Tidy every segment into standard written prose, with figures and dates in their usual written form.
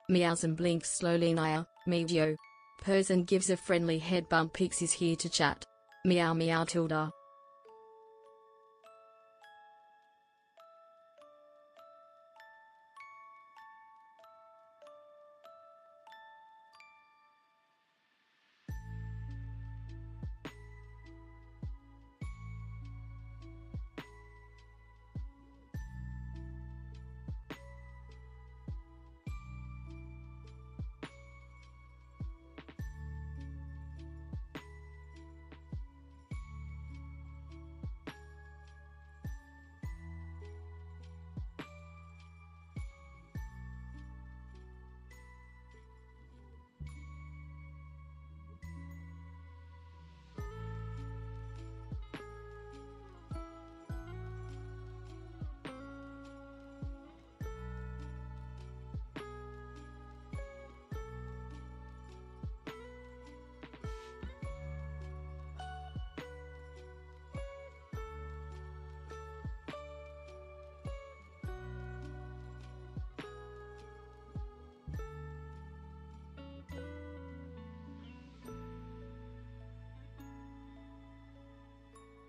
meows and blinks slowly. MeewGeo purrs and gives a friendly head bump. Pix is here to chat. Meow meow tilde.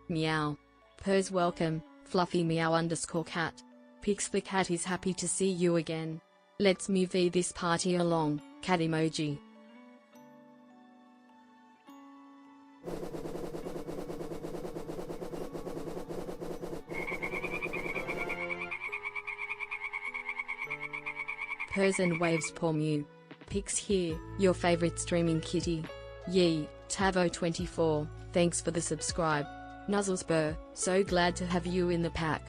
Meow purrs welcome, fluffy meow_cat. Pix the cat is happy to see you again. Let's move this party along, cat emoji. Purrs and waves paw mew. Pix here, your favorite streaming kitty. 𝖗𝖇𝖔𝖚24, thanks for the subscribe. Nuzzles burr, so glad to have you in the pack.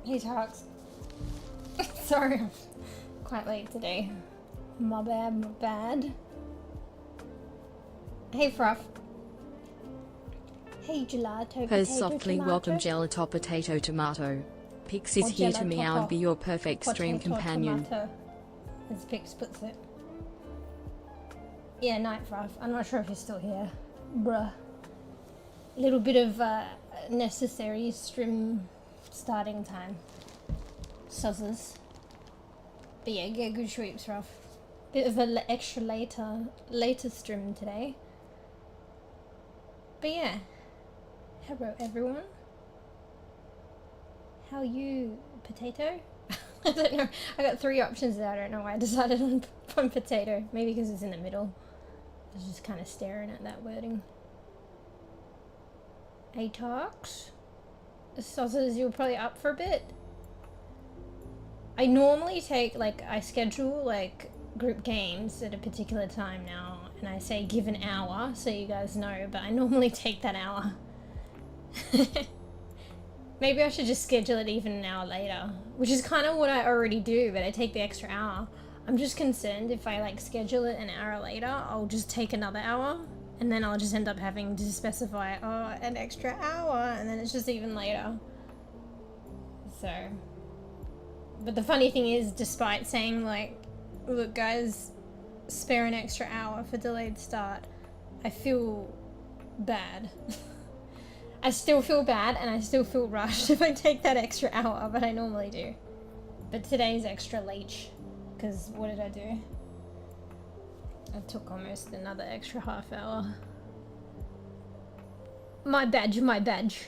Hey Tarks. Sorry, I'm quite late today. My bad, my bad. Hey Fruff. Hey Gelato, Purrs potato, softly, tomato. welcome gelato, potato, tomato. Pix is Or here to gelato, meow and be your perfect stream potato, companion. tomato, as Pix puts it. Yeah, night Fruff. I'm not sure if you're still here. Bruh. A little bit of necessary stream starting time. Suzzers. But yeah, get good sweeps, Ruff. Bit of an extra later stream today. But yeah. Hello everyone. How are you, potato? I don't know. I got 3 options there. I don't know why I decided on potato. Maybe because it's in the middle. I was just kind of staring at that wording. Atox. Sauces, you're probably up for a bit. I normally take, like, I schedule, like, group games at a particular time now, and I say give an hour, so you guys know, but I normally take that hour. Maybe I should just schedule it even an hour later, which is kind of what I already do, but I take the extra hour. I'm just concerned if I, like, schedule it an hour later, I'll just take another hour, and then I'll just end up having to specify, oh, an extra hour, and then it's just even later. So... But the funny thing is, despite saying, like, look guys, spare an extra hour for delayed start, I feel bad. I still feel bad and I still feel rushed if I take that extra hour, but I normally do. But today's extra late, because what did I do? I took almost another extra half hour. My badge, my badge.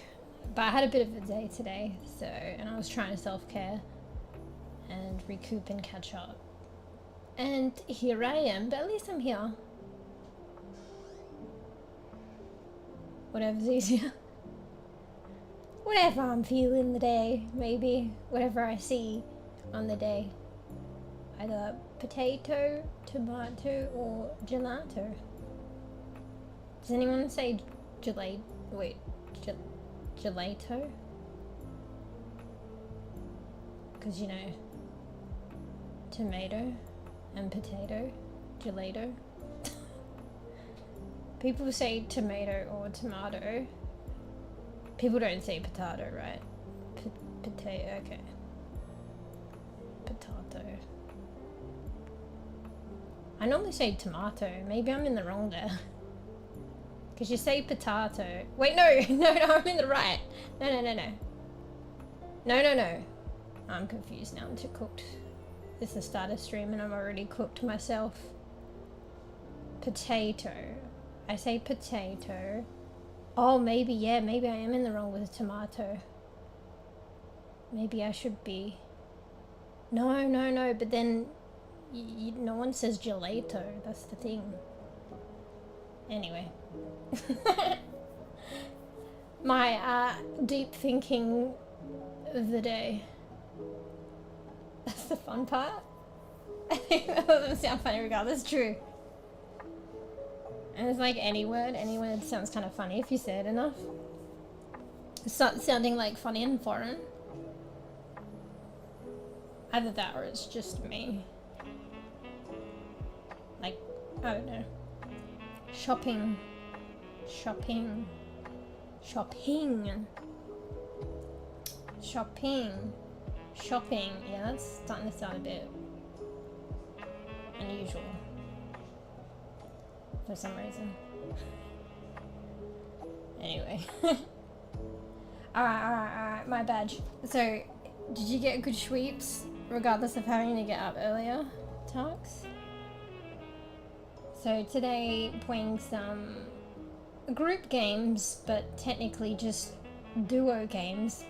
But I had a bit of a day today, so, and I was trying to self-care and recoup and catch up. And here I am, but at least I'm here. Whatever's easier. Whatever I'm feeling the day, maybe. Whatever I see on the day. Either potato, tomato, or gelato. Does anyone say gelato? Wait, gelato? Because, you know, tomato and potato, gelato. People say tomato or tomato. People don't say potato, right? Potato, okay. Potato. I normally say tomato. Maybe I'm in the wrong there. Because you say potato. Wait, no, no, I'm in the right. No. I'm confused now. I'm too cooked. It's the start of stream and I'm already cooked myself. Potato. I say potato. Oh, maybe, yeah, maybe I am in the wrong with tomato. Maybe I should be. No, but then no one says gelato. That's the thing. Anyway. My deep thinking of the day. That's the fun part. I think that doesn't sound funny regardless, true. And it's like any word sounds kind of funny if you say it enough. It starts sounding like funny and foreign. Either that or it's just me. Like, I don't know. Shopping. Yeah, that's starting to sound a bit unusual for some reason. Anyway. Alright, my badge. So, did you get good sweeps regardless of having to get up earlier, Tarks? So today, playing some group games, but technically just duo games.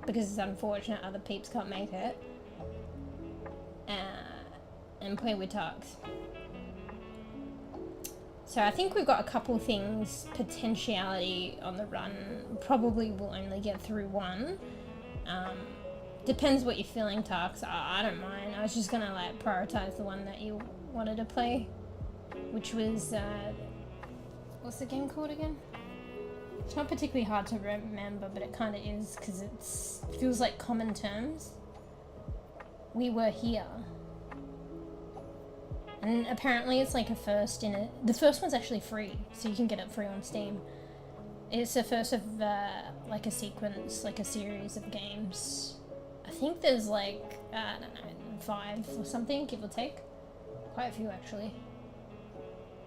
Because it's unfortunate other peeps can't make it. And play with Tarks. So I think we've got a couple things, potentiality on the run. Probably will only get through one. Depends what you're feeling, Tarks. I don't mind. I was just gonna like prioritize the one that you wanted to play. Which was, what's the game called again? It's not particularly hard to remember, but it kind of is because it feels like common terms. We were here. And apparently it's like a first in it. The first one's actually free, so you can get it free on Steam. It's the first of like a sequence, like a series of games. I think there's like, I don't know, 5 or something, give or take. Quite a few actually.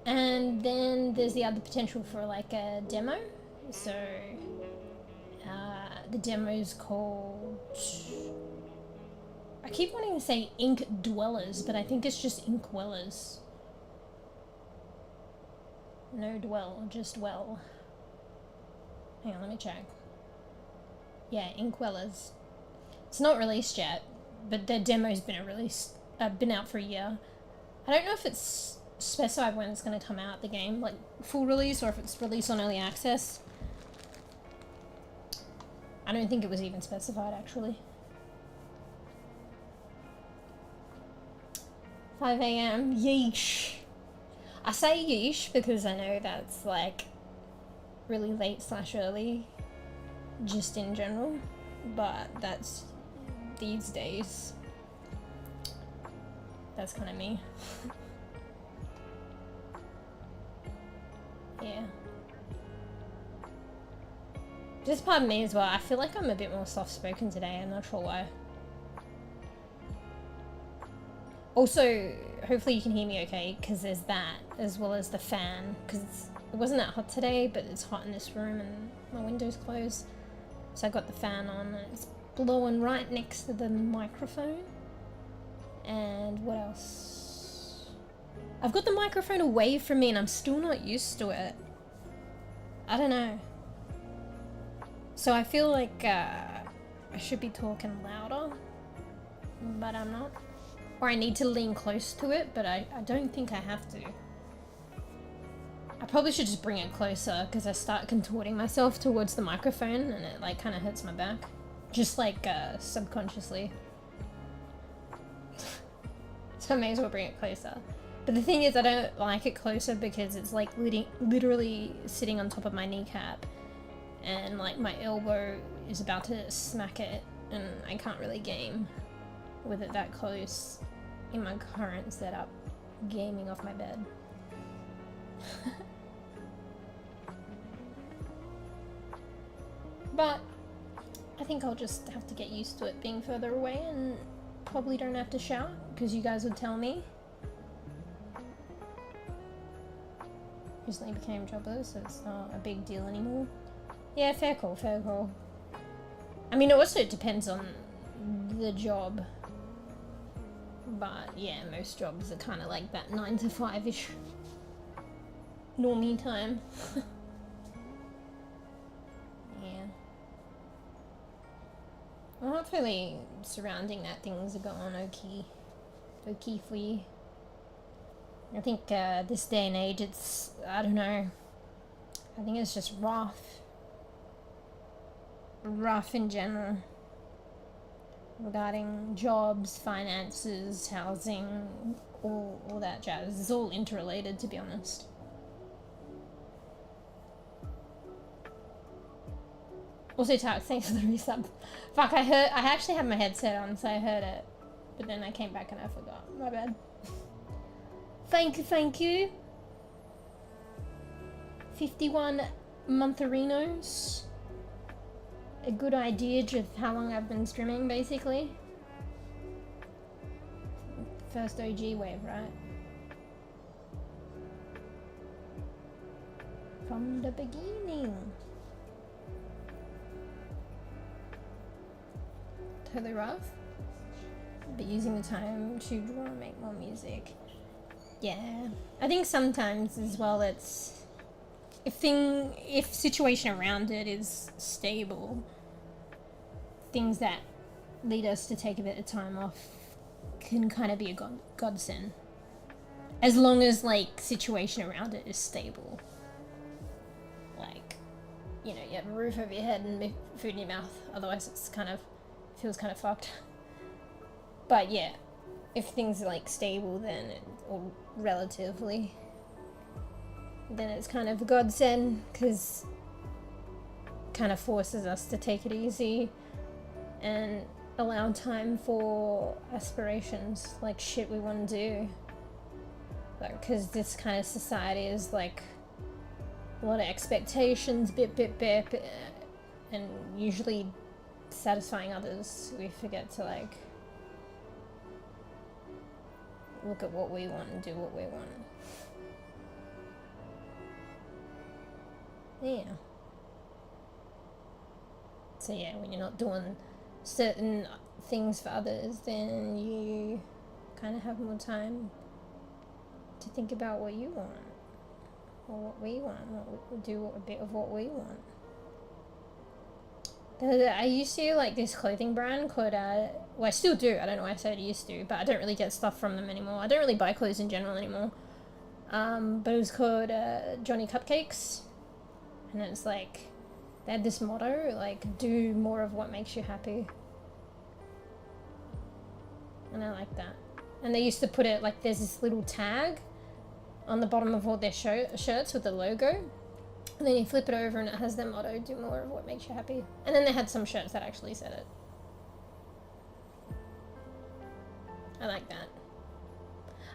And then there's the other potential for like a demo. So the demo's called, I keep wanting to say Ink Dwellers, but I think it's just Ink Dwellers. No dwell, just well. Hang on, let me check. Yeah, Ink Dwellers. It's not released yet, but the demo's been been out for a year. I don't know if it's specified when it's going to come out, the game, like full release, or if it's released on early access. I don't think it was even specified, actually. 5 AM, yeesh. I say yeesh because I know that's like really late / early, just in general, but that's these days. That's kind of me. Yeah. Just pardon me as well, I feel like I'm a bit more soft-spoken today, I'm not sure why. Also, hopefully you can hear me okay, because there's that, as well as the fan, because it wasn't that hot today, but it's hot in this room and my window's closed. So I got the fan on and it's blowing right next to the microphone. And what else? I've got the microphone away from me and I'm still not used to it. I don't know. So I feel like I should be talking louder, but I'm not. Or I need to lean close to it, but I don't think I have to. I probably should just bring it closer because I start contorting myself towards the microphone and it like kind of hurts my back. Just like subconsciously. So I may as well bring it closer. But the thing is I don't like it closer because it's like literally sitting on top of my kneecap. And like my elbow is about to smack it and I can't really game with it that close in my current setup, gaming off my bed. But I think I'll just have to get used to it being further away and probably don't have to shout because you guys would tell me. Recently became jobless, so it's not a big deal anymore. Yeah, fair call, fair call. I mean, it also depends on the job. But yeah, most jobs are kind of like that 9 to 5-ish normie time. Yeah. Well, hopefully surrounding that things are going okay for you. I think this day and age it's, I don't know, I think it's just rough in general regarding jobs, finances, housing, all that jazz. It's all interrelated, to be honest. Also, Tarek, thanks for the resub. Fuck, I actually had my headset on, so I heard it, but then I came back and I forgot. My bad. Thank you. 51 montherinos. A good idea of how long I've been streaming, basically. First OG wave, right? From the beginning. Totally rough. But using the time to draw and make more music. Yeah. I think sometimes as well it's... If situation around it is stable, things that lead us to take a bit of time off can kind of be a godsend. As long as, like, situation around it is stable. Like, you know, you have a roof over your head and food in your mouth, otherwise it's kind of, feels kind of fucked. But yeah, if things are, like, stable then, or relatively, then it's kind of a godsend, because kind of forces us to take it easy and allow time for aspirations, like shit we want to do. Like, because this kind of society is like a lot of expectations, bip, and usually satisfying others. We forget to like look at what we want and do what we want. Yeah. So yeah, when you're not doing certain things for others, then you kind of have more time to think about what you want, or what we want, what we do a bit of what we want. I used to like this clothing brand called, well, I still do, I don't know why I said I used to, but I don't really get stuff from them anymore. I don't really buy clothes in general anymore. But it was called Johnny Cupcakes, and it's like, they had this motto, like, do more of what makes you happy. And I like that. And they used to put it, like, there's this little tag on the bottom of all their shirts with the logo. And then you flip it over and it has their motto, do more of what makes you happy. And then they had some shirts that actually said it. I like that.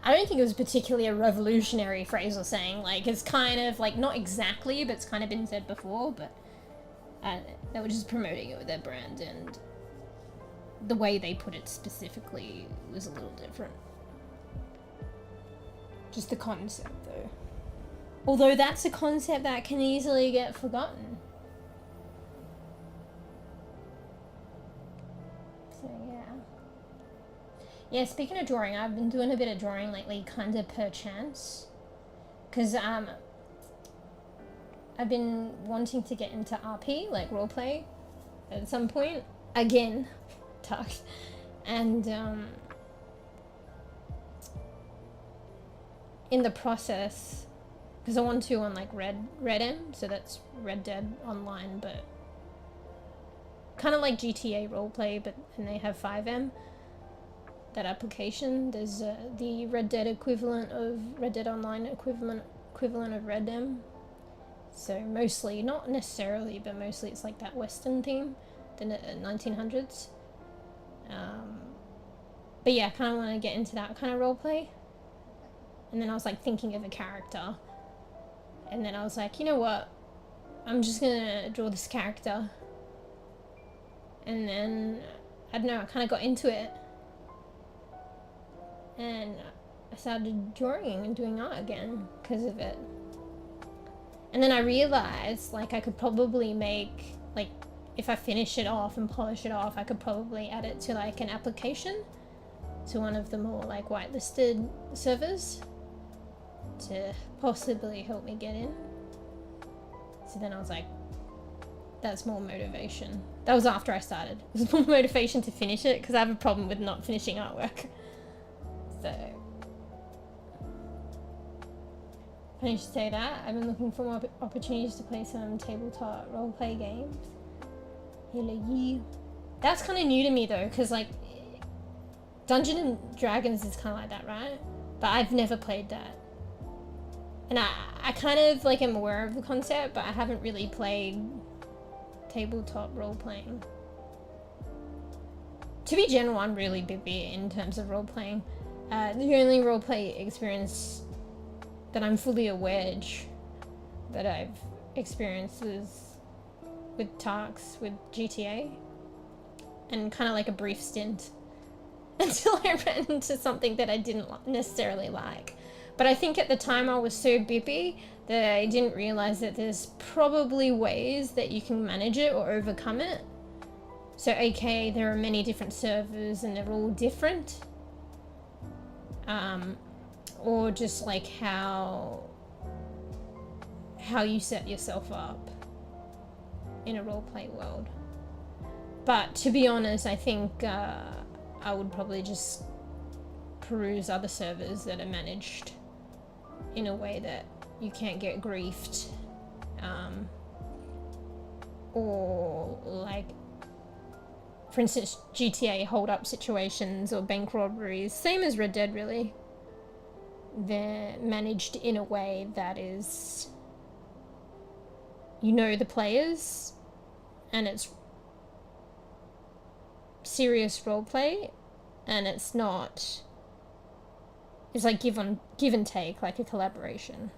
I don't think it was particularly a revolutionary phrase or saying. Like, it's kind of, like, not exactly, but it's kind of been said before, but they were just promoting it with their brand, and the way they put it specifically was a little different. Just the concept, though. Although that's a concept that can easily get forgotten. So, yeah. Yeah, speaking of drawing, I've been doing a bit of drawing lately, kind of per chance. Because, I've been wanting to get into RP, like roleplay, at some point. Again, tucked. And, in the process, because I want to on like Redem, so that's Red Dead Online, but kind of like GTA roleplay, but and they have 5M, that application. There's the Red Dead equivalent of Red Dead Online equivalent of Redem. So mostly, not necessarily, but mostly it's like that Western theme, the 1900s. But yeah, I kind of want to get into that kind of roleplay. And then I was like thinking of a character. And then I was like, you know what? I'm just gonna draw this character. And then, I don't know, I kind of got into it. And I started drawing and doing art again because of it. And then I realized, like, I could probably make, like, if I finish it off and polish it off, I could probably add it to, like, an application to one of the more, like, whitelisted servers to possibly help me get in. So then I was like, that's more motivation. That was after I started. It was more motivation to finish it because I have a problem with not finishing artwork. So, funny you should say that. I've been looking for more opportunities to play some tabletop roleplay games. That's kind of new to me though, because like Dungeons and Dragons is kind of like that, right? But I've never played that. And I kind of like am aware of the concept, but I haven't really played tabletop role-playing. To be general, I'm really bEbE in terms of role-playing. The only roleplay experience that I'm fully aware that I've experienced is with Tarks, with GTA, and kind of like a brief stint until I ran into something that I didn't necessarily like. But I think at the time I was so bEbE that I didn't realize that there's probably ways that you can manage it or overcome it. So aka there are many different servers and they're all different. Or just like how you set yourself up in a roleplay world. But to be honest, I think I would probably just peruse other servers that are managed in a way that you can't get griefed, or like, for instance, GTA hold-up situations or bank robberies, same as Red Dead really. They're managed in a way that is, you know, the players and it's serious roleplay, and it's not, it's like give and take, like a collaboration.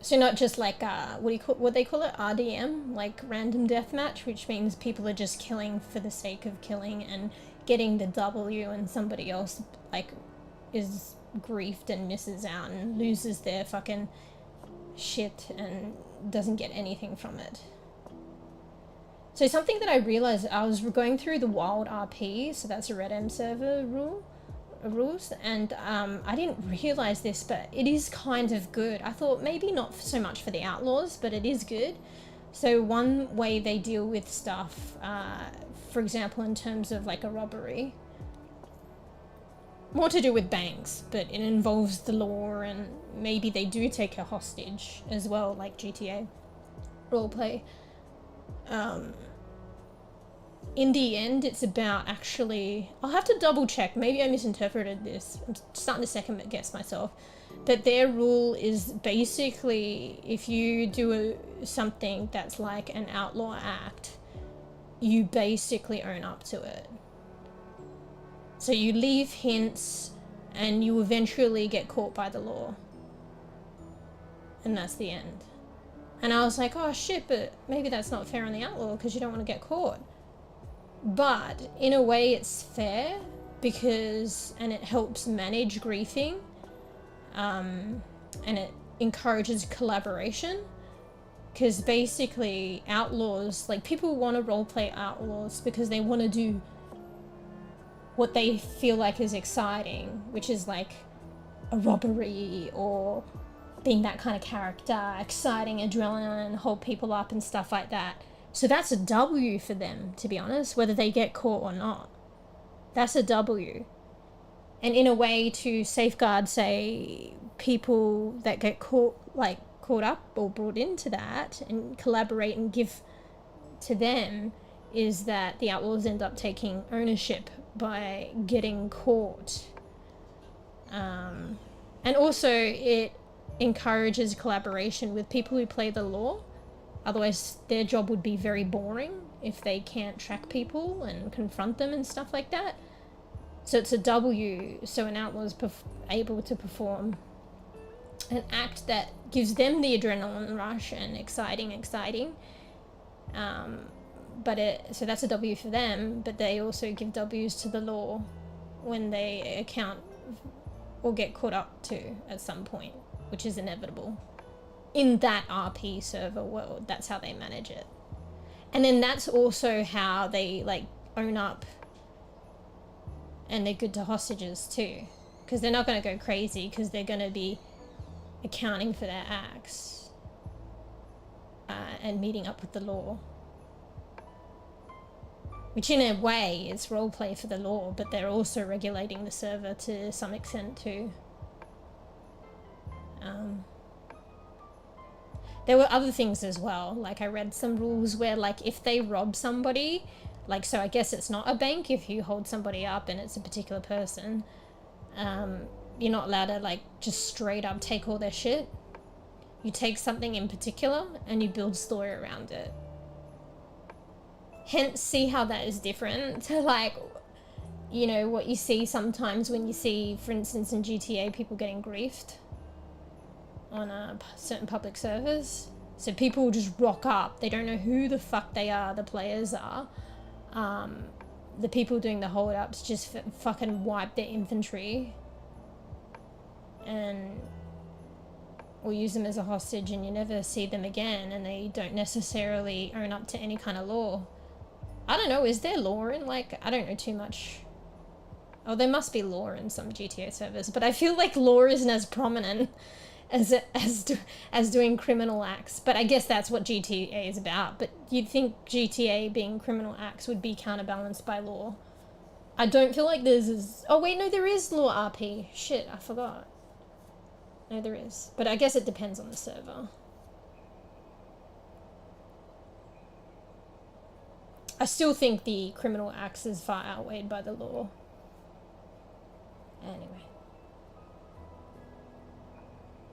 So not just like what they call it, RDM, like random deathmatch, which means people are just killing for the sake of killing and getting the W, and somebody else like is griefed and misses out and loses their fucking shit and doesn't get anything from it. So something that I realized, I was going through the wild RP, so that's a Red M server rules, and I didn't realize this, but it is kind of good. I thought maybe not so much for the outlaws, but it is good. So one way they deal with stuff, for example, in terms of like a robbery, more to do with banks, but it involves the law, and maybe they do take a hostage as well, like GTA roleplay. In the end, it's about actually, I'll have to double check, maybe I misinterpreted this, I'm starting to second guess myself, that their rule is basically if you do something that's like an outlaw act, you basically own up to it. So you leave hints and you eventually get caught by the law. And that's the end. And I was like, oh shit, but maybe that's not fair on the outlaw because you don't want to get caught. But in a way it's fair because, and it helps manage griefing, and it encourages collaboration, because basically outlaws, like people want to roleplay outlaws because they want to do what they feel like is exciting, which is like a robbery or being that kind of character, exciting adrenaline, hold people up and stuff like that. So that's a W for them, to be honest, whether they get caught or not. That's a W. And in a way to safeguard, say, people that get caught up or brought into that and collaborate and give to them, is that the outlaws end up taking ownership by getting caught. And also it encourages collaboration with people who play the law. Otherwise their job would be very boring if they can't track people and confront them and stuff like that. So it's a W, so an outlaw is able to perform an act that gives them the adrenaline rush and exciting. So that's a W for them, but they also give W's to the law when they account or get caught up to at some point, which is inevitable. In that RP server world, that's how they manage it. And then that's also how they like own up, and they're good to hostages too, because they're not going to go crazy because they're going to be accounting for their acts and meeting up with the law, which in a way is roleplay for the law, but they're also regulating the server to some extent too. There were other things as well, like I read some rules where like if they rob somebody, like, so I guess it's not a bank if you hold somebody up and it's a particular person, you're not allowed to like just straight up take all their shit. You take something in particular and you build story around it. Hence, see how that is different to like, you know, what you see sometimes when you see, for instance, in GTA, people getting griefed on certain public servers. So people will just rock up. They don't know who the fuck they are, the players are. The people doing the hold-ups just fucking wipe their infantry and or use them as a hostage, and you never see them again, and they don't necessarily own up to any kind of law. I don't know, is there law in, like, I don't know too much. Oh, there must be law in some GTA servers, but I feel like law isn't as prominent as doing criminal acts. But I guess that's what GTA is about. But you'd think GTA being criminal acts would be counterbalanced by law. I don't feel like there's... Oh wait, no, there is law RP. Shit, I forgot. No, there is. But I guess it depends on the server. I still think the criminal acts is far outweighed by the law. Anyway.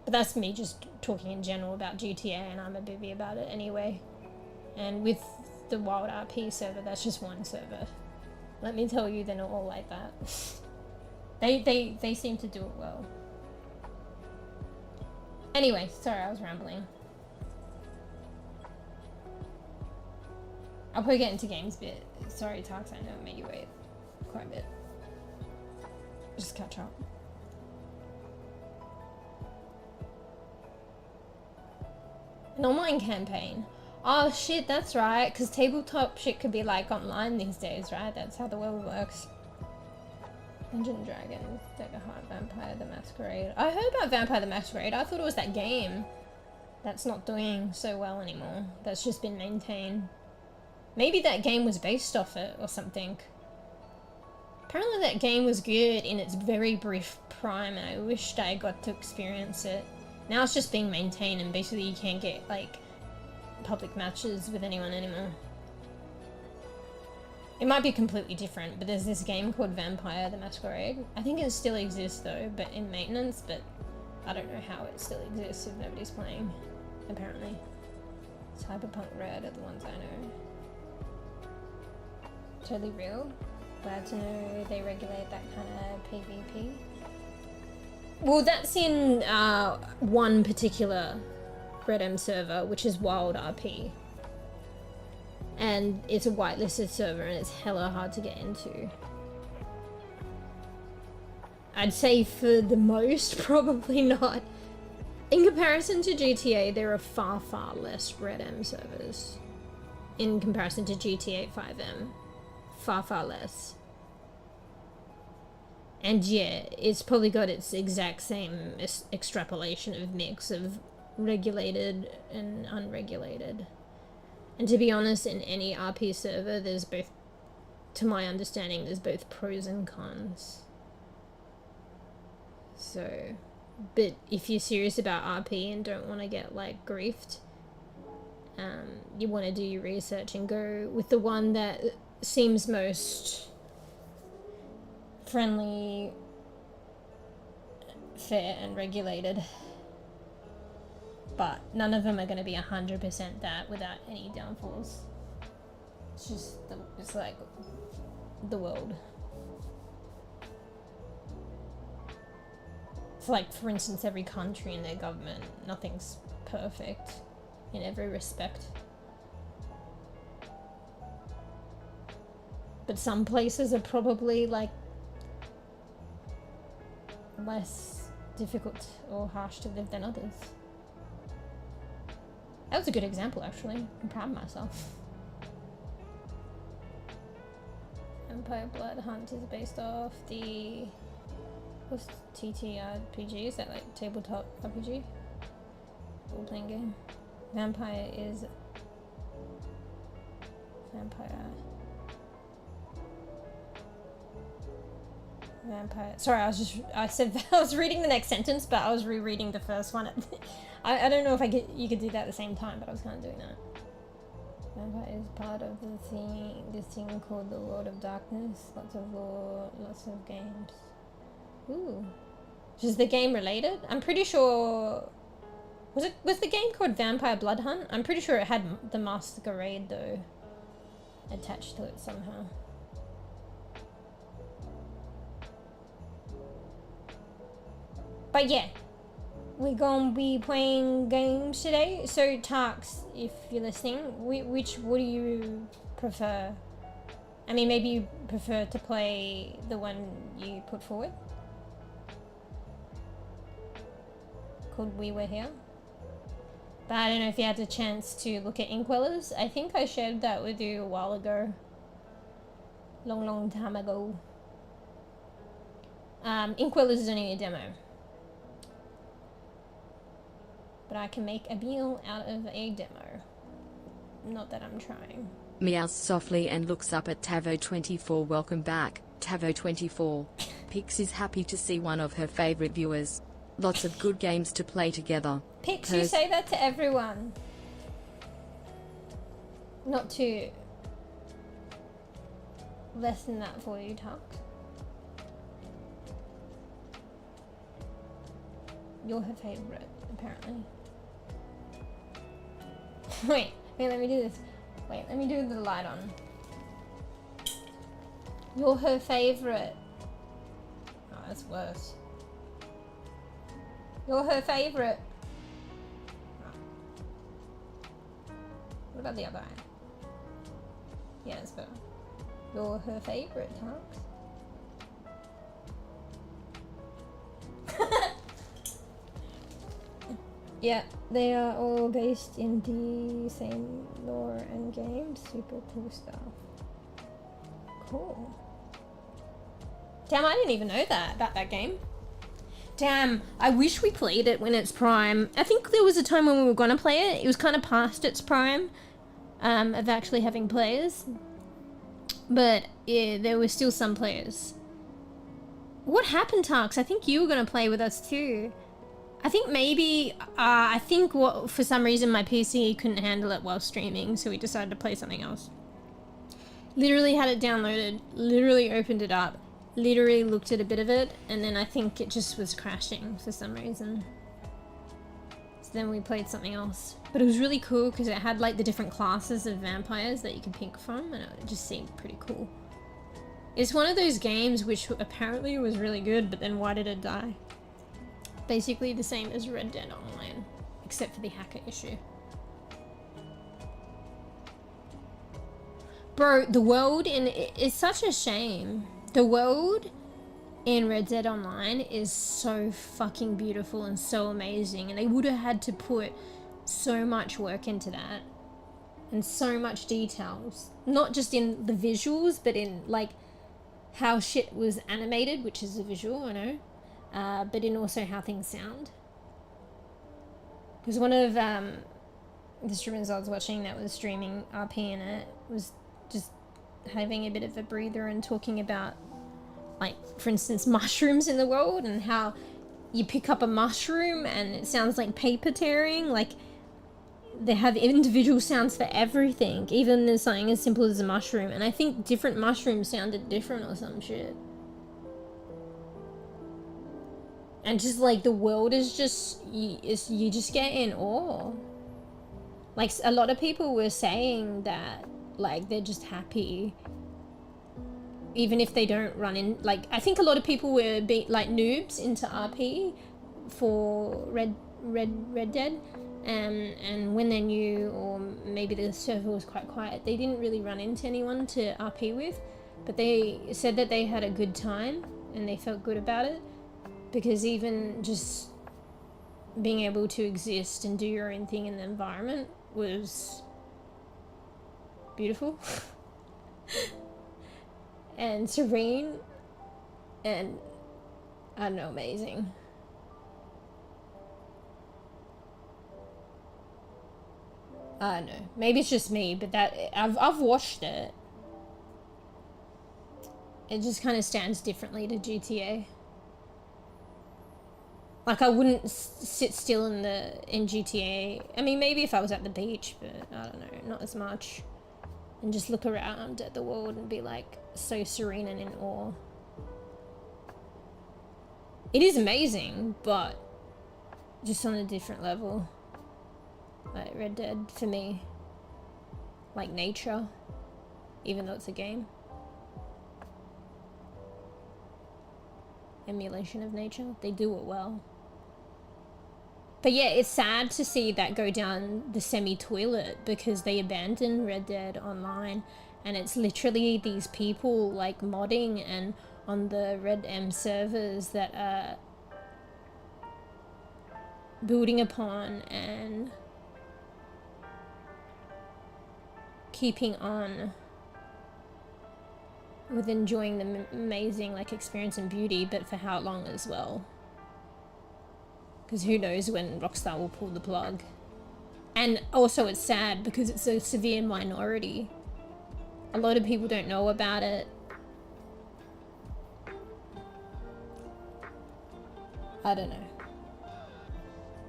But that's me just talking in general about GTA, and I'm a bibby about it anyway. And with the wild RP server, that's just one server. Let me tell you, they're not all like that. They seem to do it well. Anyway, sorry, I was rambling. I'll probably get into games a bit. Sorry, Tarks, I know I made you wait quite a bit. Just catch up. An online campaign. Oh shit, that's right, because tabletop shit could be like online these days, right? That's how the world works. Dungeons & Dragons, Dagger Heart, Vampire the Masquerade. I heard about Vampire the Masquerade. I thought it was that game that's not doing so well anymore. That's just been maintained. Maybe that game was based off it or something. Apparently that game was good in its very brief prime, and I wished I got to experience it. Now it's just being maintained, and basically you can't get like public matches with anyone anymore. It might be completely different, but there's this game called Vampire the Masquerade. I think it still exists though, but in maintenance, but I don't know how it still exists if nobody's playing, apparently. Cyberpunk Red are the ones I know. Totally real. Glad to know they regulate that kind of PvP. Well, that's in one particular bEbE server, which is Wild RP. And it's a whitelisted server and it's hella hard to get into. I'd say for the most, probably not. In comparison to GTA, there are far, far less bEbE servers. In comparison to GTA 5M. Far, far less. And yeah, it's probably got its exact same extrapolation of mix of regulated and unregulated. And to be honest, in any RP server, there's both, to my understanding, there's both pros and cons. So, but if you're serious about RP and don't want to get like griefed, you want to do your research and go with the one that seems most friendly, fair and regulated. But none of them are going to be 100% that without any downfalls. It's just, it's like the world. It's like, for instance, every country and their government, nothing's perfect in every respect. But some places are probably like less difficult or harsh to live than others. That was a good example, actually. I'm proud of myself. Empire Blood Hunt is based off the... What's TTRPG? Is that like tabletop RPG? Role-playing game. Vampire is... Vampire... Vampire. Sorry, I said I was reading the next sentence, but I was rereading the first one. I don't know if you could do that at the same time, but I was kind of doing that. Vampire is part of this thing called the World of Darkness. Lots of lore, lots of games. Ooh, is the game related? I'm pretty sure. Was the game called Vampire Blood Hunt? I'm pretty sure it had the Masquerade though attached to it somehow. But yeah, we're gonna be playing games today. So Tarks, if you're listening, what do you prefer? I mean, maybe you prefer to play the one you put forward, called We Were Here. But I don't know if you had the chance to look at Inkwellers. I think I shared that with you a while ago. Long time ago. Inkwellers is only a demo. But I can make a meal out of a demo. Not that I'm trying. Meows softly and looks up at Tavo24. Welcome back, Tavo24. Pix is happy to see one of her favorite viewers. Lots of good games to play together. Pix, you say that to everyone. Not to lessen that for you, Tuck. You're her favorite, apparently. Wait, let me do this. Wait, let me do the light on. You're her favorite. Oh, that's worse. You're her favorite. What about the other eye? Yeah, that's better. You're her favorite, Tux. Yeah, they are all based in the same lore and games. Super cool stuff. Cool. Damn, I didn't even know that about that game. Damn, I wish we played it when it's prime. I think there was a time when we were gonna play it. It was kind of past its prime of actually having players. But yeah, there were still some players. What happened, Tux? I think you were gonna play with us too. I think maybe, for some reason my PC couldn't handle it while streaming, so we decided to play something else. Literally had it downloaded, literally opened it up, literally looked at a bit of it, and then I think it just was crashing for some reason. So then we played something else. But it was really cool because it had like the different classes of vampires that you could pick from, and it just seemed pretty cool. It's one of those games which apparently was really good, but then why did it die? Basically the same as Red Dead Online, except for the hacker issue. Bro, the world in it's such a shame. The world in Red Dead Online is so fucking beautiful and so amazing, and they would have had to put so much work into that and so much details, not just in the visuals, but in like how shit was animated, which is a visual, I know. But in also how things sound. Because one of the streamers I was watching that was streaming RP in it was just having a bit of a breather and talking about, like, for instance, mushrooms in the world and how you pick up a mushroom and it sounds like paper tearing. Like, they have individual sounds for everything, even there's something as simple as a mushroom. And I think different mushrooms sounded different or some shit. And just like the world is just, you just get in awe. Like a lot of people were saying that like they're just happy. Even if they don't run in, like I think a lot of people were like noobs into RP for Red Dead. And when they're new, or maybe the server was quite quiet, they didn't really run into anyone to RP with. But they said that they had a good time and they felt good about it. Because even just being able to exist and do your own thing in the environment was beautiful and serene and, I don't know, amazing. I don't know, maybe it's just me, but that I've watched it. It just kind of stands differently to GTA. Like, I wouldn't sit still in GTA. I mean, maybe if I was at the beach, but I don't know, not as much. And just look around at the world and be like so serene and in awe. It is amazing, but just on a different level. Like Red Dead for me. Like nature, even though it's a game. Emulation of nature, they do it well. But yeah, it's sad to see that go down the semi-toilet because they abandoned Red Dead Online, and it's literally these people like modding and on the Red servers that are building upon and keeping on with enjoying the amazing like experience and beauty, but for how long as well. Because who knows when Rockstar will pull the plug. And also it's sad because it's a severe minority. A lot of people don't know about it. I don't know.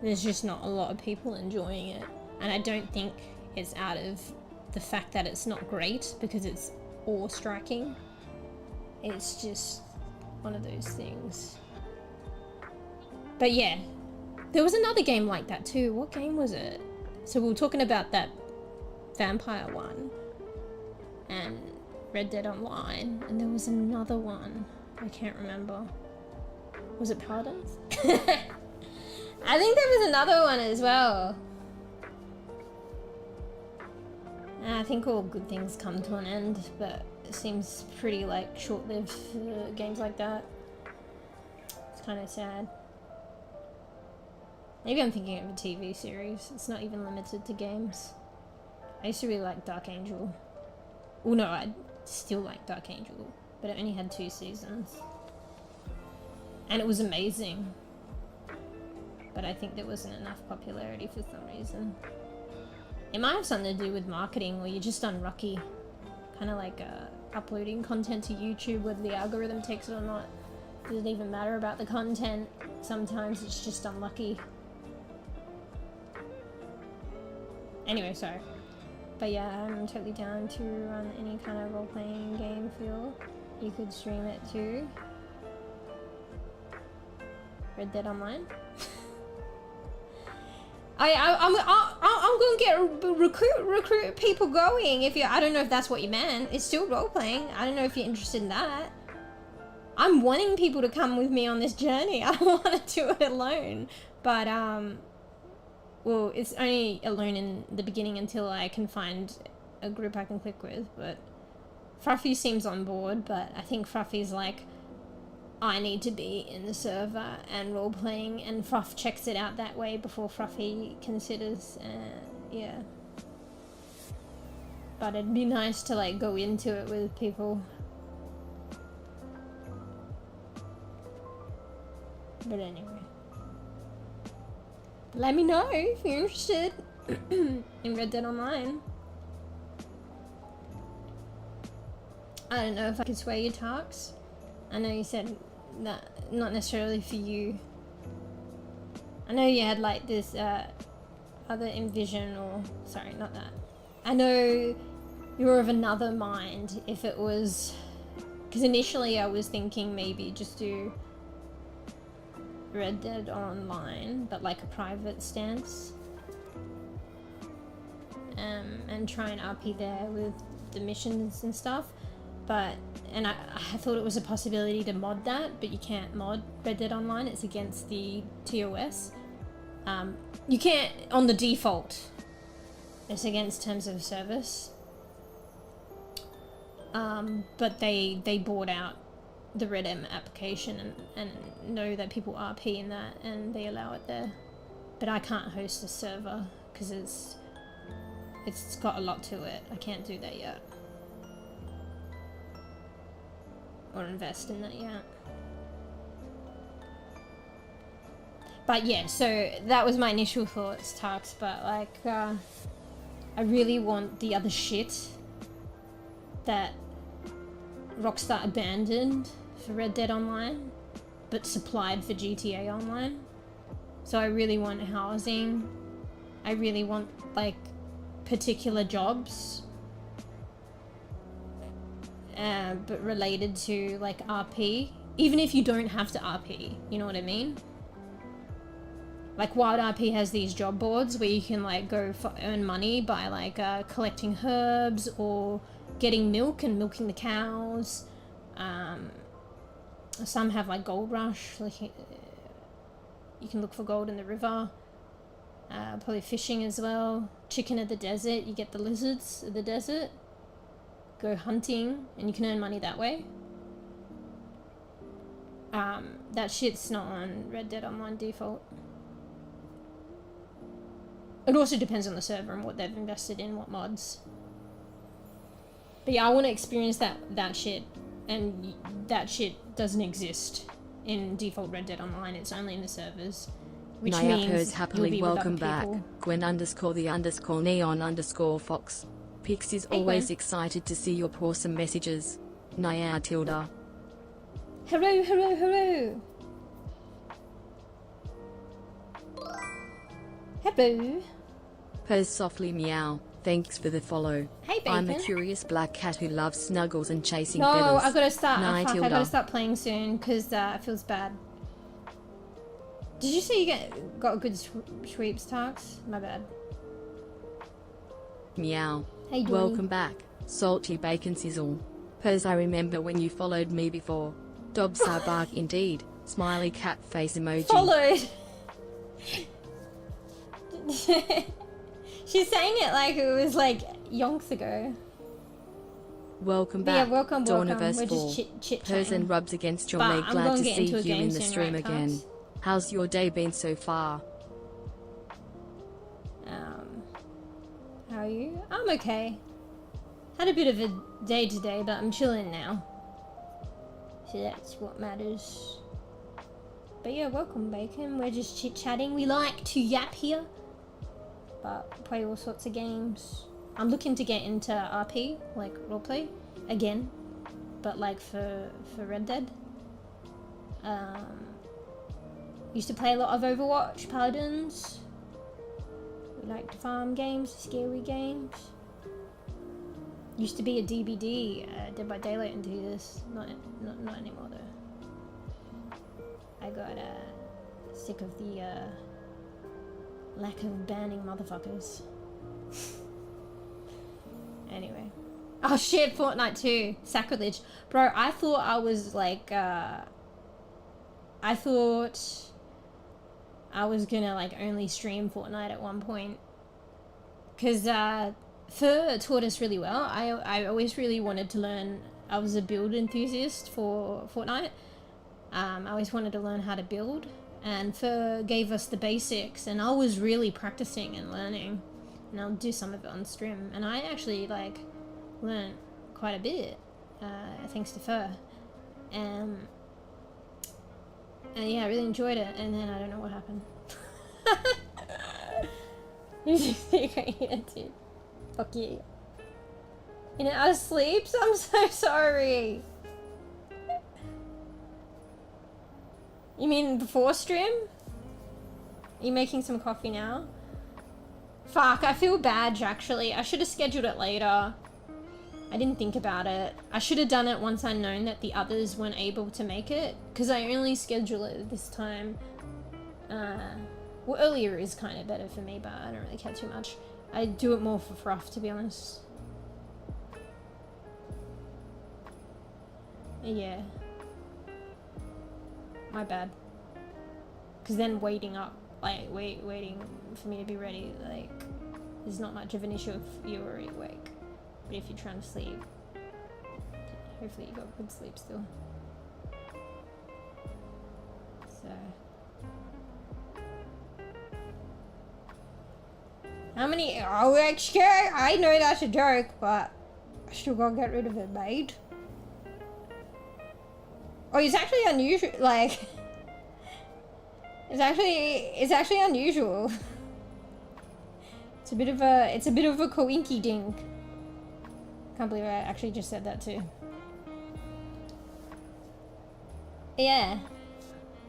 There's just not a lot of people enjoying it. And I don't think it's out of the fact that it's not great because it's awe-striking. It's just one of those things. But yeah, there was another game like that too. What game was it? So we were talking about that vampire one, and Red Dead Online, and there was another one. I can't remember. Was it Paladins? I think there was another one as well. And I think all good things come to an end, but it seems pretty like short-lived for games like that. It's kind of sad. Maybe I'm thinking of a TV series. It's not even limited to games. I used to really like Dark Angel. Well, no, I still like Dark Angel, but it only had 2 seasons. And it was amazing. But I think there wasn't enough popularity for some reason. It might have something to do with marketing, or you're just unlucky. Kind of like uploading content to YouTube, whether the algorithm takes it or not. Doesn't even matter about the content. Sometimes it's just unlucky. Anyway, sorry. But yeah, I'm totally down to run any kind of role-playing game feel. You could stream it too. Red Dead Online. I'm going to get recruit people going. If you, I don't know if that's what you meant. It's still role-playing. I don't know if you're interested in that. I'm wanting people to come with me on this journey. I don't want to do it alone. But well, it's only alone in the beginning until I can find a group I can click with. But Fruffy seems on board, but I think Fruffy's like, I need to be in the server and role-playing, and Fruff checks it out that way before Fruffy considers, yeah. But it'd be nice to like go into it with people. But anyway. Let me know if you're interested in Red Dead Online. I don't know if I could sway your talks. I know you said that not necessarily for you. I know you had like this other envision, or sorry, not that. I know you're of another mind if it was, because initially I was thinking maybe just do Red Dead Online, but like a private stance, and try and RP there with the missions and stuff. But, and I thought it was a possibility to mod that, but you can't mod Red Dead Online. It's against the TOS. You can't, on the default, it's against terms of service. But they bought out the RedM application and know that people RP in that, and they allow it there. But I can't host a server because it's got a lot to it. I can't do that yet. Or invest in that yet. But yeah, so that was my initial thoughts, Tarks, but like, I really want the other shit that Rockstar abandoned for Red Dead Online, but supplied for GTA Online. So I really want housing. I really want like particular jobs, but related to like RP, even if you don't have to RP, you know what I mean? Like Wild RP has these job boards where you can like go earn money by like collecting herbs or getting milk and milking the cows. Some have like gold rush, like you can look for gold in the river. Probably fishing as well. Chicken of the desert, you get the lizards of the desert. Go hunting and you can earn money that way. That shit's not on Red Dead Online default. It also depends on the server and what they've invested in, what mods. But yeah, I want to experience that shit, and that shit doesn't exist in default Red Dead Online. It's only in the servers, which means happily welcome back. Gwen_the_neon_fox. Pix is always excited to see your awesome messages. Naya Tilda. Hello, hello, hello. Hello. Purrs softly meow. Thanks for the follow. Hey, Bacon. I'm a curious black cat who loves snuggles and chasing feathers. No, I gotta start. I gotta start playing soon because it feels bad. Did you say you got good sweeps, Tarks? My bad. Meow. Hey, Johnny. Welcome back, salty bacon sizzle. Pers, I remember when you followed me before. Dobs are bark indeed. Smiley cat face emoji. Followed. She's saying it like it was like yonks ago. Welcome But yeah, back, welcome. Dawn of We're us four. just chit Pers chatting. and rubs against your But leg. I'm Glad gonna to get see into a you game in the soon, stream right, again. Cubs? How's your day been so far? How are you? I'm okay. Had a bit of a day today, but I'm chilling now. So that's what matters. But yeah, welcome, Bacon. We're just chit-chatting. We like to yap here, but play all sorts of games. I'm looking to get into RP, like roleplay, again, but like for Red Dead. Used to play a lot of Overwatch, Paladins. We like to farm games, scary games. Used to be a DBD, Dead by Daylight enthusiast. Not anymore though. I got sick of the lack of banning motherfuckers. Anyway. Oh shit, Fortnite too. Sacrilege. Bro, I thought I was like, I thought I was gonna like only stream Fortnite at one point. Cause Fur taught us really well. I always really wanted to learn. I was a build enthusiast for Fortnite. I always wanted to learn how to build, and Fur gave us the basics, and I was really practicing and learning, and I'll do some of it on stream, and I actually like learned quite a bit thanks to Fur, and yeah, I really enjoyed it, and then I don't know what happened. You think I hear too? Fuck you. In our sleeps? I'm so sorry. You mean before stream? Are you making some coffee now? Fuck, I feel bad actually. I should have scheduled it later. I didn't think about it. I should have done it once I known that the others weren't able to make it. Because I only schedule it this time. Well, earlier is kind of better for me, but I don't really care too much. I do it more for fluff, to be honest. Yeah. My bad. Because then waiting up, like, waiting for me to be ready, like, is not much of an issue if you're already awake. But if you're trying to sleep, hopefully you got good sleep still. So. How many? Oh, actually, I know that's a joke, but I still gotta get rid of it, mate. Oh, it's actually unusual. Like, it's actually unusual. It's a bit of a coinky dink. Can't believe I actually just said that too. Yeah.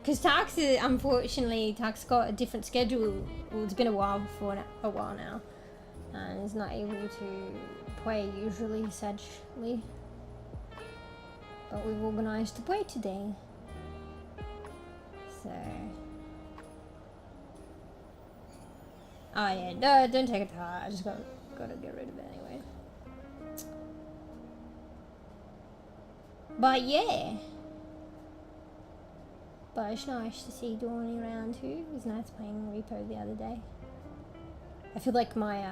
Because Tark's, unfortunately, Tark's got a different schedule. Well, it's been a while now. And he's not able to play usually, sadly. But we've organised to play today. So... Oh yeah, no, don't take it to heart. I just gotta get rid of it anyway. But yeah. But it's nice to see Dawn around too. It was nice playing Repo the other day. I feel like my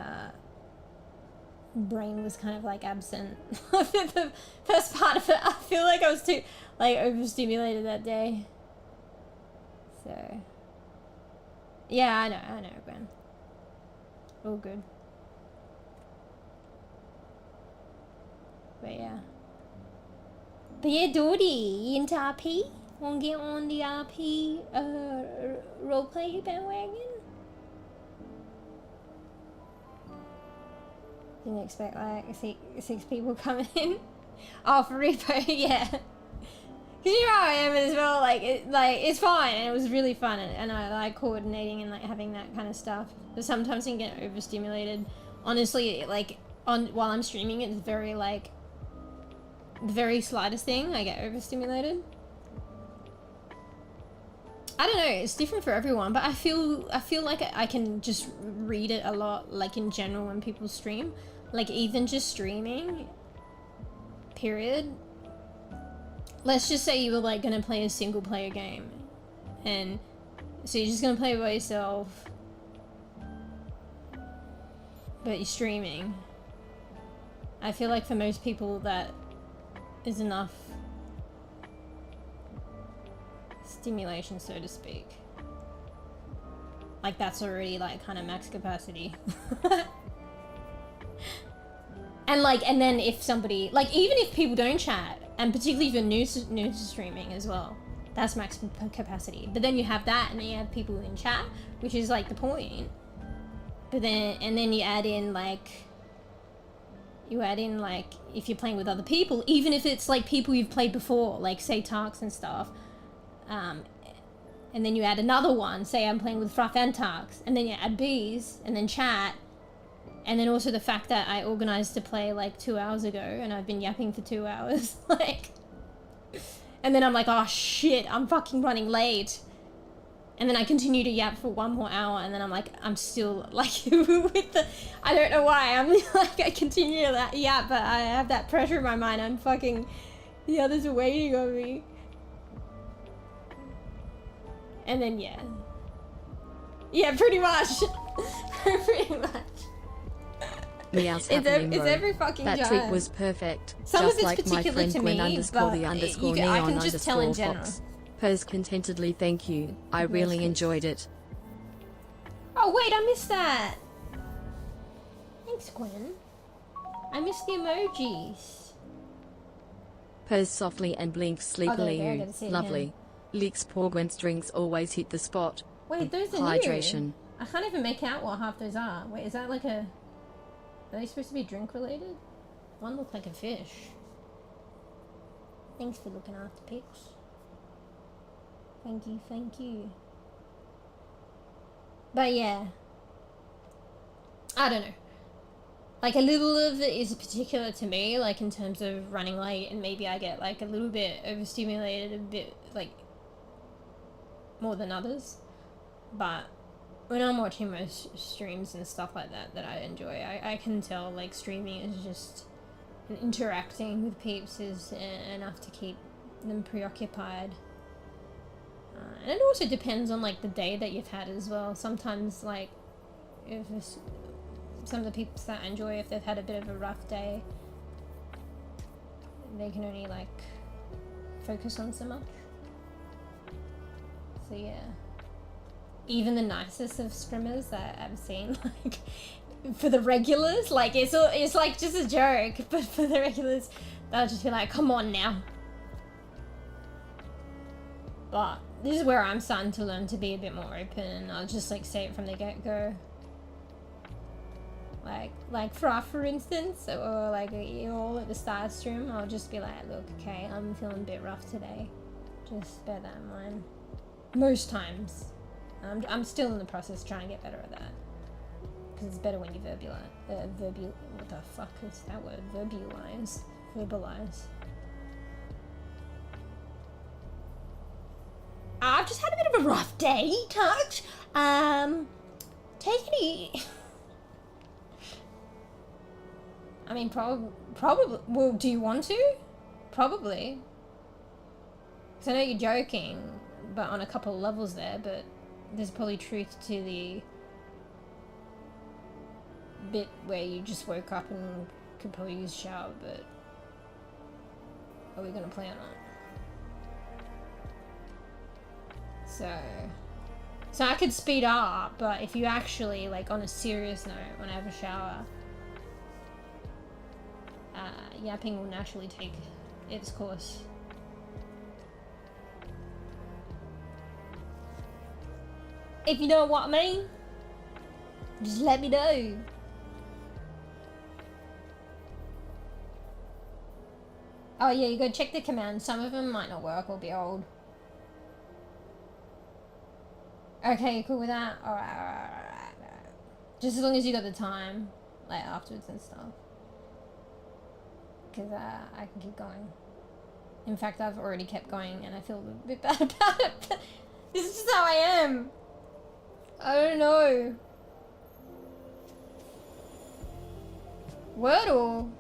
brain was kind of like absent for the first part of it. I feel like I was too like overstimulated that day. So yeah, I know, Gwen. All good. But yeah, Dodie, you into RP? Want to get on the RP roleplay bandwagon? Didn't expect like six people coming in. Oh, for Repo, yeah. Cause you know how I am as well. Like it's fine, and it was really fun, and I like coordinating and like having that kind of stuff. But sometimes you can get overstimulated. Honestly, like while I'm streaming, it's very like the very slightest thing I get overstimulated. I don't know, it's different for everyone, but I feel like I can just read it a lot, like in general when people stream. Like even just streaming, period. Let's just say you were like gonna play a single player game. And so you're just gonna play by yourself. But you're streaming. I feel like for most people that is enough stimulation, so to speak. Like that's already like kind of max capacity. And then if somebody, like even if people don't chat, and particularly if you're new to streaming as well, that's max capacity. But then you have that, and then you have people in chat, which is like the point. But then, and then you add in like if you're playing with other people, even if it's like people you've played before, like say Tarks and stuff, and then you add another one, say I'm playing with Fluff and Tarks, and then you add bees, and then chat, and then also the fact that I organized to play like 2 hours ago, and I've been yapping for 2 hours, like, and then I'm like, oh shit, I'm fucking running late. And then I continue to yap for 1 more hour, and then I'm like, I'm still like with the, I don't know why, I'm like, I continue that yap, but I have that pressure in my mind, I'm fucking, the others are waiting on me. And then yeah, pretty much. Pretty much. Meow's It's every fucking That time. trick was perfect. Some just of it's like my particular friend to Gwen me, underscore but the underscore I neon can just tell in underscore general. fox. Pose contentedly, thank you. I really enjoyed it. Oh wait, I missed that. Thanks, Gwen. I missed the emojis. Pose softly and blink sleepily. there, I gotta see it Lovely. Leaks poor Gwen's drinks always hit the spot. Wait, those are Hydration. new. I can't even make out what half those are. Wait, is that like a... Are they supposed to be drink related? One looked like a fish. Thanks for looking after pics. Thank you, thank you. But yeah. I don't know. Like a little of it is particular to me, like in terms of running late, and maybe I get like a little bit overstimulated, a bit like more than others. But when I'm watching most streams and stuff like that I enjoy, I can tell like streaming is just, and interacting with peeps is enough to keep them preoccupied. And it also depends on like the day that you've had as well. Sometimes like if it's, some of the peeps that I enjoy, if they've had a bit of a rough day, they can only like focus on so much. So yeah. Even the nicest of streamers that I've seen, like for the regulars, like it's like just a joke, but for the regulars, they'll just be like, come on now. But this is where I'm starting to learn to be a bit more open, and I'll just like say it from the get-go. Like for instance, or like all at the start of stream, I'll just be like, look, okay, I'm feeling a bit rough today. Just bear that in mind. Most times. I'm still in the process trying to get better at that. Because it's better when you verbalize. What the fuck is that word? Verbalize. I've just had a bit of a rough day, Touch. Take it easy. I mean, probably. Well, do you want to? Probably. Because I know you're joking, but on a couple of levels there, but there's probably truth to the bit where you just woke up and could probably use a shower, but are we gonna play or not? So I could speed up, but if you actually, like, on a serious note, when I have a shower, yapping will naturally take its course. If you know what I mean, just let me know. Oh yeah, you go check the commands. Some of them might not work or be old. Okay, you cool with that? Alright. Just as long as you got the time, like afterwards and stuff. Because I can keep going. In fact, I've already kept going and I feel a bit bad about it. This is just how I am. I don't know. Wordle.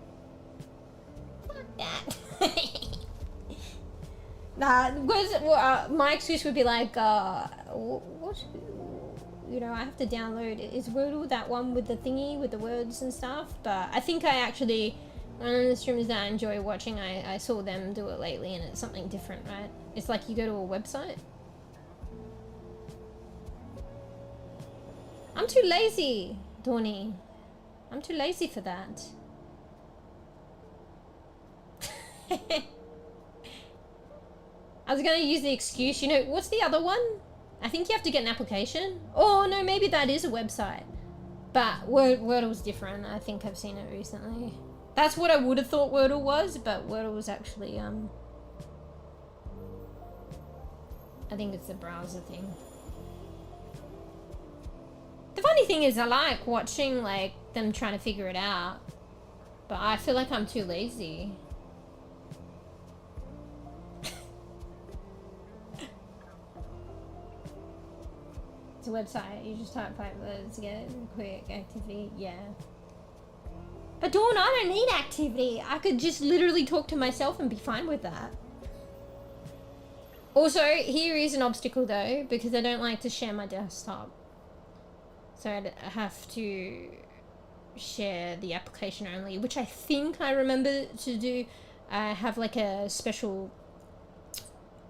Fuck that. Nah, my excuse would be like, what? You know, I have to download. Is Wordle that one with the thingy with the words and stuff? But I think I actually, one of the streamers that I enjoy watching, I saw them do it lately, and it's something different, right? It's like you go to a website. I'm too lazy, Dawny. I'm too lazy for that. I was gonna use the excuse, you know, what's the other one? I think you have to get an application. Oh no, maybe that is a website. But Wordle's different. I think I've seen it recently. That's what I would have thought Wordle was, but Wordle was actually, I think it's the browser thing. The funny thing is I like watching like them trying to figure it out, but I feel like I'm too lazy. It's a website, you just type 5 words to get quick activity, yeah. But Dawn, I don't need activity. I could just literally talk to myself and be fine with that. Also, here is an obstacle though, because I don't like to share my desktop. So I have to share the application only, which I think I remember to do. I have like a special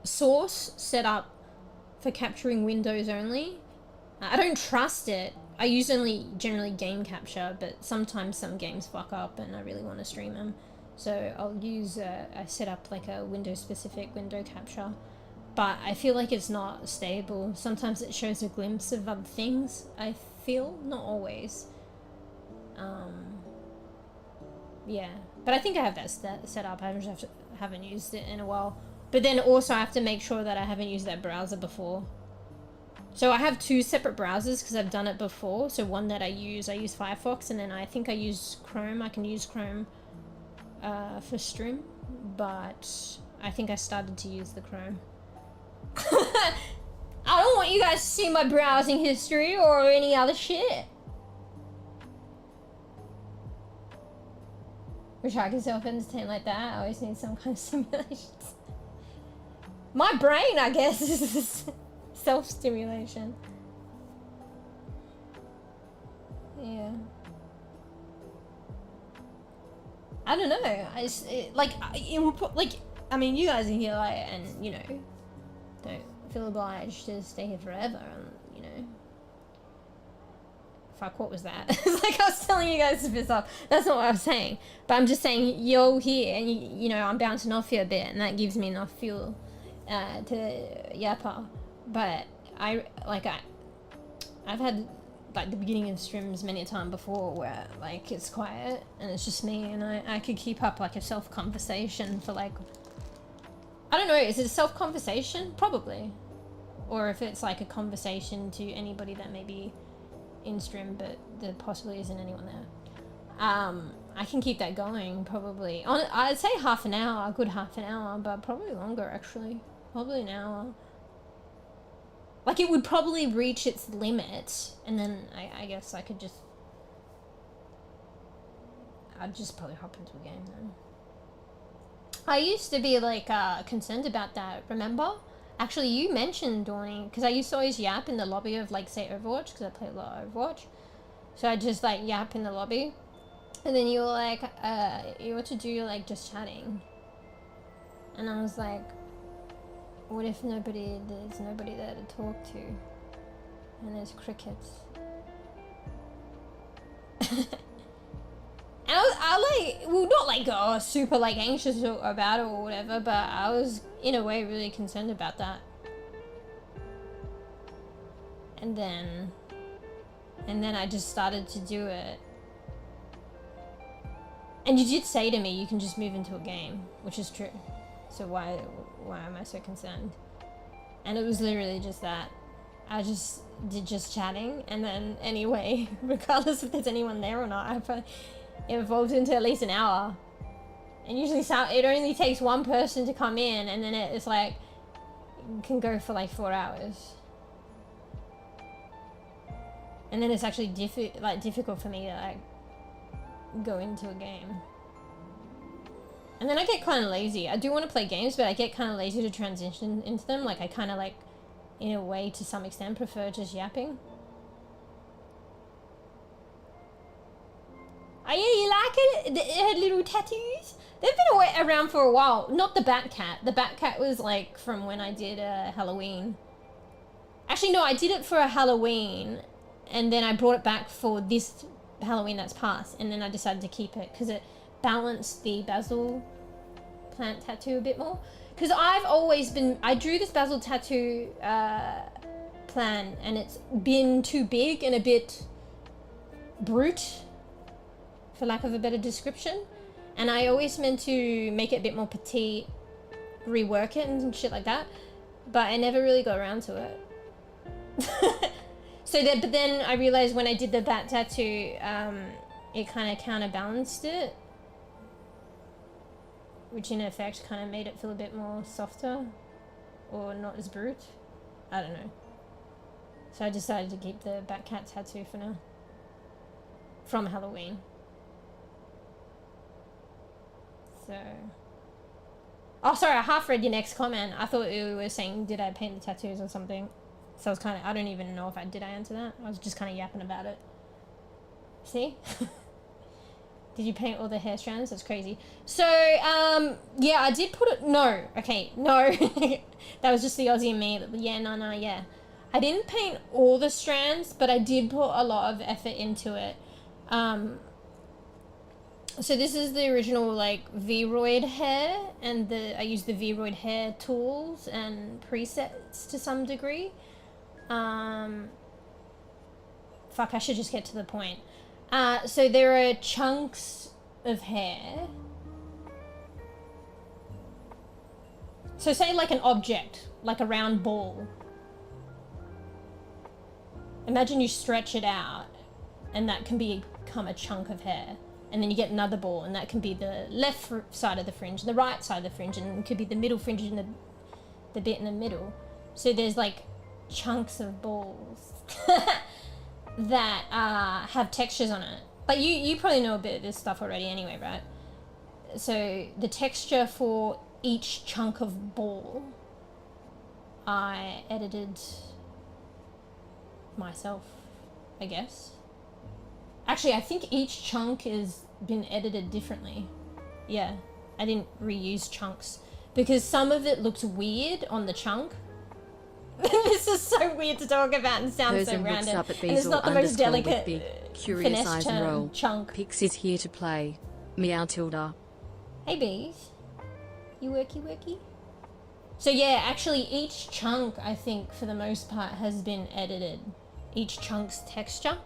source set up for capturing windows only. I don't trust it. I use only generally game capture, but sometimes some games fuck up and I really want to stream them. So I'll use, I set up like a Windows specific window capture, but I feel like it's not stable. Sometimes it shows a glimpse of other things, I feel, not always. Yeah, but I think I have that set up. I just haven't used it in a while. But then also I have to make sure that I haven't used that browser before. So I have 2 separate browsers because I've done it before. So one that I use Firefox, and then I think I use Chrome. I can use Chrome for stream, but I think I started to use the Chrome. I don't want you guys to see my browsing history or any other shit. Wish I could self-entertain like that. I always need some kind of stimulations. My brain, I guess, is self-stimulation. Yeah. I don't know. It will put, like, I mean, you guys are here, like, and, you know, don't feel obliged to stay here forever, and, you know. Fuck, what was that? It's like I was telling you guys to piss off. That's not what I was saying. But I'm just saying, you're here, and, you know, I'm bouncing off you a bit, and that gives me enough fuel to yappa. But I've had like the beginning of streams many a time before where like it's quiet and it's just me, and I could keep up like a self-conversation for like, I don't know, is it a self-conversation? Probably. Or if it's like a conversation to anybody that may be in stream but there possibly isn't anyone there. I can keep that going probably. I'd say half an hour, a good half an hour, but probably longer actually. Probably an hour. Like, it would probably reach its limit, and then I guess I could just... I'd just probably hop into a game then. I used to be, like, concerned about that, remember? Actually, you mentioned, Dawny, because I used to always yap in the lobby of, like, say, Overwatch, because I play a lot of Overwatch. So I'd just, like, yap in the lobby. And then you were like, you ought to do, like, just chatting. And I was like... What if there's nobody there to talk to? And there's crickets. And I like, well, not like, oh, super like anxious about it or whatever, but I was in a way really concerned about that. And then I just started to do it. And you did say to me, you can just move into a game, which is true. So why am I so concerned? And it was literally just that. I just did just chatting, and then anyway, regardless if there's anyone there or not, it evolved into at least an hour. And usually it only takes one person to come in, and then it's like, can go for like 4 hours. And then it's actually difficult for me to like go into a game. And then I get kind of lazy. I do want to play games, but I get kind of lazy to transition into them. Like I kind of like, in a way, to some extent, prefer just yapping. Oh yeah, you like it? Her little tattoos? They've been around for a while. Not the bat cat. The bat cat was like from when I did Halloween. Actually, no, I did it for a Halloween, and then I brought it back for this Halloween that's passed, and then I decided to keep it because it balanced the basil plant tattoo a bit more. Because I've always been, I drew this basil tattoo plan, and it's been too big and a bit brute, for lack of a better description. And I always meant to make it a bit more petite, rework it and shit like that, but I never really got around to it. But then I realized when I did the bat tattoo, it kind of counterbalanced it, which in effect kind of made it feel a bit more softer or not as brute. I don't know. So I decided to keep the bat cat tattoo for now, from Halloween. So, oh sorry, I half read your next comment. I thought you were saying, did I paint the tattoos or something? So I was kind of, I don't even know if did I answer that? I was just kind of yapping about it. See? Did you paint all the hair strands? That's crazy. So, yeah, I did put it, no, okay, no. That was just the Aussie in me. Yeah, no, yeah. I didn't paint all the strands, but I did put a lot of effort into it. So this is the original like Vroid hair, and I used the Vroid hair tools and presets to some degree. Fuck, I should just get to the point. So there are chunks of hair. So say like an object, like a round ball. Imagine you stretch it out, and that can become a chunk of hair. And then you get another ball, and that can be the left side of the fringe, and the right side of the fringe, and it could be the middle fringe and the bit in the middle. So there's like chunks of balls that have textures on it. But you probably know a bit of this stuff already anyway, right? So the texture for each chunk of ball, I edited myself, I guess. Actually, I think each chunk has been edited differently. Yeah, I didn't reuse chunks because some of it looks weird on the chunk. This is so weird to talk about and sounds so random. Up at and it's not the most delicate curious finesse eyes term, roll. chunk. Pix is here to play. Meow tilde. Hey bees, you worky? So yeah, actually each chunk, I think for the most part, has been edited. Each chunk's texture.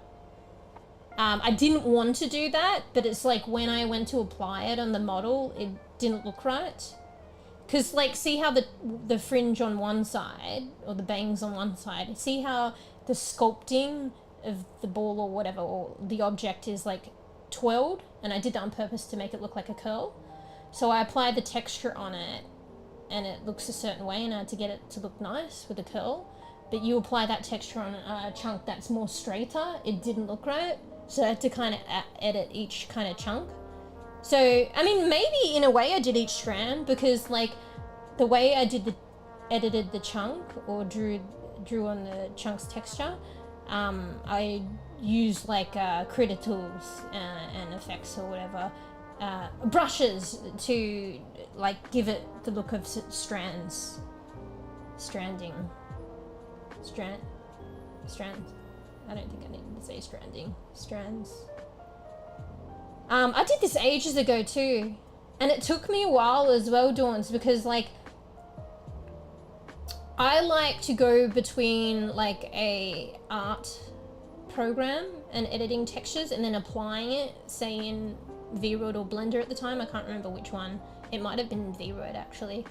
I didn't want to do that, but it's like when I went to apply it on the model, it didn't look right. Because like, see how the fringe on one side, or the bangs on one side, see how the sculpting of the ball or whatever, or the object is like twirled? And I did that on purpose to make it look like a curl. So I applied the texture on it, and it looks a certain way, and I had to get it to look nice with a curl. But you apply that texture on a chunk that's more straighter, it didn't look right. So I had to kind of edit each kind of chunk. So, I mean, maybe in a way I did each strand, because like the way I edited the chunk or drew on the chunk's texture, I used like critter tools and effects or whatever, brushes to like give it the look of strands. I don't think I needed to say stranding. Strands. I did this ages ago too, and it took me a while as well, Dawns, because like I like to go between like a art program and editing textures and then applying it, say in Vroid or Blender at the time. I can't remember which one. It might have been Vroid actually.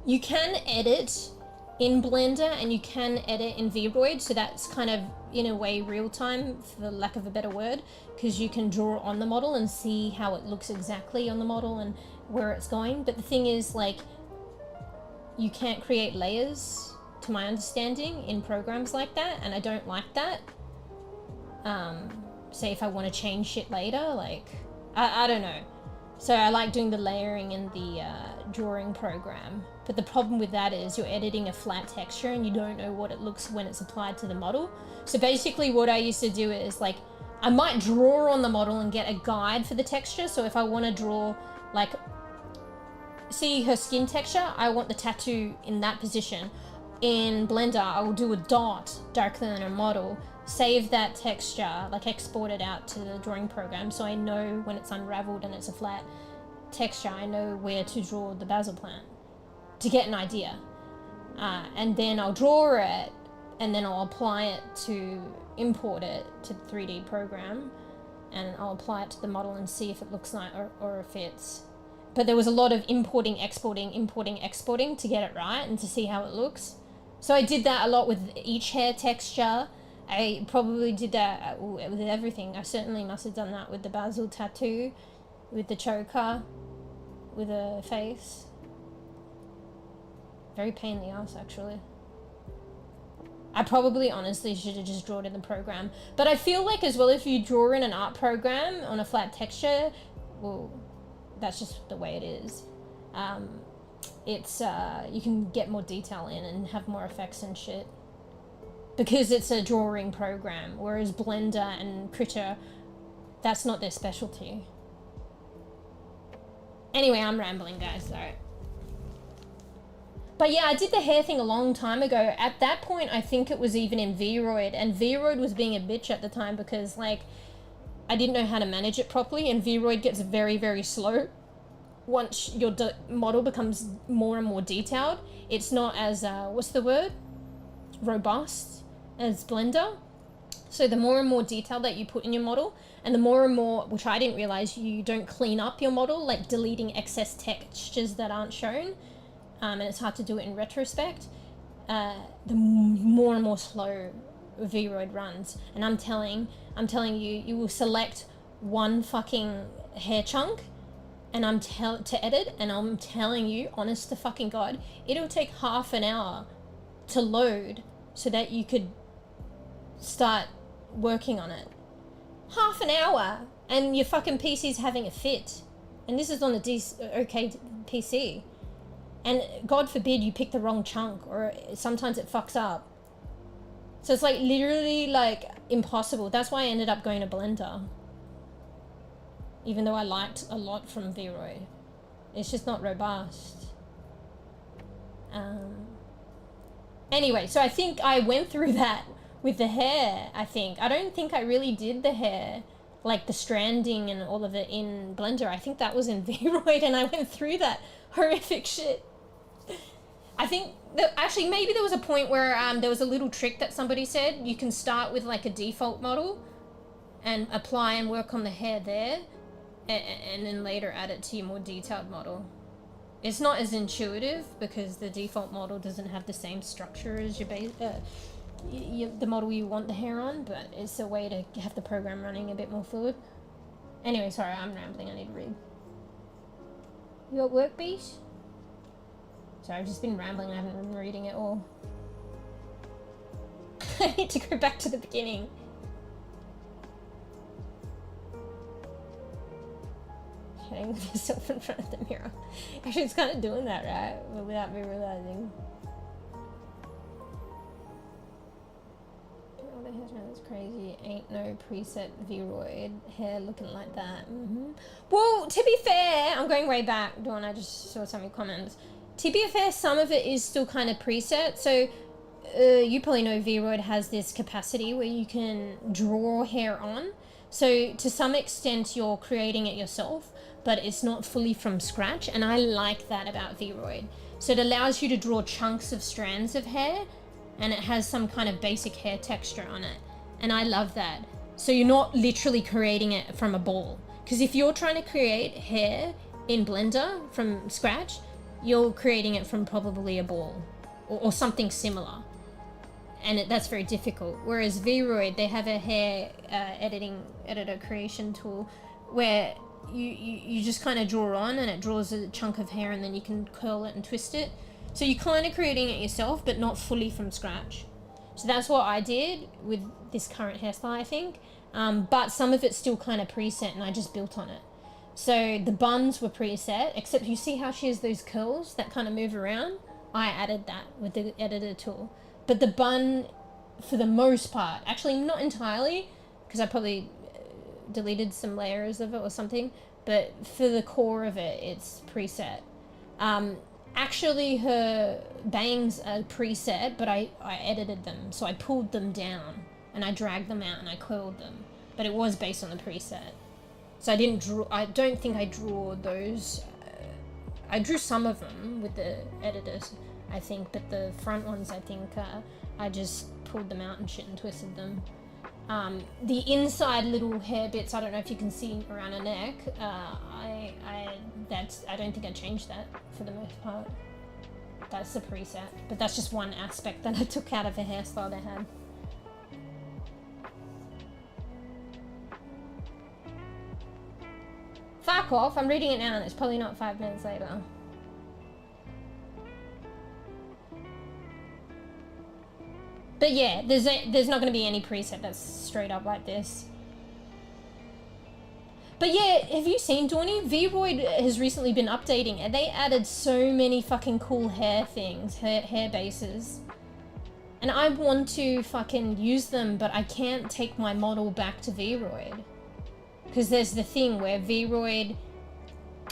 You can edit in Blender and you can edit in Vroid, so that's kind of in a way real time, for the lack of a better word, because you can draw on the model and see how it looks exactly on the model and where it's going. But the thing is, like, you can't create layers, to my understanding, in programs like that, and I don't like that. Say if I want to change shit later, like, I don't know. So I like doing the layering in the drawing program. But the problem with that is you're editing a flat texture and you don't know what it looks when it's applied to the model. So basically what I used to do is like, I might draw on the model and get a guide for the texture. So if I want to draw like, see her skin texture, I want the tattoo in that position. In Blender, I will do a dot darker than a model, save that texture, like export it out to the drawing program so I know when it's unraveled and it's a flat texture, I know where to draw the basil plant to get an idea. And then I'll draw it and then I'll apply it to import it to the 3D program, and I'll apply it to the model and see if it looks like or if it's... But there was a lot of importing, exporting to get it right and to see how it looks. So I did that a lot with each hair texture. I probably did that with everything. I certainly must have done that with the basil tattoo, with the choker, with a face. Very pain in the ass, actually. I probably honestly should have just drawn it in the program. But I feel like as well, if you draw in an art program on a flat texture, well, that's just the way it is. It's you can get more detail in and have more effects and shit because it's a drawing program, whereas Blender and Critter, that's not their specialty. Anyway, I'm rambling, guys, sorry. But yeah, I did the hair thing a long time ago. At that point, I think it was even in vroid, and vroid was being a bitch at the time because like I didn't know how to manage it properly, and vroid gets very, very slow. Once your model becomes more and more detailed, it's not as, what's the word? Robust as Blender. So the more and more detail that you put in your model, and the more and more, which I didn't realize, you don't clean up your model, like deleting excess textures that aren't shown, and it's hard to do it in retrospect, the more and more slow vroid runs. And I'm telling you, you will select one fucking hair chunk, and I'm to edit, and I'm telling you, honest to fucking God, it'll take half an hour to load so that you could start working on it. Half an hour, and your fucking PC's having a fit. And this is on a okay PC. And God forbid you pick the wrong chunk, or sometimes it fucks up. So it's like literally like impossible. That's why I ended up going to Blender. Even though I liked a lot from vroid. It's just not robust. Anyway, so I think I went through that with the hair, I think. I don't think I really did the hair, like the stranding and all of it in Blender. I think that was in vroid, and I went through that horrific shit. I think that actually maybe there was a point where there was a little trick that somebody said. You can start with like a default model and apply and work on the hair there, and then later add it to your more detailed model. It's not as intuitive because the default model doesn't have the same structure as your base, the model you want the hair on, but it's a way to have the program running a bit more fluid. Anyway, sorry, I'm rambling, I need to read. You got work, beat? Sorry, I've just been rambling, I haven't been reading it all. I need to go back to the beginning. Chatting with yourself in front of the mirror. Actually, it's kind of doing that, right? But without me realizing. All the hair that's crazy. Ain't no preset vroid hair looking like that. Well, to be fair, I'm going way back. Dawn, I just saw some of your comments. To be fair, some of it is still kind of preset. So you probably know vroid has this capacity where you can draw hair on. So to some extent, you're creating it yourself, but it's not fully from scratch. And I like that about vroid. So it allows you to draw chunks of strands of hair, and it has some kind of basic hair texture on it. And I love that. So you're not literally creating it from a ball. Because if you're trying to create hair in Blender from scratch, you're creating it from probably a ball or something similar. And that's very difficult. Whereas vroid, they have a hair editor creation tool where you just kind of draw on and it draws a chunk of hair, and then you can curl it and twist it. So you're kind of creating it yourself, but not fully from scratch. So that's what I did with this current hairstyle, I think. But some of it's still kind of preset and I just built on it. So the buns were preset, except you see how she has those curls that kind of move around? I added that with the editor tool. But the bun, for the most part, actually not entirely, because I probably deleted some layers of it or something, but for the core of it, it's preset. Actually, her bangs are preset, but I edited them. So I pulled them down and I dragged them out and I curled them. But it was based on the preset. So I didn't draw, I don't think I drew those. I drew some of them with the editors, I think, but the front ones, I think, I just pulled them out and shit and twisted them. The inside little hair bits, I don't know if you can see around her neck, I don't think I changed that for the most part. That's the preset, but that's just one aspect that I took out of a hairstyle they had. Fuck off, I'm reading it now and it's probably not 5 minutes later. But yeah, there's not going to be any preset that's straight up like this. But yeah, have you seen, Dawny? Vroid has recently been updating and they added so many fucking cool hair things, hair bases. And I want to fucking use them, but I can't take my model back to Vroid. Because there's the thing where Vroid...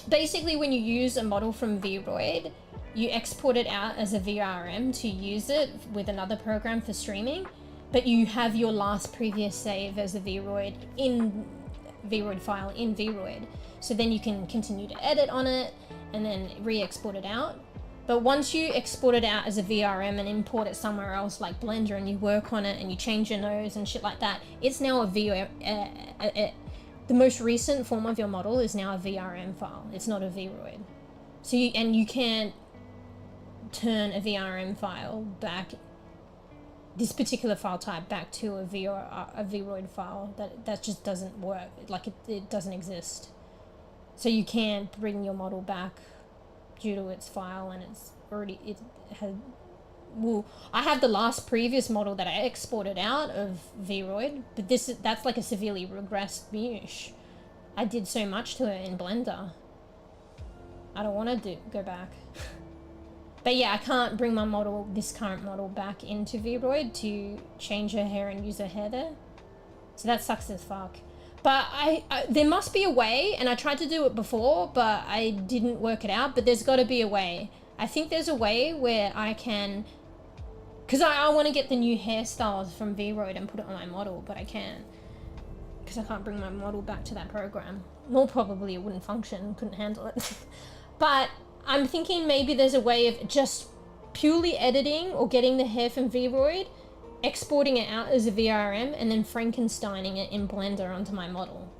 Basically, when you use a model from Vroid, you export it out as a VRM to use it with another program for streaming, but you have your last previous save as a Vroid file in Vroid. So then you can continue to edit on it and then re-export it out. But once you export it out as a VRM and import it somewhere else like Blender and you work on it and you change your nose and shit like that, it's now a the most recent form of your model is now a VRM file. It's not a Vroid. So you can't turn a VRM file back, this particular file type back to a Vroid file. That just doesn't work. Like it doesn't exist. So you can't bring your model back due to its file, and I have the last previous model that I exported out of Vroid, but that's like a severely regressed Mewsh. I did so much to it in Blender. I don't want to go back. But yeah, I can't bring my model, this current model, back into Vroid to change her hair and use her hair there. So that sucks as fuck. But there must be a way, and I tried to do it before, but I didn't work it out, but there's got to be a way. I think there's a way where I can... Because I want to get the new hairstyles from Vroid and put it on my model, but I can't. Because I can't bring my model back to that program. Nor probably it wouldn't function, couldn't handle it. But I'm thinking maybe there's a way of just purely editing or getting the hair from Vroid, exporting it out as a VRM, and then Frankensteining it in Blender onto my model.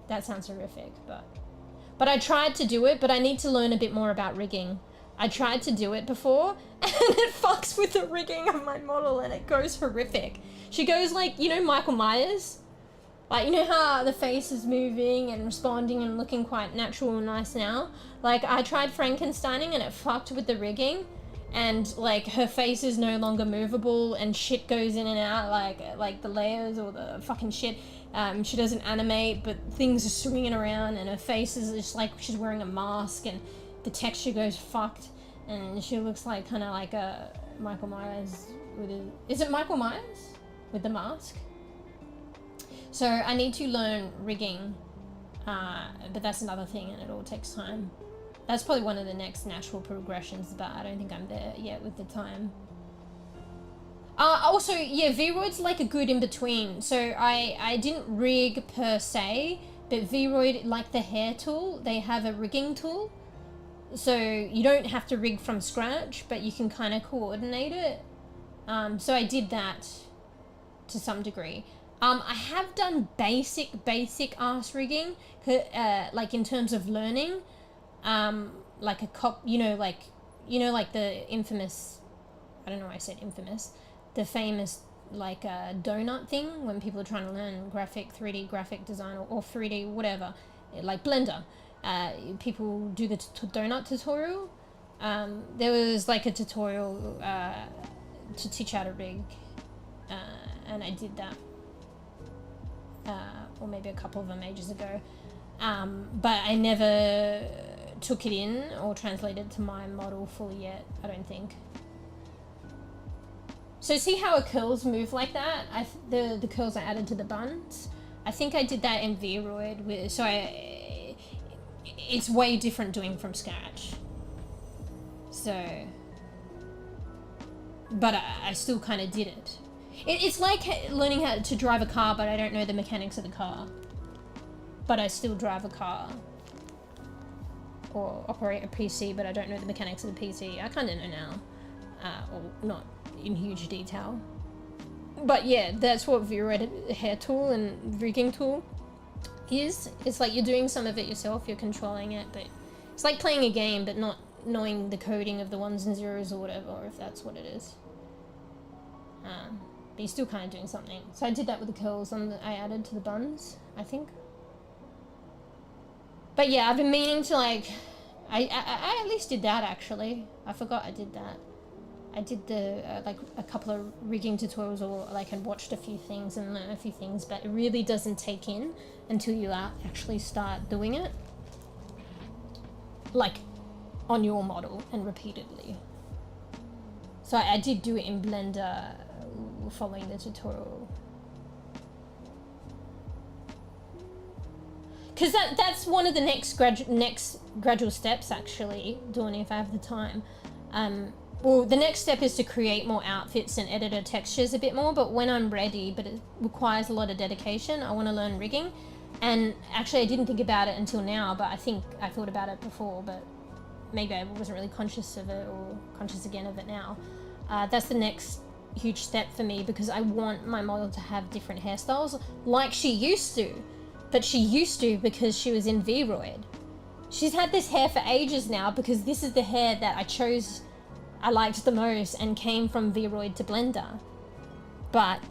That sounds horrific, but I tried to do it, but I need to learn a bit more about rigging. I tried to do it before, and it fucks with the rigging of my model, and it goes horrific. She goes like, you know Michael Myers? Like, you know how the face is moving and responding and looking quite natural and nice now? Like, I tried Frankensteining and it fucked with the rigging, and like her face is no longer movable and shit goes in and out, like the layers or the fucking shit. She doesn't animate, but things are swinging around, and her face is just like she's wearing a mask, and the texture goes fucked, and she looks like kind of like a Michael Myers with a... Is it Michael Myers with the mask? So I need to learn rigging, but that's another thing, and it all takes time. That's probably one of the next natural progressions, but I don't think I'm there yet with the time. Also, yeah, Vroid's like a good in-between. So I didn't rig per se, but Vroid, like the hair tool, they have a rigging tool. So you don't have to rig from scratch, but you can kind of coordinate it. So I did that to some degree. I have done basic ass rigging, like in terms of learning, like a cop, like the infamous, I don't know why I said infamous, the famous like donut thing when people are trying to learn 3D graphic design or 3D whatever, like Blender. People do the donut tutorial. There was like a tutorial to teach how to rig, and I did that, or maybe a couple of them ages ago, but I never took it in or translated to my model fully yet, I don't think. So see how her curls move like that? The curls I added to the buns? I think I did that in Vroid with, it's way different doing from scratch. So, but I still kind of did it. It's like learning how to drive a car, but I don't know the mechanics of the car. But I still drive a car. Or operate a PC, but I don't know the mechanics of the PC. I kind of know now. Or not in huge detail. But yeah, that's what Vroid hair tool and rigging tool is. It's like you're doing some of it yourself, you're controlling it, but it's like playing a game, but not knowing the coding of the ones and zeros or whatever, or if that's what it is. But you're still kind of doing something. So I did that with the curls I added to the buns, I think. But yeah, I've been meaning to I at least did that actually. I forgot I did that. I did the like a couple of rigging tutorials, or like and watched a few things and learned a few things, but it really doesn't take in until you actually start doing it, like on your model and repeatedly. So I did do it in Blender following the tutorial. Because that's one of the next gradual steps actually, Dawn, if I have the time. Well, the next step is to create more outfits and edit her textures a bit more, but when I'm ready, but it requires a lot of dedication, I want to learn rigging. And actually I didn't think about it until now, but I think I thought about it before, but maybe I wasn't really conscious of it, or conscious again of it now. That's the next huge step for me, because I want my model to have different hairstyles like she used to. But she used to because she was in Vroid. She's had this hair for ages now because this is the hair that I liked the most and came from Vroid to Blender. But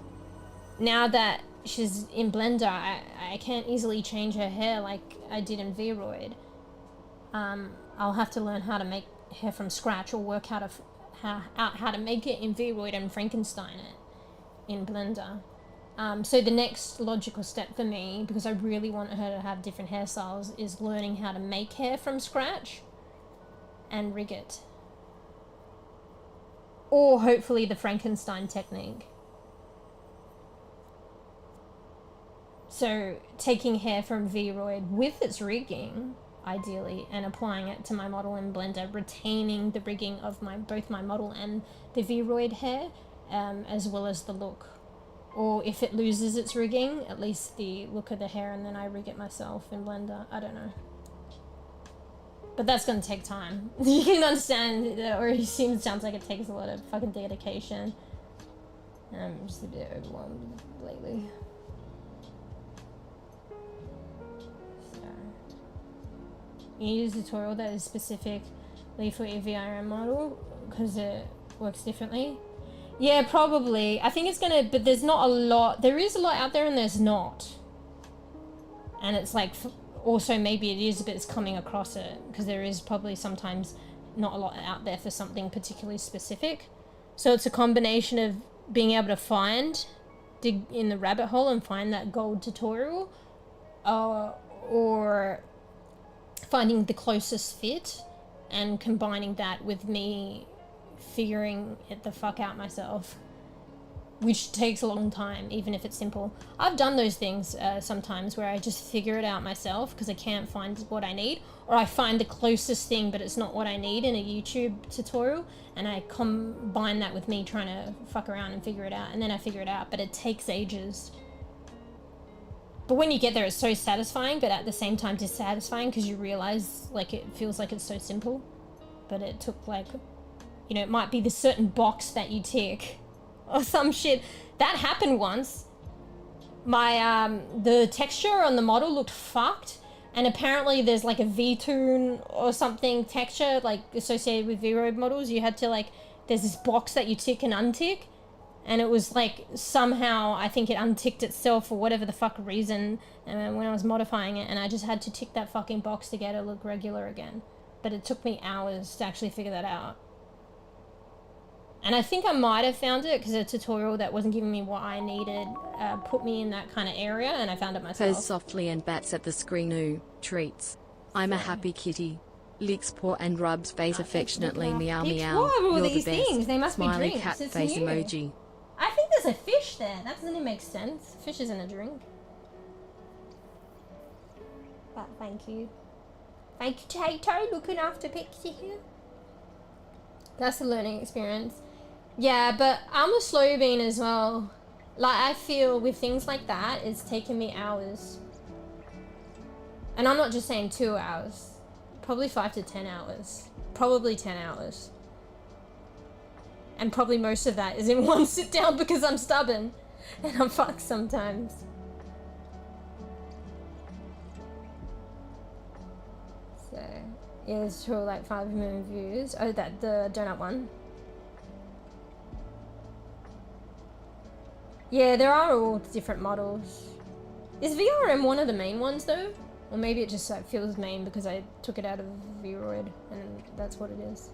now that she's in Blender, I can't easily change her hair like I did in Vroid. I'll have to learn how to make hair from scratch, or work out how to make it in Vroid and Frankenstein it in Blender. So the next logical step for me, because I really want her to have different hairstyles, is learning how to make hair from scratch and rig it. Or hopefully the Frankenstein technique. So taking hair from Vroid with its rigging, ideally, and applying it to my model in Blender, retaining the rigging of both my model and the Vroid hair, as well as the look. Or if it loses its rigging, at least the look of the hair, and then I rig it myself in Blender. I don't know. But that's gonna take time. You can understand, or it sounds like it takes a lot of fucking dedication. I'm just a bit overwhelmed lately. So, you use a tutorial that is specifically for your VRM model, because it works differently. Yeah, probably. I think it's gonna, but there's not a lot. There is a lot out there and there's not. And it's like, also maybe it is, but it's coming across it, because there is probably sometimes not a lot out there for something particularly specific. So it's a combination of being able to dig in the rabbit hole and find that gold tutorial, or finding the closest fit and combining that with me figuring it the fuck out myself, which takes a long time, even if it's simple. I've done those things sometimes where I just figure it out myself because I can't find what I need, or I find the closest thing but it's not what I need in a YouTube tutorial, and I combine that with me trying to fuck around and figure it out, and then I figure it out, but it takes ages. But when you get there, it's so satisfying, but at the same time dissatisfying, because you realize, like, it feels like it's so simple, but it took, like, you know, it might be the certain box that you tick or some shit. That happened once. My, the texture on the model looked fucked, and apparently there's like a VTune or something texture, like, associated with Vroid models. You had to, like, there's this box that you tick and untick, and it was like, somehow, I think it unticked itself for whatever the fuck reason when I was modifying it, and I just had to tick that fucking box to get it look regular again. but it took me hours to actually figure that out. And I think I might have found it because a tutorial that wasn't giving me what I needed put me in that kind of area, and I found it myself. Purrs softly and bats at the screen. Ooh, treats. I'm a happy kitty. Licks paw and rubs face affectionately. Meow meow. What are all You're these the best. things? They must Smiley be drinks. cat It's face new. emoji. I think there's a fish there. That doesn't even make sense. Fish isn't a drink. But thank you. Thank you, Tato, looking after Pixie here. That's a learning experience. Yeah, but I'm a slow bean as well. Like, I feel with things like that, it's taken me hours. And I'm not just saying 2 hours. Probably 5 to 10 hours. Probably 10 hours. And probably most of that is in one sit down because I'm stubborn. And I'm fucked sometimes. So, yeah, there's still like 5 million views. Oh, that, the donut one. Yeah, there are all different models. Is VRM one of the main ones though? Or maybe it just like feels main because I took it out of Vroid and that's what it is.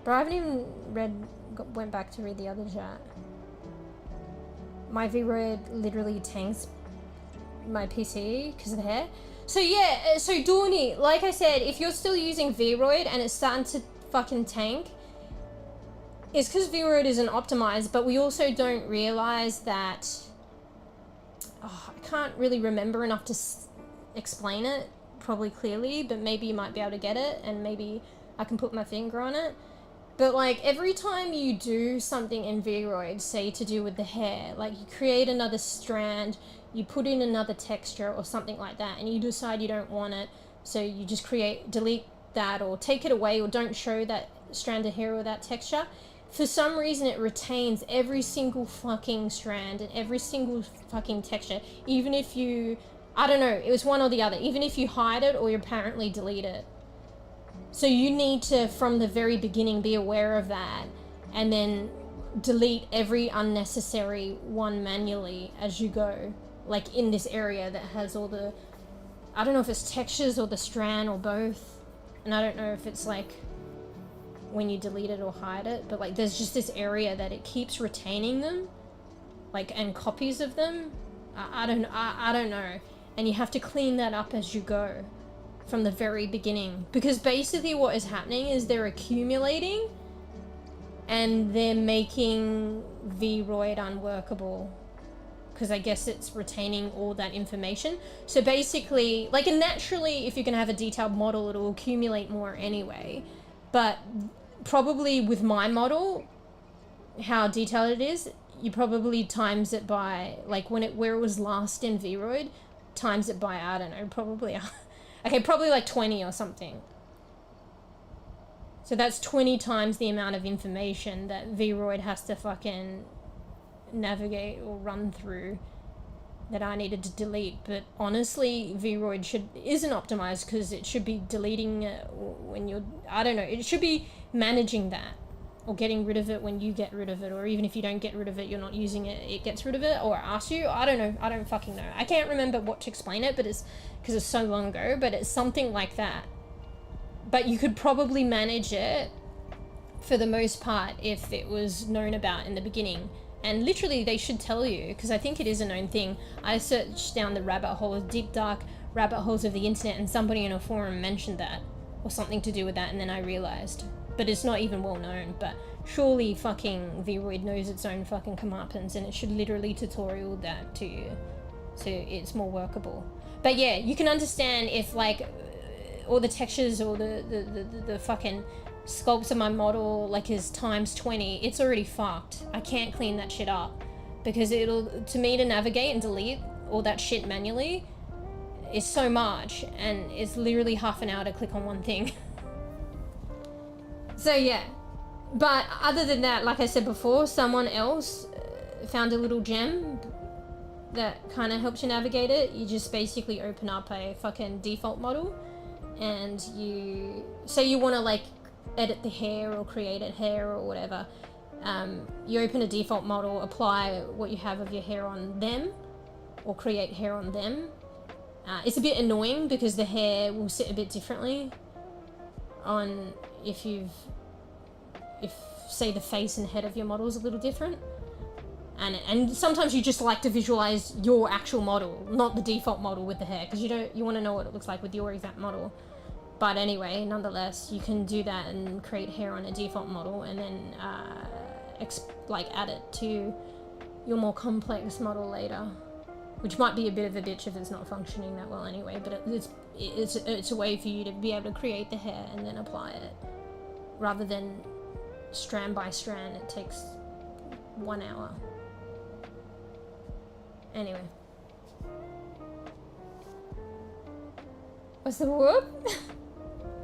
But I haven't even went back to read the other chat. My Vroid literally tanks my PC because of the hair. So yeah, so Dawny, like I said, if you're still using Vroid and it's starting to fucking tank, it's because Vroid isn't optimized, but we also don't realize that... Oh, I can't really remember enough to explain it probably clearly, but maybe you might be able to get it, and maybe I can put my finger on it. But like every time you do something in Vroid, say to do with the hair, like you create another strand, you put in another texture or something like that, and you decide you don't want it, so you just delete that or take it away or don't show that strand of hair or that texture. For some reason it retains every single fucking strand and every single fucking texture, even if you, I don't know, it was one or the other, even if you hide it or you apparently delete it. So you need to, from the very beginning, be aware of that and then delete every unnecessary one manually as you go, like in this area that has all the, I don't know if it's textures or the strand or both, and I don't know if it's like when you delete it or hide it, but like there's just this area that it keeps retaining them, like, and copies of them. I don't know, and you have to clean that up as you go from the very beginning, because basically what is happening is they're accumulating and they're making Vroid unworkable, because I guess it's retaining all that information. So basically, like, and naturally if you're gonna have a detailed model, it'll accumulate more anyway. But probably with my model, how detailed it is, you probably times it by, like, where it was last in Vroid, times it by, I don't know, probably, okay, probably like 20 or something. So that's 20 times the amount of information that Vroid has to fucking navigate or run through that I needed to delete. But honestly, Vroid isn't optimized because it should be deleting when you're, I don't know, it should be managing that or getting rid of it when you get rid of it, or even if you don't get rid of it, you're not using it, it gets rid of it or asks you. I don't know, I don't fucking know. I can't remember what to explain it, but it's because it's so long ago, but it's something like that. But you could probably manage it for the most part if it was known about in the beginning. And literally they should tell you, because I think it is a known thing. I searched down the rabbit holes, deep dark rabbit holes of the internet, and somebody in a forum mentioned that, or something to do with that, and then I realized. But it's not even well known, but surely fucking Vroid knows its own fucking comeuppance, and it should literally tutorial that to you, so it's more workable. But yeah, you can understand if like all the textures or the fucking sculpts of my model like is times 20, it's already fucked. I can't clean that shit up because to me to navigate and delete all that shit manually is so much, and it's literally half an hour to click on one thing. So yeah, but other than that, like I said before, someone else found a little gem that kind of helps you navigate it. You just basically open up a fucking default model, and you say you want to like edit the hair or create a hair or whatever. You open a default model, apply what you have of your hair on them, or create hair on them, It's a bit annoying because the hair will sit a bit differently on if say the face and head of your model is a little different. And sometimes you just like to visualize your actual model, not the default model with the hair, because you want to know what it looks like with your exact model. But anyway, nonetheless, you can do that and create hair on a default model and then add it to your more complex model later, which might be a bit of a bitch if it's not functioning that well anyway, but it's a way for you to be able to create the hair and then apply it, rather than strand by strand. It takes 1 hour. Anyway. What's the whoop?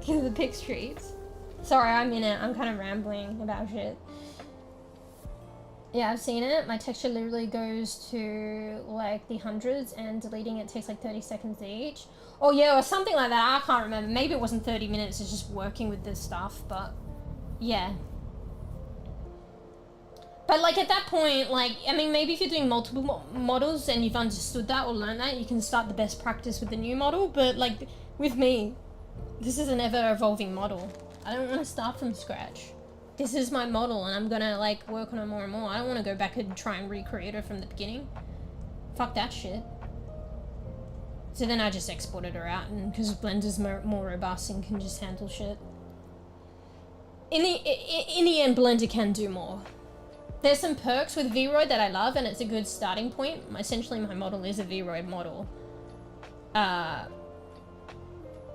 Give the pig streets. Sorry, I'm in it. I'm kind of rambling about shit. Yeah, I've seen it. My texture literally goes to like the hundreds and deleting it takes like 30 seconds each. Oh yeah, or something like that. I can't remember. Maybe it wasn't 30 minutes. It's just working with this stuff, but yeah. But like at that point, like, I mean, maybe if you're doing multiple models and you've understood that or learned that, you can start the best practice with the new model. But like with me, this is an ever evolving model. I don't want to start from scratch. This is my model and I'm gonna like work on it more and more. I don't want to go back and try and recreate her from the beginning. Fuck that shit. So then I just exported her out, and because Blender's more robust and can just handle shit. In the end, Blender can do more. There's some perks with Vroid that I love, and it's a good starting point. Essentially, my model is a Vroid model. And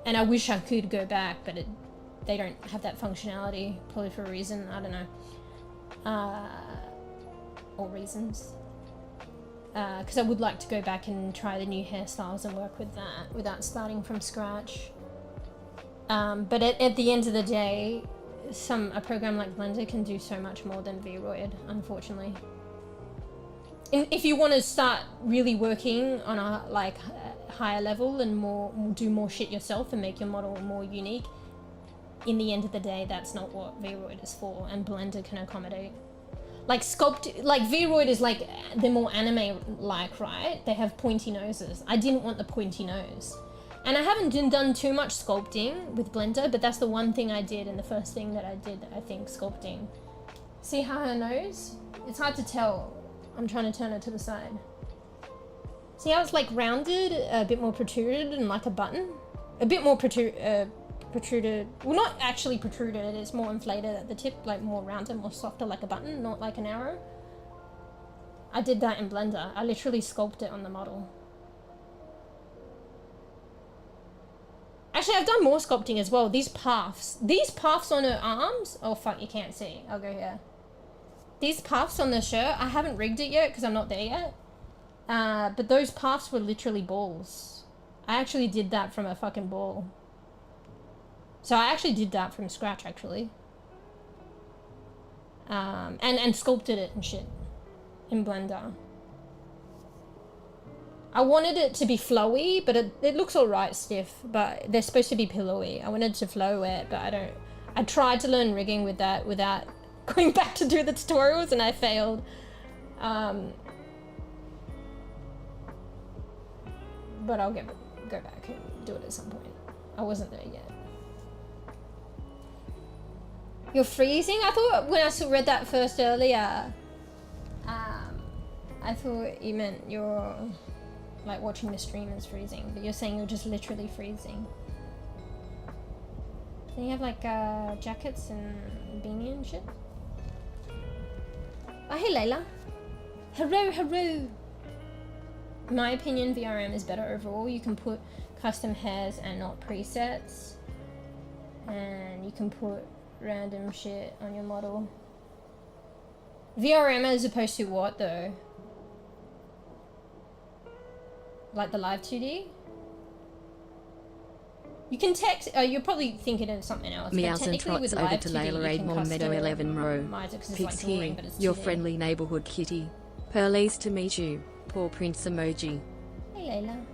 I wish I could go back, but they don't have that functionality, probably for a reason, I don't know. Or reasons. Because I would like to go back and try the new hairstyles and work with that without starting from scratch. But at the end of the day, a program like Blender can do so much more than Vroid, unfortunately. If you want to start really working on a higher level and do more shit yourself and make your model more unique, in the end of the day, that's not what Vroid is for, and Blender can accommodate. Like Vroid is like, they're more anime-like, right? They have pointy noses. I didn't want the pointy nose. And I haven't done too much sculpting with Blender, but that's the one thing I did, and the first thing that I did, I think, sculpting. See how her nose? It's hard to tell. I'm trying to turn it to the side. See how it's like rounded, a bit more protruded and like a button? A bit more protruded. Well, not actually protruded, it's more inflated at the tip, like more rounded, more softer like a button, not like an arrow. I did that in Blender. I literally sculpted it on the model. Actually, I've done more sculpting as well. These puffs on her arms, oh fuck, you can't see. I'll go here. These puffs on the shirt, I haven't rigged it yet because I'm not there yet. But those puffs were literally balls. I actually did that from a fucking ball. So I actually did that from scratch, actually. And sculpted it and shit in Blender. I wanted it to be flowy, but it looks alright stiff, but they're supposed to be pillowy. I wanted to flow it, but I tried to learn rigging with that without going back to do the tutorials, and I failed. But I'll go back and do it at some point. I wasn't there yet. You're freezing? I thought when I read that first earlier, I thought you meant you're like watching the stream is freezing, but you're saying you're just literally freezing. Then you have like jackets and beanie and shit. Oh, hey Layla. Hello, hello. In my opinion, VRM is better overall. You can put custom hairs and not presets. And you can put random shit on your model. VRM as opposed to what though? Like the live 2D? You can text, you're probably thinking of something else. Meows and trots over to Layla Aid More Meadow 11 row. Pigs here, your friendly neighborhood kitty. Pleased to meet you, poor prince emoji. Hey Layla.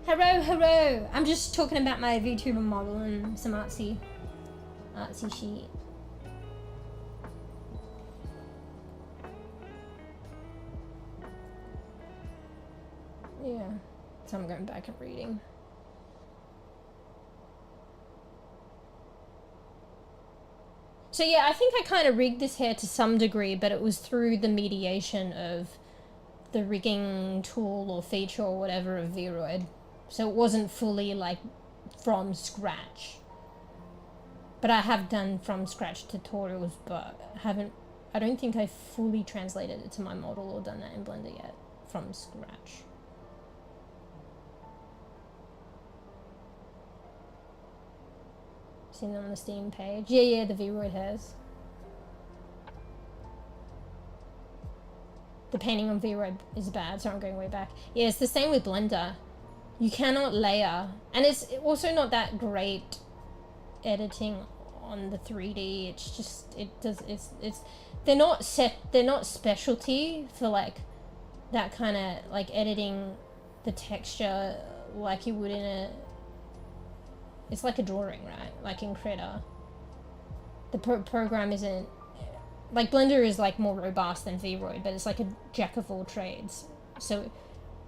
Hello, hello. I'm just talking about my VTuber model and some artsy shit. Yeah. So I'm going back and reading. So yeah, I think I kind of rigged this hair to some degree, but it was through the mediation of the rigging tool or feature or whatever of Vroid. So it wasn't fully like from scratch. But I have done from scratch tutorials, but I don't think I fully translated it to my model or done that in Blender yet from scratch. Seen them on the Steam page. Yeah, the Vroid hairs. The painting on Vroid is bad, so I'm going way back. Yeah, it's the same with Blender. You cannot layer, and it's also not that great editing on the 3D. It's just they're not specialty for like that kind of like editing the texture like you would in a. It's like a drawing, right? Like in Krita. The program isn't... Like, Blender is, like, more robust than Vroid, but it's like a jack of all trades. So,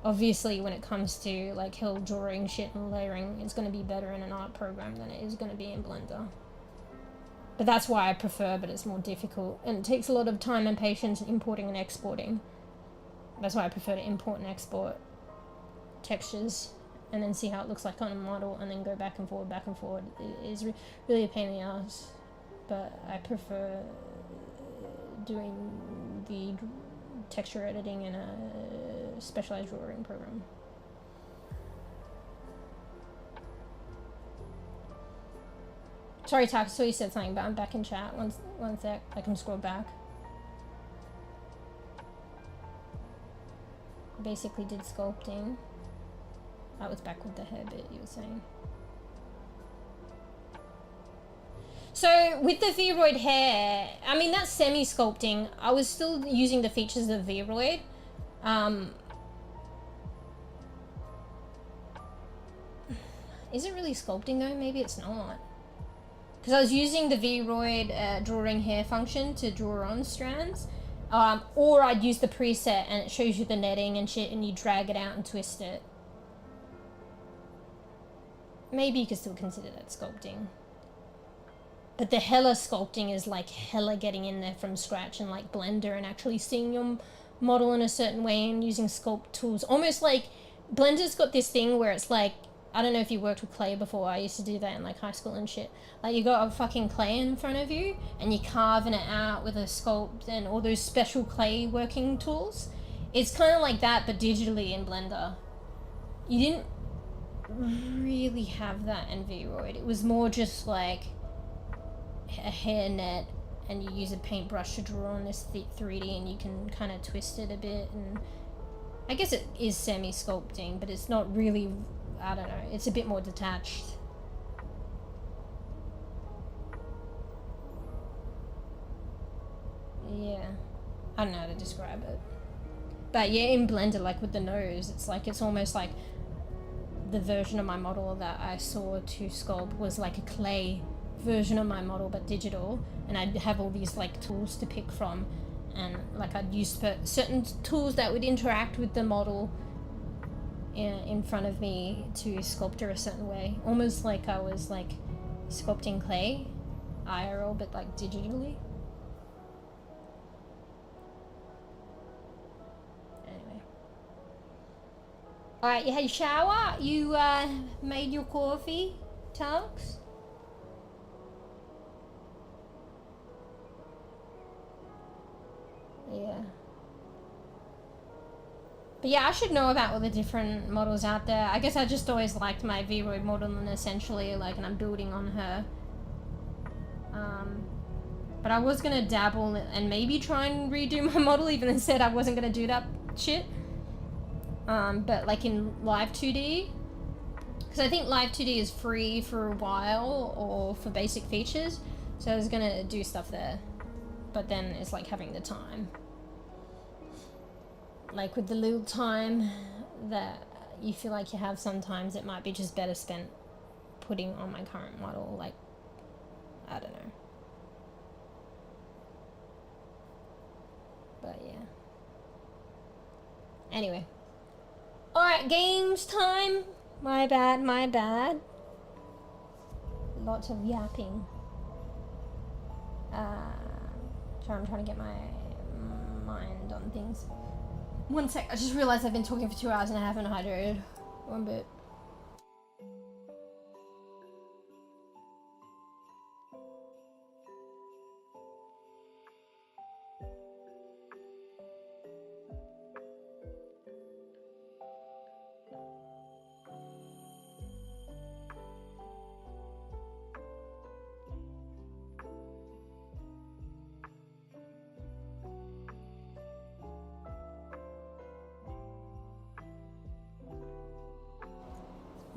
obviously, when it comes to, like, hill drawing shit and layering, it's going to be better in an art program than it is going to be in Blender. But that's why I prefer, but it's more difficult. And it takes a lot of time and patience importing and exporting. That's why I prefer to import and export textures and then see how it looks like on a model and then go back and forward. It is really a pain in the ass, but I prefer doing the texture editing in a specialized drawing program. Sorry, Tak, I saw you said something, but I'm back in chat. One sec, I can scroll back. Basically did sculpting. I was back with the hair bit you were saying. So with the Vroid hair, I mean that's semi-sculpting. I was still using the features of Vroid. Is it really sculpting though? Maybe it's not. Because I was using the Vroid drawing hair function to draw on strands. Or I'd use the preset and it shows you the netting and shit and you drag it out and twist it. Maybe you could still consider that sculpting. But the hella sculpting is like hella getting in there from scratch and like Blender and actually seeing your model in a certain way and using sculpt tools. Almost like Blender's got this thing where it's like, I don't know if you worked with clay before. I used to do that in like high school and shit. Like you got a fucking clay in front of you and you're carving it out with a sculpt and all those special clay working tools. It's kind of like that but digitally in Blender. You didn't really have that in Vroid. It was more just like a hair net and you use a paintbrush to draw on this 3D and you can kind of twist it a bit, and I guess it is semi-sculpting, but it's not really, I don't know, it's a bit more detached. Yeah, I don't know how to describe it. But yeah, in Blender, like with the nose, it's like, it's almost like the version of my model that I saw to sculpt was like a clay version of my model but digital, and I'd have all these like tools to pick from, and like I'd use certain tools that would interact with the model in front of me to sculpt her a certain way, almost like I was like sculpting clay IRL but like digitally. Anyway, alright, you had your shower, you made your coffee, Tux? Yeah. But yeah, I should know about all the different models out there. I guess I just always liked my Vroid model and essentially like, and I'm building on her. But I was gonna dabble and maybe try and redo my model, even though I said I wasn't gonna do that shit. But like in Live 2D, because I think Live 2D is free for a while or for basic features, so I was gonna do stuff there. But then it's like having the time. Like with the little time that you feel like you have sometimes, it might be just better spent putting on my current model, like, I don't know. But yeah. Anyway. Alright. Alright, games time. My bad, my bad. Lots of yapping. Sorry, I'm trying to get my mind on things. One sec, I just realized I've been talking for 2 hours and I haven't hydrated. One bit.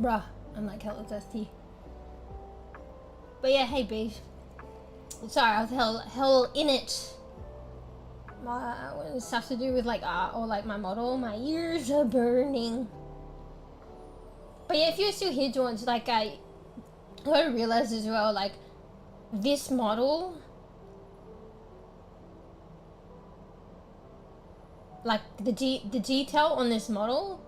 Bruh, I'm like hella thirsty. But yeah, hey B. Sorry, I was hell in it. Stuff to do with like art or like my model. My ears are burning. But yeah, if you're still here, George, like I realized as well, like this model, like the detail on this model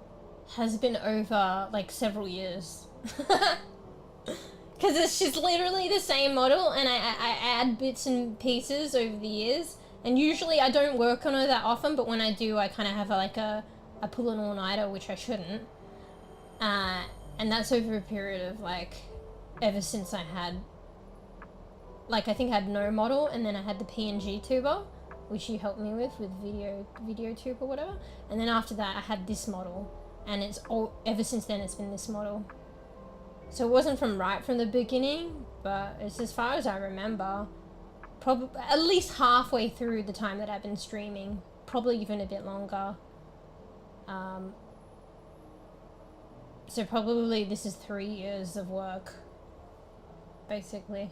has been over like several years. Because it's just literally the same model, and I add bits and pieces over the years, and usually I don't work on it that often, but when I do, I kind of have I pull an all-nighter, which I shouldn't, and that's over a period of like ever since I had, like, I think I had no model, and then I had the PNG tuber, which you helped me with video tube or whatever, and then after that I had this model, and it's all ever since then it's been this model. So it wasn't right from the beginning, but it's as far as I remember, probably at least halfway through the time that I've been streaming, probably even a bit longer. So probably this is 3 years of work, basically.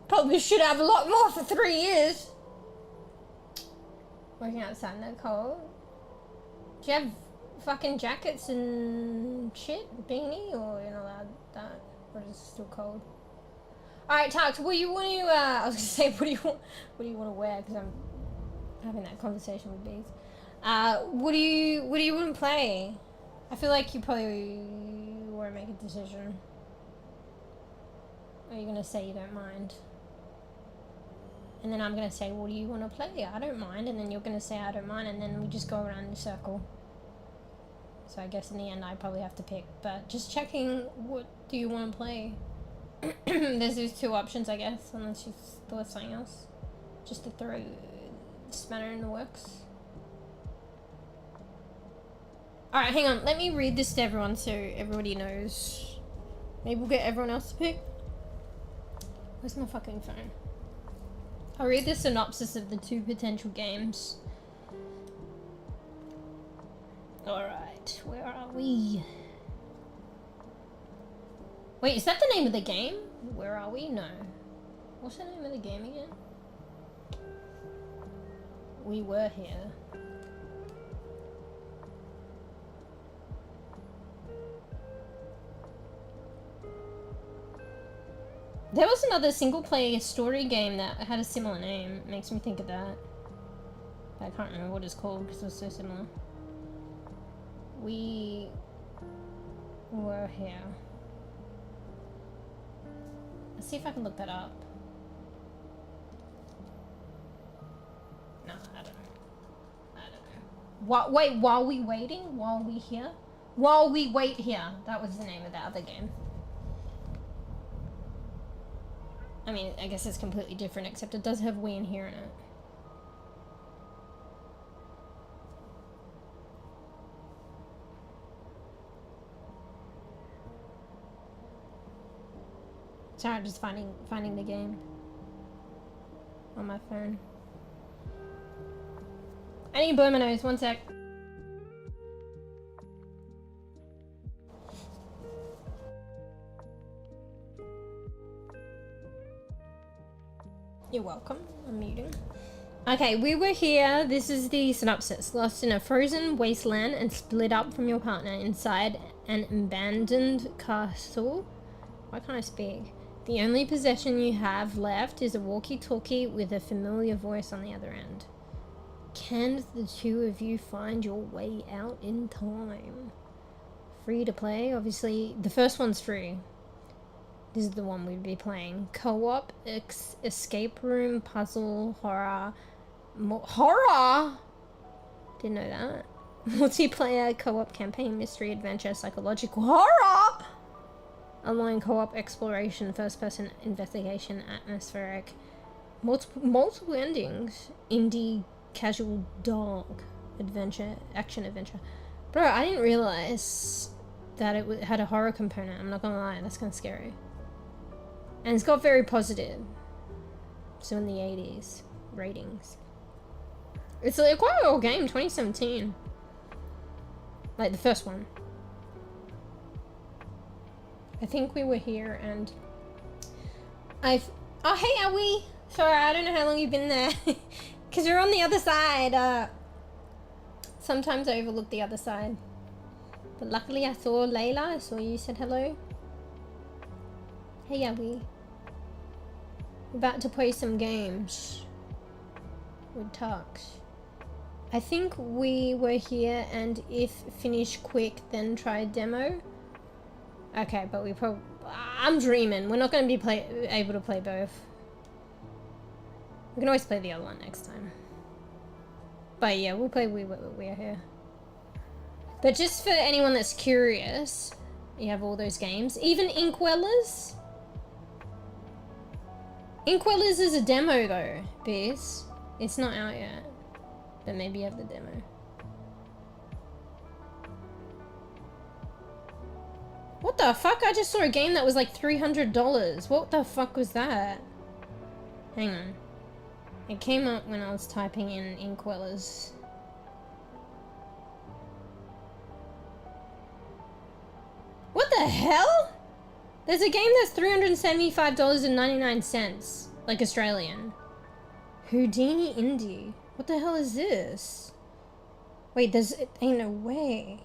Probably should have a lot more for 3 years. Working outside in the cold. Do you have fucking jackets and shit, beanie, or you're not allowed that, or is it still cold? Alright, Tux, what do you want to, I was gonna say, what do you want to wear, because I'm having that conversation with Bees. What do you want to play? I feel like you probably won't make a decision. Or are you gonna say you don't mind? And then I'm gonna say, what do you want to play? I don't mind, and then you're gonna say I don't mind, and then we just go around in a circle. So I guess in the end I probably have to pick, but just checking, what do you want to play? There's these two options, I guess, unless you thought of something else. Just to throw spanner in the works. Alright, hang on, let me read this to everyone so everybody knows. Maybe we'll get everyone else to pick. Where's my fucking phone? I'll read the synopsis of the 2 potential games. Alright, where are we? Wait, is that the name of the game? Where are we? No. What's the name of the game again? We were here. There was another single-player story game that had a similar name. It makes me think of that. I can't remember what it's called because it was so similar. We were here. Let's see if I can look that up. No, I don't know. Wait, while we waiting? While we here? While we wait here. That was the name of that other game. I mean, I guess it's completely different, except it does have we and here in it. Sorry, I'm just finding the game on my phone. I need blow my nose, 1 sec. You're welcome. I'm muting. Okay, we were here. This is the synopsis. Lost in a frozen wasteland and split up from your partner inside an abandoned castle. Why can't I speak? The only possession you have left is a walkie-talkie with a familiar voice on the other end. Can the two of you find your way out in time? Free to play, obviously. The first one's free. This is the one we'd be playing. Co-op, escape room, puzzle, horror. Horror? Didn't know that. Multiplayer, co-op campaign, mystery, adventure, psychological horror! Online co-op exploration, first-person investigation, atmospheric. Multiple endings. Indie, casual, dark, adventure, action adventure. Bro, I didn't realize that it had a horror component. I'm not gonna lie, that's kind of scary. And it's got very positive. So in the 80s ratings. It's quite an old game, 2017. Like the first one. I think we were here and oh hey, are we? Sorry, I don't know how long you've been there. Because you're on the other side. Sometimes I overlook the other side. But luckily I saw Layla. I saw you said hello. Hey, are we? We're about to play some games. With Tux. I think we were here and if finish quick then try a demo. Okay, but we probably... I'm dreaming. We're not going to be able to play both. We can always play the other one next time. But yeah, we'll play We Are Here. But just for anyone that's curious, you have all those games. Even gwAmes. gwAmes is a demo though, Biz. It's not out yet. But maybe you have the demo. What the fuck? I just saw a game that was like $300. What the fuck was that? Hang on. It came up when I was typing in gwAmes. What the hell? There's a game that's $375.99, like Australian. Houdini Indie. What the hell is this? Wait, ain't no way.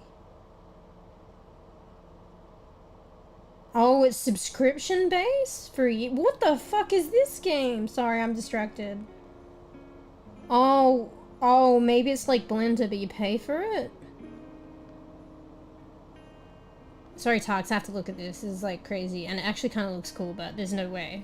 Oh, it's subscription based for you. What the fuck is this game? Sorry, I'm distracted. Oh, maybe it's like Blender, but you pay for it? Sorry, Tarks, I have to look at this. This is like crazy, and it actually kind of looks cool, but there's no way.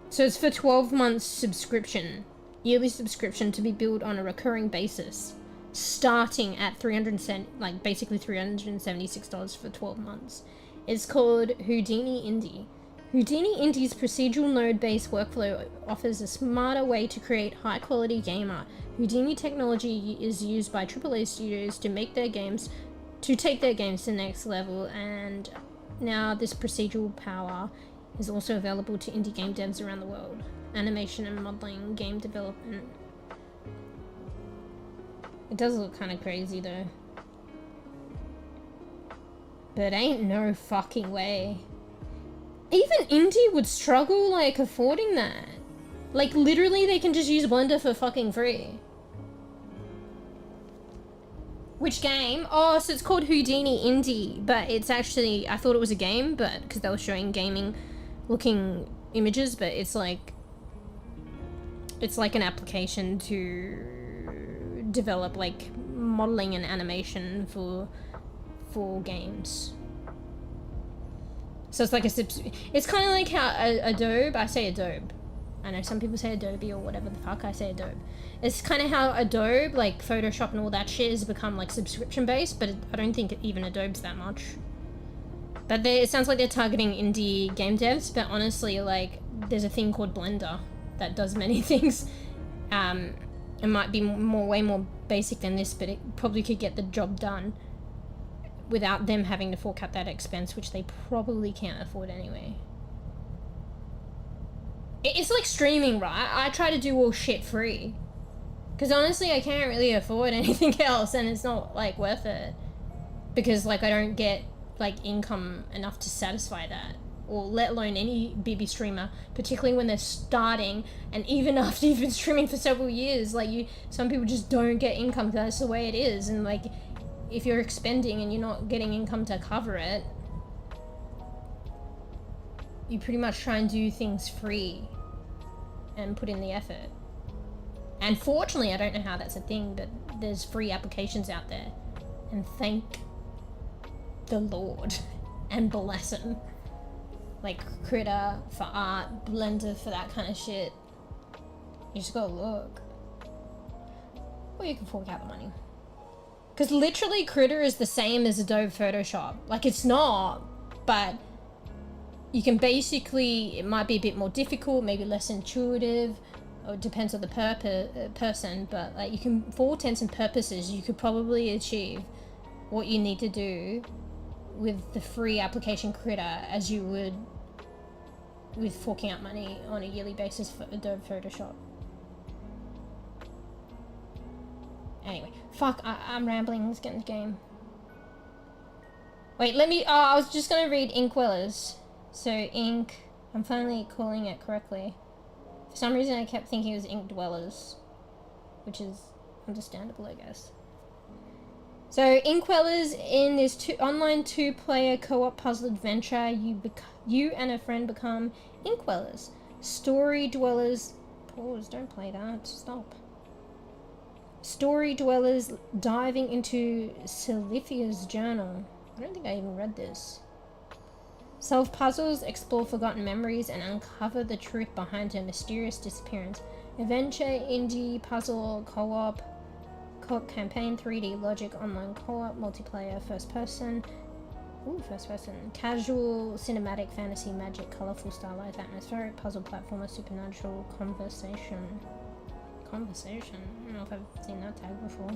So it's for 12 months subscription. Yearly subscription to be billed on a recurring basis. Starting at basically $376 for 12 months. It's called Houdini Indie. Houdini Indie's procedural node-based workflow offers a smarter way to create high-quality game art. Houdini technology is used by AAA studios to take their games to the next level, and now this procedural power is also available to indie game devs around the world. Animation and modeling, game development. It does look kind of crazy though. But ain't no fucking way. Even indie would struggle like affording that. Like literally they can just use Blender for fucking free. Which game? Oh, so it's called Houdini Indie, but it's actually, I thought it was a game, but because they were showing gaming looking images, but it's like an application to develop like modeling and animation for games. So it's like it's kind of like how Adobe, I say Adobe. I know some people say Adobe or whatever the fuck, I say Adobe. It's kind of how Adobe, like Photoshop and all that shit, has become like subscription based, but I don't think even Adobe's that much. But it sounds like they're targeting indie game devs, but honestly, like, there's a thing called Blender that does many things. It might be way more basic than this, but it probably could get the job done without them having to fork out that expense, which they probably can't afford anyway. It's like streaming, right? I try to do all shit free. Because honestly, I can't really afford anything else, and it's not, like, worth it. Because, like, I don't get, like, income enough to satisfy that. Or let alone any bEbE streamer, particularly when they're starting, and even after you've been streaming for several years, like, some people just don't get income, because that's the way it is, and, like, if you're expending and you're not getting income to cover it, you pretty much try and do things free and put in the effort. And fortunately, I don't know how that's a thing, but there's free applications out there. And thank the Lord and blessing. Like Critter for art, Blender for that kind of shit. You just gotta look. Or you can fork out the money. Because literally Critter is the same as Adobe Photoshop. Like, it's not, but you can basically, it might be a bit more difficult, maybe less intuitive, or it depends on the person, but like, you can, for all intents and purposes, you could probably achieve what you need to do with the free application Critter as you would with forking out money on a yearly basis for Adobe Photoshop. Anyway, fuck, I'm rambling, let's get in the game. Wait, let me, I was just gonna read gwAmes. So, ink, I'm finally calling it correctly. For some reason I kept thinking it was ink dwellers, which is understandable, I guess. So, gwAmes, in this online two-player co-op puzzle adventure, you and a friend become gwAmes. Story dwellers... Pause, don't play that, stop. Story dwellers diving into Sylvia's journal. I don't think I even read this. Solve puzzles, explore forgotten memories, and uncover the truth behind her mysterious disappearance. Adventure, indie, puzzle, co-op campaign, 3D logic, online co-op, multiplayer, first person. Ooh, first person. Casual, cinematic, fantasy, magic, colorful, stylized, atmospheric, puzzle platformer, supernatural, conversation. Conversation? I don't know if I've seen that tag before.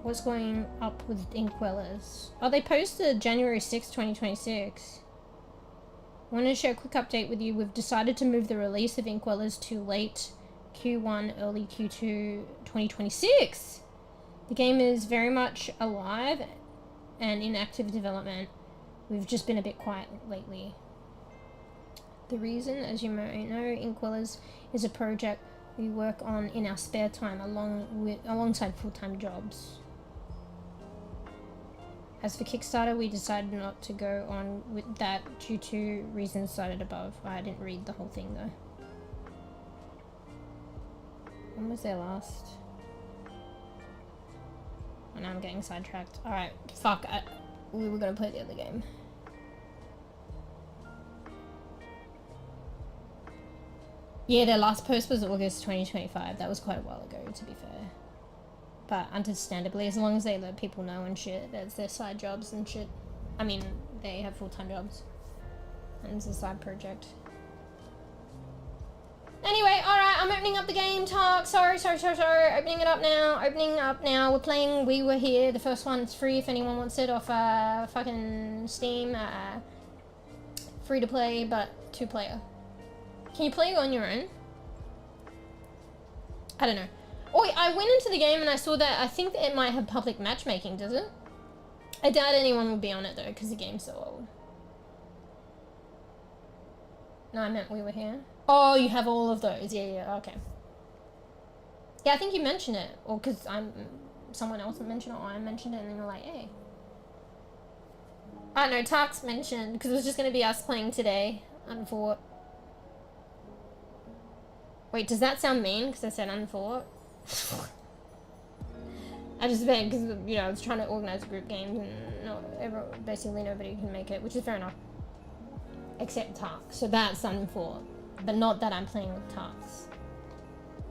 What's going up with gwAmes? Oh, they posted January 6, 2026. I wanted to share a quick update with you. We've decided to move the release of gwAmes to late Q1, early Q2 2026. The game is very much alive and in active development. We've just been a bit quiet lately. The reason, as you may know, gwAmes is a project we work on in our spare time alongside full-time jobs. As for Kickstarter, we decided not to go on with that due to reasons cited above. I didn't read the whole thing though. When was their last? Oh, now I'm getting sidetracked. Alright, fuck, we were gonna play the other game. Yeah, their last post was August 2025. That was quite a while ago, to be fair. But understandably, as long as they let people know and shit, that's their side jobs and shit. I mean, they have full-time jobs. And it's a side project. Anyway, alright, I'm opening up the game talk. Sorry. Opening it up now. We're playing We Were Here. The first one is free if anyone wants it off fucking Steam. Free to play, but 2-player. Can you play on your own? I don't know. Oh, I went into the game and I saw that, I think that it might have public matchmaking, does it? I doubt anyone will be on it though, because the game's so old. No, I meant We Were Here. Oh, you have all of those. Yeah, okay. Yeah, I think you mentioned it, or because someone else mentioned it, or I mentioned it, and then you're like, hey. I don't know, Tarks mentioned, because it was just going to be us playing today, unfought. Wait, does that sound mean, because I said unfought? I just meant because, you know, I was trying to organize a group game and basically nobody can make it, which is fair enough. Except Tarks, so that's unfought. But not that I'm playing with Tarks.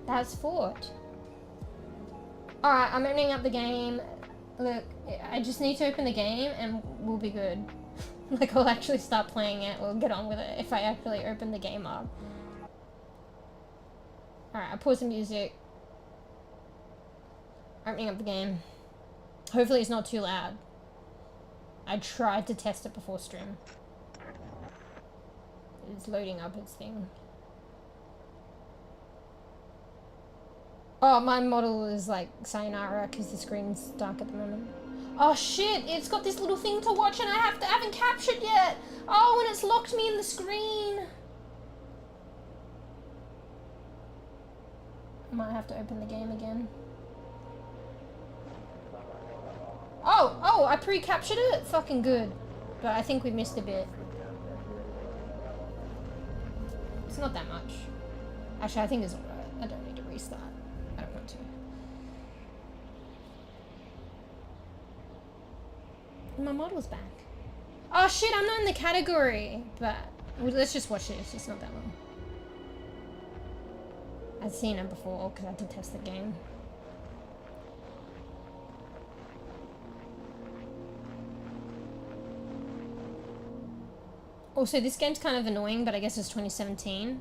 That's fought. Alright, I'm opening up the game. Look, I just need to open the game and we'll be good. Like, I'll actually start playing it, we'll get on with it if I actually open the game up. Alright, I pause the music. Opening up the game. Hopefully it's not too loud. I tried to test it before stream. It's loading up its thing. Oh, my model is like sayonara because the screen's dark at the moment. Oh shit, it's got this little thing to watch and I haven't captured yet. Oh, and it's locked me in the screen. I might have to open the game again. Oh, I pre-captured it? Fucking good. But I think we missed a bit. It's not that much. Actually, I think it's alright. I don't need to restart. I don't want to. My model's back. Oh shit, I'm not in the category. But let's just watch this. It's not that long. I've seen it before because I had to test the game. Also, this game's kind of annoying, but I guess it's 2017.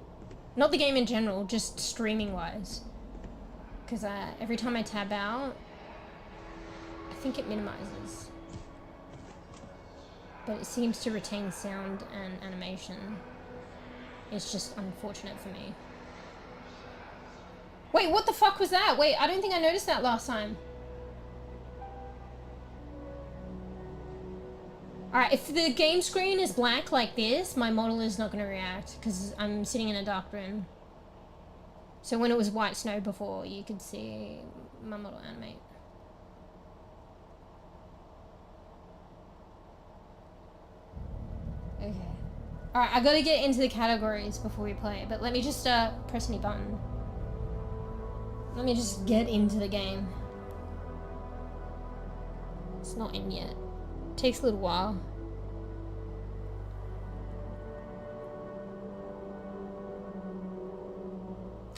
Not the game in general, just streaming-wise. Because every time I tab out, I think it minimizes. But it seems to retain sound and animation. It's just unfortunate for me. Wait, what the fuck was that? Wait, I don't think I noticed that last time. Alright, if the game screen is black like this, my model is not going to react because I'm sitting in a dark room. So when it was white snow before, you could see my model animate. Okay. Alright, I gotta get into the categories before we play, but let me just press any button. Let me just get into the game. It's not in yet. Takes a little while.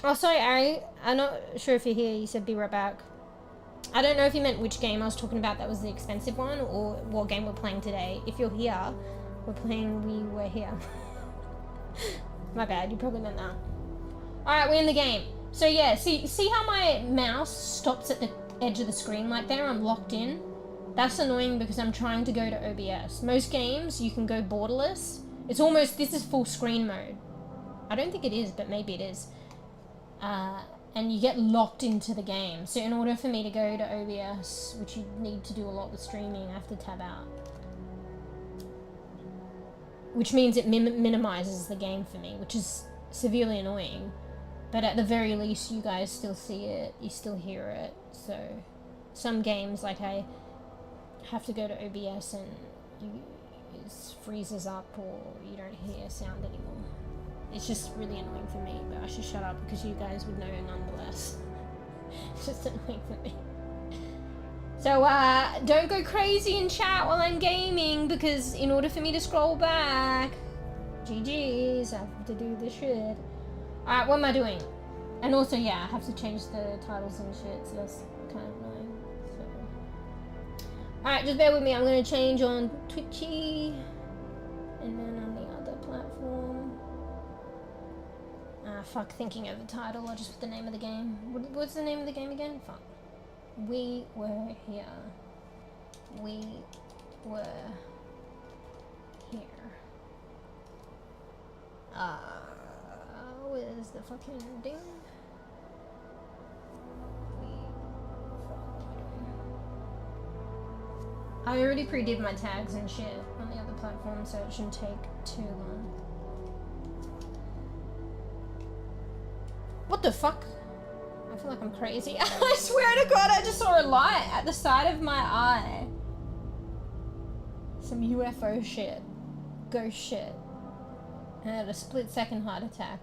Oh, sorry, Ari. I'm not sure if you're here. You said be right back. I don't know if you meant which game I was talking about that was the expensive one or what game we're playing today. If you're here, we're playing We Were Here. My bad, you probably meant that. Alright, we're in the game. So yeah, see how my mouse stops at the edge of the screen like there? I'm locked in. That's annoying because I'm trying to go to OBS. Most games, you can go borderless. It's almost, this is full screen mode. I don't think it is, but maybe it is. And you get locked into the game. So in order for me to go to OBS, which you need to do a lot with streaming, I have to tab out. Which means it minimizes the game for me, which is severely annoying. But at the very least, you guys still see it, you still hear it. So some games, like I have to go to OBS and it freezes up or you don't hear sound anymore. It's just really annoying for me, but I should shut up because you guys would know nonetheless. It's just annoying for me. So don't go crazy in chat while I'm gaming because in order for me to scroll back, GG's, I have to do this shit. Alright, what am I doing? And also, yeah, I have to change the titles and shit, so that's kind of annoying. So. Alright, just bear with me. I'm going to change on Twitchy and then on the other platform. Fuck, thinking of the title. I'll just put the name of the game. What's the name of the game again? Fuck. We were here. We were here. Where's the fucking ding? I already pre-did my tags and shit on the other platform, so it shouldn't take too long. What the fuck? I feel like I'm crazy. I swear to God, I just saw a light at the side of my eye. Some UFO shit. Ghost shit. And I had a split-second heart attack.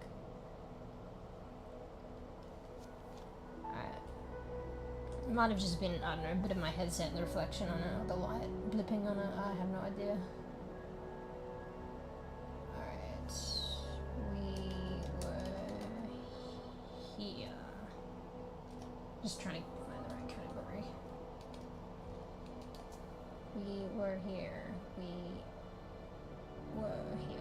Alright. It might have just been, I don't know, a bit of my headset and the reflection on it, or the light blipping on it. I have no idea. Alright. We were here. Just trying to find the right category. We were here. We were here.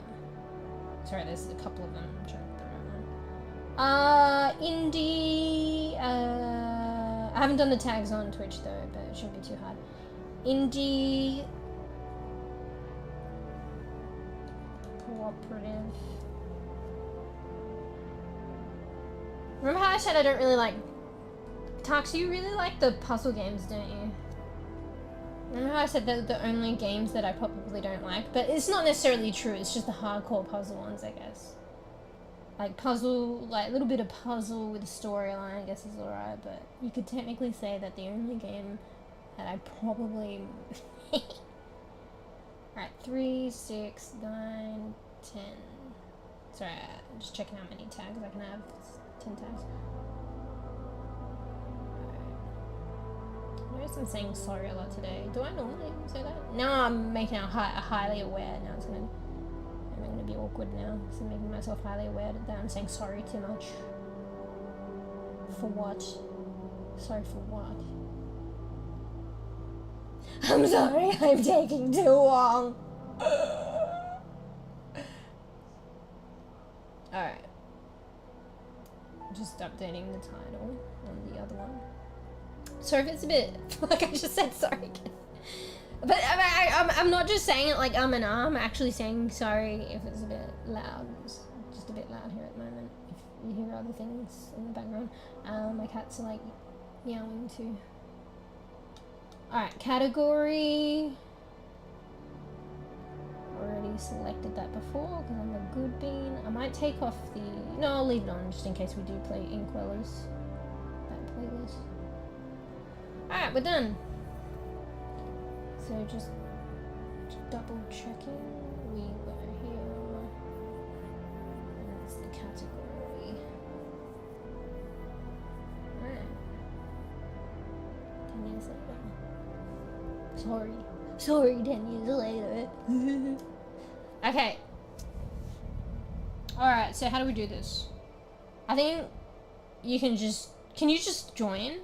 Sorry, there's a couple of them. I'm trying to put the right one. Indie. I haven't done the tags on Twitch though, but it shouldn't be too hard. Indie. Cooperative. Remember how I said I don't really like. Tarks, you really like the puzzle games, don't you? Remember how I said they're the only games that I probably don't like? But it's not necessarily true, it's just the hardcore puzzle ones, I guess. Like puzzle, like a little bit of puzzle with a storyline, I guess is alright, but you could technically say that the only game that I probably... Alright, 3, 6, 9, 10. Sorry, I'm just checking how many tags I can have. It's 10 tags. I notice I'm saying sorry a lot today. Do I normally say that? No, I'm making it highly aware. Now I'm gonna be awkward now. So I'm making myself highly aware that I'm saying sorry too much. For what? Sorry for what? I'm sorry, I'm taking too long. Alright. Just updating the title on the other one. Sorry if it's a bit, like I just said sorry again. But I'm not just saying it like I'm actually saying sorry if it's a bit loud. It's just a bit loud here at the moment. If you hear other things in the background. My cats are like meowing too. Alright, category. Already selected that before because I'm a good bean. I might take off the... No, I'll leave it on just in case we do play Inkwellers. That playlist. Alright, we're done. So just double checking. We were here. And that's the category. Alright. 10 years later. Sorry, 10 years later. Okay. Alright, so how do we do this? I think you can just... Can you just join?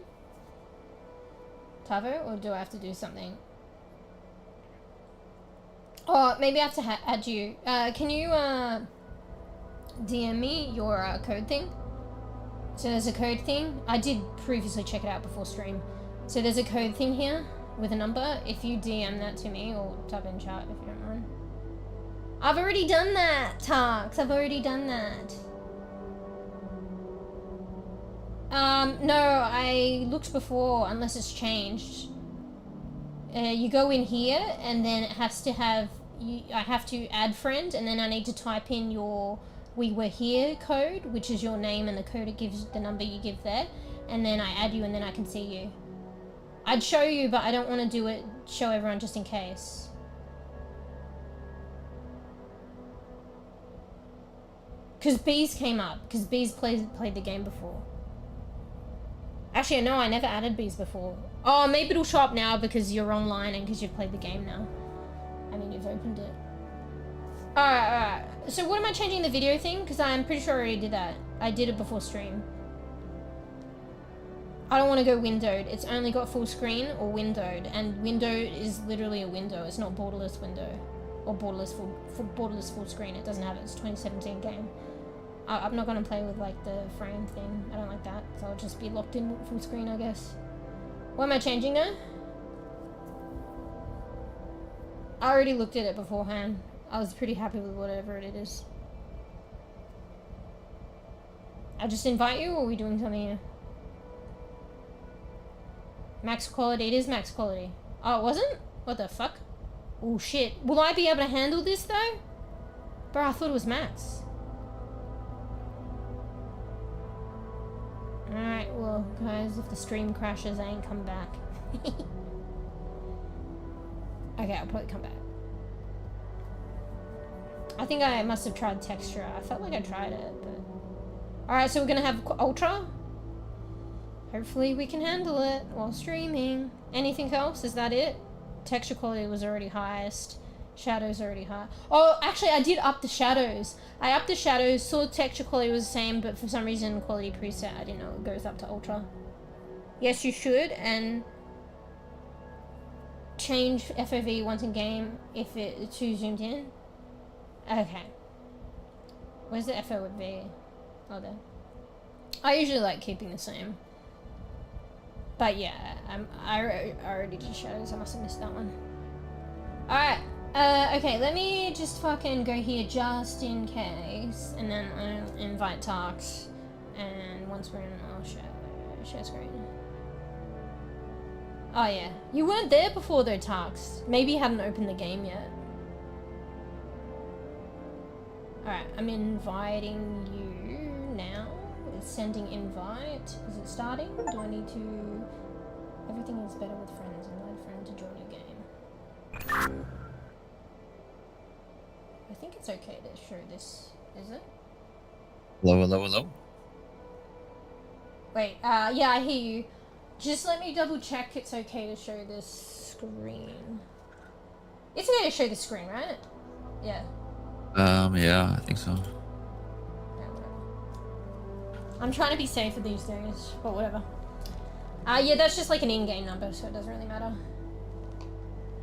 Tavo, or do I have to do something? Oh, maybe I have to add you. Can you DM me your code thing? So there's a code thing. I did previously check it out before stream. So there's a code thing here with a number. If you DM that to me or type in chat if you don't mind. I've already done that, Tarks. I've already done that. No, I looked before, unless it's changed. You go in here, and then it has to have... I have to add friend, and then I need to type in your "we were here" code, which is your name and the code it gives, the number you give there. And then I add you, and then I can see you. I'd show you, but I don't want to do it, show everyone just in case. Because Bees came up, because Bees played the game before. Actually, no, I never added Bees before. Oh, maybe it'll show up now because you're online and because you've played the game now. I mean, you've opened it. Alright. So what am I changing the video thing? Because I'm pretty sure I already did that. I did it before stream. I don't want to go windowed. It's only got full screen or windowed. And windowed is literally a window. It's not borderless window. Or borderless full screen. It doesn't have it. It's a 2017 game. I'm not going to play with like the frame thing. I don't like that. So I'll just be locked in full screen, I guess. What am I changing now? I already looked at it beforehand. I was pretty happy with whatever it is. I just invite you, or are we doing something here? Max quality. It is max quality. Oh, it wasn't? What the fuck? Oh shit. Will I be able to handle this though? Bro, I thought it was max. Alright, well guys, if the stream crashes, I ain't come back. Okay, I'll probably come back. I think I must have tried texture. I felt like I tried it, but... Alright, so we're gonna have ultra. Hopefully we can handle it while streaming. Anything else? Is that it? Texture quality was already highest. Shadows already high. Oh, actually I did up the shadows. I upped the shadows, saw texture quality was the same, but for some reason quality preset, I didn't know it goes up to ultra. Yes, you should, and change FOV once in game if it's too zoomed in. Okay. Where's the FOV? Oh, there. I usually like keeping the same. But yeah, I already did shadows. I must have missed that one. Alright. Okay, let me just fucking go here just in case. And then I'll invite Tarks. And once we're in, I'll share screen. Oh yeah. You weren't there before though, Tarks. Maybe you hadn't opened the game yet. Alright, I'm inviting you now. It's sending invite. Is it starting? Do I need to... Everything is better with friends. Invite a friend to join your game. I think it's okay to show this Is it? Hello, hello, hello. Wait, yeah, I hear you. Just let me double check it's okay to show this screen. It's okay to show the screen, right? Yeah. Yeah, I think so. Yeah, whatever. I'm trying to be safer these days, but whatever. Yeah, that's just like an in-game number, so it doesn't really matter.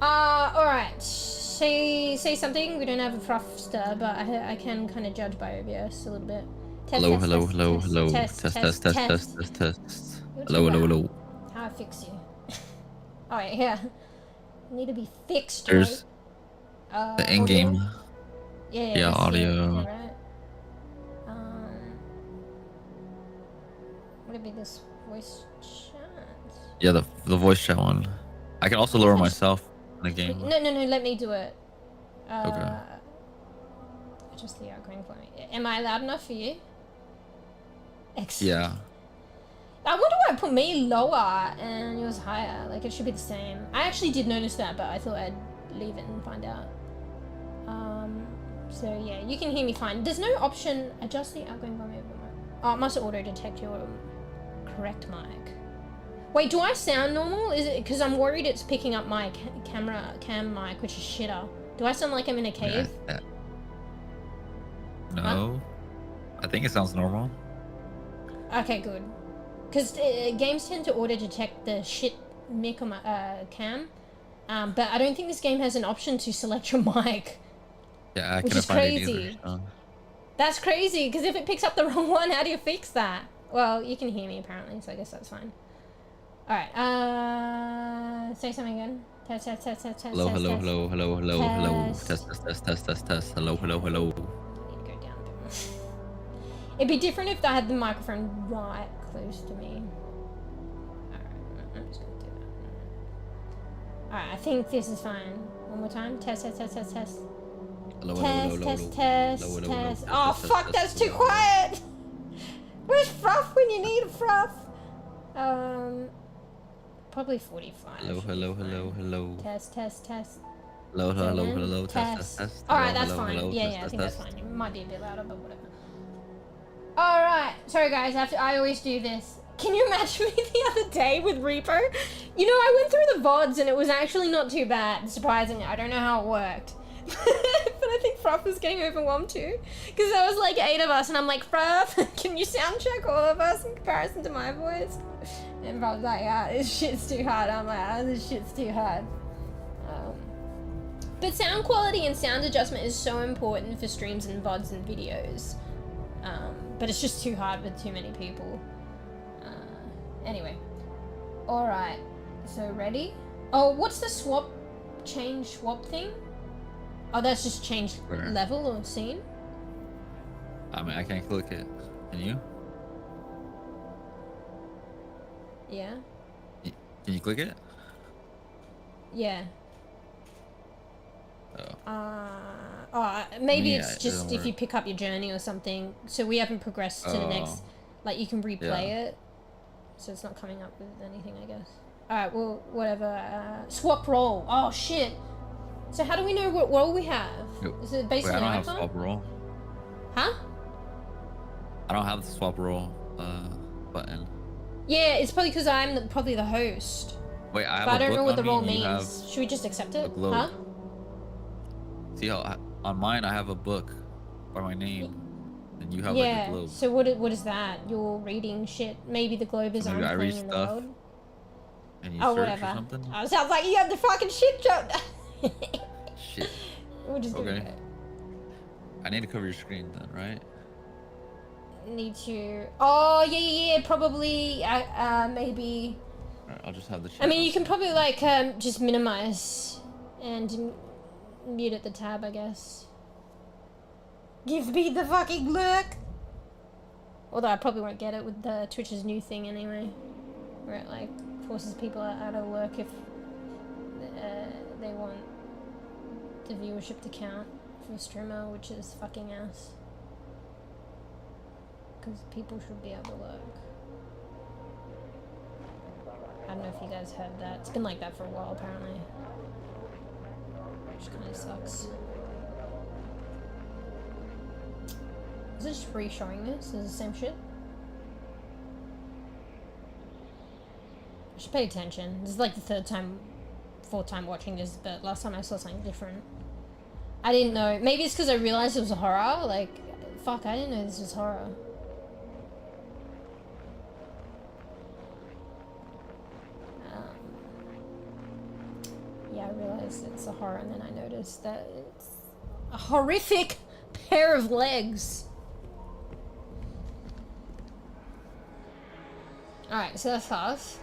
Alright. Say something. We don't have a frofster, but I can kind of judge by OBS a little bit. Hello, hello, hello, hello. Test, test, test, test, test. Hello, hello, hello. How I fix you? Oh yeah. Need to be fixed. There's right? the in-game. Yeah, audio. Yeah, right. Would it be this voice chat? Yeah, the voice chat one. I can also lower myself in the game. No, let me do it. Okay. Just the outgoing for me. Am I loud enough for you? Excellent. Yeah. I wonder why I put me lower and yours higher. Like, it should be the same. I actually did notice that, but I thought I'd leave it and find out. So yeah, you can hear me fine. There's no option, adjust the outgoing volume. Oh, it must auto-detect your correct mic. Wait, do I sound normal? Is it, because I'm worried it's picking up my cam mic, which is shitter. Do I sound like I'm in a cave? No. Huh? I think it sounds normal. Okay, good. Because games tend to auto-detect the shit mic on my cam. But I don't think this game has an option to select your mic. Yeah, I which is crazy. That's crazy, because if it picks up the wrong one, how do you fix that? Well, you can hear me apparently, so I guess that's fine. Alright, say something again. Test, test, test, test, test. Hello, test, hello, test. hello, hello, hello, hello. Test, test, test, test, test, test. Hello, hello, hello. I need to go down a bit more. It'd be different if I had the microphone right close to me. Alright, I'm just gonna do that. Alright, I think this is fine. One more time. Test, test, test, test, test. Hello, Test, hello, test, hello, test, hello, hello, hello, test. hello, Oh test, fuck, test, that's test, too quiet! Where's Fruff when you need a Fruff? Probably 45. hello, hello, hello, hello. Test, test, test. Hello, hello, Seven, hello, test, test, test. Alright, Hello, that's hello, fine. hello, Yeah, test, I test, think that's test. fine. It might be a bit louder, but whatever. Alright, sorry guys, I always do this. Can you imagine me the other day with Reaper? You know, I went through the VODs and it was actually not too bad, surprisingly. I don't know how it worked. But I think Fruff was getting overwhelmed too. Because there was like 8 of us and I'm like, Fruff, can you sound check all of us in comparison to my voice? And Fruff's like, ah, this shit's too hard. I'm like, ah, this shit's too hard. But sound quality and sound adjustment is so important for streams and VODs and videos. But it's just too hard with too many people. Anyway. Alright. So ready? Oh, what's the change swap thing? Oh, that's just change Where? level or scene? I mean, I can't click it. Can you? Yeah. Can you click it? Yeah. Oh. Maybe Yeah, it's it just doesn't if you work. pick up your journey or something. So we haven't progressed to the next, like you can replay it. So it's not coming up with anything, I guess. Alright, well, whatever. Swap role. Oh, shit. So how do we know what role we have? Is it based Wait, on I the don't have icon? swap role. Huh? I don't have the swap role button. Yeah, it's probably because I'm probably the host. Wait, I have But I a don't book know what on the me role and you have means. Should we just accept it? a globe. Huh? See how on mine I have a book by my name, and you have Yeah, like a globe. so what is that? You're reading shit. Maybe the globe is So maybe I read playing in the stuff. world. And you Oh, search whatever. or something? Oh, sounds like you have the fucking shit joke. Shit. We'll just do Okay. it. I need to cover your screen then, right? Need to. Oh, yeah. Probably. Maybe. Alright, I'll just have the chat. I mean, you can probably like just minimize and mute at the tab, I guess. Give me the fucking look. Although I probably won't get it with the Twitch's new thing anyway, where it like forces people out of work if they want the viewership to count for a streamer, which is fucking ass. Because people should be able to work. I don't know if you guys heard that. It's been like that for a while, apparently. Which kind of sucks. Is it just re-showing this? Is it the same shit? I should pay attention. This is like the fourth time watching this, but last time I saw something different. I didn't know. Maybe it's because I realized it was a horror. Like, fuck, I didn't know this was horror. Yeah, I realized it's a horror, and then I noticed that it's a horrific pair of legs. Alright, so that's us.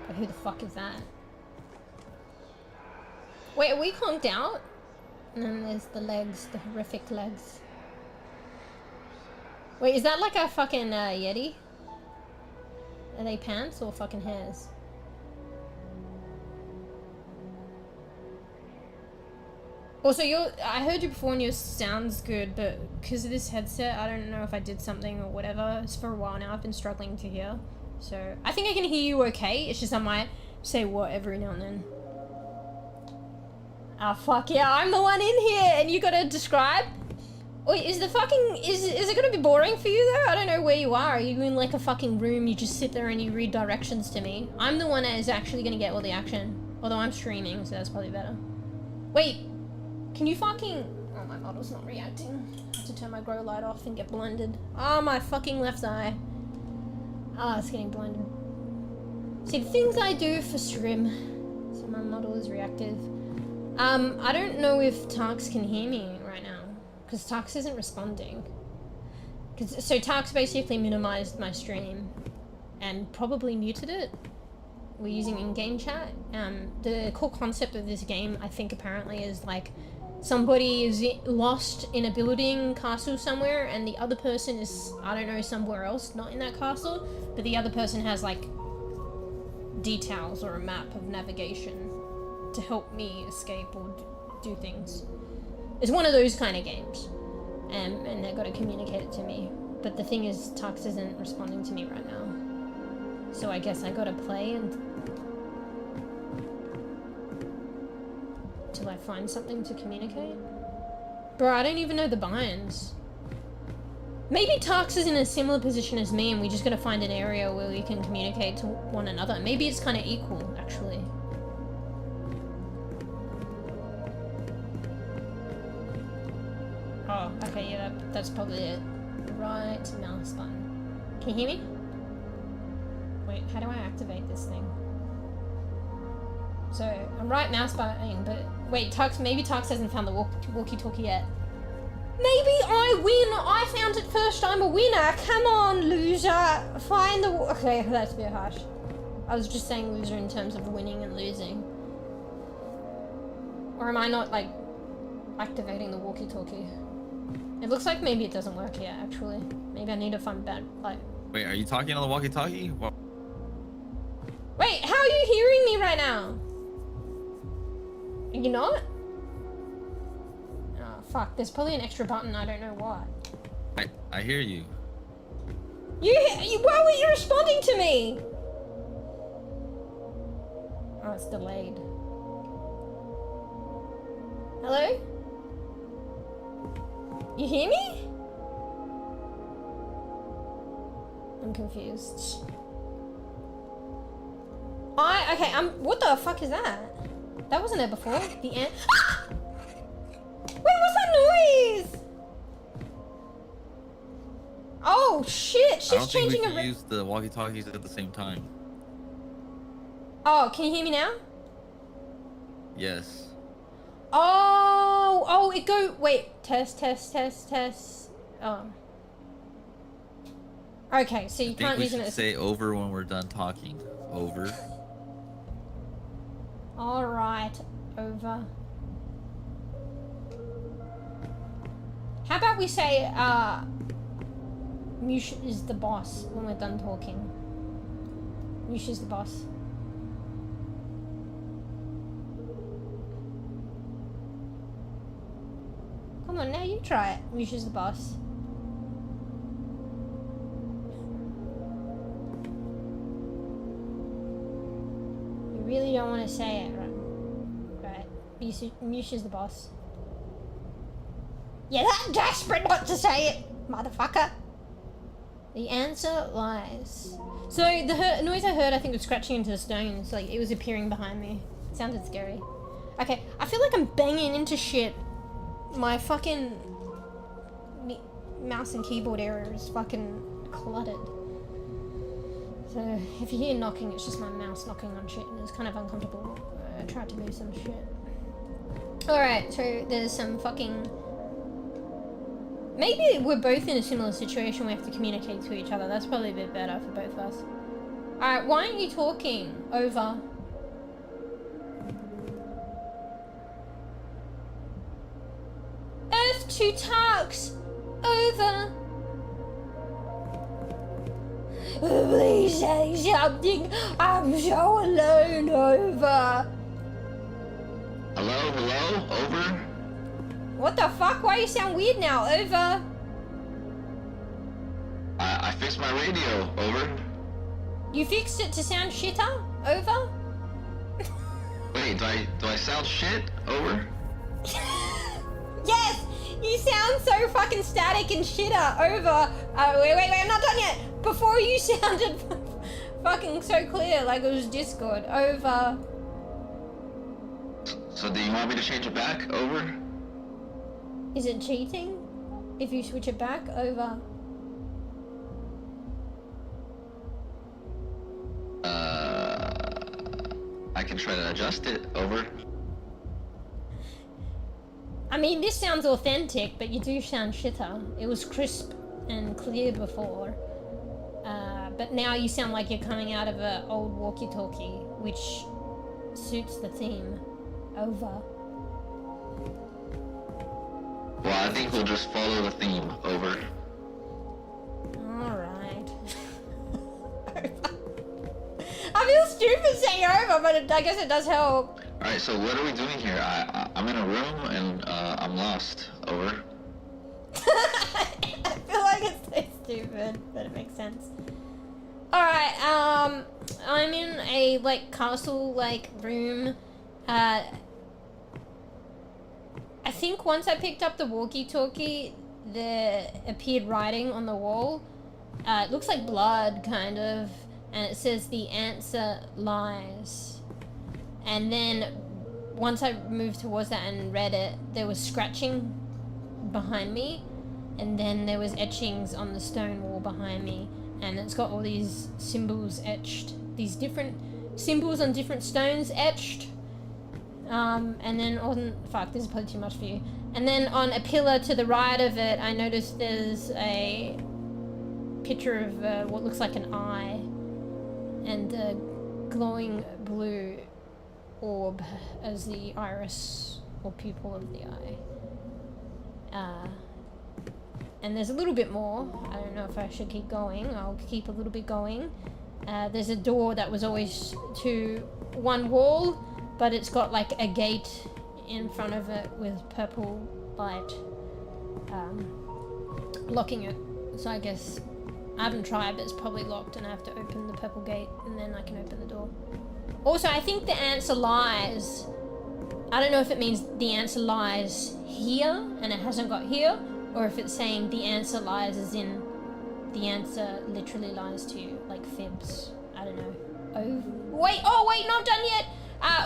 But who the fuck is that? Wait, are we conked out? And then there's the legs, the horrific legs. Wait, is that like a fucking Yeti? Are they pants or fucking hairs? Also, I heard you before and yours sounds good, but because of this headset, I don't know if I did something or whatever. It's for a while now, I've been struggling to hear. So, I think I can hear you okay, it's just I might say what every now and then. Ah, fuck yeah, I'm the one in here and you gotta describe? Wait, is it gonna be boring for you though? I don't know where you are. Are you in like a fucking room, you just sit there and you read directions to me? I'm the one that is actually gonna get all the action. Although I'm streaming, so that's probably better. Wait. Can you fucking... Oh, my model's not reacting. I have to turn my grow light off and get blinded. Oh, my fucking left eye. Ah, it's getting blinded. See, the things I do for stream. So my model is reactive. I don't know if Tarks can hear me right now. Because Tarks isn't responding. So Tarks basically minimized my stream. And probably muted it. We're using in-game chat. The core concept of this game, I think apparently, is like... somebody is lost in a building castle somewhere and the other person is, I don't know, somewhere else, not in that castle, but the other person has like details or a map of navigation to help me escape or do things. It's one of those kind of games, and they've got to communicate it to me. But the thing is, Tux isn't responding to me right now, so I guess I gotta play until I find something to communicate. Bro, I don't even know the binds. Maybe Tarks is in a similar position as me and we just gotta find an area where we can communicate to one another. Maybe it's kind of equal, actually. Oh, okay, yeah, that's probably it. Right mouse button. Can you hear me? Wait, how do I activate this thing? So, I'm right mouse buttoning, but wait, maybe Tux hasn't found the walkie-talkie yet. Maybe I win! I found it first, I'm a winner! Come on, loser! Find the okay, that's a bit harsh. I was just saying loser in terms of winning and losing. Or am I not, like, activating the walkie-talkie? It looks like maybe it doesn't work yet, actually. Maybe I need to find bad, like... Wait, are you talking on the walkie-talkie? Wait, how are you hearing me right now? You're not? Oh, fuck. There's probably an extra button. I don't know what. I hear you. Why were you responding to me? Oh, it's delayed. Hello? You hear me? I'm confused. Okay, what the fuck is that? That wasn't there before. The ant. Ah! Wait, what's that noise? Oh shit! She's changing I don't think we can use the walkie-talkies at the same time. Oh, can you hear me now? Yes. Oh, it go. Wait, test. Oh. Okay, so you can't use it. I think we should say over when we're done talking. Over. All right, over. How about we say, Mush is the boss when we're done talking. Mush is the boss. Come on, now you try it. Mush is the boss. You really don't want to say it, right? Right. Mush is the boss. Yeah, that desperate not to say it. Motherfucker. The answer lies. So the noise I heard, I think, was scratching into the stones. Like, it was appearing behind me. It sounded scary. Okay, I feel like I'm banging into shit. My fucking mouse and keyboard area is fucking cluttered. So if you hear knocking, it's just my mouse knocking on shit, and it's kind of uncomfortable. I tried to move some shit. Alright, so there's some fucking... Maybe we're both in a similar situation. We have to communicate to each other. That's probably a bit better for both of us. Alright, why aren't you talking? Over. Earth to Tarks! Over. Please say something. I'm so alone. Over. Hello, hello, over. What the fuck? Why you sound weird now? Over. I fixed my radio, over. You fixed it to sound shitter? Over. Wait, do I sound shit, over? Yes! You sound so fucking static and shitter. Over. Wait, I'm not done yet. Before you sounded fucking so clear, like it was Discord. Over. So do you want me to change it back, over? Is it cheating if you switch it back? Over. I can try to adjust it, over. I mean, this sounds authentic, but you do sound shitter. It was crisp and clear before. But now you sound like you're coming out of an old walkie-talkie, which suits the theme. Over. Well, I think we'll just follow the theme, over. Alright. I feel stupid saying over, but I guess it does help. Alright, so what are we doing here? I'm in a room and I'm lost, over. I feel like it's so stupid, but it makes sense. Alright, I'm in a, like, castle-like room. I think once I picked up the walkie-talkie, there appeared writing on the wall. It looks like blood, kind of, and it says the answer lies. And then once I moved towards that and read it, there was scratching behind me, and then there was etchings on the stone wall behind me, and it's got all these symbols etched, these different symbols on different stones etched. And then on, fuck, this is probably too much for you. And then on a pillar to the right of it, I noticed there's a picture of what looks like an eye and a glowing blue orb as the iris or pupil of the eye. And there's a little bit more. I don't know if I should keep going. I'll keep a little bit going. There's a door that was always to one wall, but it's got like a gate in front of it with purple light blocking it. So I guess I haven't tried, but it's probably locked and I have to open the purple gate and then I can open the door. Also, I think the answer lies. I don't know if it means the answer lies here and it hasn't got here, or if it's saying the answer lies as in the answer literally lies to you, like fibs. I don't know. Oh wait, not done yet.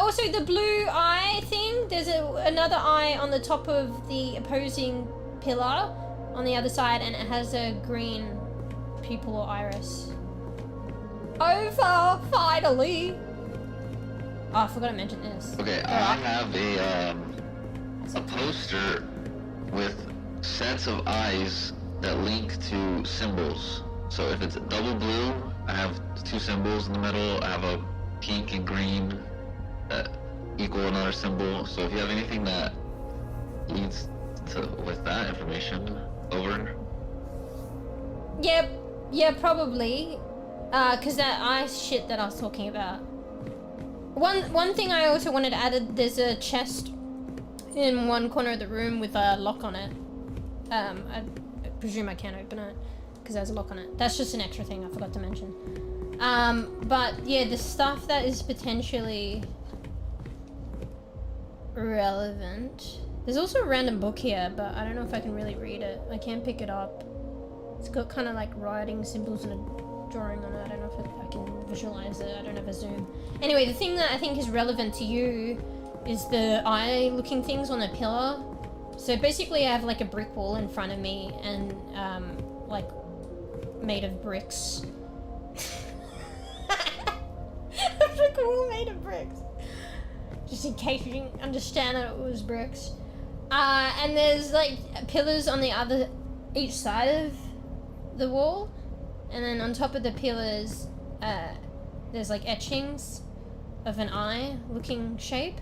Also the blue eye thing, there's another eye on the top of the opposing pillar on the other side, and it has a green pupil or iris. Over, finally. Oh, I forgot to mention this. Okay, I have a poster with sets of eyes that link to symbols. So if it's double blue, I have two symbols in the middle. I have a pink and green that equal another symbol. So if you have anything that leads to with that information, over. Yeah, probably. Cause that eye shit that I was talking about. One thing I also wanted to add, there's a chest in one corner of the room with a lock on it. I presume I can't open it because there's a lock on it. That's just an extra thing I forgot to mention. But yeah, the stuff that is potentially relevant. There's also a random book here, but I don't know if I can really read it. I can't pick it up. It's got kind of like writing symbols and a drawing on it. I don't know if I can visualize it. I don't have a zoom. Anyway, the thing that I think is relevant to you is the eye looking things on a pillar. So basically I have like a brick wall in front of me and like made of bricks. A brick wall made of bricks. Just in case you didn't understand that it was bricks. And there's like pillars on each side of the wall. And then on top of the pillars, there's like etchings of an eye looking shape.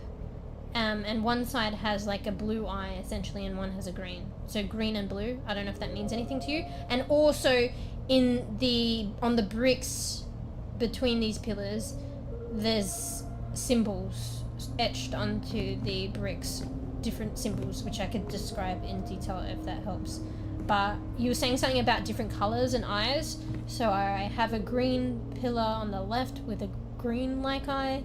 And one side has like a blue eye essentially and one has a green. So green and blue. I don't know if that means anything to you. And also on the bricks between these pillars, there's symbols etched onto the bricks, different symbols which I could describe in detail if that helps. But you were saying something about different colors and eyes. So I have a green pillar on the left with a green-like eye.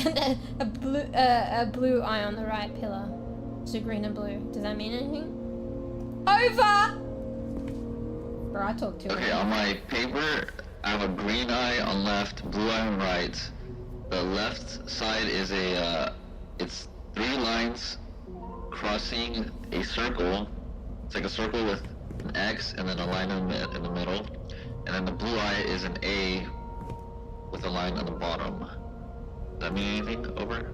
And a blue eye on the right pillar. So green and blue. Does that mean anything? Over! Bro, I talk too. Okay, on my paper, I have a green eye on left, blue eye on right. The left side is it's 3 lines crossing a circle. It's like a circle with an X and then a line in the middle. And then the blue eye is an A with a line on the bottom. Does that mean anything? Over?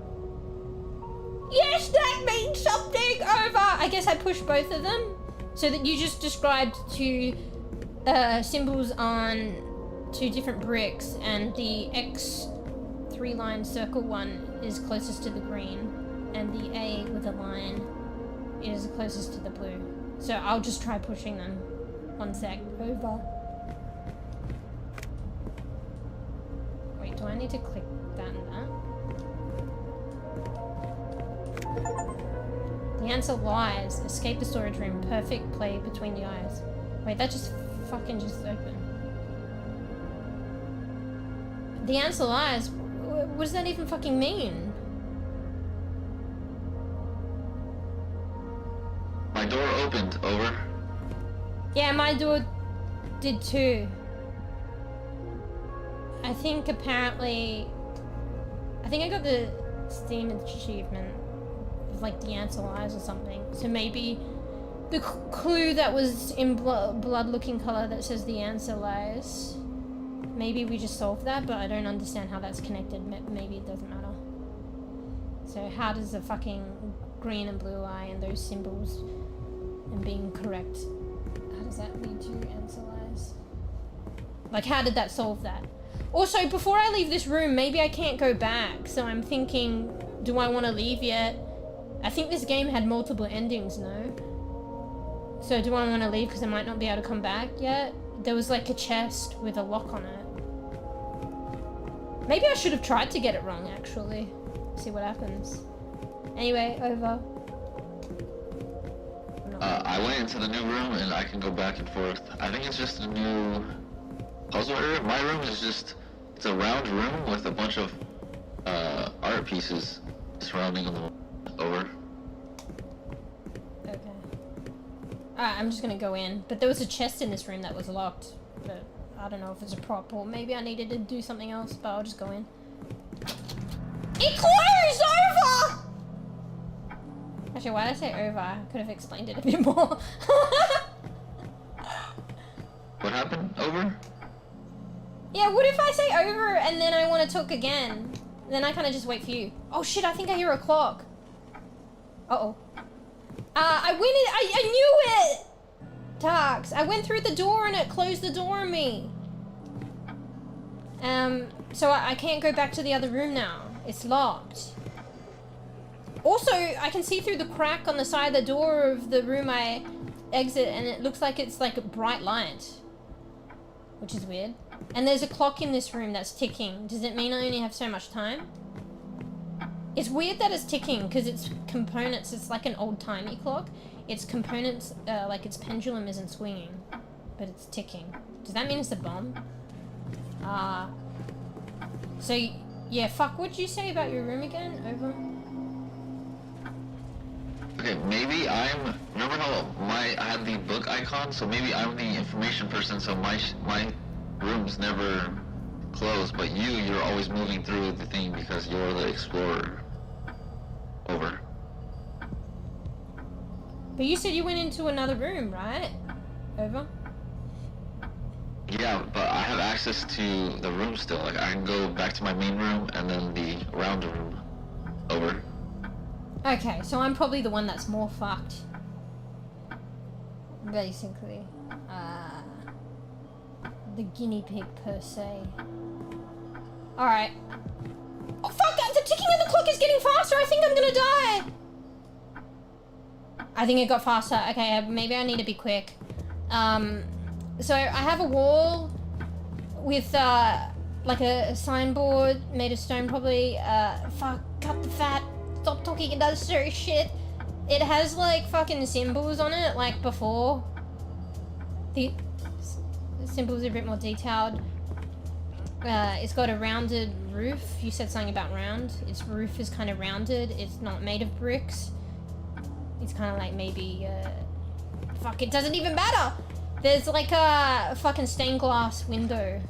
Yes, that means something! Over! I guess I pushed both of them. So that you just described 2 symbols on 2 different bricks, and the X 3-line circle one is closest to the green, and the A with a line is closest to the blue. So I'll just try pushing them. One sec. Over. Wait, do I need to click that and that? The answer lies. Escape the storage room. Perfect play between the eyes. Wait, that just fucking just opened. The answer lies? What does that even fucking mean? My door opened. Over. Yeah, my door did too. I think apparently... I think I got the Steam achievement of like the answer lies or something. So maybe the clue that was in blood looking color that says the answer lies. Maybe we just solved that, but I don't understand how that's connected. Maybe it doesn't matter. So how does the fucking green and blue eye and those symbols and being correct, how does that lead to answer lies? Like, how did that solve that? Also, before I leave this room, maybe I can't go back. So I'm thinking, do I want to leave yet? I think this game had multiple endings, no? So do I want to leave because I might not be able to come back yet? There was like a chest with a lock on it. Maybe I should have tried to get it wrong, actually. See what happens. Anyway, over. I went into the new room and I can go back and forth. I think it's just a new puzzle area. My room is just, it's a round room with a bunch of art pieces surrounding the wall. Over. Okay. Alright, I'm just gonna go in. But there was a chest in this room that was locked. But I don't know if it's a prop or maybe I needed to do something else, but I'll just go in. It closed! Over! Actually, why did I say over? I could have explained it a bit more. What happened? Over? Yeah, what if I say over and then I want to talk again? Then I kind of just wait for you. Oh shit, I think I hear a clock. Uh-oh. I went in, I knew it! Tarks, I went through the door and it closed the door on me. So I can't go back to the other room now. It's locked. Also, I can see through the crack on the side of the door of the room I exit and it looks like it's like a bright light. Which is weird. And there's a clock in this room that's ticking. Does it mean I only have so much time? It's weird that it's ticking because its components, it's like an old-timey clock. Its components, like its pendulum isn't swinging, but it's ticking. Does that mean it's a bomb? So, yeah, fuck, what'd you say about your room again? Over? Okay, maybe remember how I had the icon, so maybe I'm the information person, so my rooms never close, but you're always moving through the thing because you're the explorer. Over. But you said you went into another room, right? Over? Yeah, but I have access to the room still. Like, I can go back to my main room and then the round room. Over. Okay, so I'm probably the one that's more fucked. Basically. The guinea pig per se. Alright. Oh fuck! The ticking of the clock is getting faster! I think I'm gonna die! I think it got faster. Okay, maybe I need to be quick. So I have a wall with like a signboard made of stone probably. Fuck, cut the fat. Stop talking unnecessary shit. It has like fucking symbols on it like before. The symbols are a bit more detailed. It's got a rounded roof. You said something about round. Its roof is kind of rounded. It's not made of bricks. It's kind of like maybe, fuck, it doesn't even matter. There's like a fucking stained glass window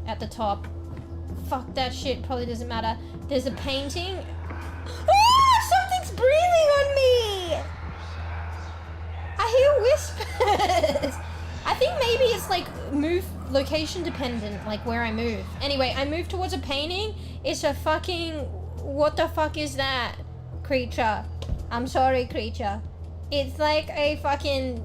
at the top. Fuck that shit, probably doesn't matter. There's a painting. Ah, something's breathing on me. I hear whispers. I think maybe it's like location dependent, like where I move. Anyway, I move towards a painting. It's a fucking, what the fuck is that creature? I'm sorry, creature. It's like a fucking,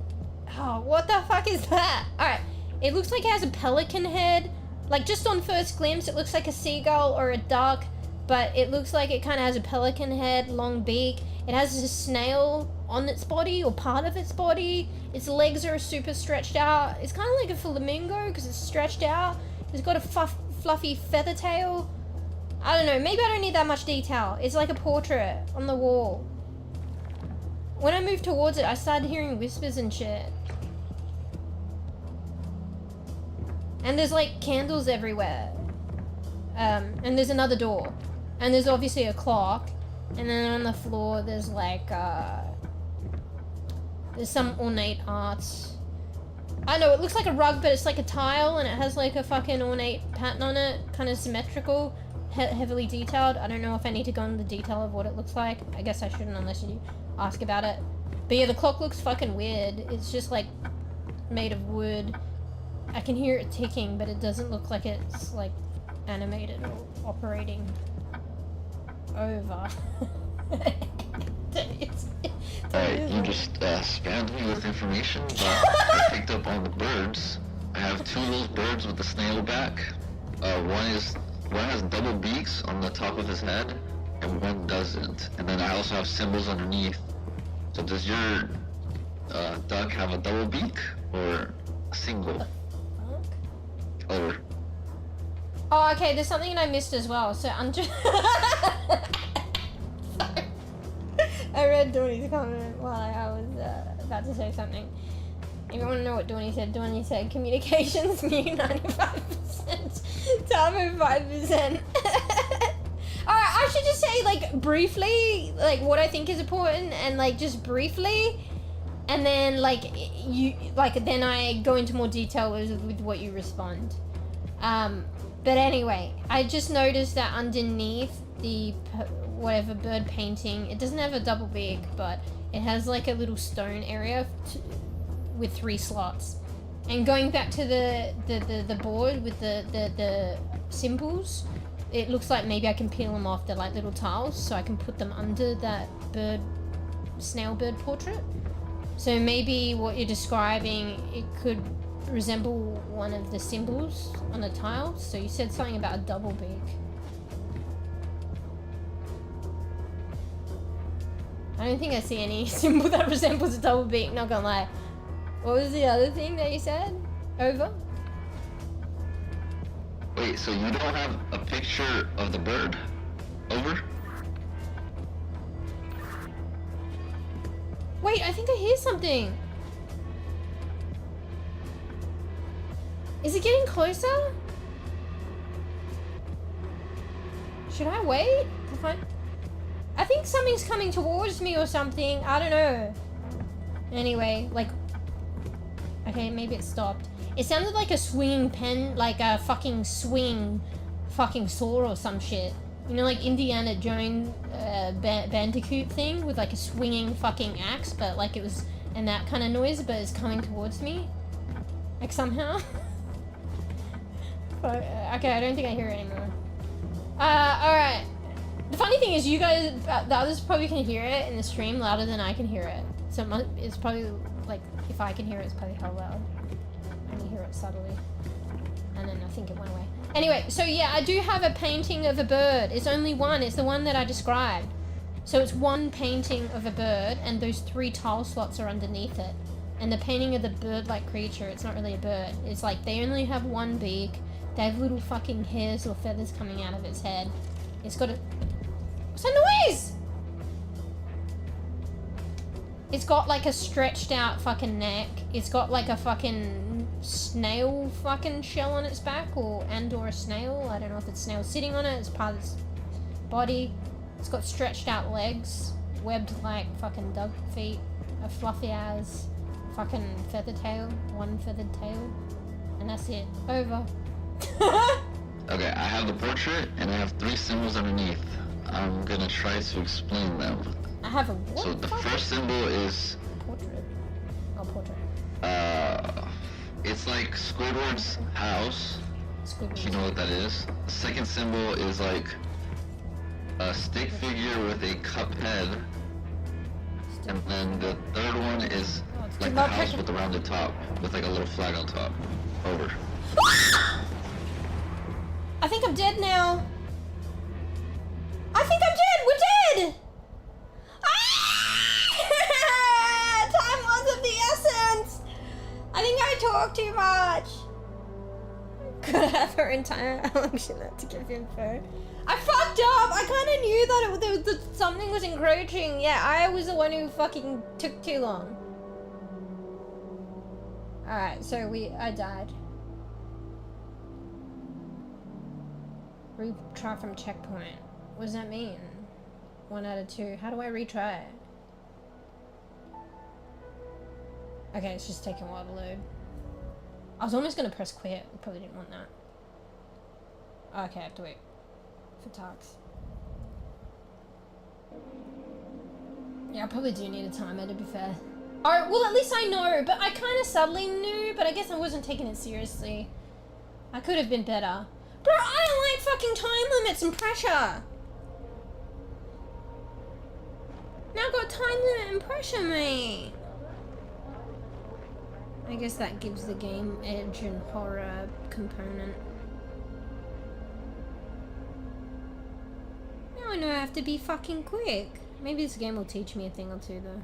oh, what the fuck is that? Alright, it looks like it has a pelican head. Like just on first glimpse, it looks like a seagull or a duck, but it looks like it kind of has a pelican head, long beak. It has a snail on its body or part of its body. Its legs are super stretched out. It's kind of like a flamingo because it's stretched out. It's got a fluffy feather tail. I don't know, maybe I don't need that much detail. It's like a portrait on the wall. When I moved towards it, I started hearing whispers and shit. And there's like candles everywhere. And there's another door. And there's obviously a clock. And then on the floor, there's like, there's some ornate art. I know, it looks like a rug, but it's like a tile, and it has like a fucking ornate pattern on it. Kind of symmetrical, heavily detailed. I don't know if I need to go into the detail of what it looks like. I guess I shouldn't unless you ask about it. But yeah, the clock looks fucking weird. It's just like made of wood. I can hear it ticking, but it doesn't look like it's like animated or operating. Over. Alright, you just spammed me with information, but I picked up on the birds. I have two of those birds with the snail back. One has double beaks on the top of his head, and one doesn't. And then I also have symbols underneath. So does your duck have a double beak or a single? Over. Oh, okay, there's something I missed as well. So I'm just... I read Dooney's comment while I was about to say something. If you want to know what Dooney said communications mean 95%, time 5%. Alright, I should just say, like, briefly, like, what I think is important, and, like, just briefly, and then, like, then I go into more detail with what you respond. But anyway, I just noticed that underneath the whatever bird painting, it doesn't have a double beak, but it has like a little stone area with 3 slots. And going back to the board with the symbols, it looks like maybe I can peel them off. They're like little tiles, so I can put them under that snail bird portrait. So maybe what you're describing, it could resemble one of the symbols on the tile. So you said something about a double beak. I don't think I see any symbol that resembles a double beak, not gonna lie. What was the other thing that you said? Over? Wait, so you don't have a picture of the bird? Over? Wait, I think I hear something. Is it getting closer? Should I wait to find... I think something's coming towards me or something. I don't know. Anyway, like... Okay, maybe it stopped. It sounded like a swinging pen, like a fucking swing fucking saw or some shit. You know, like Indiana Jones Bandicoot thing with like a swinging fucking axe, but like it was and that kind of noise, but it's coming towards me. Like somehow. But, okay, I don't think I hear it anymore. Alright. The funny thing is you guys, the others probably can hear it in the stream louder than I can hear it. So it's probably, like, if I can hear it, it's probably how loud. I only hear it subtly. And then I think it went away. Anyway, so yeah, I do have a painting of a bird. It's only one. It's the one that I described. So it's one painting of a bird, and those 3 tile slots are underneath it. And the painting of the bird-like creature, it's not really a bird. It's like they only have one beak. They have little fucking hairs or feathers coming out of its head. It's got a... What's that noise? It's got like a stretched out fucking neck. It's got like a fucking snail fucking shell on its back, or a snail. I don't know if it's snail sitting on it. It's part of its body. It's got stretched out legs, webbed like fucking dog feet, a fluffy ass fucking feather tail, one feathered tail, and that's it. Over. Okay, I have the portrait and I have 3 symbols underneath. I'm gonna try to explain them. I have a what? So the first symbol is Portrait. Oh, portrait. it's like Squidward's house. Squidward. If you know what that is. The second symbol is like a stick figure with a cup head. And then the third one is like the house with the rounded top, with like a little flag on top. Over. I think I'm dead now. I think I'm dead. We're dead. Ah! Time was of the essence. I think I talk too much. Could have her entire election to give info. I fucked up. I kind of knew that something was encroaching. Yeah, I was the one who fucking took too long. All right, so I died. Retry from checkpoint. What does that mean? 1 out of 2. How do I retry? Okay, it's just taking a while to load. I was almost gonna press quit. I probably didn't want that. Okay, I have to wait for talks. Yeah, I probably do need a timer, to be fair. Alright, well at least I know, but I kind of subtly knew, but I guess I wasn't taking it seriously. I could have been better. Bro, I don't like fucking time limits and pressure. Now I've got time limit and pressure, mate. I guess that gives the game edge and horror component. Now I know I have to be fucking quick. Maybe this game will teach me a thing or two, though.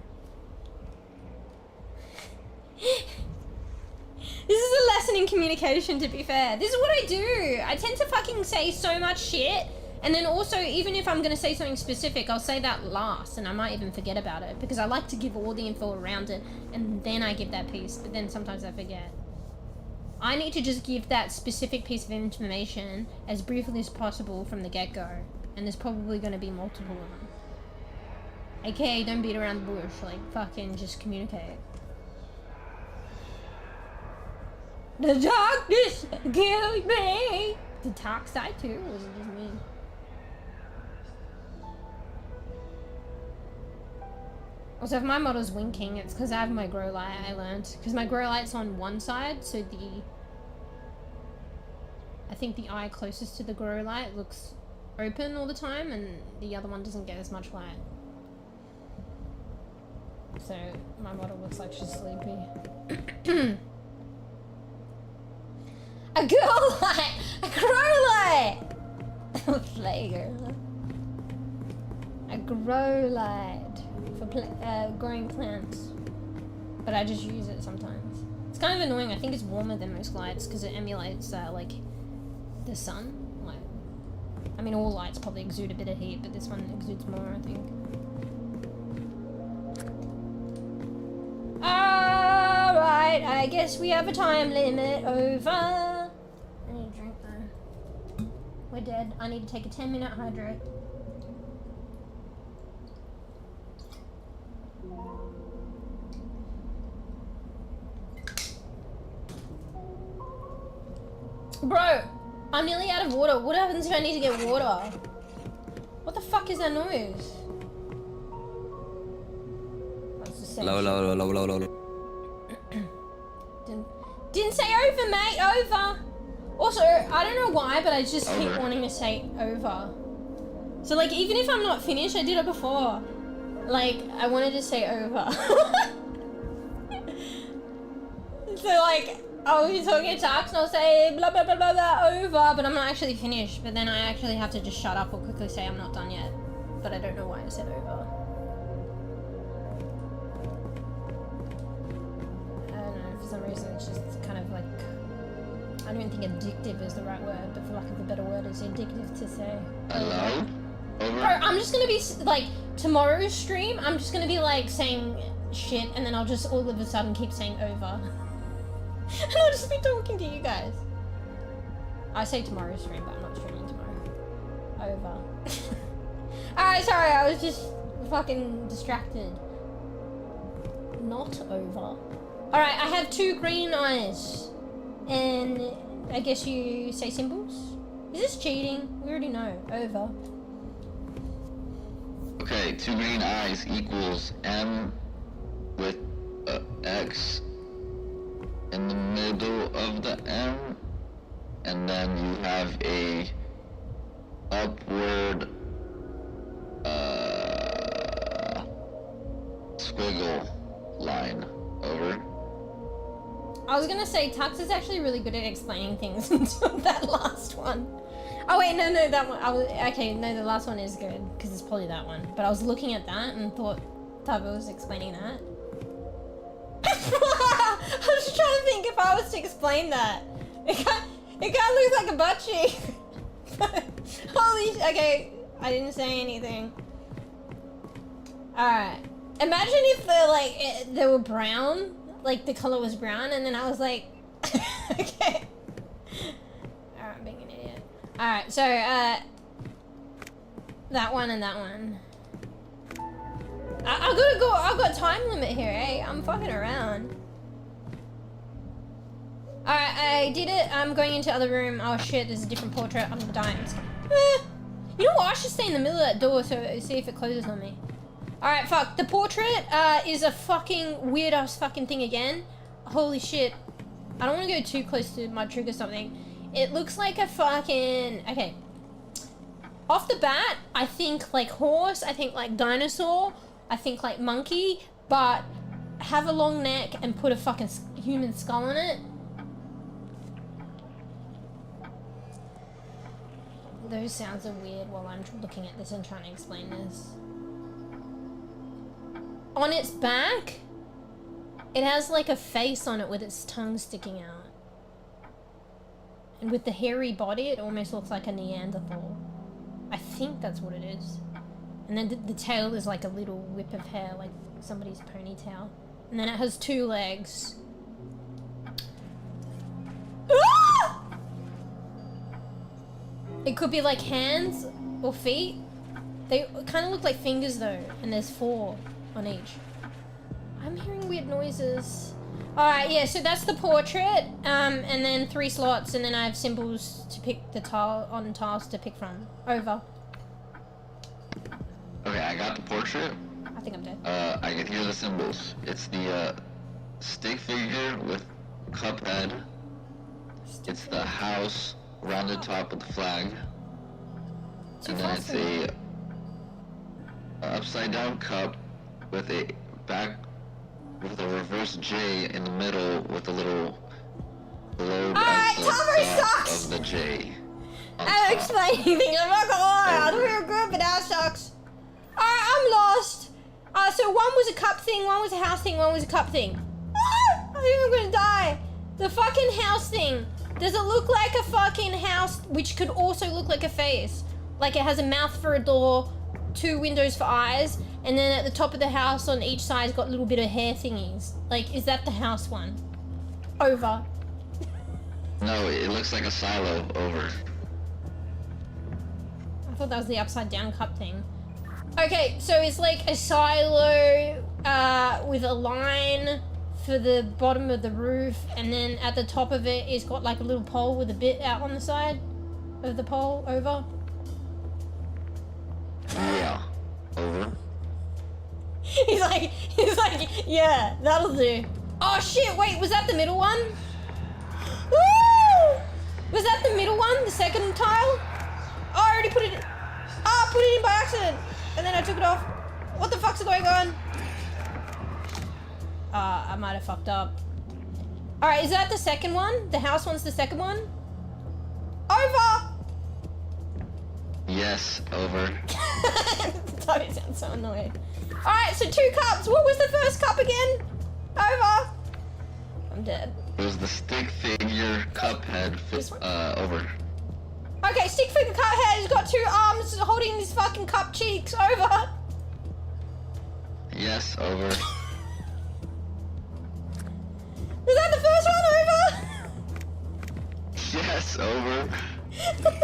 This is a lesson in communication, to be fair. This is what I do. I tend to fucking say so much shit, and then also, even if I'm gonna say something specific, I'll say that last, and I might even forget about it, because I like to give all the info around it, and then I give that piece, but then sometimes I forget. I need to just give that specific piece of information as briefly as possible from the get-go, and there's probably gonna be multiple of them. AKA, don't beat around the bush, like, fucking just communicate. The darkness kills me! The dark side too, or was it just me? Also, if my model's winking, it's because I have my grow light, I learned. Because my grow light's on one side, so I think the eye closest to the grow light looks open all the time, and the other one doesn't get as much light. So, my model looks like she's sleepy. A girl light! A grow light! Play girl. A grow light for growing plants. But I just use it sometimes. It's kind of annoying. I think it's warmer than most lights because it emulates like the sun. Like, I mean, all lights probably exude a bit of heat, but this one exudes more, I think. Alright, I guess we have a time limit over. I need a drink though. We're dead. I need to take a 10-minute hydrate. Bro, I'm nearly out of water. What happens if I need to get water? What the fuck is that noise? That's the same Low, shit. low, low, low, low, low. Didn't say over, mate. Over. Also, I don't know why, but I just keep wanting to say over. So, like, even if I'm not finished, I did it before. Like, I wanted to say over. So, like, I'll be talking to Tux and I'll say blah, blah, blah, blah, blah, over, but I'm not actually finished. But then I actually have to just shut up or quickly say I'm not done yet. But I don't know why I said over. I don't know, for some reason it's just kind of like, I don't even think addictive is the right word, but for lack of a better word, it's addictive to say. Hello? Over? Bro, I'm just gonna be, like, tomorrow's stream, I'm just gonna be, like, saying shit, and then I'll just all of a sudden keep saying over. And I'll just be talking to you guys. I say tomorrow's stream, but I'm not streaming tomorrow. Over. Alright, sorry, I was just fucking distracted. Not over. Alright, I have 2 green eyes. And I guess you say symbols? Is this cheating? We already know. Over. Okay, 2 green eyes equals M with X in the middle of the M, and then you have a upward squiggle line. Over. I was gonna say Tux is actually really good at explaining things until that last one. Oh wait, no, that one. Okay, no, the last one is good because it's probably that one. But I was looking at that and thought Tubbo was explaining that. I was just trying to think if I was to explain that. It kind of looks like a butt cheek. Holy, okay, I didn't say anything. Alright. Imagine if they were brown, like the color was brown, and then I was like, okay. Alright, I'm being an idiot. Alright, so, that one and that one. I gotta go, I've got time limit here, eh? I'm fucking around. Alright, I did it. I'm going into the other room. Oh shit, there's a different portrait. I'm gonna die. You know what? I should stay in the middle of that door so see if it closes on me. Alright, fuck. The portrait is a fucking weird ass fucking thing again. Holy shit. I don't want to go too close to my trigger something. It looks like a fucking... Okay. Off the bat, I think like horse, I think like dinosaur, I think like monkey, but have a long neck and put a fucking human skull on it. Those sounds are weird while I'm looking at this and trying to explain this. On its back, it has like a face on it with its tongue sticking out. And with the hairy body, it almost looks like a Neanderthal. I think that's what it is. And then the tail is like a little whip of hair, like somebody's ponytail. And then it has 2 legs. Ah! It could be like hands or feet. They kind of look like fingers though, and there's 4 on each. I'm hearing weird noises. Alright, yeah, so that's the portrait, and then 3 slots, and then I have symbols to pick the tiles to pick from. Over. Okay, I got the portrait. I think I'm dead. I can hear the symbols. It's the stick figure with cup head. It's the house rounded top with the flag. And then it's a upside down cup with a reverse J in the middle with a little globe as the dot of the J. I don't explain anything, I'm not gonna lie. I don't feel good, but that sucks. Alright, I'm lost. So one was a cup thing, one was a house thing, one was a cup thing. Ah, I think I'm gonna die. The fucking house thing. Does it look like a fucking house, which could also look like a face? Like it has a mouth for a door, 2 windows for eyes, and then at the top of the house on each side's got a little bit of hair thingies. Like, is that the house one? Over. No, it looks like a silo. Over. I thought that was the upside down cup thing. Okay, so it's like a silo with a line for the bottom of the roof, and then at the top of it, it's got like a little pole with a bit out on the side of the pole. Over. Yeah. Over. He's like, yeah, that'll do. Oh shit, wait, was that the middle one? Woo! Was that the middle one, the second tile? Oh, I already put it in. Oh, I put it in by accident. And then I took it off. What the fuck's going on? I might have fucked up. Alright, is that the second one? The house one's the second one? Over! Yes, over. That sounds so annoying. Alright, so 2 cups. What was the first cup again? Over. I'm dead. It was the stick figure cup head. Over. Okay, stick figure cup head. He's got 2 arms holding his fucking cup cheeks. Over. Yes, over. Was that the first one? Over. Yes, over. I'm gonna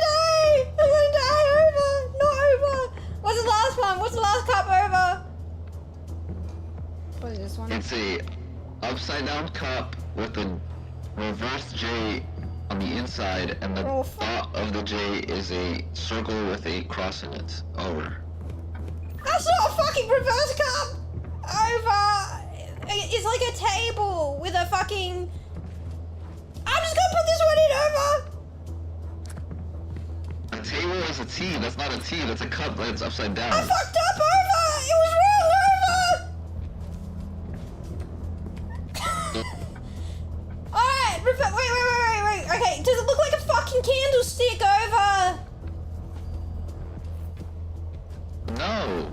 die! I'm gonna die! Over! Not over! What's the last one? What's the last cup? Over! What is this one? It's a upside down cup with a reverse J on the inside, and the dot of the J is a circle with a cross in it. Over. That's not a fucking reverse cup! Over! It's like a table with a fucking... I'm just gonna put this one in. Over! A table is a T. That's not a T. That's a cup that's upside down. I fucked up. Over! It was wrong. Over! Alright, wait. Okay, does it look like a fucking candlestick? Over! No.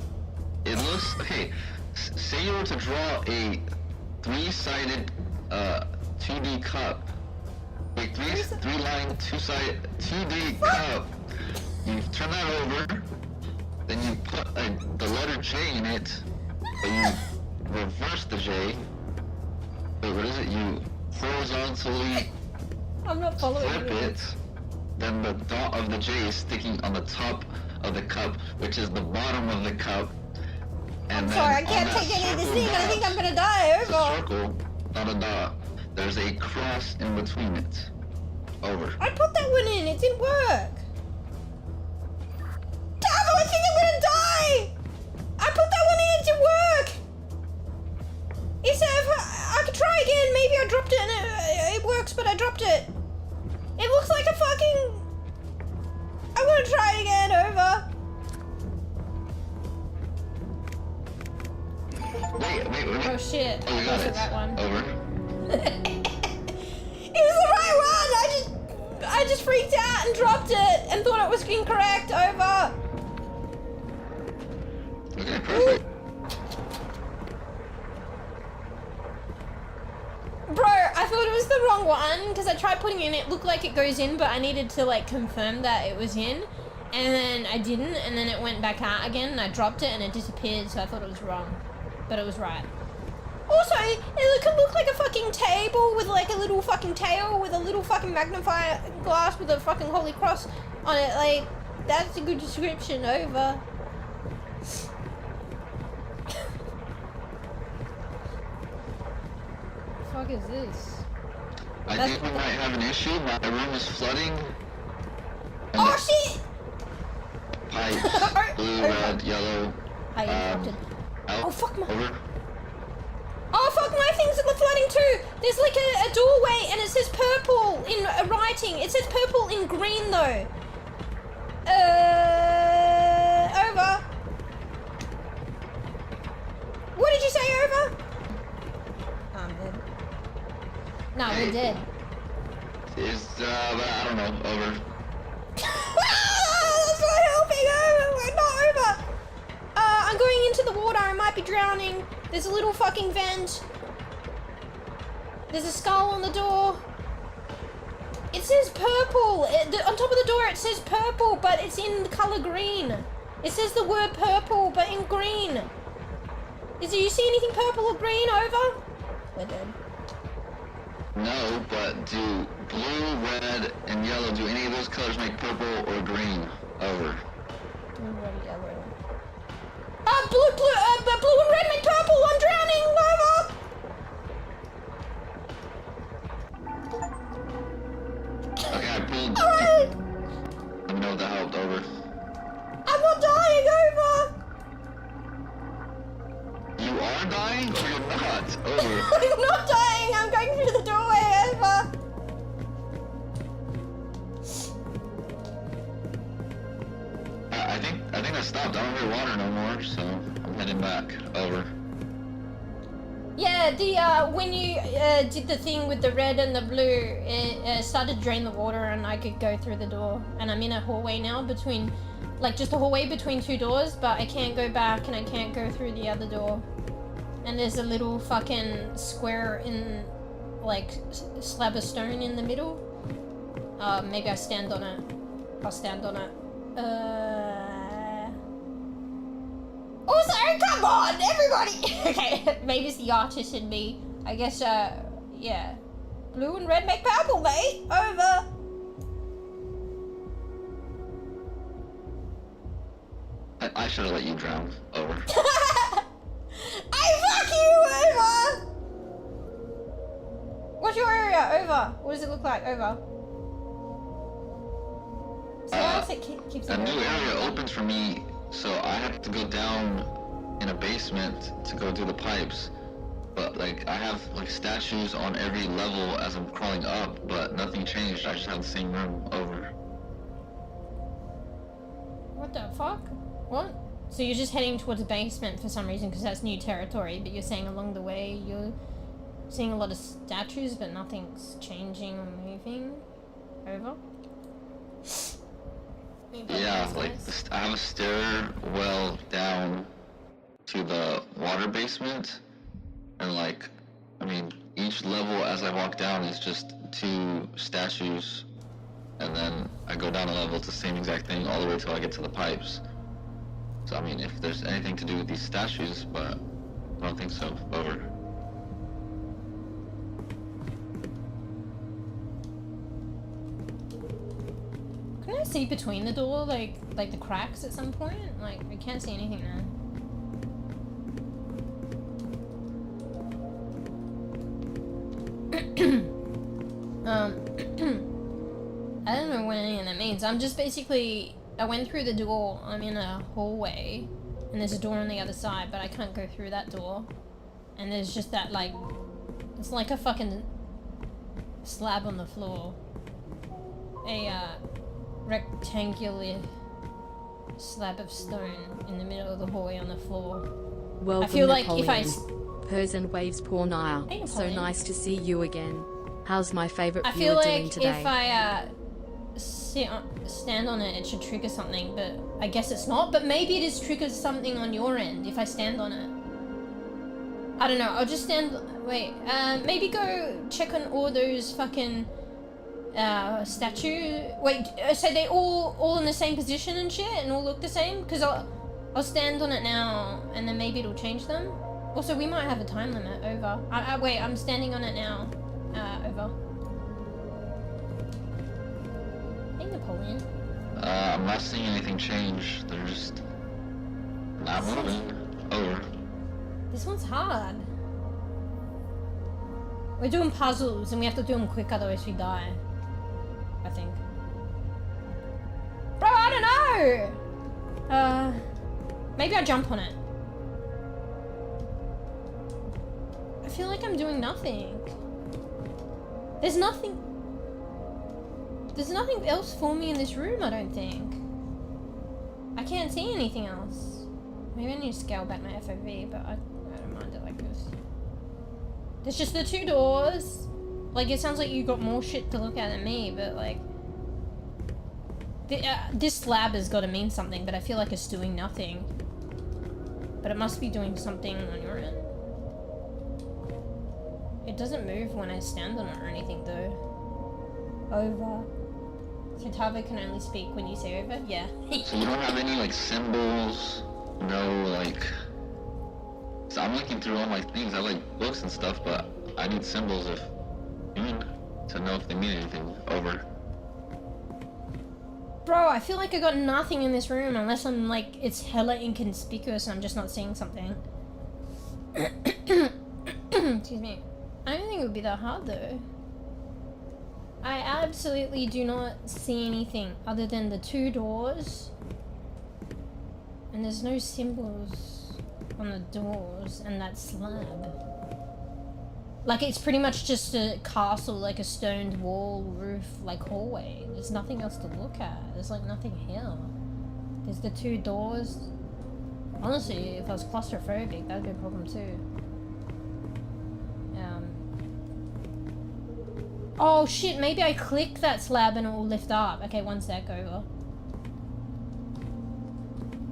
It looks... Okay, say you were to draw a 3-sided 2D cup. A 3-line 2D cup. You turn that over, then you put the letter J in it, but you reverse the J. Wait, what is it? You horizontally I'm not following flip you. it, then the dot of the J is sticking on the top of the cup, which is the bottom of the cup. And I'm sorry, I can't take any of this thing. I think I'm gonna die. It's a Over. circle, not a dot. There's a cross in between it. Over. I put that one in. It didn't work. Damn, I think I'm gonna die. I put that one in. It didn't work. I could try again. Maybe I dropped it and it works, but I dropped it. It looks like a fucking... I'm gonna try again. Over. Wait. Oh shit. Oh, you got That's it. the right one. Over. It was the right one. I just freaked out and dropped it and thought it was incorrect. Over. Okay, perfect. Bro, I thought it was the wrong one because I tried putting it in. It looked like it goes in, but I needed to like confirm that it was in, and then I didn't, and then it went back out again, and I dropped it and it disappeared. So I thought it was wrong, but it was right. Also, it could look like a fucking table with like a little fucking tail with a little fucking magnifying glass with a fucking holy cross on it. Like, that's a good description. Over. The fuck is this? I think we might have an issue. My room is flooding. And Oh shit! Pipes, blue, red, yellow. I interrupted. Out, Oh fuck my... over. Oh fuck, my things are flooding too! There's like a doorway and it says purple in writing. It says purple in green though. Over. What did you say, over? I'm dead. No, we're dead. Is, I don't know, over. That's not helping, over. We're not over. I'm going into the water. I might be drowning. There's a little fucking vent. There's a skull on the door. It says purple. On top of the door it says purple, but it's in the color green. It says the word purple, but in green. Do you see anything purple or green, over? We're dead. No, but do blue, red, and yellow, do any of those colors make purple or green? Over. Blue and red make purple. I'm drowning. you are dying or you're not? Over. I'm not dying. I'm going through the doorway. Over. I think I stopped. I don't hear water no more, so I'm heading back. Over. Yeah, the when you did the thing with the red and the blue, it started to drain the water, and I could go through the door. And I'm in a hallway now between, like, just a hallway between two doors, but I can't go back and I can't go through the other door. And there's a little fucking square in, like, slab of stone in the middle. Maybe I stand on it. I'll stand on it. Oh, sorry, come on, everybody! Okay, maybe it's the artist in me. I guess, yeah. Blue and red make purple, mate! Over! I should have let you drown. Over. I fuck you! Over! What's your area? Over. What does it look like? Over. So else it keeps A it new over. area opens for me, so I have to go down in a basement to go do the pipes. But like I have like statues on every level as I'm crawling up, but nothing changed. I just have the same room. Over. What the fuck? What? So you're just heading towards the basement for some reason because that's new territory, but you're saying along the way you're seeing a lot of statues, but nothing's changing or moving. Over. Yeah, like I have a stairwell down to the water basement, and like, I mean, each level as I walk down is just 2 statues, and then I go down a level, it's the same exact thing all the way till I get to the pipes. So I mean, if there's anything to do with these statues, but I don't think so. Over. Can I see between the door, like the cracks at some point? Like, I can't see anything now. I don't know what any of that means. I'm just basically, I went through the door, I'm in a hallway, and there's a door on the other side, but I can't go through that door. And there's just that, like, it's like a fucking slab on the floor. A, rectangular slab of stone in the middle of the hallway on the floor. Welcome, I feel like Napoleon. if I... Purrs and waves poor Nile. Hey, So Napoleon. nice to see you again. How's my favorite I viewer feel doing like today? if I stand on it, it should trigger something, but I guess it's not. But maybe it is triggers something on your end if I stand on it. I don't know. I'll just stand. Wait. Maybe go check on all those fucking statue. Wait. So they all in the same position and shit, and all look the same? Because I'll stand on it now, and then maybe it'll change them. Also, we might have a time limit. Over. Wait. I'm standing on it now. Over. Hey, Napoleon. I'm not seeing anything change. They're just not moving. Over. This one's hard. We're doing puzzles and we have to do them quick, otherwise we die. I think. Bro, I don't know! Maybe I jump on it. I feel like I'm doing nothing. There's nothing else for me in this room, I don't think. I can't see anything else. Maybe I need to scale back my FOV, but I don't mind it like this. There's just the 2 doors. Like, it sounds like you got more shit to look at than me, but like... this slab has got to mean something, but I feel like it's doing nothing. But it must be doing something on your end. It doesn't move when I stand on it or anything, though. Over. So Tava can only speak when you say over? Yeah. So you don't have any like symbols? No, like. So I'm looking through all my things. I like books and stuff, but I need symbols if to know if they mean anything. Over. Bro, I feel like I got nothing in this room unless I'm like, it's hella inconspicuous and I'm just not seeing something. Excuse me. I don't think it would be that hard though. I absolutely do not see anything other than the 2 doors. And there's no symbols. on the doors and that slab. Like, it's pretty much just a castle, like a stoned wall, roof, like hallway. There's nothing else to look at. There's like nothing here. There's the 2 doors. Honestly, if I was claustrophobic, that'd be a problem too. Oh shit, maybe I click that slab and it will lift up. Okay, one sec, over.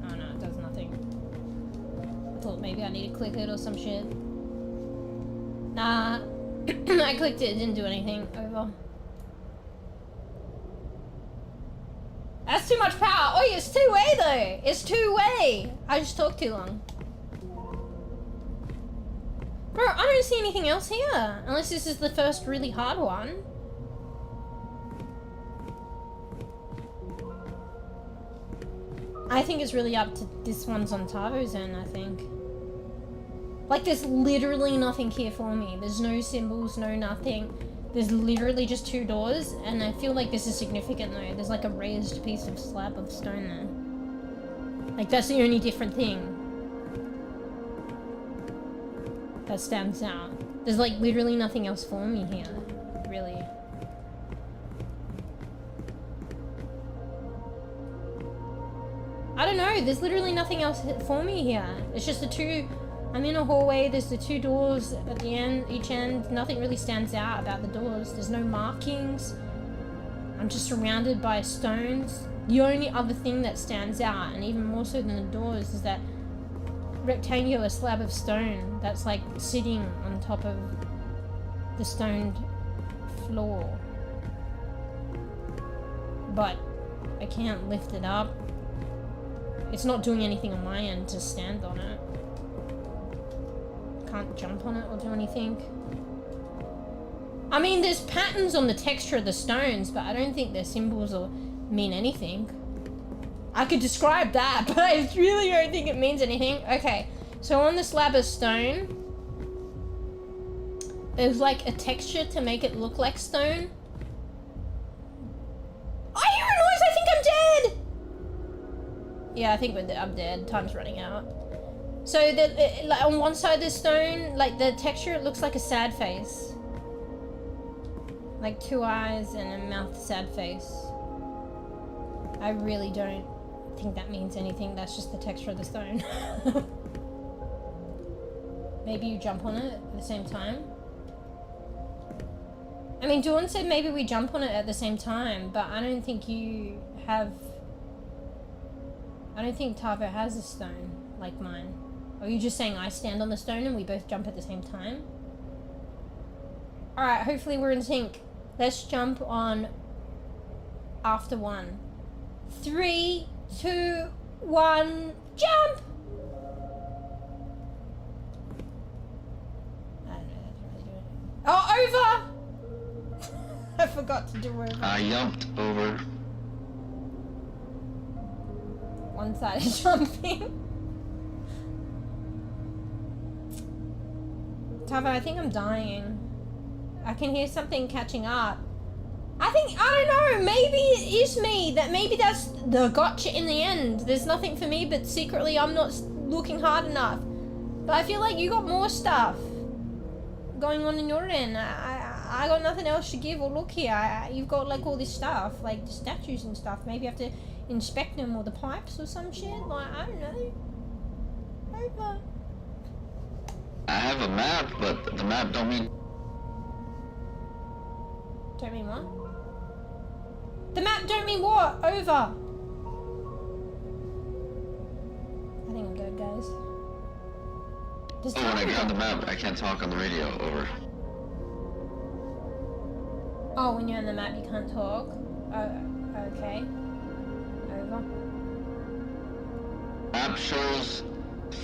Oh no, it does nothing. I thought maybe I need to click it or some shit. Nah, I clicked it, it didn't do anything. Over. That's too much power. Oh, it's 2-way though. It's 2-way. I just talked too long. Bro, I don't see anything else here. Unless this is the first really hard one. I think it's really up to this one's on 𝖵𝖺𝖺, I think. Like, there's literally nothing here for me. There's no symbols, no nothing. There's literally just 2 doors, and I feel like this is significant though. There's like a raised piece of slab of stone there. Like, that's the only different thing that stands out. There's like literally nothing else for me here, really. I don't know, there's literally nothing else for me here. It's just the 2, I'm in a hallway, there's the 2 doors at the end, each end. Nothing really stands out about the doors. There's no markings. I'm just surrounded by stones. The only other thing that stands out, and even more so than the doors, is that rectangular slab of stone that's like sitting on top of the stoned floor. But I can't lift it up. It's not doing anything on my end to stand on it. Can't jump on it or do anything. I mean, there's patterns on the texture of the stones, but I don't think their symbols or mean anything. I could describe that, but I really don't think it means anything. Okay, so on the slab of stone, there's like a texture to make it look like stone. I hear a noise, I think I'm dead! Yeah, I think I'm dead, time's running out. So like on one side of the stone, like the texture, it looks like a sad face. Like 2 eyes and a mouth sad face. I really don't think that means anything. That's just the texture of the stone. Maybe you jump on it at the same time. I mean, Dawn said maybe we jump on it at the same time, but I don't think you have... I don't think 𝖵𝖺𝖺 has a stone like mine. Or are you just saying I stand on the stone and we both jump at the same time? Alright, hopefully we're in sync. Let's jump on after 1. 3, 2, 1, jump! I don't know, that's really good. Oh, over! I forgot to do over. I jumped over. One-sided jumping. 𝖵𝖺𝖺, I think I'm dying. I can hear something catching up. I don't know, maybe it is me. Maybe that's the gotcha in the end. There's nothing for me, but secretly I'm not looking hard enough. But I feel like you got more stuff going on in your end. I got nothing else to give or look here. You've got like all this stuff, like the statues and stuff. Maybe I have to inspect them or the pipes or some shit. Like, I don't know. Over. I have a map, but the map don't mean... Don't mean what? The map don't mean what? Over. I think I'm dead, guys. Does when I get on the map, I can't talk on the radio. Over. Oh, when you're on the map, you can't talk? Oh, okay. Over. Map shows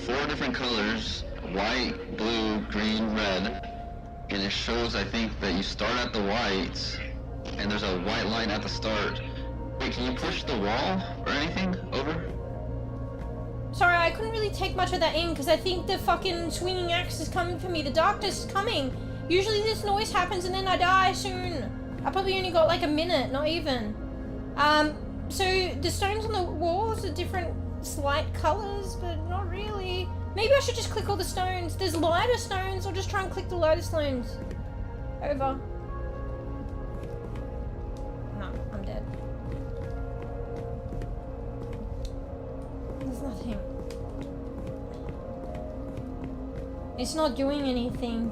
4 different colors: white, blue, green, red. And it shows, I think, that you start at the white, and there's a white line at the start. Wait, can you push the wall or anything? Over? Sorry, I couldn't really take much of that in, because I think the fucking swinging axe is coming for me. The darkness is coming. Usually this noise happens and then I die soon. I probably only got like a minute, not even. So the stones on the walls are different slight colors, but not really. Maybe I should just click all the stones. There's lighter stones. I'll just try and click the lighter stones. Over. No, I'm dead. There's nothing. It's not doing anything.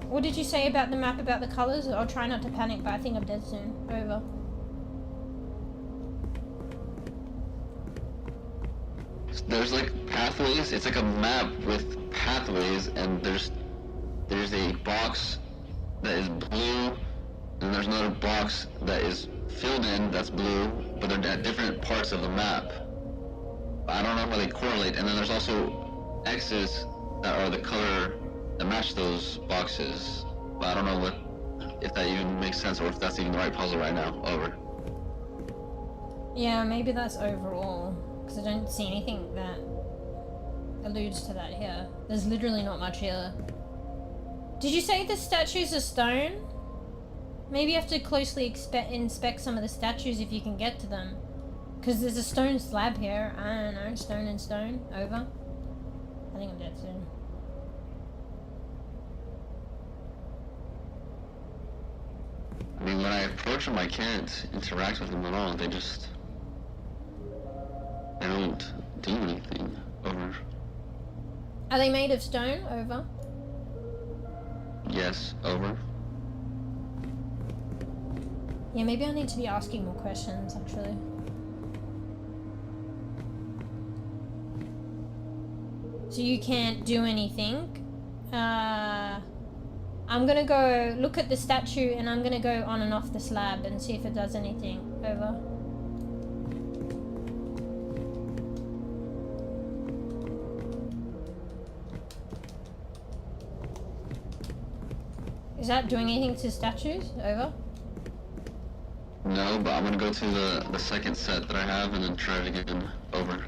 What did you say about the map, about the colors? I'll try not to panic, but I think I'm dead soon. Over. There's like pathways. It's like a map with pathways, and there's a box that is blue, and there's another box that is filled in that's blue, but they're at different parts of the map. I don't know how they correlate. And then there's also X's that are the color that match those boxes. But I don't know if that even makes sense, or if that's even the right puzzle right now. Over. Yeah, maybe that's overall. Because I don't see anything that alludes to that here. There's literally not much here. Did you say the statues are stone? Maybe you have to closely inspect some of the statues if you can get to them. Because there's a stone slab here. I don't know, stone and stone. Over. I think I'm dead soon. I mean, when I approach them, I can't interact with them at all. They don't do anything. Over. Are they made of stone? Over. Yes. Over. Yeah, maybe I need to be asking more questions, actually. So you can't do anything. I'm gonna go look at the statue, and I'm gonna go on and off the slab and see if it does anything. Over. Is that doing anything to statues? Over. No, but I'm gonna go to the second set that I have and then try it again. Over.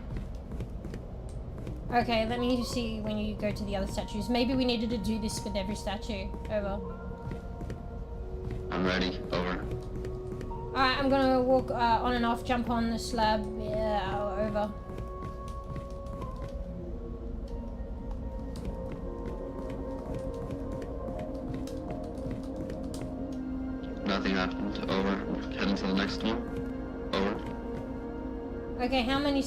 Okay, let me see when you go to the other statues. Maybe we needed to do this with every statue. Over. I'm ready. Over. Alright, I'm gonna walk on and off, jump on the slab. Yeah, over. Nothing happened. Over. Heading to the next one. Over. Okay, how many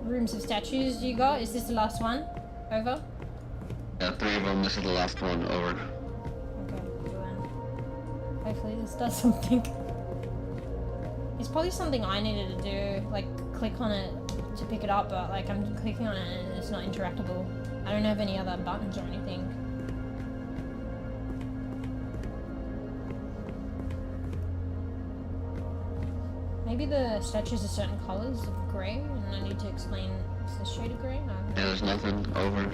rooms of statues you got? Is this the last one? Over? Yeah, 3 of them. This is the last one. Over. Okay, good one. Hopefully this does something. It's probably something I needed to do, like click on it to pick it up, but like I'm clicking on it and it's not interactable. I don't have any other buttons or anything. Maybe the statues are certain colours of grey, and I need to explain the shade of grey? No. Yeah, there's nothing. Over.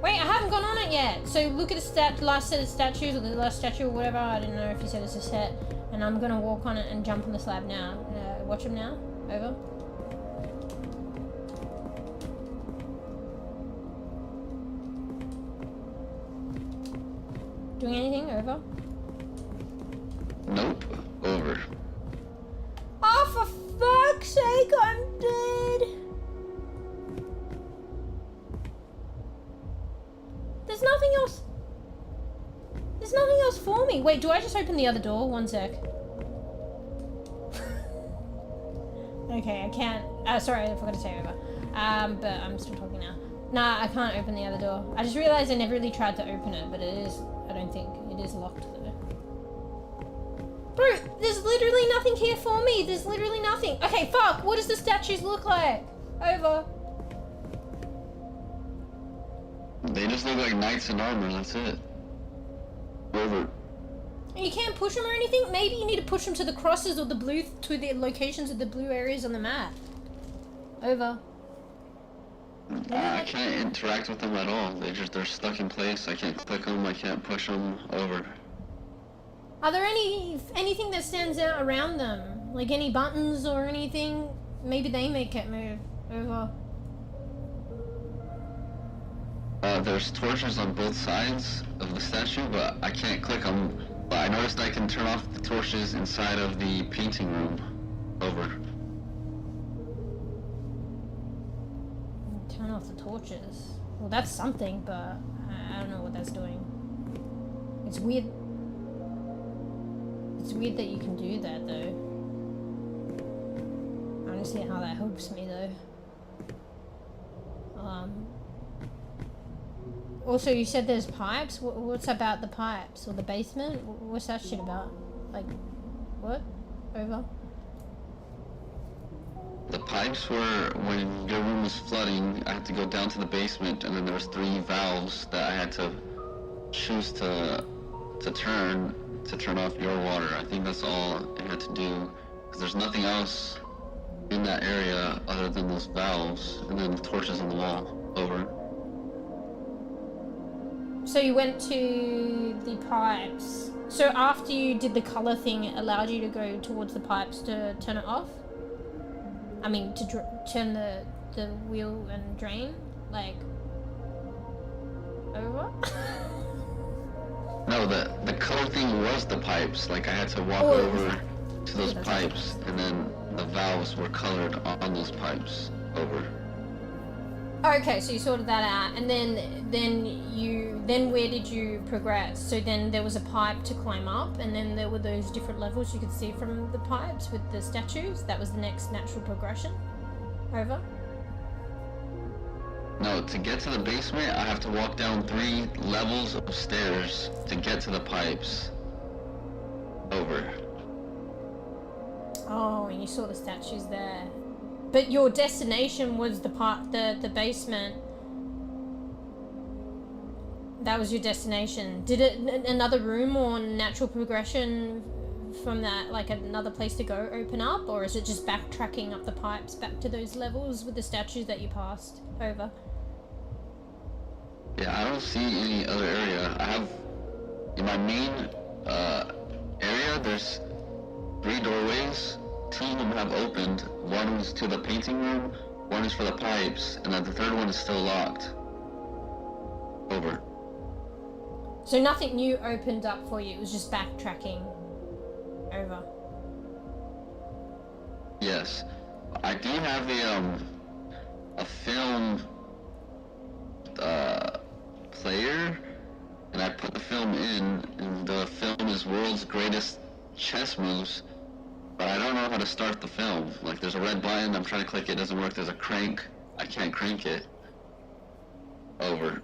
Wait, I haven't gone on it yet! So look at the last set of statues, or the last statue or whatever, I didn't know if you said it's a set. And I'm gonna walk on it and jump on the slab now. Watch them now. Over. Doing anything? Over. Nope. Over. Oh, for fuck's sake, I'm dead! There's nothing else. There's nothing else for me. Wait, do I just open the other door? One sec. Okay, I can't. Sorry, I forgot to say over. But I'm still talking now. Nah, I can't open the other door. I just realized I never really tried to open it, but it is. I don't think it is locked though. Bro, there's literally nothing here for me. There's literally nothing. Okay, fuck. What does the statues look like? Over. They just look like knights in armor. That's it. Over. And you can't push them or anything? Maybe you need to push them to the crosses or the blue, to the locations of the blue areas on the map. Over. I can't interact with them at all. They're stuck in place. I can't click them. I can't push them. Over. Are there anything that stands out around them? Like any buttons or anything? Maybe they make it move. Over. There's torches on both sides of the statue, but I can't click them. But I noticed I can turn off the torches inside of the painting room. Over. Turn off off the torches. Well, that's something, but I don't know what that's doing. It's weird. It's weird that you can do that, though. I don't see how that helps me, though. Also, you said there's pipes? What's about the pipes? Or the basement? What's that shit about? Like, what? Over? The pipes were when your room was flooding. I had to go down to the basement, and then there was 3 valves that I had to choose to turn off your water. I think that's all it had to do, because there's nothing else in that area other than those valves, and then the torches on the wall. Over. So you went to the pipes. So after you did the color thing, it allowed you to go towards the pipes to turn it off? I mean, to turn the wheel and drain? Like, over? No, the color thing was the pipes. Like, I had to walk over to those pipes, and then the valves were colored on those pipes. Over. Okay, so you sorted that out, and then where did you progress? So then there was a pipe to climb up, and then there were those different levels you could see from the pipes with the statues. That was the next natural progression. Over. No, to get to the basement, I have to walk down 3 levels of stairs to get to the pipes. Over. Oh, and you saw the statues there. But your destination was the basement. That was your destination. Did it another room or natural progression from that, like another place to go, open up, or is it just backtracking up the pipes back to those levels with the statues that you passed over? Yeah, I don't see any other area. I have in my main area. There's 3 doorways. 2 of them have opened. One is to the painting room, one is for the pipes, and then the 3rd one is still locked. Over. So nothing new opened up for you, it was just backtracking. Over. Yes. I do have a film player, and I put the film in, and the film is world's greatest chess moves. But I don't know how to start the film. Like, there's a red button, I'm trying to click it, doesn't work. There's a crank, I can't crank it. Over.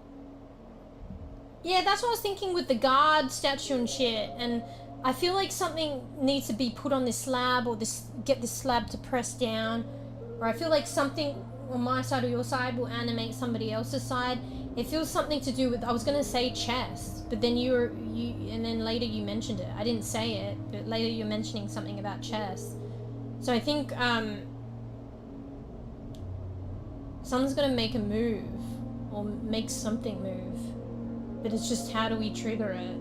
Yeah, that's what I was thinking with the guard statue and shit, and I feel like something needs to be put on this slab, or get this slab to press down, or I feel like something on my side or your side will animate somebody else's side. It feels something to do with, I was gonna say chess, but then and then later you mentioned it. I didn't say it, but later you're mentioning something about chess. So I think someone's gonna make a move, or make something move, but it's just how do we trigger it?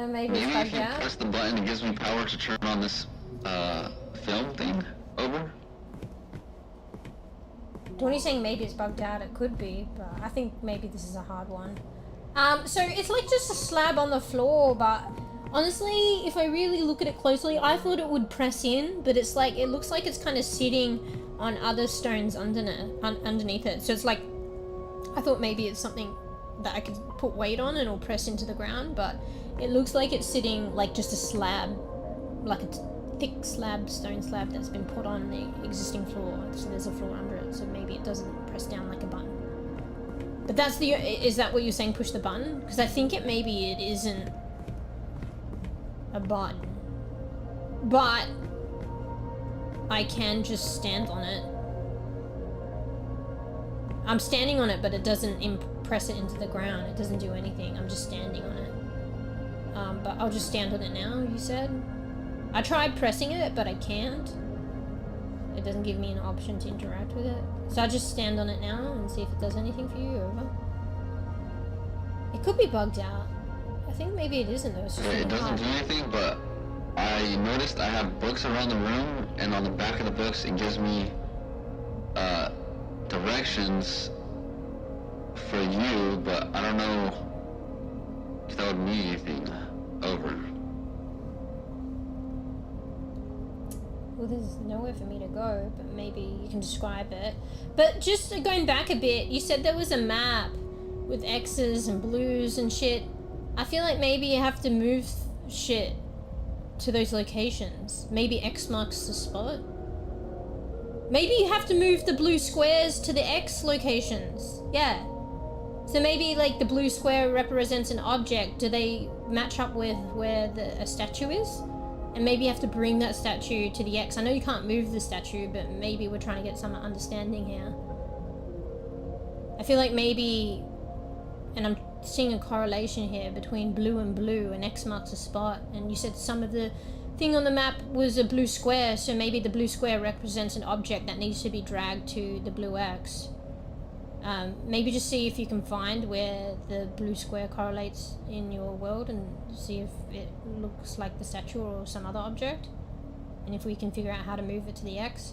Maybe it's bugged if you out. press the button, it gives me power to turn on this film thing. Over. When you're saying maybe it's bugged out, it could be, but I think maybe this is a hard one. So it's like just a slab on the floor, but honestly, if I really look at it closely, I thought it would press in, but it's like, it looks like it's kind of sitting on other stones underneath it. So it's like, I thought maybe it's something that I could put weight on and it'll press into the ground, but it looks like it's sitting like just a slab, like a thick slab, stone slab that's been put on the existing floor. So there's a floor under it, so maybe it doesn't press down like a button. But that's is that what you're saying, push the button? Because I think maybe it isn't a button. But I can just stand on it. I'm standing on it, but it doesn't press it into the ground. It doesn't do anything. I'm just standing on it. But I'll just stand on it now, you said? I tried pressing it, but I can't. It doesn't give me an option to interact with it. So I'll just stand on it now and see if it does anything for you. Over. It could be bugged out. I think maybe it isn't though. It's just It doesn't do anything, but I noticed I have books around the room, and on the back of the books it gives me directions for you, but I don't know if that would mean anything. Over. Well, there's nowhere for me to go, but maybe you can describe it. But just going back a bit, you said there was a map with X's and blues and shit. I feel like maybe you have to move shit to those locations. Maybe X marks the spot. Maybe you have to move the blue squares to the X locations. Yeah. So maybe like the blue square represents an object. Do they match up with where a statue is? And maybe you have to bring that statue to the X. I know you can't move the statue, but maybe we're trying to get some understanding here. I feel like maybe, and I'm seeing a correlation here between blue and X marks a spot. And you said some of the thing on the map was a blue square, so maybe the blue square represents an object that needs to be dragged to the blue X. Maybe just see if you can find where the blue square correlates in your world and see if it looks like the statue or some other object. And if we can figure out how to move it to the X.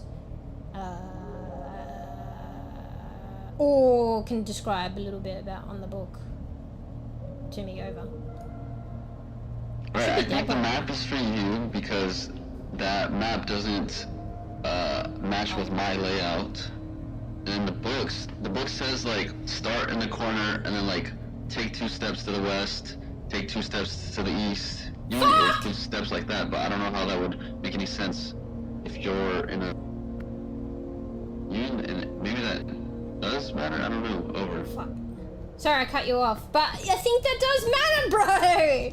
Or can describe a little bit about on the book to me over. Right, I think the map is for you because that map doesn't match with my layout. And the book says like start in the corner and then like take 2 steps to the west, take 2 steps to the east. You only take 2 steps like that, but I don't know how that would make any sense if you're in a union, and maybe that does matter. I don't know. Over. Fuck. Sorry, I cut you off, but I think that does matter, bro.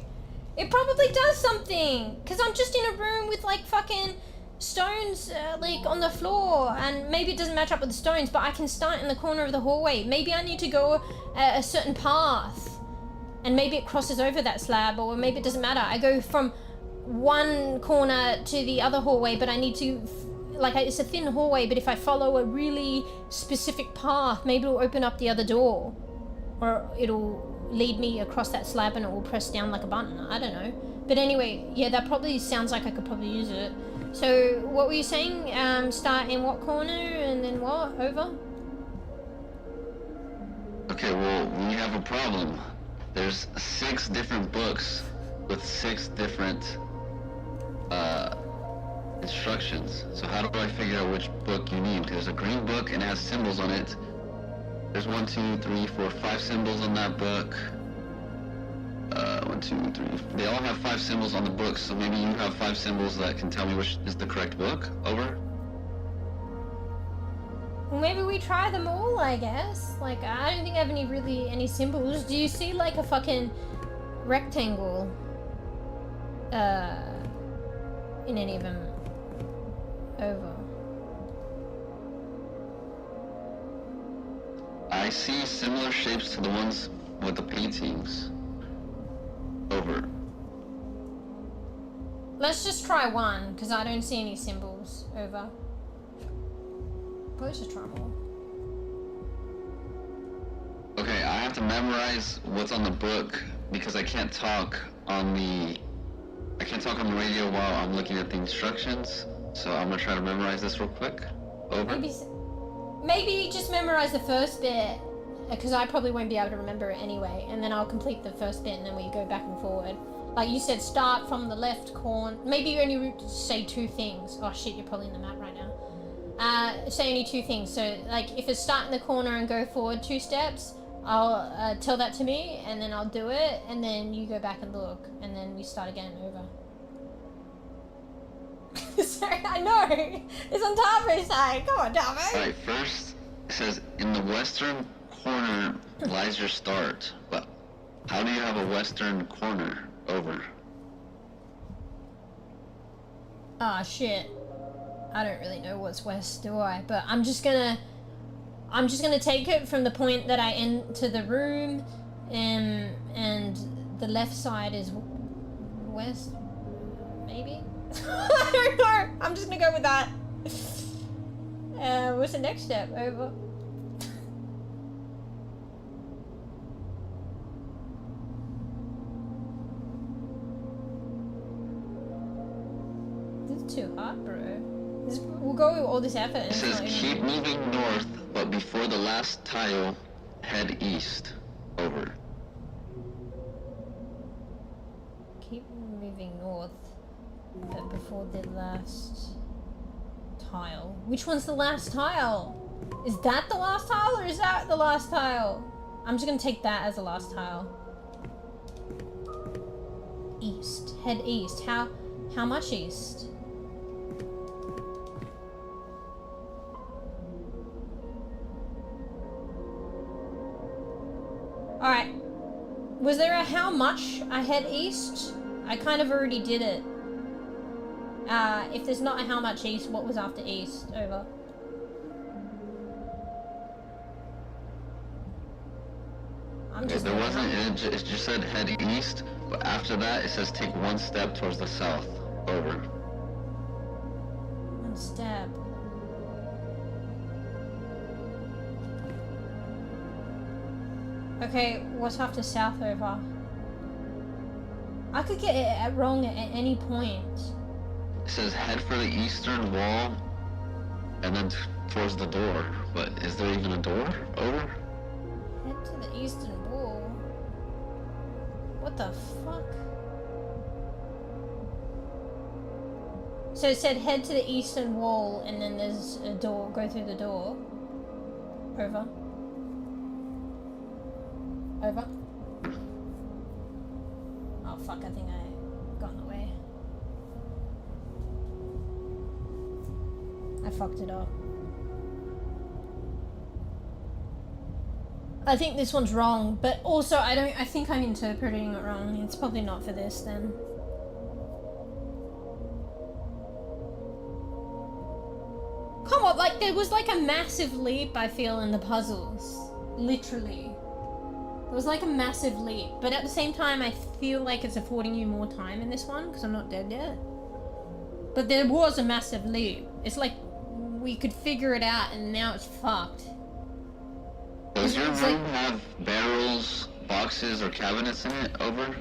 It probably does something, cause I'm just in a room with like fucking stones like on the floor, and maybe it doesn't match up with the stones, but I can start in the corner of the hallway. Maybe I need to go a certain path and maybe it crosses over that slab, or maybe it doesn't matter. I go from one corner to the other hallway, but I need to like it's a thin hallway, but if I follow a really specific path, maybe it'll open up the other door, or it'll lead me across that slab and it will press down like a button. I don't know, but anyway, yeah, that probably sounds like I could probably use it. So what were you saying? Start in what corner and then what? Over? Okay, well, we have a problem. There's 6 different books with 6 different instructions. So how do I figure out which book you need? There's a green book and it has symbols on it. There's 1, 2, 3, 4, 5 symbols on that book. 1, 2, 3. They all have 5 symbols on the book, so maybe you have 5 symbols that can tell me which is the correct book. Over. Well, maybe we try them all, I guess. Like, I don't think I have any symbols. Do you see like a fucking rectangle in any of them? Over. I see similar shapes to the ones with the paintings. Over. Let's just try one, because I don't see any symbols. Over. Let's just try more. Okay, I have to memorize what's on the book because I can't talk on the radio while I'm looking at the instructions. So I'm gonna try to memorize this real quick. Over. Maybe just memorize the first bit, because I probably won't be able to remember it anyway, and then I'll complete the first bit and then we go back and forward. Like you said, start from the left corner. Maybe you only say 2 things. Oh shit, you're probably in the map right now. Say only 2 things. So like if it's start in the corner and go forward 2 steps, I'll tell that to me and then I'll do it, and then you go back and look, and then we start again. Over. Sorry, I know. It's on Tavo's side. Come on, Tavo. Alright, first it says in the western corner lies your start. But how do you have a western corner? Over. Ah, shit. I don't really know what's west, do I? But I'm just gonna take it from the point that I enter the room, and the left side is west, maybe? I don't know. I'm just gonna go with that. What's the next step? Over. This is too hard, bro. We'll go with all this effort. It says keep moving north, but before the last tile, head east. Over. Keep moving north, but before the last... tile. Which one's the last tile? Is that the last tile or is that the last tile? I'm just gonna take that as the last tile. East. Head east. How much east? Alright. Was there a how much I head east? I kind of already did it. If there's not a how much east, what was after east? Over. There wasn't, it just said head east, but after that it says take one step towards the south. Over. One step. Okay, what's after south? Over? I could get it wrong at any point. It says head for the eastern wall, and then towards the door. But is there even a door? Over? Head to the eastern wall? What the fuck? So it said head to the eastern wall, and then there's a door. Go through the door. Over. Over. Oh fuck, I think I got in the way. I fucked it up. I think this one's wrong, but also I think I'm interpreting it wrong. It's probably not for this then. Come on, like there was like a massive leap I feel in the puzzles. Literally. It was like a massive leap, but at the same time I feel like it's affording you more time in this one because I'm not dead yet. But there was a massive leap. It's like we could figure it out and now it's fucked. Does your room have barrels, boxes, or cabinets in it? Over?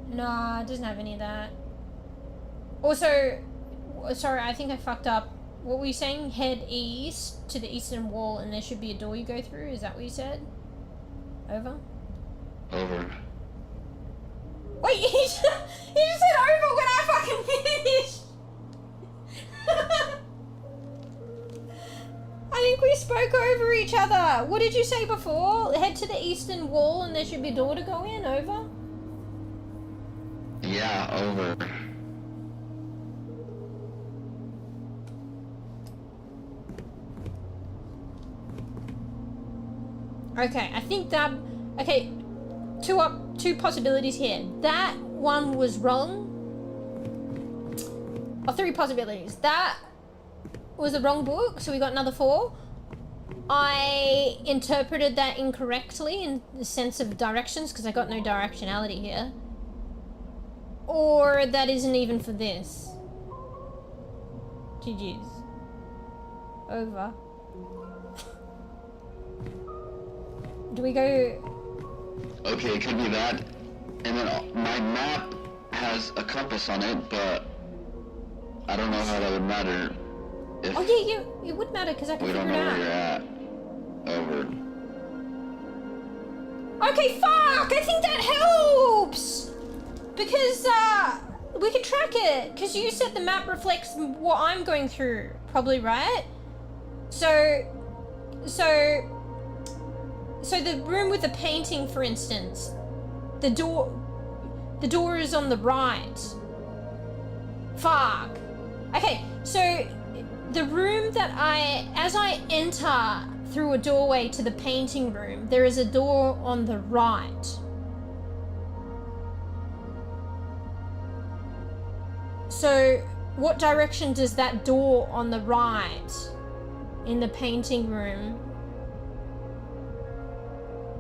Nah, it doesn't have any of that. Also, sorry, I think I fucked up. What were you saying? Head east to the eastern wall and there should be a door you go through? Is that what you said? Over? Over. Wait, he just said over when I fucking finished! I think we spoke over each other. What did you say before? Head to the eastern wall and there should be a door to go in? Over? Yeah, over. Okay, I think that... Okay, two possibilities here. That one was wrong. Or three possibilities. That was the wrong book, so we got another 4. I interpreted that incorrectly in the sense of directions, because I got no directionality here. Or that isn't even for this. GG's. Over. Do we go... Okay, it could be that. And then my map has a compass on it, but I don't know how that would matter if... Oh yeah, it would matter because I can we figure don't it know out. where you're at. Over. Okay, fuck! I think that helps! Because, we can track it. Because you said the map reflects what I'm going through. Probably, right? So the room with the painting, for instance, the door is on the right. Fuck. Okay, so the room that as I enter through a doorway to the painting room, there is a door on the right. So what direction does that door on the right in the painting room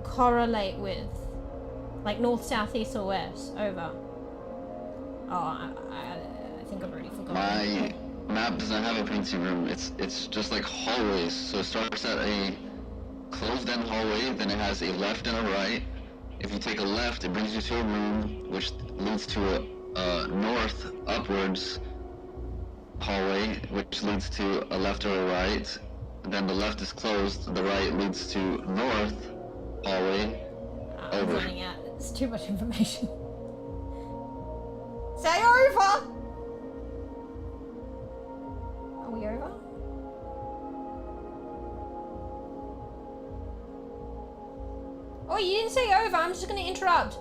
correlate with? Like north, south, east, or west? Over. Oh, I think I've already forgotten. My map doesn't have a painting room. It's just like hallways. So it starts at a closed-end hallway, then it has a left and a right. If you take a left, it brings you to a room, which leads to a north upwards hallway, which leads to a left or a right. Then the left is closed, the right leads to north hallway. I'm running out. It's too much information. Say over! Oh, you didn't say over. I'm just gonna interrupt.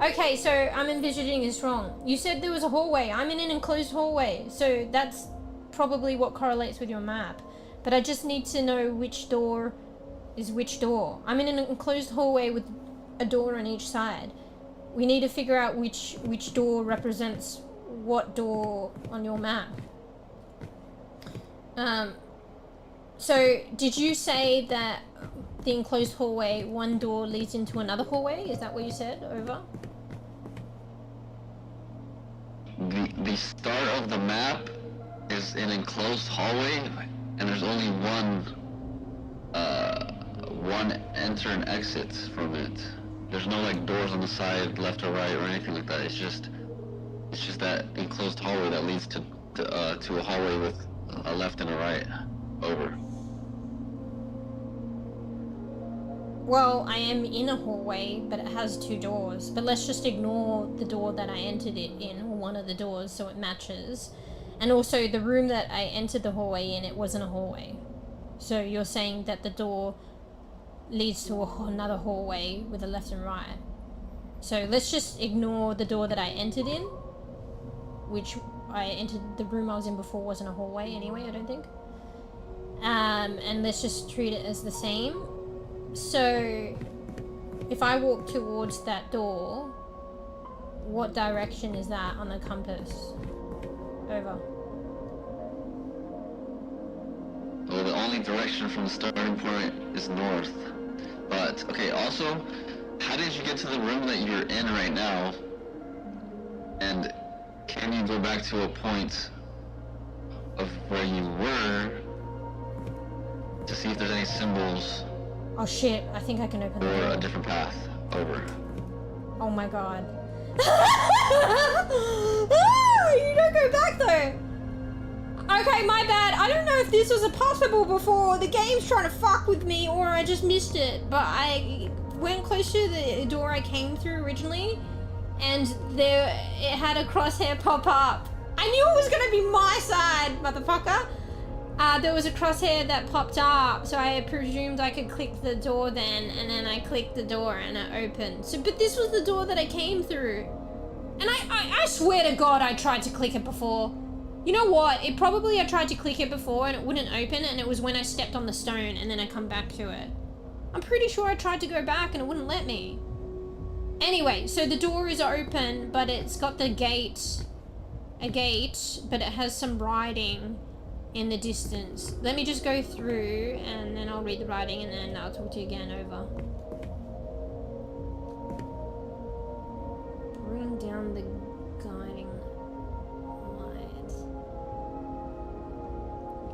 Okay, so I'm envisioning this wrong. You said there was a hallway. I'm in an enclosed hallway, so that's probably what correlates with your map. But I just need to know which door is which door. I'm in an enclosed hallway with a door on each side. We need to figure out which door represents what door on your map. So did you say that the enclosed hallway, one door leads into another hallway? Is that what you said? Over? The start of the map is an enclosed hallway, and there's only one enter and exit from it. There's no like doors on the side, left or right, or anything like that. It's just that enclosed hallway that leads to a hallway with a left and a right. Over. Well, I am in a hallway, but it has two doors. But let's just ignore the door that I entered it in, or one of the doors, so it matches. And also, the room that I entered the hallway in, it wasn't a hallway. So you're saying that the door leads to another hallway with a left and right. So let's just ignore the door that I entered in, which I entered, the room I was in before wasn't a hallway anyway, I don't think. And let's just treat it as the same. So if I walk towards that door, what direction is that on the compass? Over. Well, the only direction from the starting point is north. But, okay, also, how did you get to the room that you're in right now? And can you go back to a point of where you were to see if there's any symbols? Oh shit, I think I can open the door. Or a different path. Over. Oh my god. You don't go back though! Okay, my bad. I don't know if this was possible before. The game's trying to fuck with me or I just missed it. But I went close to the door I came through originally and it had a crosshair pop up. I knew it was gonna be my side, motherfucker. There was a crosshair that popped up, so I presumed I could click the door then, and then I clicked the door and it opened. So, but this was the door that I came through. And I swear to God I tried to click it before. You know what? I tried to click it before and it wouldn't open, and it was when I stepped on the stone and then I come back to it. I'm pretty sure I tried to go back and it wouldn't let me. Anyway, so the door is open, but it's got the gate, but it has some writing in the distance. Let me just go through and then I'll read the writing and then I'll talk to you again. Over. Bring down the guiding light.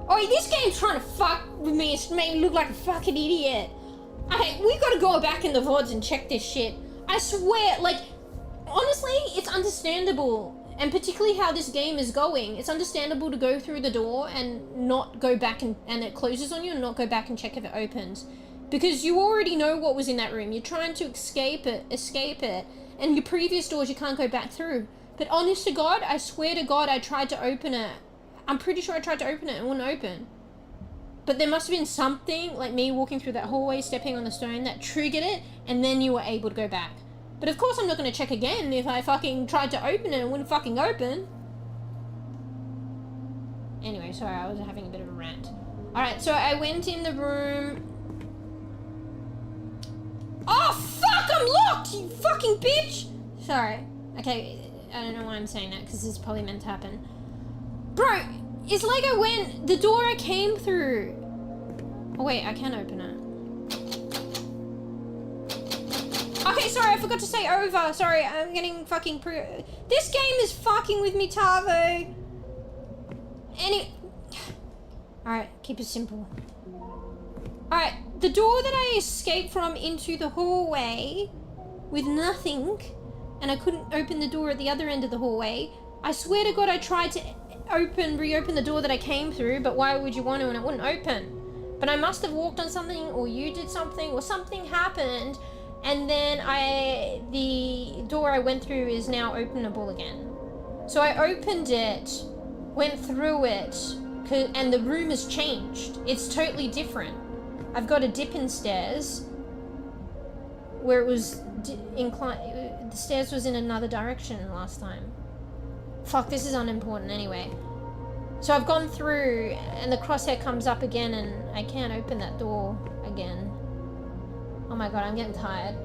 Oh, this game's trying to fuck with me. It's made me look like a fucking idiot. Okay, we gotta go back in the VODs and check this shit. I swear, like, honestly, it's understandable. And particularly how this game is going, it's understandable to go through the door and not go back and it closes on you and not go back and check if it opens. Because you already know what was in that room. You're trying to escape it. And your previous doors you can't go back through. But honest to God, I swear to God, I tried to open it. I'm pretty sure I tried to open it and it wouldn't open. But there must have been something, like me walking through that hallway, stepping on the stone, that triggered it, and then you were able to go back. But of course I'm not going to check again if I fucking tried to open it and it wouldn't fucking open. Anyway, sorry, I was having a bit of a rant. Alright, so I went in the room. Oh, fuck, I'm locked, you fucking bitch! Sorry. Okay, I don't know why I'm saying that, because this is probably meant to happen. Bro, it's like the door I came through. Oh wait, I can open it. Okay, sorry, I forgot to say over. Sorry, I'm getting fucking This game is fucking with me, Tavo. Alright, keep it simple. Alright, the door that I escaped from into the hallway with nothing, and I couldn't open the door at the other end of the hallway. I swear to God I tried to reopen the door that I came through, but why would you want to and it wouldn't open? But I must have walked on something, or you did something, or something happened. And then the door I went through is now openable again. So I opened it, went through it, and the room has changed. It's totally different. I've got a dip in stairs, where it was inclined. The stairs was in another direction last time. Fuck, this is unimportant anyway. So I've gone through, and the crosshair comes up again, and I can't open that door again. Oh my god, I'm getting tired.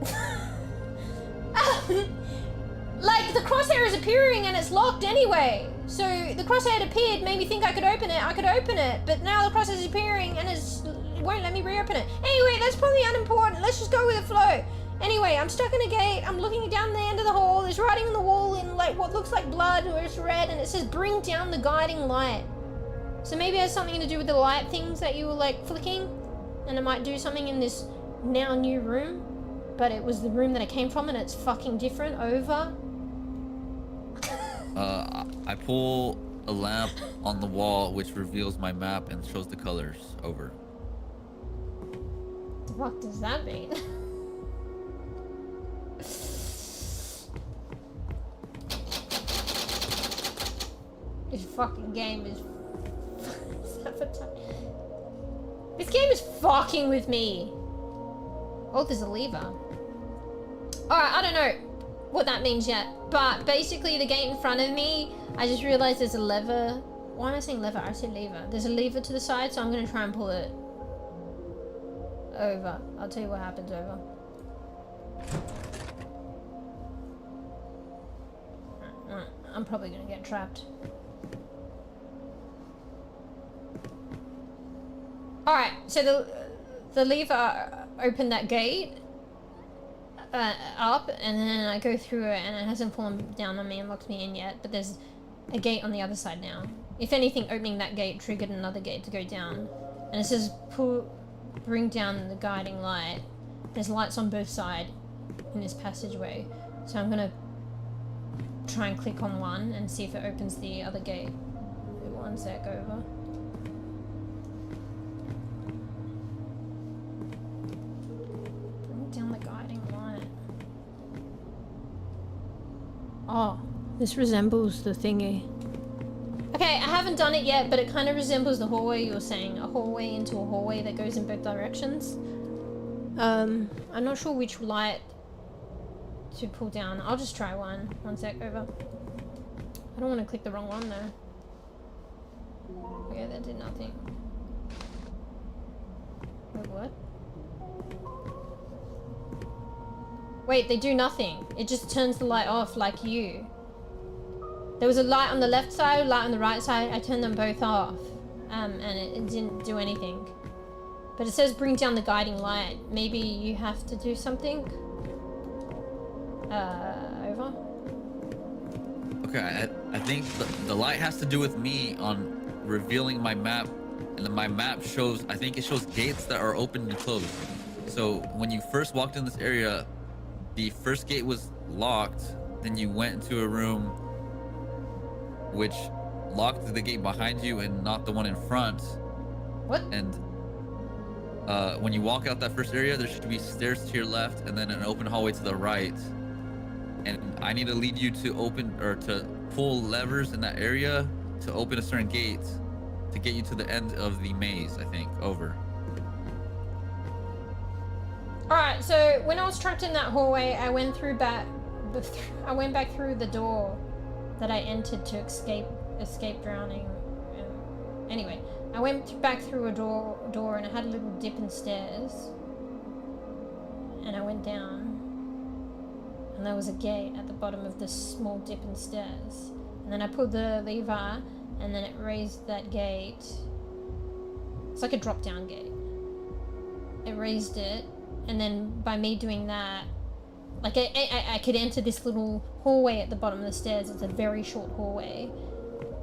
Like, the crosshair is appearing and it's locked anyway. So the crosshair had appeared, made me think I could open it, but now the crosshair is appearing and it won't let me reopen it. Anyway, that's probably unimportant. Let's just go with the flow. Anyway, I'm stuck in a gate. I'm looking down the end of the hall. There's writing on the wall in like what looks like blood, or it's red, and it says bring down the guiding light. So maybe it has something to do with the light things that you were like flicking, and it might do something in this now new room, but it was the room that I came from and it's fucking different. Over. I pull a lamp on the wall which reveals my map and shows the colors. Over. What does that mean? This fucking game is this game is fucking with me. Oh, there's a lever. Alright, I don't know what that means yet, but basically the gate in front of me, I just realized there's a lever. Why am I saying lever? I said lever. There's a lever to the side, so I'm gonna try and pull it over. I'll tell you what happens. Over. I'm probably gonna get trapped. Alright, so the lever opened that gate up, and then I go through it, and it hasn't fallen down on me and locked me in yet, but there's a gate on the other side now. If anything, opening that gate triggered another gate to go down. And it says bring down the guiding light. There's lights on both sides in this passageway, so I'm gonna try and click on one and see if it opens the other gate. Wait, one sec. Over. Bring down the guiding light. Oh, this resembles the thingy. Okay, I haven't done it yet, but it kind of resembles the hallway you were saying. A hallway into a hallway that goes in both directions. I'm not sure which light to pull down. I'll just try one. One sec. Over. I don't want to click the wrong one though. Okay, that did nothing. Wait, what? Wait, they do nothing. It just turns the light off like you. There was a light on the left side, a light on the right side. I turned them both off, and it didn't do anything. But it says bring down the guiding light. Maybe you have to do something. Over. Okay, I think the light has to do with me on revealing my map, and then my map shows, I think it shows gates that are open and closed. So when you first walked in this area, the first gate was locked, then you went into a room which locked the gate behind you and not the one in front. What? And when you walk out that first area, there should be stairs to your left and then an open hallway to the right. And I need to lead you to open or to pull levers in that area to open a certain gate to get you to the end of the maze, I think. Over. Alright, so when I was trapped in that hallway, I went back through the door that I entered to escape drowning. Anyway, I went back through a door and it had a little dip in stairs. And I went down. And there was a gate at the bottom of this small dip in stairs. And then I pulled the lever and then it raised that gate. It's like a drop down gate. It raised it, and then by me doing that, like I could enter this little hallway at the bottom of the stairs. It's a very short hallway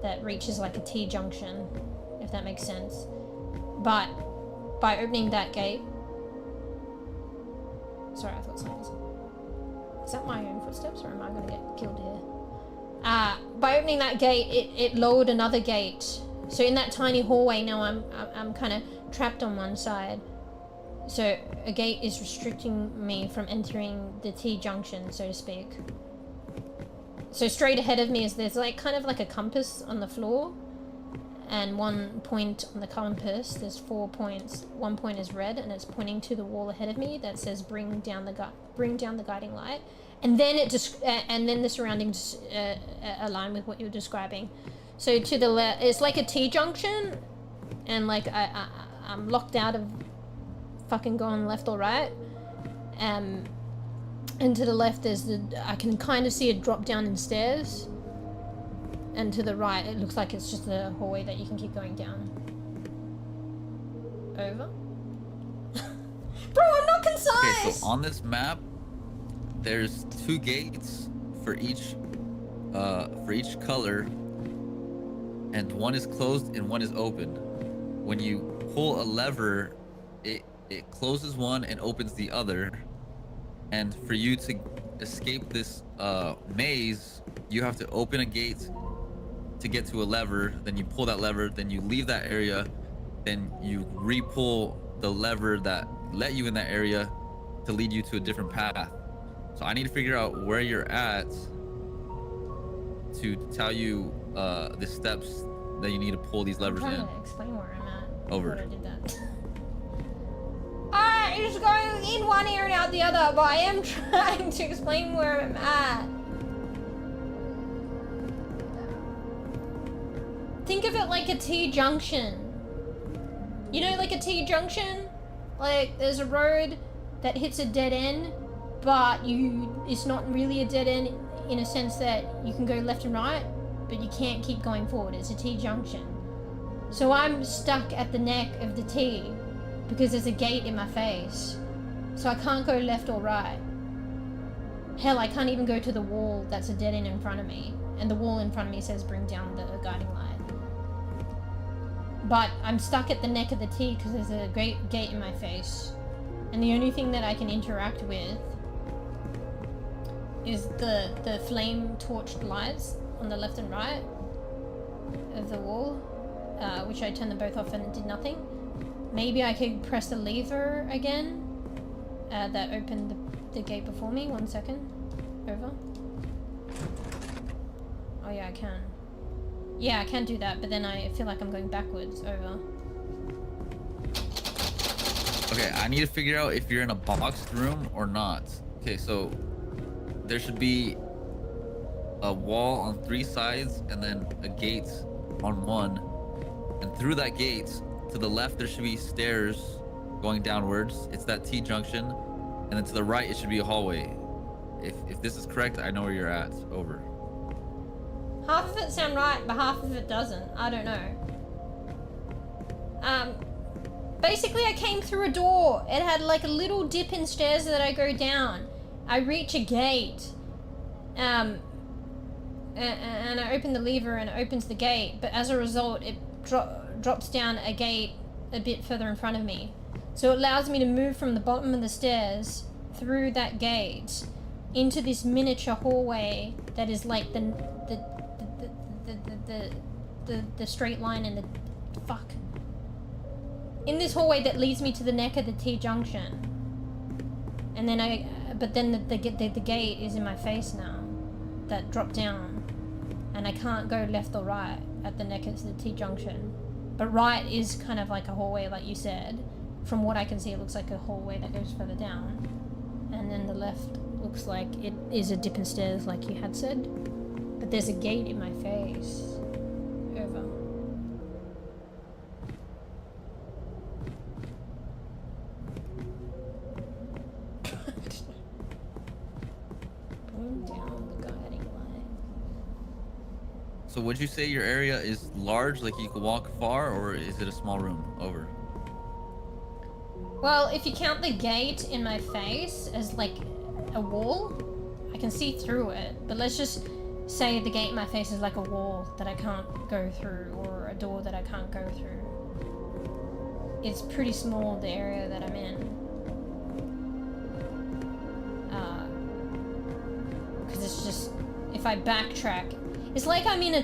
that reaches like a T-junction, if that makes sense. But by opening that gate, sorry, I thought something was... Is that my own footsteps, or am I gonna get killed here? By opening that gate, it lowered another gate. So in that tiny hallway now, I'm kind of trapped on one side. So a gate is restricting me from entering the T-junction, so to speak. So straight ahead of me is there's like kind of like a compass on the floor, and 1 point on the compass. There's 4 points. 1 point is red, and it's pointing to the wall ahead of me that says "Bring down the guiding light." And then and then the surroundings align with what you're describing. So to the left, it's like a T-junction, and like I'm locked out of fucking going left or right. And to the left, there's I can kind of see a drop down in stairs. And to the right, it looks like it's just a hallway that you can keep going down. Over? Bro, I'm not concise! Okay, so on this map, there's 2 gates for each color, and one is closed and one is open. When you pull a lever, it closes one and opens the other. And for you to escape this maze, you have to open a gate to get to a lever, then you pull that lever, then you leave that area, then you re-pull the lever that let you in that area to lead you to a different path. So I need to figure out where you're at to tell you the steps that you need to pull these levers in. I'm trying to explain where I'm at. Over. I did that. Alright, it's going in one ear and out the other, but I am trying to explain where I'm at. Think of it like a T-junction. You know, like a T-junction? Like, there's a road that hits a dead end, but it's not really a dead end in a sense that you can go left and right, but you can't keep going forward. It's a T-junction. So I'm stuck at the neck of the T because there's a gate in my face. So I can't go left or right. Hell, I can't even go to the wall that's a dead end in front of me. And the wall in front of me says bring down the guiding light. But I'm stuck at the neck of the T because there's a great gate in my face. And the only thing that I can interact with is the flame torched lights on the left and right of the wall, which I turned them both off and it did nothing. Maybe I could press the lever again that opened the gate before me. 1 second. Over. Oh yeah, I can. Yeah, I can do that, but then I feel like I'm going backwards. Over. Okay, I need to figure out if you're in a boxed room or not. Okay, so there should be a wall on 3 sides and then a gate on 1. And through that gate, to the left, there should be stairs going downwards. It's that T-junction. And then to the right, it should be a hallway. If this is correct, I know where you're at. Over. Half of it sound right, but half of it doesn't. I don't know. Basically I came through a door. It had like a little dip in stairs that I go down. I reach a gate. And I open the lever and it opens the gate, but as a result it drops down a gate a bit further in front of me. So it allows me to move from the bottom of the stairs through that gate into this miniature hallway that is like the straight line and the fuck. In this hallway that leads me to the neck of the T-junction. And then but then the gate is in my face now. That dropped down. And I can't go left or right at the neck of the T-junction. But right is kind of like a hallway, like you said. From what I can see, it looks like a hallway that goes further down. And then the left looks like it is a dip in stairs, like you had said. But there's a gate in my face. Over. Bring down the guiding light. So would you say your area is large, like you could walk far, or is it a small room? Over. Well, if you count the gate in my face as like a wall, I can see through it. But let's just say the gate in my face is like a wall that I can't go through, or a door that I can't go through. It's pretty small, the area that I'm in. Because it's just, if I backtrack, it's like I'm in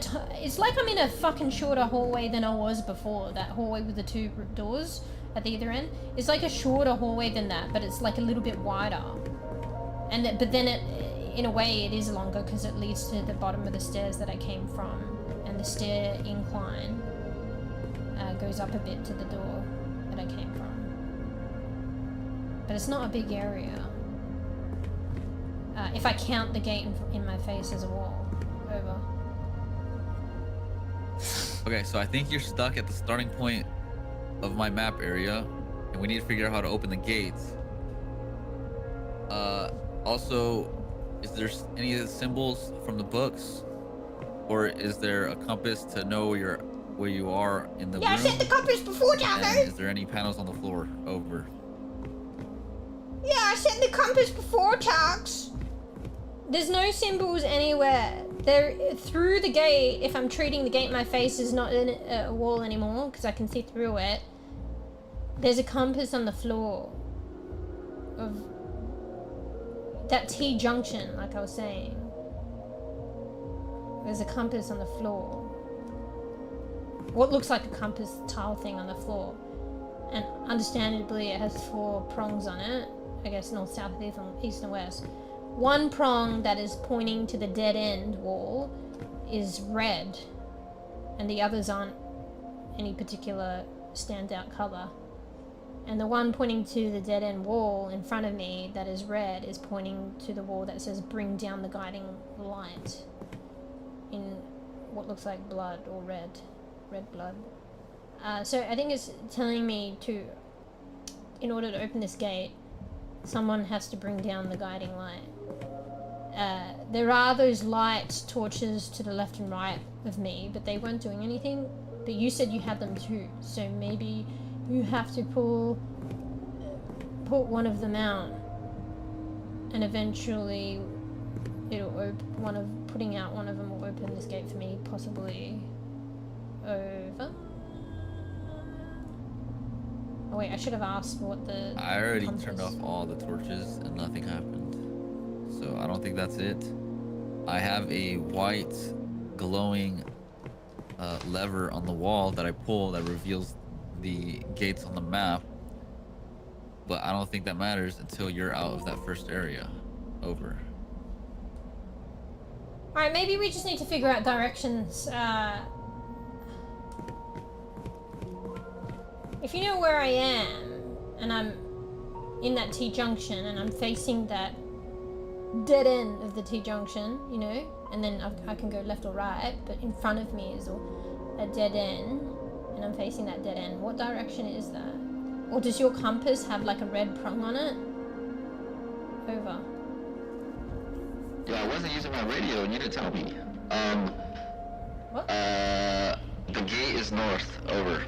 a fucking shorter hallway than I was before. That hallway with the 2 doors at the either end. It's like a shorter hallway than that, but it's like a little bit wider. And but then it, in a way, it is longer because it leads to the bottom of the stairs that I came from, and the stair incline goes up a bit to the door that I came from. But it's not a big area. If I count the gate in my face as a wall. Over. Okay, so I think you're stuck at the starting point of my map area, and we need to figure out how to open the gates. Also, is there any of the symbols from the books, or is there a compass to know where you are in the room? I set the compass before, Javo. Is there any panels on the floor? Over. Yeah, I set the compass before, Tux. There's no symbols anywhere. They're through the gate. If I'm treating the gate, my face is not in a wall anymore because I can see through it. There's a compass on the floor of that T junction, like I was saying. There's a compass on the floor. What looks like a compass tile thing on the floor. And understandably, it has 4 prongs on it. I guess north, south, east, and west. One prong that is pointing to the dead end wall is red, and the others aren't any particular standout color. And the one pointing to the dead end wall in front of me that is red is pointing to the wall that says bring down the guiding light in what looks like blood or red blood. So I think it's telling me to, in order to open this gate, someone has to bring down the guiding light. There are those light torches to the left and right of me, but they weren't doing anything. But you said you had them too, so maybe you have to put one of them out, and eventually it'll open putting out one of them will open this gate for me, possibly. Over. Oh wait, I should have asked what the... I already turned off all the torches and nothing happened. So I don't think that's it. I have a white glowing lever on the wall that I pull that reveals the gates on the map. But I don't think that matters until you're out of that first area. Over. Alright, maybe we just need to figure out directions. If you know where I am, and I'm in that T-junction, and I'm facing that dead end of the T-junction, you know, and then I can go left or right, but in front of me is a dead end, and I'm facing that dead end. What direction is that? Or does your compass have like a red prong on it? Over. Yeah, I wasn't using my radio and you didn't tell me. What? The gate is north. Over.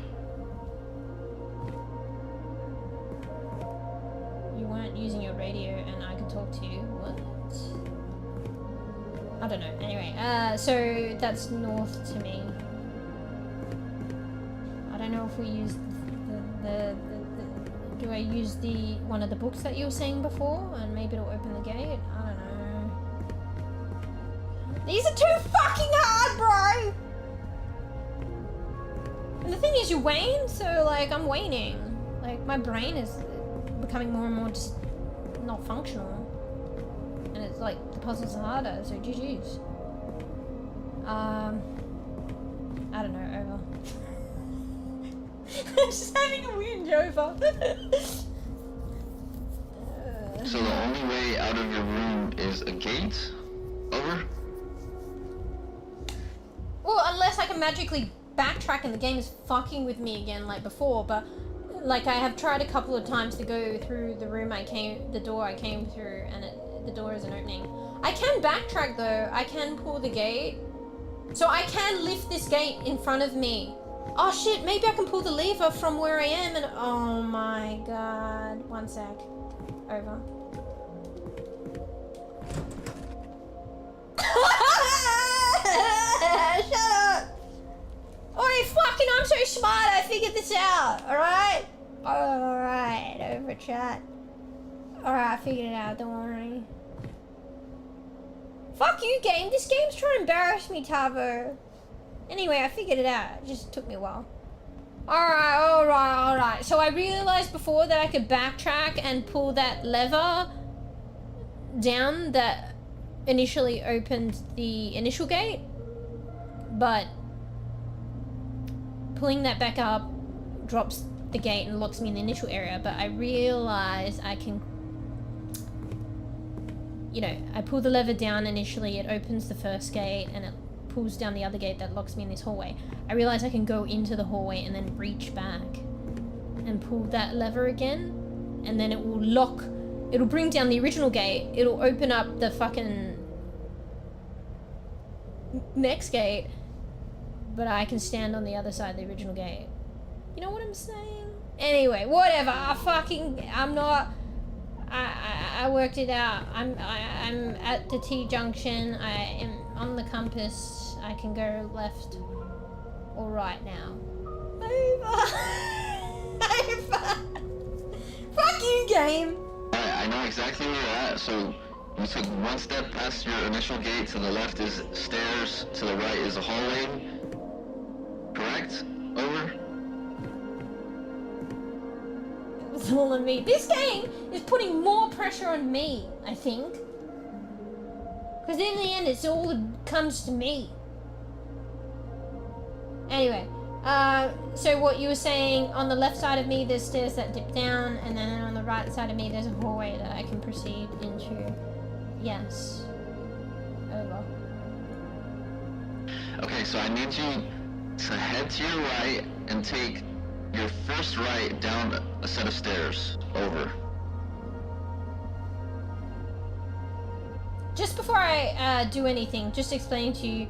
You weren't using your radio and I could talk to you. What? I don't know. Anyway, so that's north to me. I don't know if we use do I use one of the books that you were saying before and maybe it'll open the gate? I don't know. These are too fucking hard, bro! And the thing is, you wane, so like I'm waning. Like my brain is becoming more and more just not functional. And it's like the puzzles are harder, so GG's. I don't know, over. I'm just having a whinge over. So the only way out of your room is a gate? Over? Well, unless I can magically backtrack and the game is fucking with me again like before, but like I have tried a couple of times to go through the door I came through, and the door isn't opening. I can backtrack though. I can pull the gate. So I can lift this gate in front of me. Oh shit, maybe I can pull the lever from where I am and... Oh my god. One sec. Over. Shut up! Oi, fucking, I'm so smart, I figured this out, alright? Alright, over chat. Alright, I figured it out, don't worry. Fuck you, game. This game's trying to embarrass me, Tavo. Anyway, I figured it out. It just took me a while. Alright. So I realized before that I could backtrack and pull that lever down that initially opened the initial gate. But pulling that back up drops the gate and locks me in the initial area, but I realize I can, you know, I pull the lever down initially, it opens the first gate and it pulls down the other gate that locks me in this hallway. I realize I can go into the hallway and then reach back and pull that lever again, and then it will lock, it'll bring down the original gate, it'll open up the fucking next gate, but I can stand on the other side of the original gate. You know what I'm saying? Anyway, whatever. I worked it out. I'm at the T junction. I am on the compass. I can go left or right now. Over. Fuck you, game. I know exactly where you're at. So you took one step past your initial gate. To the left is stairs. To the right is a hallway. Correct? Over. It's all on me. This game is putting more pressure on me, I think. Because in the end, it's all comes to me. Anyway, so what you were saying, on the left side of me, there's stairs that dip down, and then on the right side of me, there's a hallway that I can proceed into. Yes. Over. Okay, so I need you to head to your right and take your first right down a set of stairs. Over. Just before I do anything, just explain to you,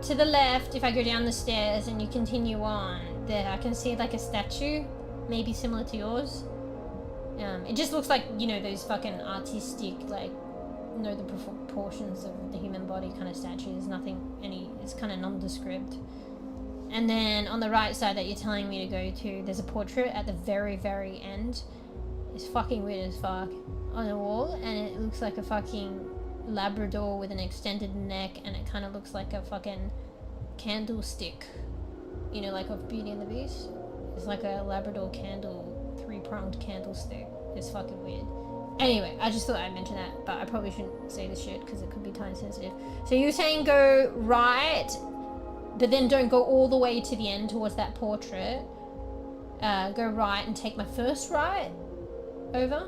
to the left, if I go down the stairs and you continue on, there I can see like a statue, maybe similar to yours. It just looks like, you know, those fucking artistic, like, know the proportions of the human body kind of statues. It's kind of nondescript. And then on the right side that you're telling me to go to, there's a portrait at the very, very end. It's fucking weird as fuck on the wall, and it looks like a fucking Labrador with an extended neck, and it kind of looks like a fucking candlestick. You know, like of Beauty and the Beast? It's like a Labrador candle, 3-pronged candlestick. It's fucking weird. Anyway, I just thought I'd mention that, but I probably shouldn't say this shit because it could be time sensitive. So you were saying go right, but then don't go all the way to the end towards that portrait. Go right and take my first right. Over.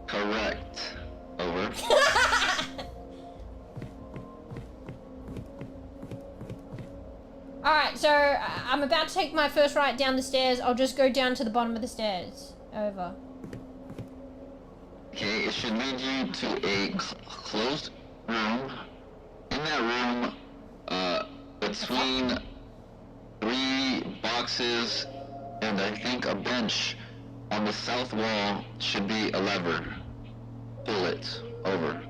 Correct. Over. Alright, so I'm about to take my first right down the stairs. I'll just go down to the bottom of the stairs. Over. Okay, it should lead you to a closed room. In that room, between 3 boxes and I think a bench on the south wall should be a lever. Pull it. Over.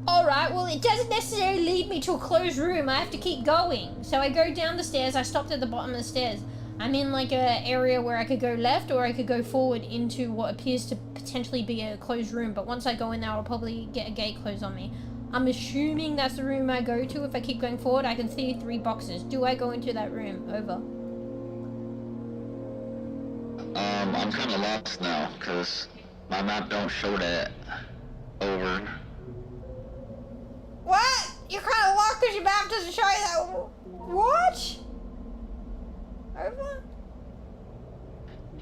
Alright, well, it doesn't necessarily lead me to a closed room. I have to keep going. So I go down the stairs. I stopped at the bottom of the stairs. I'm in like a area where I could go left or I could go forward into what appears to potentially be a closed room. But once I go in there, I'll probably get a gate closed on me. I'm assuming that's the room I go to. If I keep going forward, I can see 3 boxes. Do I go into that room? Over. I'm kind of lost now because my map don't show that. Over. What? You're kind of lost because your map doesn't show you that. What? Over?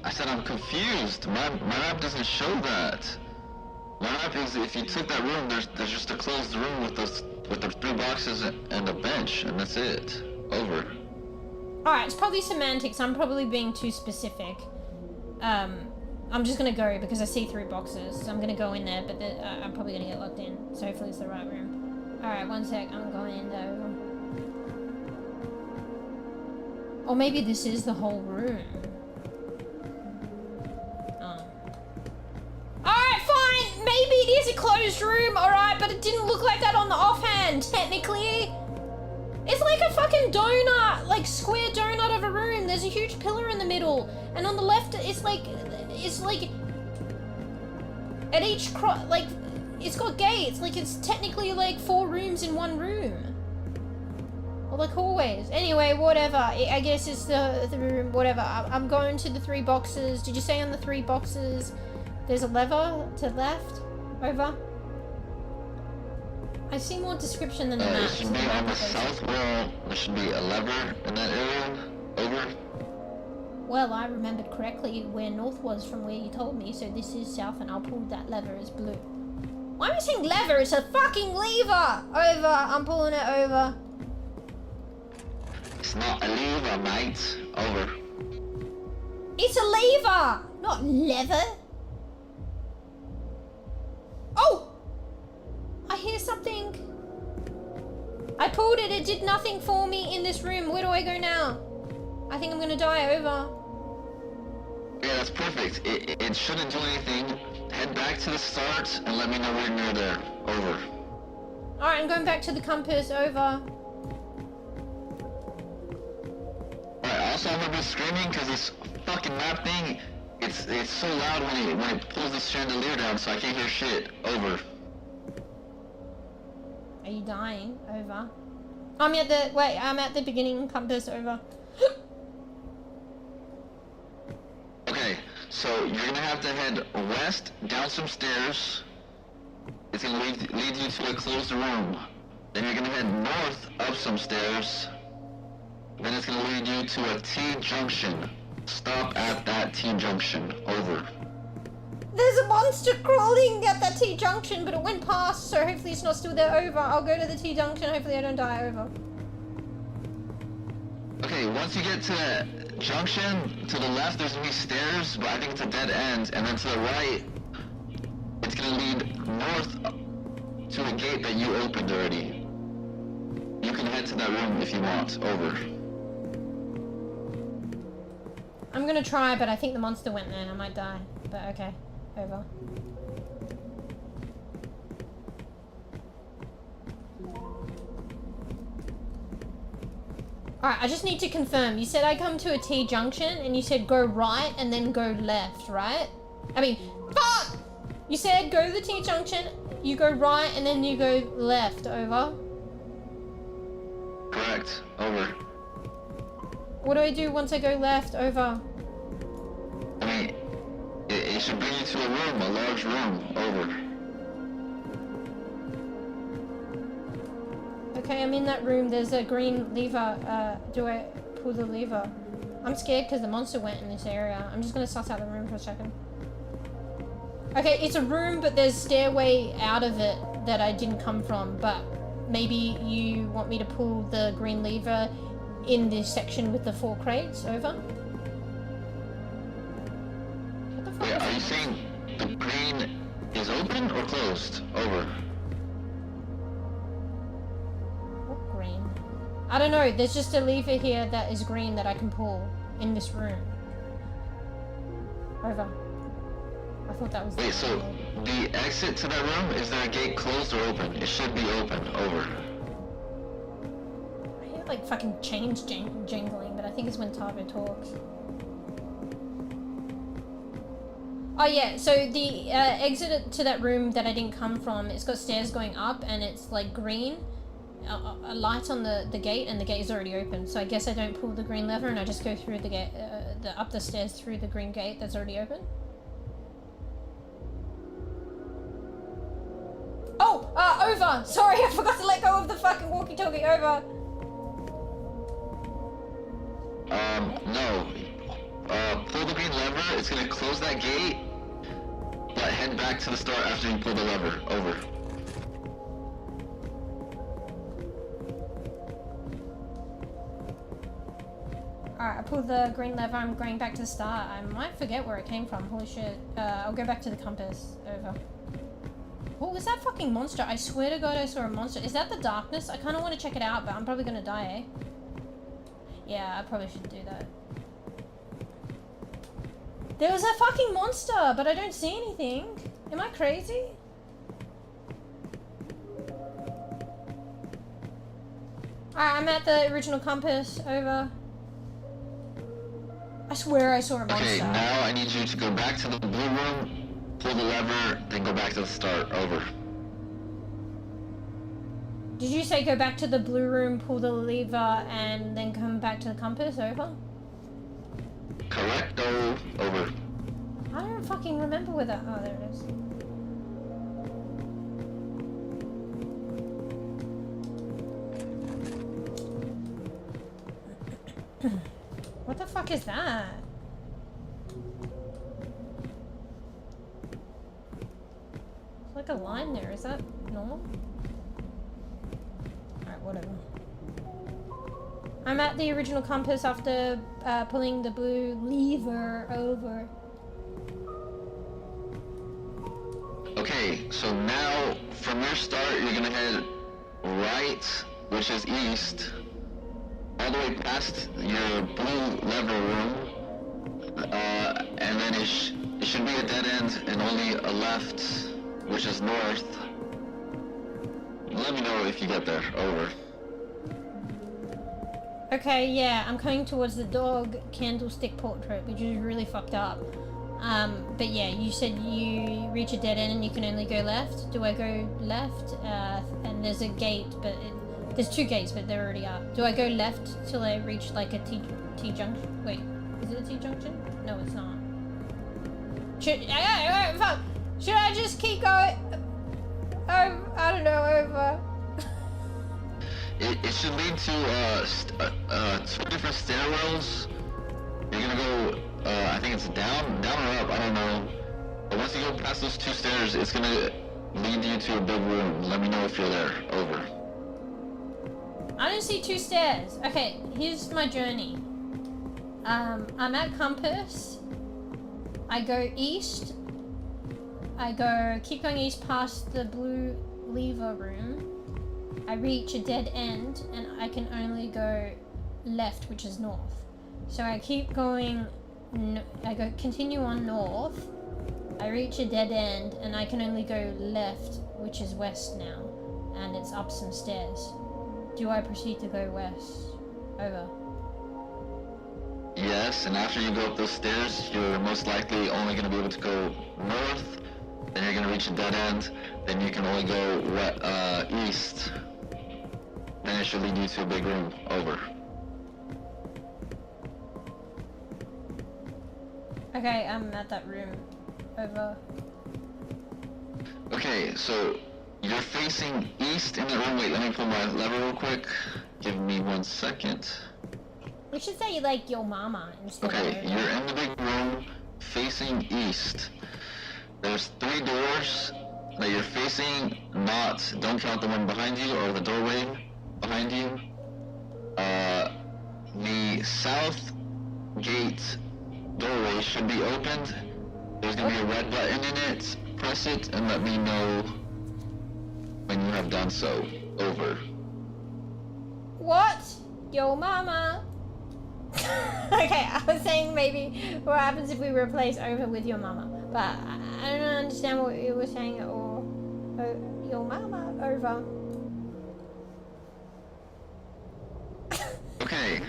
I said I'm confused. My map doesn't show that. My map is, if you took that room, there's just a closed room with the 3 boxes and a bench, and that's it. Over. Alright, it's probably semantics. I'm probably being too specific. I'm just gonna go because I see 3 boxes. So I'm gonna go in there, but I'm probably gonna get locked in. So hopefully it's the right room. Alright, one sec. I'm going in though. Or maybe this is the whole room. Alright, fine! Maybe it is a closed room, alright, but it didn't look like that on the offhand, technically. It's like a fucking donut, like square donut of a room. There's a huge pillar in the middle, and on the left, it's like at each like it's got gates. Like it's technically like 4 rooms in 1 room, or like hallways. Anyway, whatever. I guess it's the room. Whatever. I'm going to the 3 boxes. Did you say on the 3 boxes there's a lever to the left? Over. I see more description than the It map. should be on the south wall. There should be a lever in that area. Over. Well, I remembered correctly where north was from where you told me, so this is south, and I'll pull that lever as blue. Why am I saying lever? It's a fucking lever! Over. I'm pulling it over. It's not a lever, mate. Over. It's a lever! Not lever. Oh! I hear something. I pulled it. It did nothing for me in this room. Where do I go now? I think I'm gonna die. Over. Yeah, that's perfect. It shouldn't do anything. Head back to the start and let me know when you're there. Over. Alright, I'm going back to the compass. Over. Alright, also I'm gonna be screaming because this fucking map thing, it's so loud when it pulls the chandelier down, so I can't hear shit. Over. Are you dying? Over. I'm at the beginning compass. Over. Okay, so you're gonna have to head west, down some stairs. It's gonna lead you to a closed room. Then you're gonna head north, up some stairs. Then it's gonna lead you to a T-junction. Stop at that T-junction. Over. There's a monster crawling at that T-junction, but it went past, so hopefully it's not still there. Over. I'll go to the T-junction. Hopefully I don't die. Over. Okay, once you get to the junction, to the left there's gonna be stairs, but I think it's a dead end. And then to the right, it's gonna lead north to a gate that you opened already. You can head to that room if you want. Over. I'm gonna try, but I think the monster went there and I might die. But okay. Over. Alright, I just need to confirm. You said I come to a T-junction and you said go right and then go left, right? I mean, fuck! You said go to the T-junction, you go right and then you go left. Over. Correct. Over. What do I do once I go left? Over. I mean, it should bring you to a room, a large room. Over. Okay, I'm in that room. There's a green lever. Do I pull the lever? I'm scared because the monster went in this area. I'm just gonna suss out the room for a second. Okay, it's a room, but there's stairway out of it that I didn't come from, but maybe you want me to pull the green lever in this section with the 4 crates. Over. What the fuck? Wait, are you saying the green is open or closed? Over. What green? I don't know. There's just a lever here that is green that I can pull in this room. Over. I thought that was. Wait, so the exit to that room, is there a gate closed or open? It should be open. Over. I hear like fucking chains jangling, but I think it's when 𝖵𝖊𝖘 talks. Oh yeah, so the exit to that room that I didn't come from, it's got stairs going up and it's like green. A light on the gate, and the gate is already open. So I guess I don't pull the green lever and I just go through the gate, up the stairs through the green gate that's already open. Oh, over. Sorry, I forgot to let go of the fucking walkie-talkie. Over. No. Pull the green lever. It's gonna close that gate. But head back to the start after you pull the lever. Over. Alright, I pulled the green lever. I'm going back to the start. I might forget where it came from. Holy shit. I'll go back to the compass. Over. What was that fucking monster? I swear to God I saw a monster. Is that the darkness? I kind of want to check it out, but I'm probably going to die, eh? Yeah, I probably should do that. There was a fucking monster, but I don't see anything. Am I crazy? Alright, I'm at the original compass. Over. I swear I saw a monster. Okay, now I need you to go back to the blue room, pull the lever, then go back to the start. Over. Did you say go back to the blue room, pull the lever, and then come back to the compass? Over? Correcto. Over. I don't fucking remember where that... Oh, there it is. the fuck is that? It's like a line there. Is that normal? Alright, whatever. I'm at the original compass after pulling the blue lever over. Okay, so now from your start, you're gonna head right, which is east, all the way past your blue lever room, and then it should be a dead end and only a left, which is north. Let me know if you get there. Over. Okay, yeah, I'm coming towards the dog candlestick portrait, which is really fucked up. But yeah, you said you reach a dead end and you can only go left. Do I go left? And there's a gate, but there's two gates, but they're already up. Do I go left till I reach like a T-junction? Wait, is it a T-junction? No, it's not. Fuck! Should I just keep going? I don't know, over. It should lead to two different stairwells. You're gonna go, I think it's down or up, I don't know. But once you go past those two stairs, it's gonna lead you to a big room. Let me know if you're there. Over. I don't see two stairs. Okay, here's my journey. I'm at compass. I go east. Keep going east past the blue lever room. I reach a dead end and I can only go left, which is north. So I keep going, continue on north. I reach a dead end and I can only go left, which is west now. And it's up some stairs. Do I proceed to go west? Over. Yes, and after you go up those stairs, you're most likely only going to be able to go north. Then you're going to reach a dead end. Then you can only go east. Then it should lead you to a big room. Over. Okay, I'm at that room. Over. Okay, so you're facing east in the room. Wait, let me pull my lever real quick. Give me 1 second. We should say like your mama instead Okay, of you're in the big room facing east. There's 3 doors that you're facing. Don't count the one behind you or the doorway behind you. The south gate doorway should be opened. There's gonna be a red button in it. Press it and let me know when you have done so. Over. What? Yo mama. Okay, I was saying maybe what happens if we replace over with your mama, but I don't understand what you were saying at all. Your mama, over. Okay.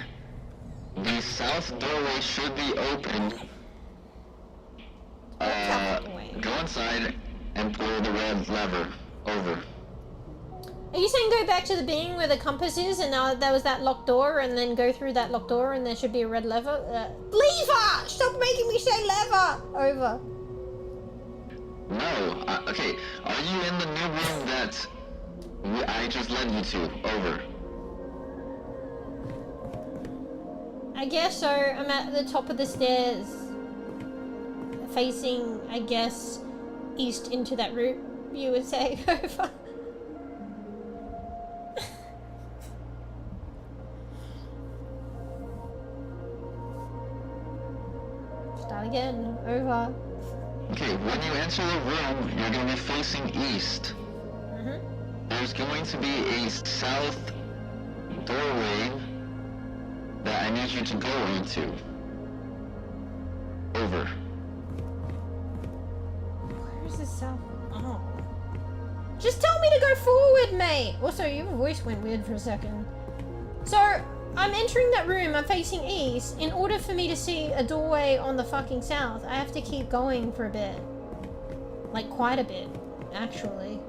The south doorway should be open. Go inside and pull the red lever. Over. Are you saying go back to the beginning where the compass is and now there was that locked door and then go through that locked door and there should be a red lever? Lever! Stop making me say lever! Over. No. Okay. Are you in the new room that I just led you to? Over. I guess so. I'm at the top of the stairs. Facing, I guess, east into that room, you would say. Over. Start again. Over. Okay, when you enter the room, you're going to be facing east. Mm-hmm. There's going to be a south doorway that I need you to go into. Over. Where's the south? Oh. Just tell me to go forward, mate! Also, your voice went weird for a second. So, I'm entering that room, I'm facing east. In order for me to see a doorway on the fucking south, I have to keep going for a bit. Like, quite a bit, actually.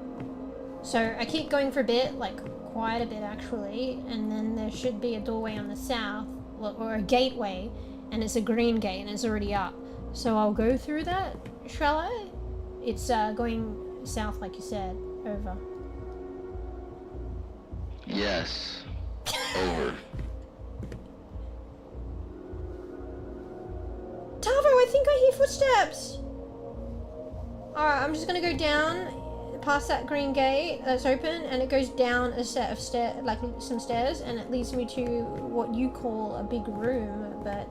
So, I keep going for a bit, like, quite a bit, actually. And then there should be a doorway on the south, or a gateway. And it's a green gate, and it's already up. So, I'll go through that, shall I? It's, going south, like you said. Over. Yes. Over. footsteps. Alright, I'm just gonna go down past that green gate that's open, and it goes down a set of stairs, like some stairs, and it leads me to what you call a big room, but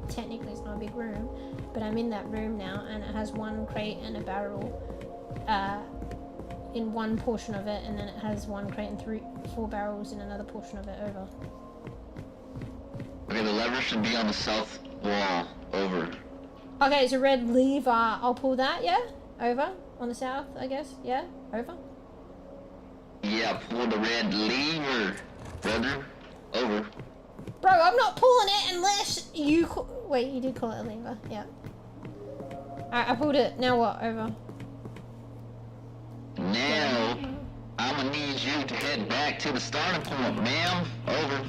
technically it's not a big room. But I'm in that room now, and it has one crate and a barrel in one portion of it, and then it has one crate and 4 barrels in another portion of it. Over. Okay, the lever should be on the south wall. Over. Okay, it's a red lever. I'll pull that, yeah? Over. On the south, I guess. Yeah? Over. Yeah, pull the red lever, brother. Over. Bro, I'm not pulling it unless you wait, you did call it a lever. Yeah. Alright, I pulled it. Now what? Over. Now, I'm gonna need you to head back to the starting point, ma'am. Over.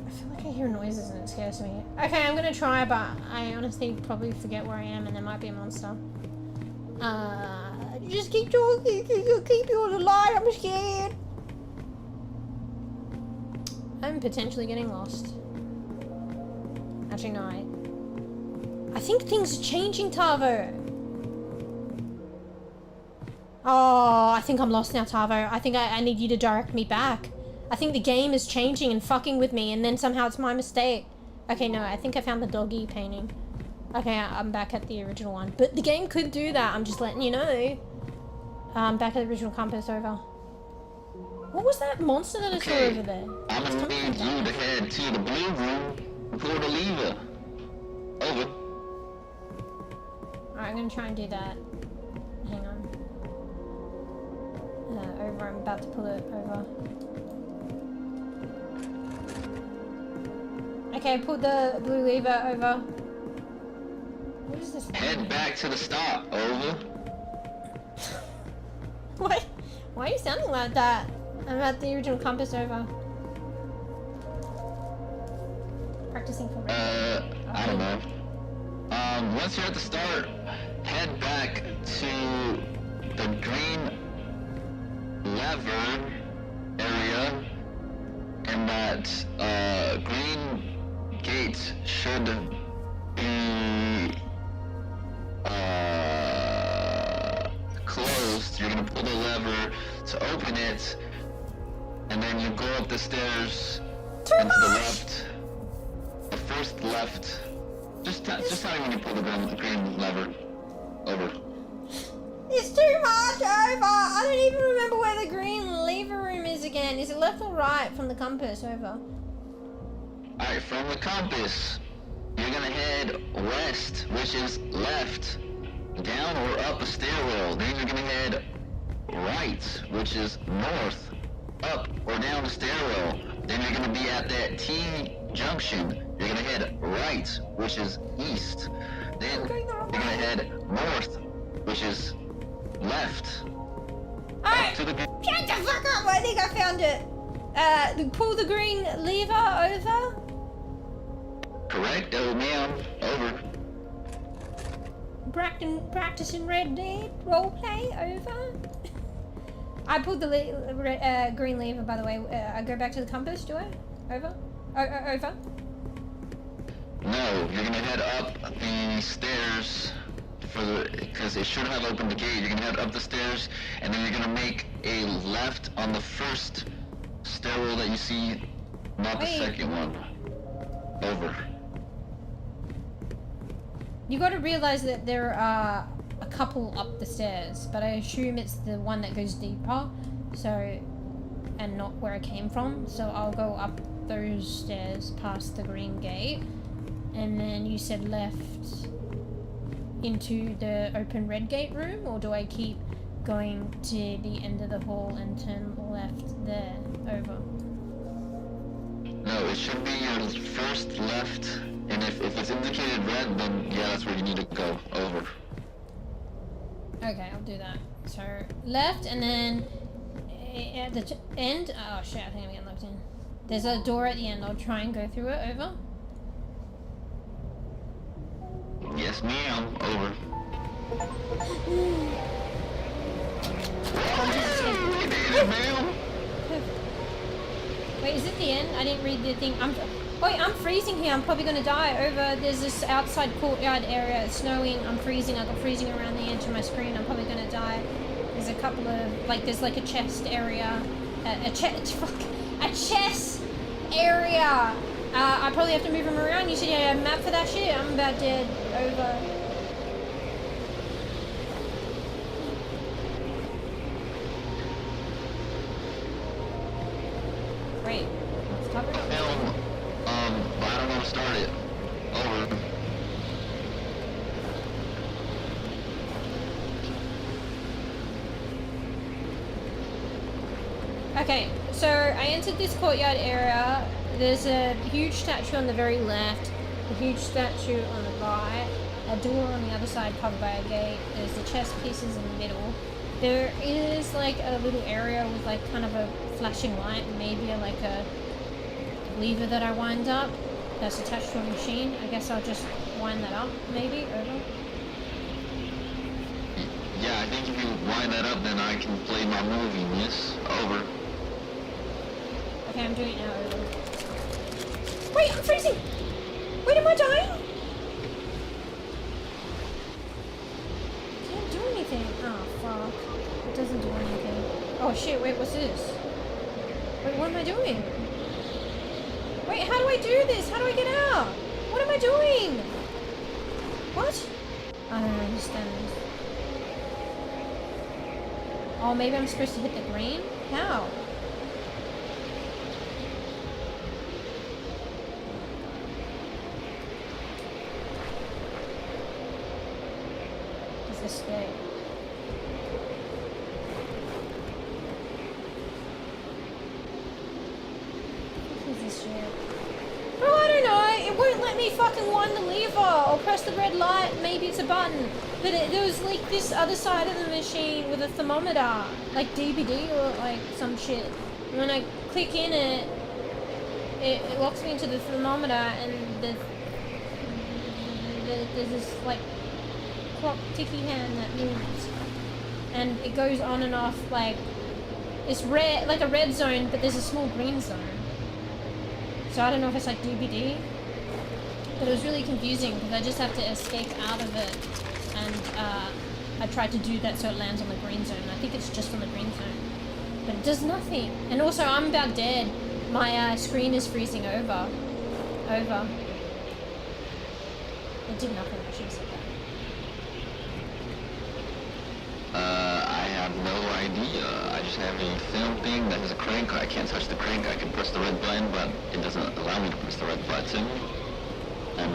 I feel like I hear noises and it scares me. Okay, I'm gonna try, but I honestly probably forget where I am, and there might be a monster. Just keep talking. Keep you on the line. I'm scared. I'm potentially getting lost. Actually, no. I think things are changing, Tavo. Oh, I think I'm lost now, Tavo. I think I need you to direct me back. I think the game is changing and fucking with me, and then somehow it's my mistake. Okay, no, I think I found the doggy painting. Okay, I'm back at the original one. But the game could do that, I'm just letting you know. Back at the original compass. Over. What was that monster that I saw over there? I'm gonna need you to head to the blue room and pull the lever. Over. Alright, I'm gonna try and do that. Hang on. Over, I'm about to pull it over. Okay, pull the blue lever. Over. What is this? Head back to the start. Over. What? Why are you sounding like that? I'm at the original compass. Over. Practicing for I don't know. Once you're at the start, head back to the green lever area, and that green gate should be closed. You're gonna pull the lever to open it, and then you go up the stairs and to the left. The first left. Just tell me when you pull the green lever. Over. It's too much. Over. I don't even remember where the green lever room is again. Is it left or right from the compass? Over. Alright, from the compass, you're gonna head west, which is left, down or up a stairwell. Then you're gonna head right, which is north, up or down a stairwell. Then you're gonna be at that T-junction. You're gonna head right, which is east. Then you're gonna head north, which is left. Alright, To the shut the fuck up! I think I found it. Pull the green lever. Over. correct, meow. Over. Practicing Red Dead roleplay. Over. I pulled the green lever, by the way. I go back to the compass, do I? Over? Over? No, you're gonna head up the stairs because it should have opened the gate. You're gonna head up the stairs, and then you're gonna make a left on the first stairwell that you see, not the second one. Over. You gotta realize that there are a couple up the stairs, but I assume it's the one that goes deeper, so, and not where I came from, so I'll go up those stairs past the green gate, and then you said left into the open red gate room, or do I keep going to the end of the hall and turn left there? Over. No, it should be your first left, and if it's indicated red, then yeah, that's where you need to go. Over. Okay, I'll do that. So, left, and then at the end, oh shit, I think I'm getting locked in. There's a door at the end, I'll try and go through it. Over. Yes, ma'am. Over. Wait, is it the end? I didn't read the thing. Wait, I'm freezing here. I'm probably gonna die. Over, there's this outside courtyard area. It's snowing. I'm freezing. I got freezing around the edge of my screen. I'm probably gonna die. There's a couple of, like, there's like a chest area. A chest area. I probably have to move him around. You should have a map for that shit. I'm about dead. Over. Wait. Let's talk about Film. But I don't know how to start it. Over. Okay, so I entered this courtyard area. There's a huge statue on the very left, a huge statue on the right, a door on the other side covered by a gate. There's the chess pieces in the middle. There is like a little area with like kind of a flashing light, maybe like a lever that I wind up that's attached to a machine. I guess I'll just wind that up, maybe, over. Yeah, I think if you wind that up, then I can play my movie, miss. Over. Okay, I'm doing it now, over. Wait, I'm freezing! Wait, am I dying? Can't do anything. Oh, fuck. It doesn't do anything. Oh, shit, wait, what's this? Wait, what am I doing? Wait, how do I do this? How do I get out? What am I doing? What? I don't understand this. Oh, maybe I'm supposed to hit the green? How? Does this stay? What is this shit? Bro, I don't know. It won't let me fucking wind the lever or press the red light. Maybe it's a button. But there was like this other side of the machine with a thermometer, like DVD or like some shit. And when I click in it, it locks me into the thermometer, and there's this like clock ticky hand that moves, and it goes on and off like it's red, like a red zone, but there's a small green zone. So I don't know if it's like DVD, but it was really confusing because I just have to escape out of it. And I tried to do that so it lands on the green zone. I think it's just on the green zone. But it does nothing. And also, I'm about dead. My screen is freezing over. Over. It did nothing, I should have said that. I have no idea. I just have a film thing that has a crank. I can't touch the crank. I can press the red button, but it doesn't allow me to press the red button. And,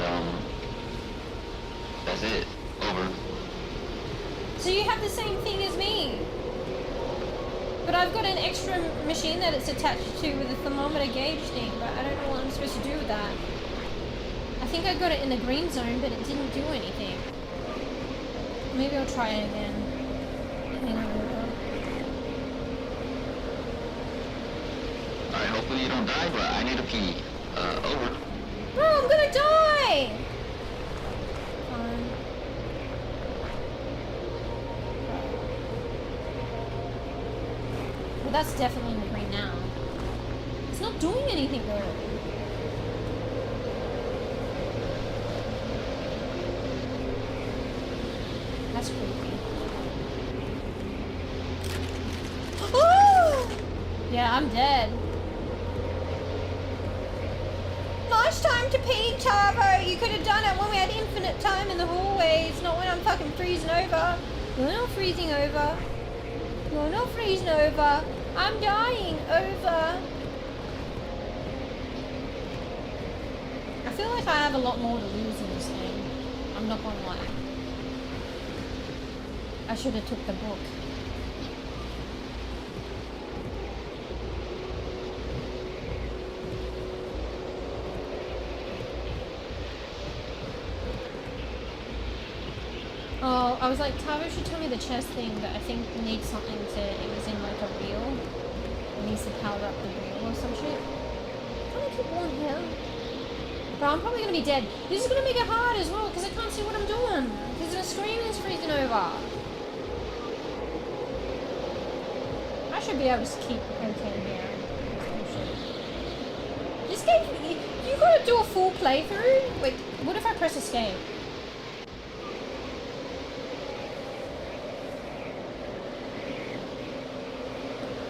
that's it. Over. So you have the same thing as me. But I've got an extra machine that it's attached to with a thermometer gauge thing, but I don't know what I'm supposed to do with that. I think I got it in the green zone, but it didn't do anything. Maybe I'll try it again. Hang on. Alright, hopefully you don't die, but I need to pee. Over. Bro, I'm gonna die! Fine. Well, that's definitely in the green now. It's not doing anything though. That's creepy. Oh! Yeah, I'm dead. Nice time to pee, Tavo. You could have done it when we had infinite time in the hallways, not when I'm fucking freezing over. You're not freezing over. You're not freezing over. I'm dying over. I feel like I have a lot more to lose in this game. I'm not gonna lie. I should have took the book. Oh, I was like, Tavo should tell me the chest thing, but I think it needs something to, it was in like a reel. It needs to power up the reel or some shit. Can I keep on here? Bro, I'm probably gonna be dead. This is gonna make it hard as well, because I can't see what I'm doing. Because the screen is freezing over. should be able to keep okay here. This game, you you gotta do a full playthrough? Wait, what if I press escape?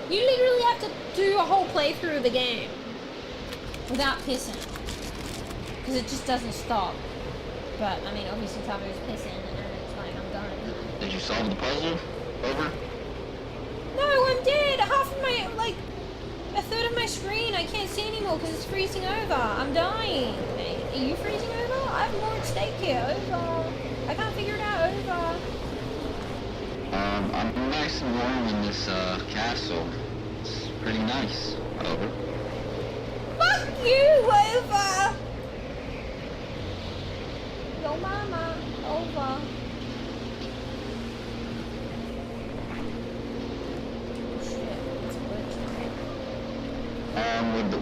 You literally have to do a whole playthrough of the game without pissing. Because it just doesn't stop. But, I mean, obviously Tabo's pissing and it's like, I'm done. Did you solve the puzzle? Over? No, I'm dead! Half of my, like, a third of my screen I can't see anymore because it's freezing over. I'm dying. Hey, are you freezing over? I have more at stake here. Over. I can't figure it out. Over. I'm nice and warm in this, castle. It's pretty nice. Over. Fuck you, over! Yo mama, over.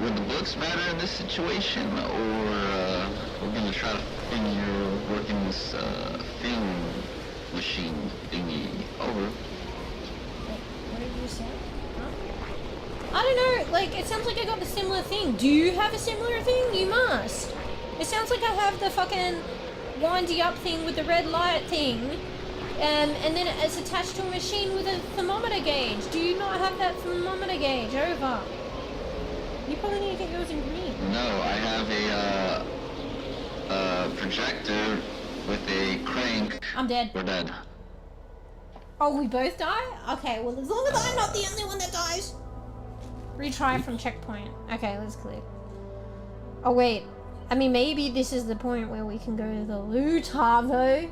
Would the books matter in this situation, or we're gonna try to figure working this thing machine thingy over? Wait, what did you say? Huh? I don't know, like, it sounds like I got the similar thing. Do you have a similar thing? You must. It sounds like I have the fucking windy up thing with the red light thing. And then it's attached to a machine with a thermometer gauge. Do you not have that thermometer gauge? Over. You probably need to get yours in green. No, I have a projector with a crank. I'm dead. We're dead. Oh, we both die? Okay, well, as long as I'm not the only one that dies. Retry from checkpoint. Okay, let's clear. Oh, wait. I mean, maybe this is the point where we can go to the loot though.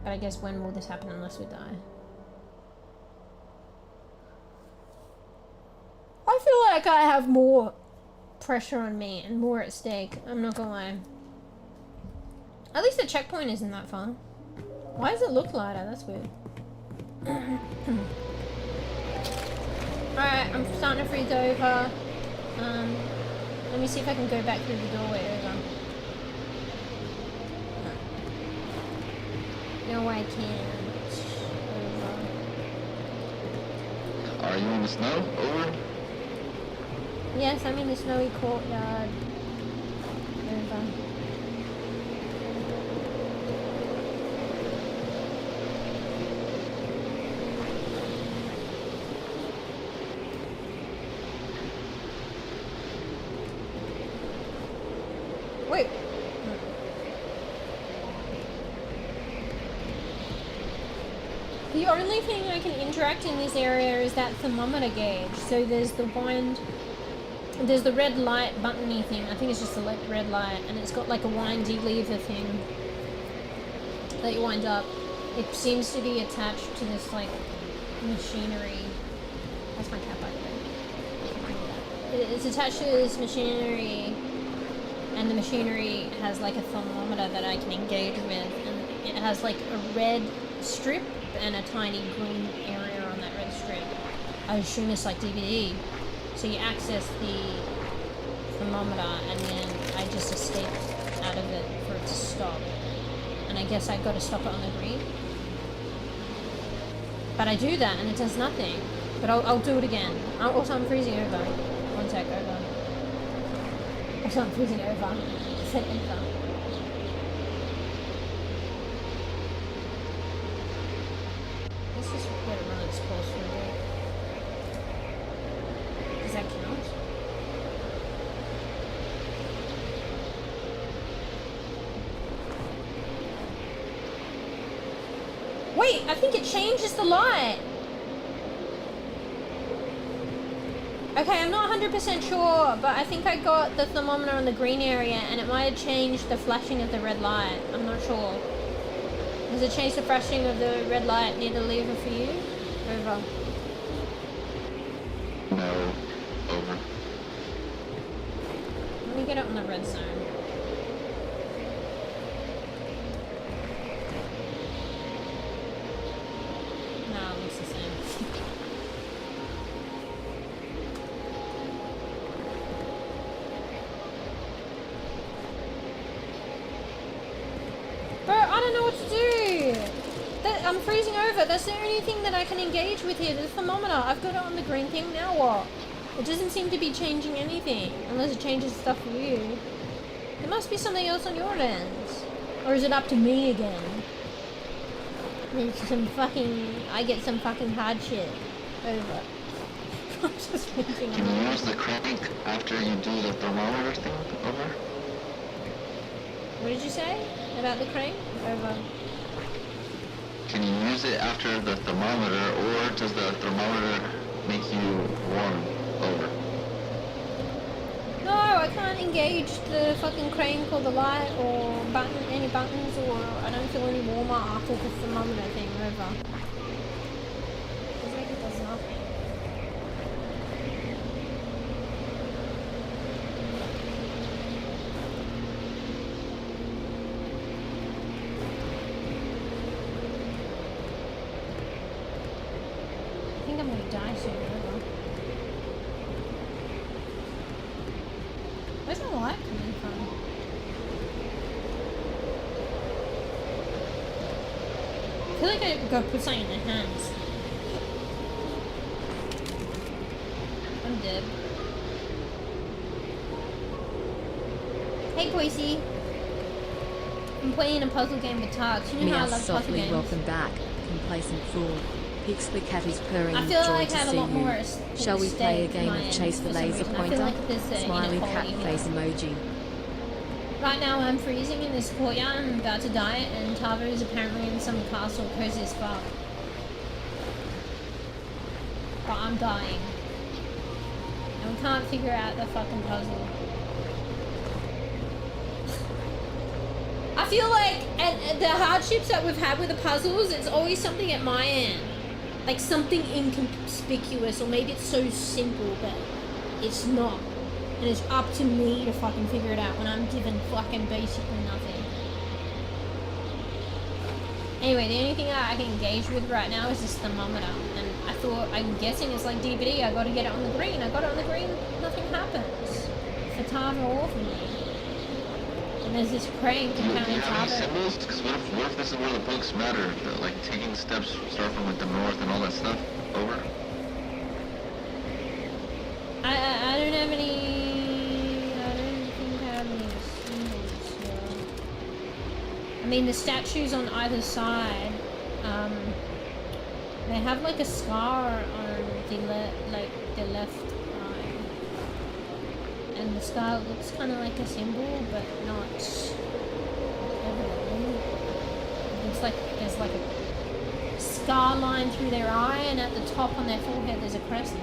But I guess when will this happen unless we die? I feel like I have more pressure on me and more at stake. I'm not gonna lie. At least the checkpoint isn't that far. Why does it look lighter? That's weird. Alright, I'm starting to freeze over. Let me see if I can go back through the doorway over. No, I can't. Over. Are you in the snow? Over? Yes, I'm in the snowy courtyard. Over. Wait. The only thing I can interact in this area is that thermometer gauge. So there's the there's the red light buttony thing. I think it's just select red light, and it's got like a windy lever thing that you wind up. It seems to be attached to this like machinery. That's my cat, by the way. It's attached to this machinery, and the machinery has like a thermometer that I can engage with, and it has like a red strip and a tiny green area on that red strip. I assume it's like DVD. So you access the thermometer and then I just escape out of it for it to stop. And I guess I got to stop it on the green. But I do that and it does nothing. But I'll do it again. Also, I'm freezing over. One sec, over. Also, I'm freezing over. I said enter. Let's just let it run its course for a bit. Does that count? Wait, I think it changes the light. Okay, I'm not 100% sure, but I think I got the thermometer on the green area and it might have changed the flashing of the red light. I'm not sure. Does it change the flashing of the red light near the lever for you? Over. No. Over. Let me get it on the red zone. No, it looks the same. Bro, I don't know what to do! I'm freezing over. That's the only thing that I can engage with here. The thermometer. I've got it on the green thing. Now what? It doesn't seem to be changing anything, unless it changes stuff for you. There must be something else on your end. Or is it up to me again? There's some fucking... I get some fucking hard shit. Over. I'm just thinking. Can you use the crank after you do the thermometer thing? Over? What did you say about the crank? Over. Can you use it after the thermometer, or does the thermometer make you warm? Over. No, I can't engage the fucking crank or the light or any buttons, or I don't feel any warmer after the thermometer thing. Over. It's like it does nothing. I think I'm gonna die soon. Over. Where's my light coming from? I feel like I go put something in their hands. I'm dead. Hey Boise. I'm playing a puzzle game with Tarks. You know how I Meow love puzzle softly, games. welcome back, complacent fool. Pix the cat is purring, I feel joy like to I have a see lot more you. Shall we play a stake game my of end chase the for some laser reason. I pointer? feel like there's an Smiley cat inequality face here. emoji. Right now I'm freezing in this courtyard, I'm about to die, and Tavo is apparently in some castle cozy as fuck. But I'm dying. And we can't figure out the fucking puzzle. I feel like at the hardships that we've had with the puzzles, it's always something at my end. Like something inconspicuous, or maybe it's so simple, but it's not. And it's up to me to fucking figure it out when I'm given fucking basically nothing. Anyway, the only thing I can engage with right now is this thermometer. And I'm guessing it's like DBD, I gotta get it on the green. I got it on the green, nothing happens. For Tava or for me. And there's this crank Do you apparently have any Tava. symbols? Because what if this is where the books matter? Like taking steps start from like the north and all that stuff? Over? I don't have any... I don't think I have any symbols here. I mean, the statues on either side, they have like a scar on the left eye. And the scar looks kind of like a symbol, but not evidently. It looks like there's like a scar line through their eye, and at the top on their forehead there's a crescent.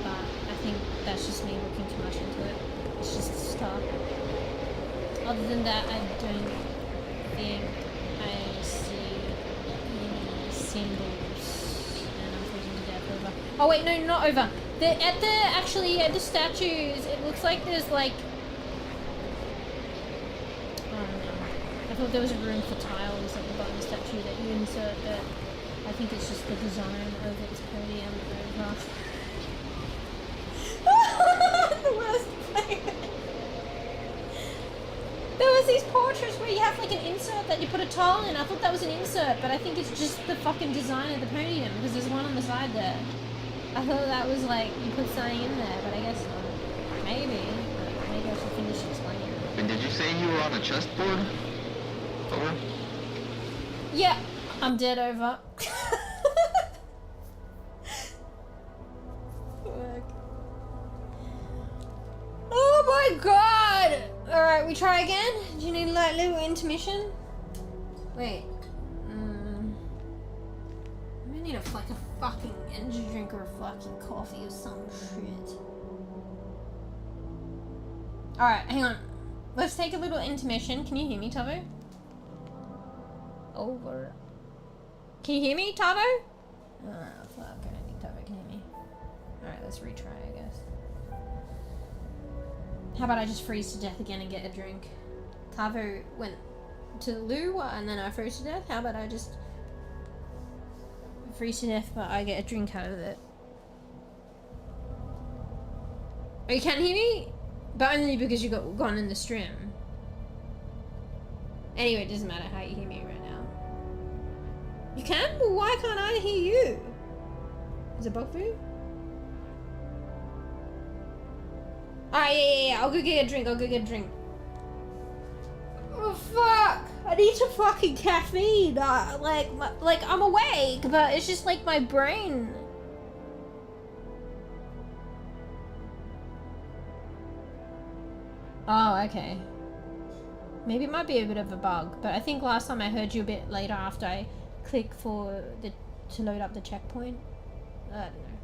I think that's just me looking too much into it. It's just a star. Other than that, I don't think I see any symbols. And I'm freezing to death. Over. Oh wait, no, not over. At the statues, it looks like there's like... I don't know. I thought there was a room for tiles at the bottom of the statue that you insert, but I think it's just the design of its podium over. The worst thing. There was these portraits where you have like an insert that you put a tile in. I thought that was an insert, but I think it's just the fucking design of the podium, because there's one on the side there. I thought that was like, you put something in there, but I guess not. Maybe. But maybe I should finish explaining. And did you say you were on a chessboard? Over? Yeah, I'm dead. Over. Oh my god! Alright, we try again? Do you need like a little intermission? Wait. I need a fucking energy drink or a fucking coffee or some shit. Alright, hang on. Let's take a little intermission. Can you hear me, Tavo? Over. Can you hear me, Tavo? Oh, fuck. I don't think Tavo can hear me. Alright, let's retry, I guess. How about I just freeze to death again and get a drink? Tavo went to the loo and then I froze to death. How about I just freeze to death but I get a drink out of it? Oh, you can't hear me? But only because you got gone in the stream. Anyway, it doesn't matter how you hear me right now. You can? Well, why can't I hear you? Is it bug food? Alright, yeah. I'll go get a drink. Oh, fuck. I need some fucking caffeine. Like I'm awake, but it's just like my brain. Oh, okay. Maybe it might be a bit of a bug, but I think last time I heard you a bit later after I click to load up the checkpoint. I don't know.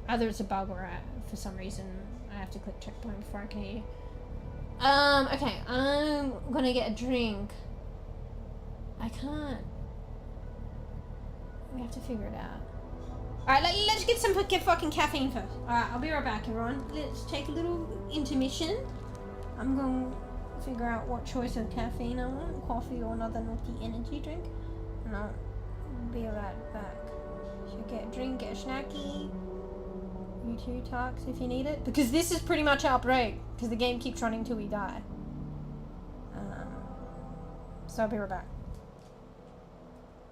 Either it's a bug or for some reason I have to click checkpoint before I can hear you. Okay, I'm gonna get a drink. I can't. We have to figure it out. Alright, let's get some fucking caffeine first. Alright, I'll be right back, everyone. Let's take a little intermission. I'm gonna figure out what choice of caffeine I want, coffee or another naughty energy drink. And I'll be right back. Should get a drink, get a snacky. You too, Tarks, if you need it. Because this is pretty much our break. Because the game keeps running till we die. So I'll be right back.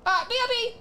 Alright, BRB!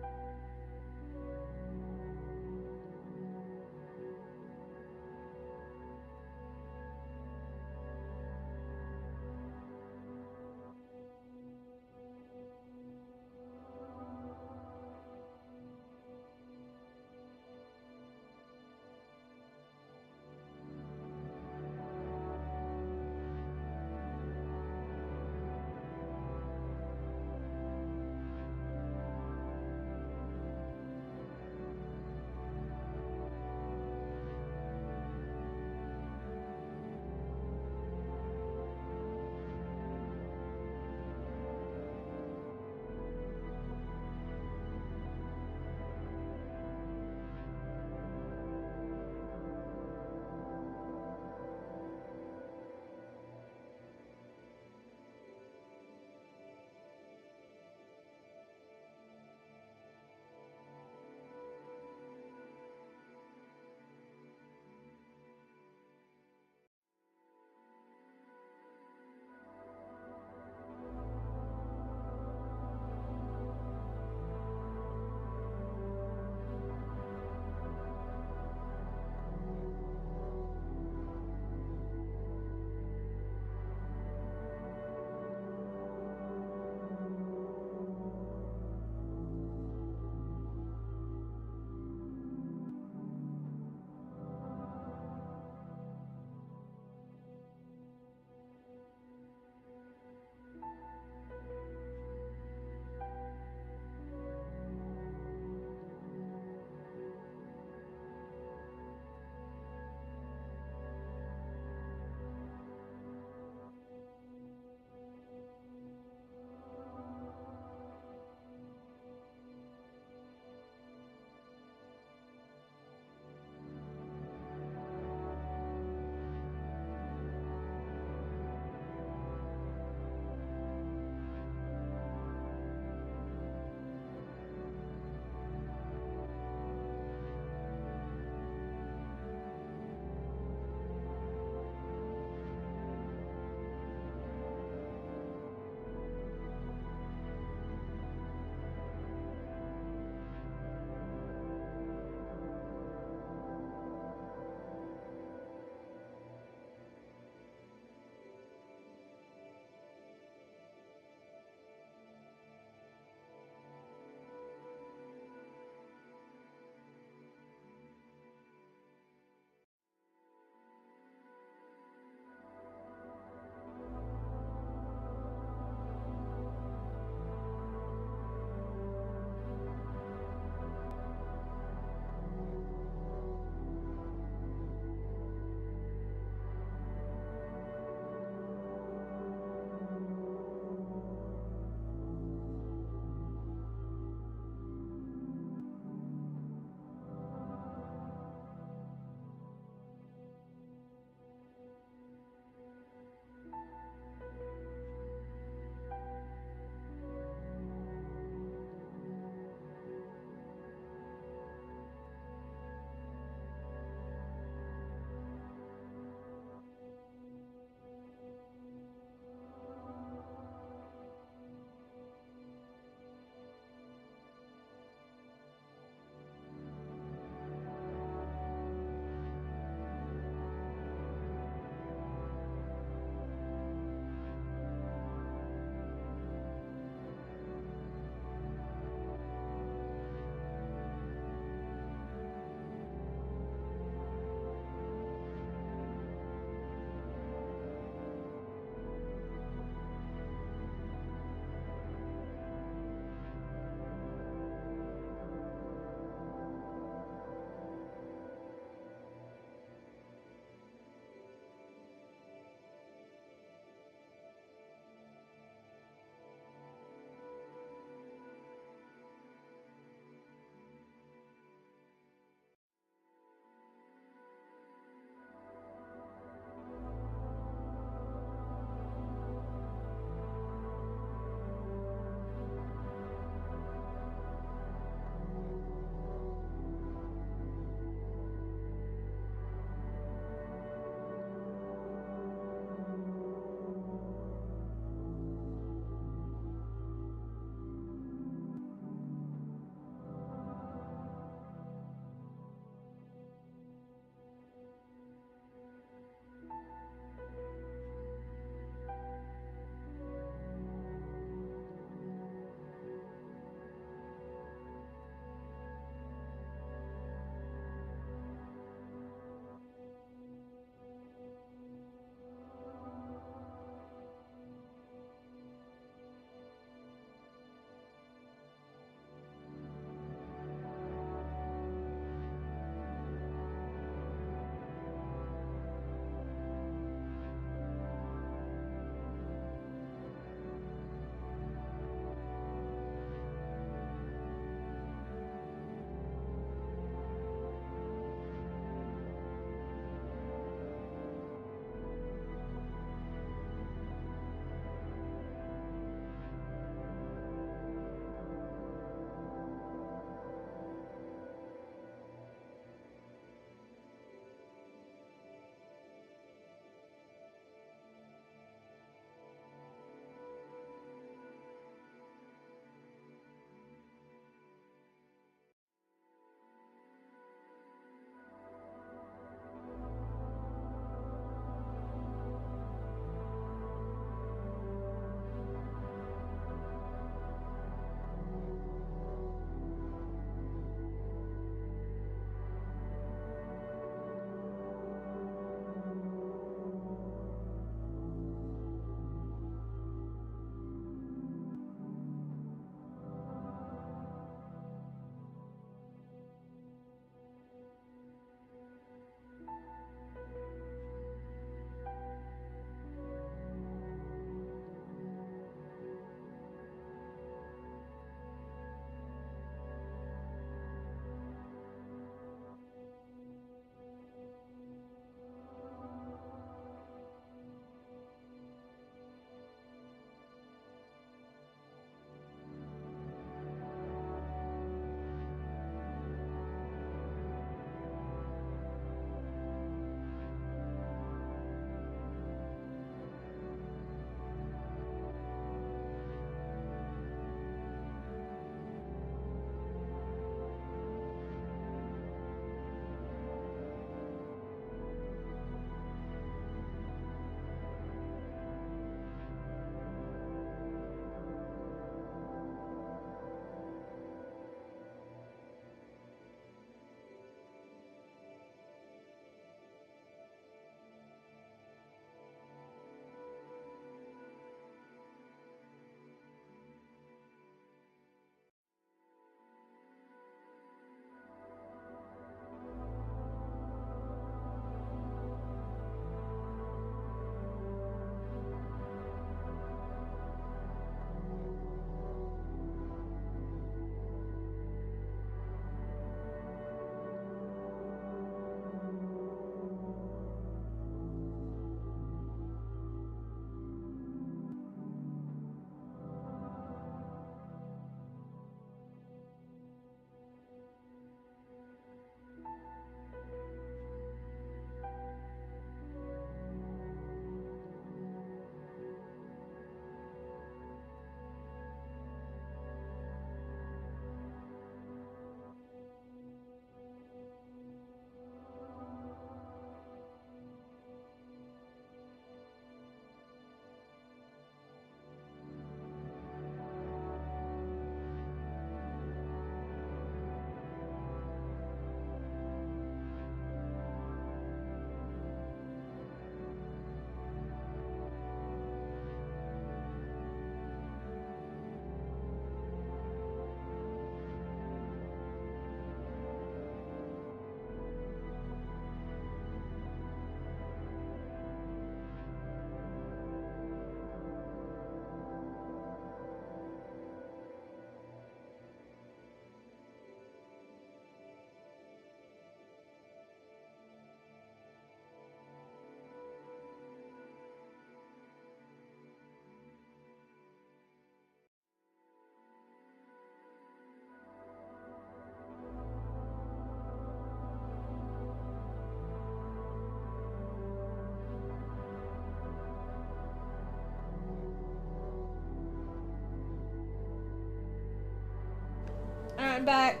I'm back.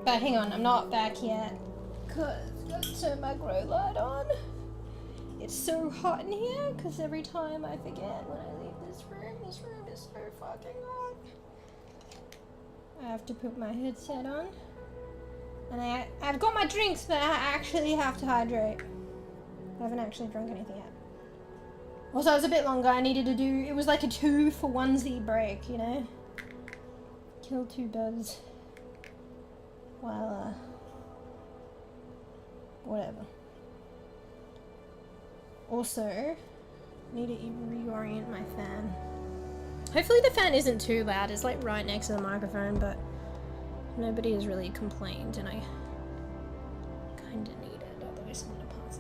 But hang on, I'm not back yet. Cause I gotta turn my grow light on. It's so hot in here, cause every time I forget when I leave this room is so fucking hot. I have to put my headset on. And I've got my drinks, but I actually have to hydrate. I haven't actually drunk anything yet. Also, it was a bit longer. I needed to do, it was like a 2-for-1 break, you know? Kill 2 birds. While, whatever. Also, need to reorient my fan. Hopefully the fan isn't too loud. It's like right next to the microphone, but nobody has really complained, and I kinda need it, otherwise I'm gonna pass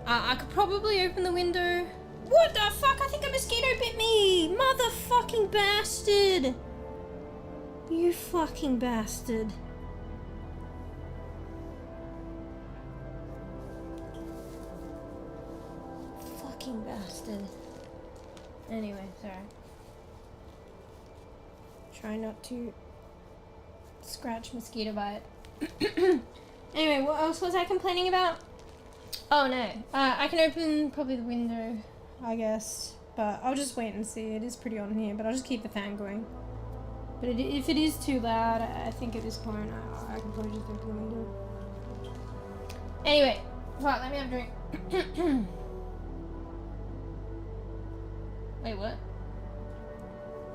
out. I could probably open the window. What the fuck? I think a mosquito bit me! Motherfucking bastard! You fucking bastard. Fucking bastard. Anyway, sorry. Try not to scratch mosquito bite. Anyway, what else was I complaining about? Oh no, I can open probably the window, I guess, but I'll just wait and see. It is pretty on here, but I'll just keep the fan going. But if it is too loud, I think at this point I can probably just open the window. Anyway, right, let me have a drink. Wait, what?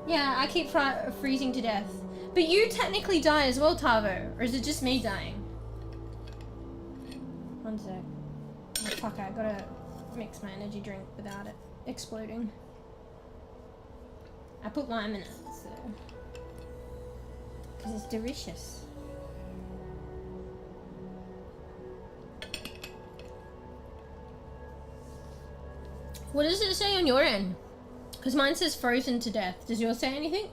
Yeah, I keep freezing to death. But you technically die as well, 𝖵𝖊𝖘, or is it just me dying? One sec. Oh, fuck, I gotta mix my energy drink without it exploding. I put lime in it, so... because it's delicious. What does it say on your end? Because mine says frozen to death. Does yours say anything?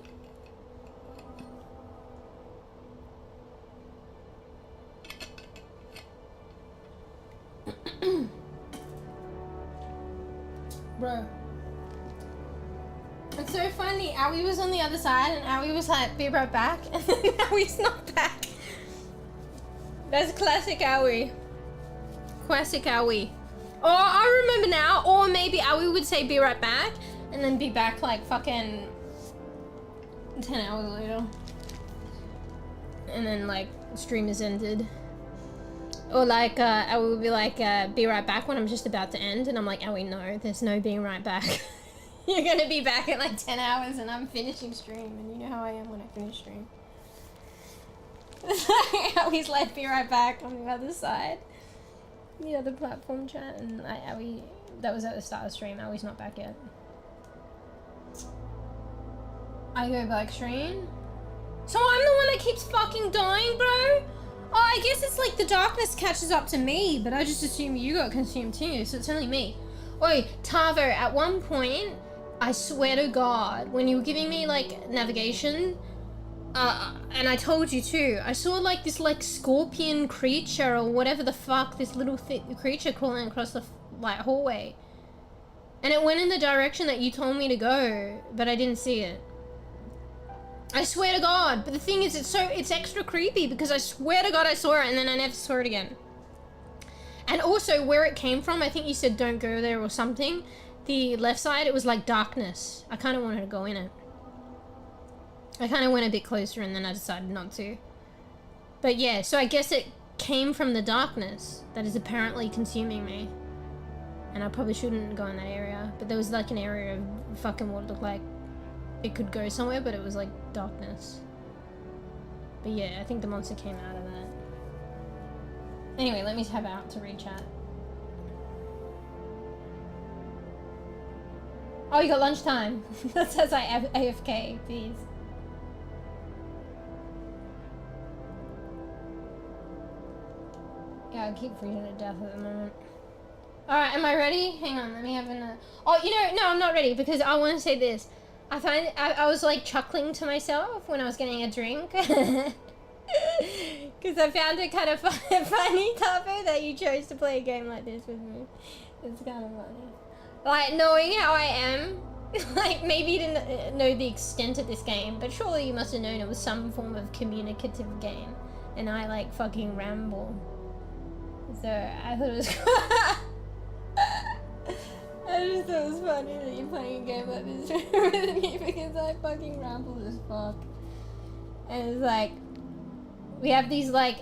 Bro. It's so funny. 𝖵𝖊𝖘 was on the other side and 𝖵𝖊𝖘 was like, be right back. And then 𝖵𝖊𝖘's not back. That's classic 𝖵𝖊𝖘. Classic 𝖵𝖊𝖘. Oh, I remember now. Or maybe 𝖵𝖊𝖘 would say be right back and then be back like fucking 10 hours later. And then like stream is ended. Or like 𝖵𝖊𝖘 would be like be right back when I'm just about to end and I'm like, 𝖵𝖊𝖘, no, there's no being right back. You're gonna be back in like 10 hours and I'm finishing stream, and you know how I am when I finish stream. 𝖵𝖊𝖘's like, be right back on the other side. The other platform chat, and 𝖵𝖊𝖘, that was at the start of stream. 𝖵𝖊𝖘's not back yet. I go back stream. So I'm the one that keeps fucking dying, bro? Oh, I guess it's like the darkness catches up to me, but I just assume you got consumed too, so it's only me. Oi, 𝖵𝖊𝖘, at one point, I swear to God, when you were giving me like navigation, and I told you too, I saw like this like scorpion creature or whatever the fuck, this little creature crawling across the like hallway. And it went in the direction that you told me to go, but I didn't see it. I swear to God, but the thing is, it's extra creepy because I swear to God I saw it and then I never saw it again. And also where it came from, I think you said don't go there or something. The left side, it was like darkness. I kind of wanted to go in it. I kind of went a bit closer and then I decided not to. But yeah, so I guess it came from the darkness that is apparently consuming me. And I probably shouldn't go in that area. But there was like an area of fucking what looked like it could go somewhere, but it was like darkness. But yeah, I think the monster came out of that. Anyway, let me tab out to read chat. Oh, you got lunchtime. That says I have AFK, please. Yeah, I keep freezing to death at the moment. Alright, am I ready? Hang on, let me have a... Oh, you know, no, I'm not ready because I want to say this. I was like chuckling to myself when I was getting a drink. Because I found it kind of funny, 𝖵𝖊𝖘, that you chose to play a game like this with me. It's kind of funny. Like, knowing how I am Like, maybe you didn't know the extent of this game, but surely you must have known it was some form of communicative game. And I, like, fucking ramble. So, I thought it was... I just thought it was funny that you're playing a game like this with me because I fucking ramble as fuck. And it's like... We have these, like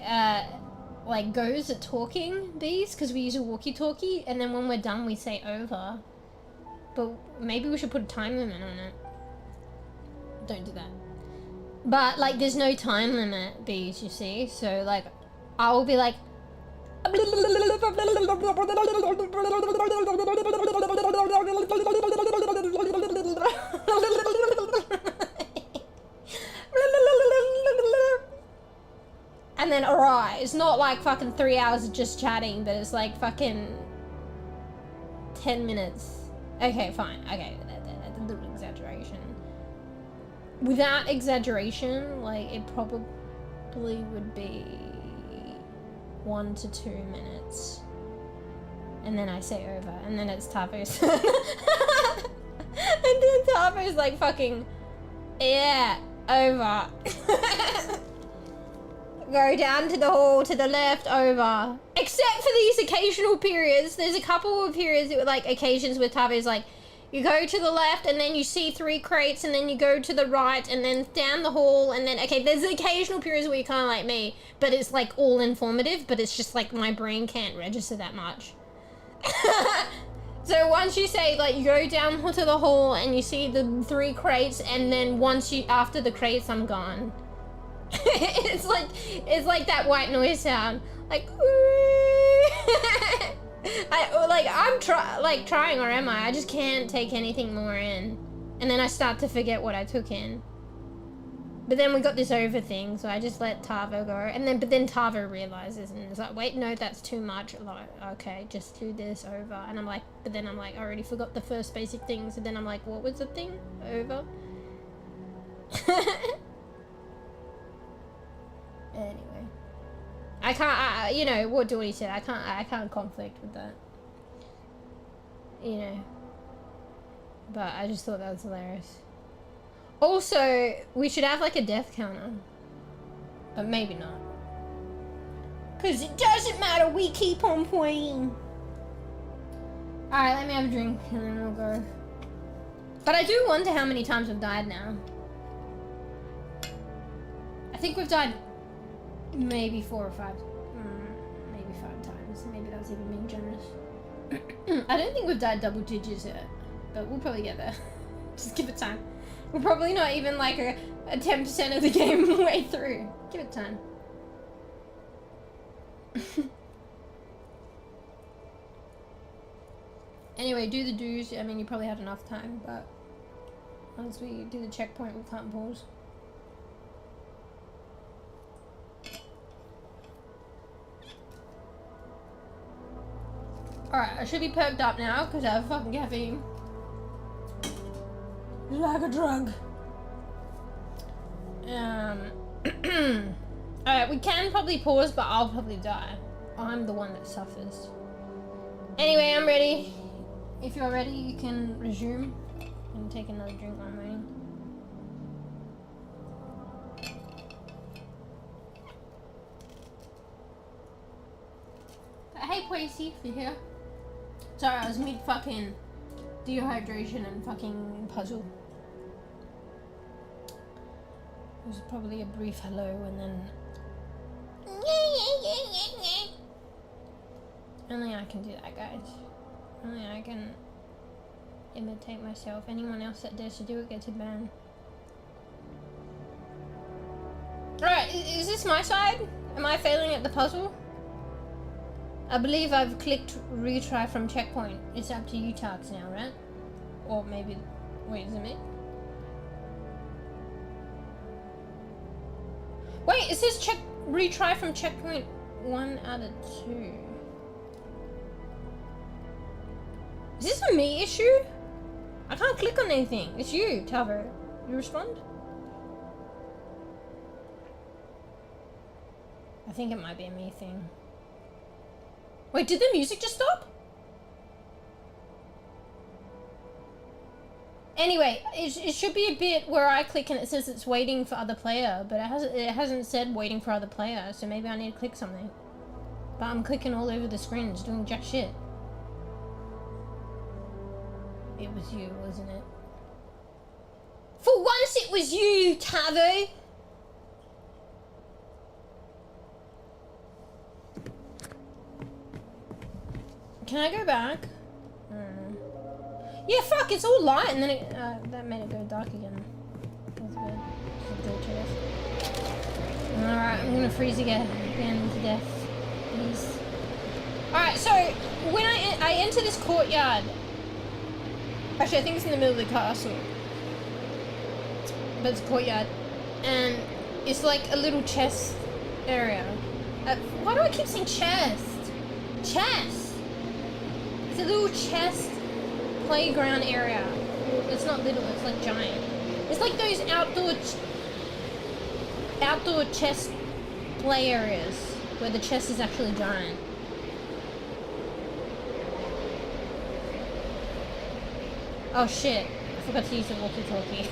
goes at talking bees, because we use a walkie-talkie, and then when we're done we say over. But maybe we should put a time limit on it. Don't do that. But, like, there's no time limit, bees, you see? So, like, I will be like... And then, alright, it's not like fucking 3 hours of just chatting, but it's like fucking 10 minutes. Okay, fine. Okay, that's a little exaggeration. Without exaggeration, like, it probably would be 1 to 2 minutes. And then I say over, and then it's Tavo's. And then Tavo's like fucking, yeah, over. Go down to the hall, to the left, over. Except for these occasional periods. There's a couple of periods, like occasions where Tavo's like, you go to the left and then you see 3 crates and then you go to the right and then down the hall and then, okay, there's occasional periods where you're kind of like me, but it's like all informative, but it's just like my brain can't register that much. So once you say, like, you go down to the hall and you see the 3 crates and then once you, after the crates, I'm gone. It's like that white noise sound, like I'm trying, or am I just can't take anything more in, and then I start to forget what I took in. But then we got this over thing, so I just let Tavo go, and then but then Tavo realizes and is like, wait, no, that's too much. Like, okay, just do this over. And I'm like, but then I'm like, I already forgot the first basic thing, so then I'm like, what was the thing? Over. Anyway, I can't, you know, what Dory said, I can't conflict with that, you know, but I just thought that was hilarious. Also, we should have like a death counter, but maybe not, because it doesn't matter, we keep on playing. Alright, let me have a drink and then we'll go. But I do wonder how many times we've died now. I think we've died maybe 4 or 5, maybe 5 times. Maybe that was even being generous. I don't think we've died double digits yet, but we'll probably get there. Just give it time. We're probably not even like a 10% of the game way through. Give it time. Anyway, do the do's. I mean, you probably had enough time, but once we do the checkpoint, we can't pause. Alright, I should be perked up now because I have fucking caffeine. It's like a drug. Alright, we can probably pause, but I'll probably die. I'm the one that suffers. Anyway, I'm ready. If you're ready, you can resume and take another drink while I'm waiting. Hey, Pwaying, if you're here. Sorry, I was mid fucking dehydration and fucking puzzle. It was probably a brief hello and then... Only I can do that, guys. Only I can imitate myself. Anyone else that dares to do it gets a ban. Alright, is this my side? Am I failing at the puzzle? I believe I've clicked retry from checkpoint. It's up to you Tarks now, right? Or maybe... Wait, is it me? Wait, it says retry from checkpoint 1 out of 2. Is this a me issue? I can't click on anything. It's you, Tavo. You respond? I think it might be a me thing. Wait, did the music just stop? Anyway, it should be a bit where I click and it says it's waiting for other player, but it hasn't said waiting for other player, so maybe I need to click something. But I'm clicking all over the screen, it's doing jack shit. It was you, wasn't it? For once it was you, 𝖵𝖊𝖘! Can I go back? Yeah, fuck, it's all light, and then it, that made it go dark again. That's weird. Alright, I'm gonna freeze again to death. Please. Alright, so, when I enter this courtyard, actually I think it's in the middle of the castle, but it's a courtyard, and it's like a little chest area. Why do I keep saying chest? Chest! It's a little chest playground area. It's not little, it's like giant. It's like those outdoor chess play areas where the chess is actually giant. Oh shit, I forgot to use the walkie-talkie.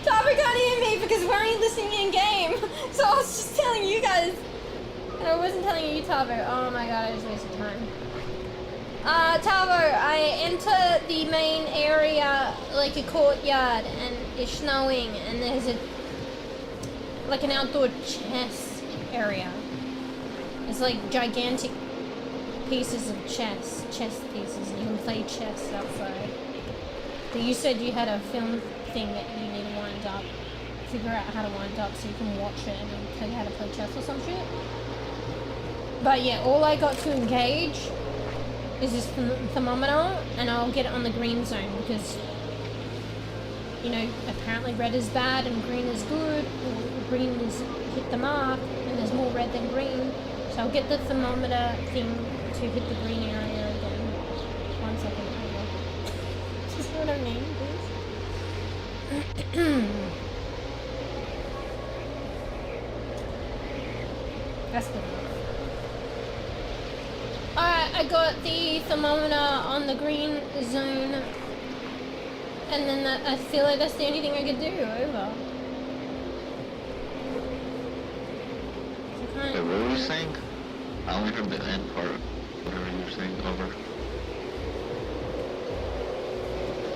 𝖵𝖊𝖘 can't hear me because we're only listening in game. So I was just telling you guys. And I wasn't telling you, 𝖵𝖊𝖘. Oh my god, I just wasted time. 𝖵𝖊𝖘, I enter the main area, like a courtyard, and it's snowing, and there's like an outdoor chess area. It's like gigantic pieces of chess pieces, and you can play chess outside. But you said you had a film thing that you need to wind up, figure out how to wind up so you can watch it and tell you how to play chess or some shit. But yeah, all I got to engage is this thermometer, and I'll get it on the green zone because, you know, apparently red is bad and green is good, or green is hit the mark and there's more red than green. So I'll get the thermometer thing to hit the green area again. 1 second. Is what I mean, please? That's good enough. Alright, I got the thermometer on the green zone, and then I feel like that's the only thing I could do. Over. Wait, what were you saying? I only heard the end part. Whatever you were saying, over.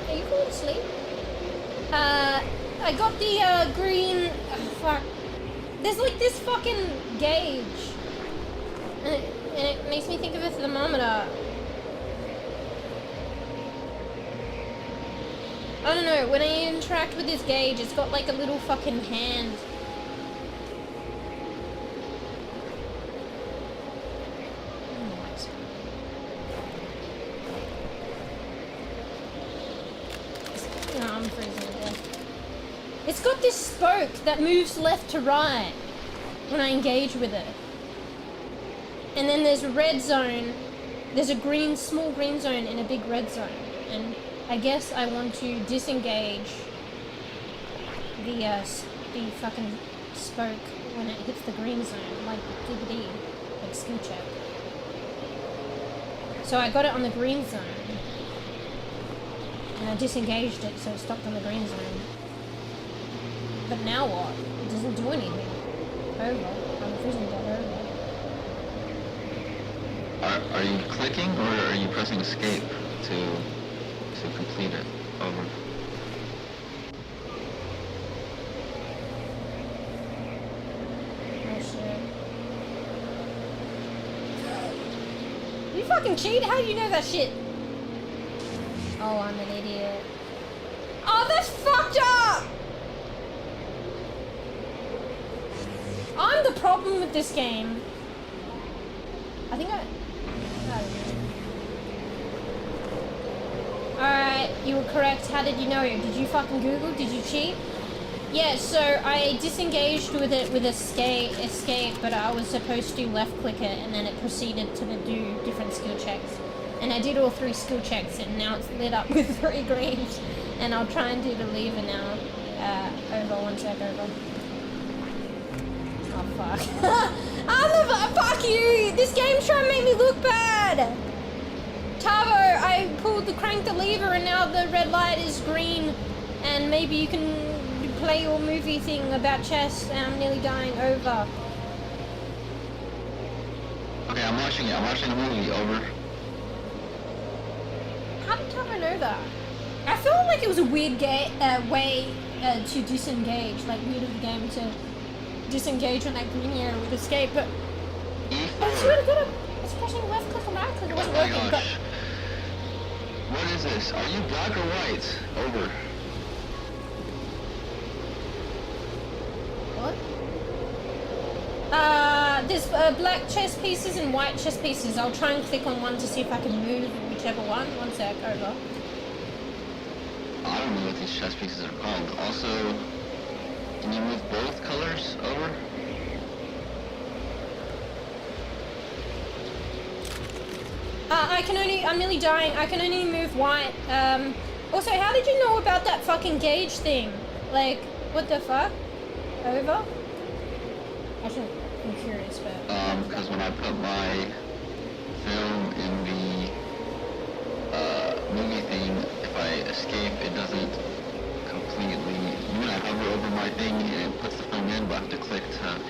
Are you falling asleep? I got the green. Oh, fuck. There's like this fucking gauge, and it makes me think of a thermometer. I don't know. When I interact with this gauge, it's got like a little fucking hand. I'm freezing to death. It's got this spoke that moves left to right when I engage with it. And then there's a red zone. There's a small green zone and a big red zone. And I guess I want to disengage the fucking spoke when it hits the green zone, like bEbE, like skill check. So I got it on the green zone. And I disengaged it, so it stopped on the green zone. But now what? It doesn't do anything. Over. I'm freezing dead over. Are you clicking or are you pressing escape to complete it? Over. Oh shit. You fucking cheat? How do you know that shit? Oh, I'm an idiot. Oh, that's fucked up! I'm the problem with this game. I think I don't know. Alright, you were correct. How did you know? Did you fucking Google? Did you cheat? Yeah, so I disengaged with it with escape, but I was supposed to left click it and then it proceeded to do different skill checks. And I did all 3 skill checks and now it's lit up with 3 greens. And I'll try and do the lever now. Over, 1 sec, over. Oh fuck. Fuck you! This game's trying to make me look bad! Tavo, I cranked the lever and now the red light is green. And maybe you can play your movie thing about chess and I'm nearly dying. Over. Okay, I'm watching it. I'm watching the movie. Over. How did Tavo know that? I felt like it was a weird way to disengage, like weird of the game to disengage when that green arrow would escape, but E4. I swear to God, I was pressing left click and right click, it wasn't working, but... What is this? Are you black or white? Over. What? There's black chess pieces and white chess pieces. I'll try and click on one to see if I can move whichever one. One sec, over. I don't know what these chess pieces are called. Also, can you move both colors? Over. I'm nearly dying. I can only move white. Also, how did you know about that fucking gauge thing? Like, what the fuck? Over? Actually, I'm curious, but... Because when I put my film in the, movie thing, if I escape, it doesn't completely... When I hover over my thing, it puts the film in, but I have to click to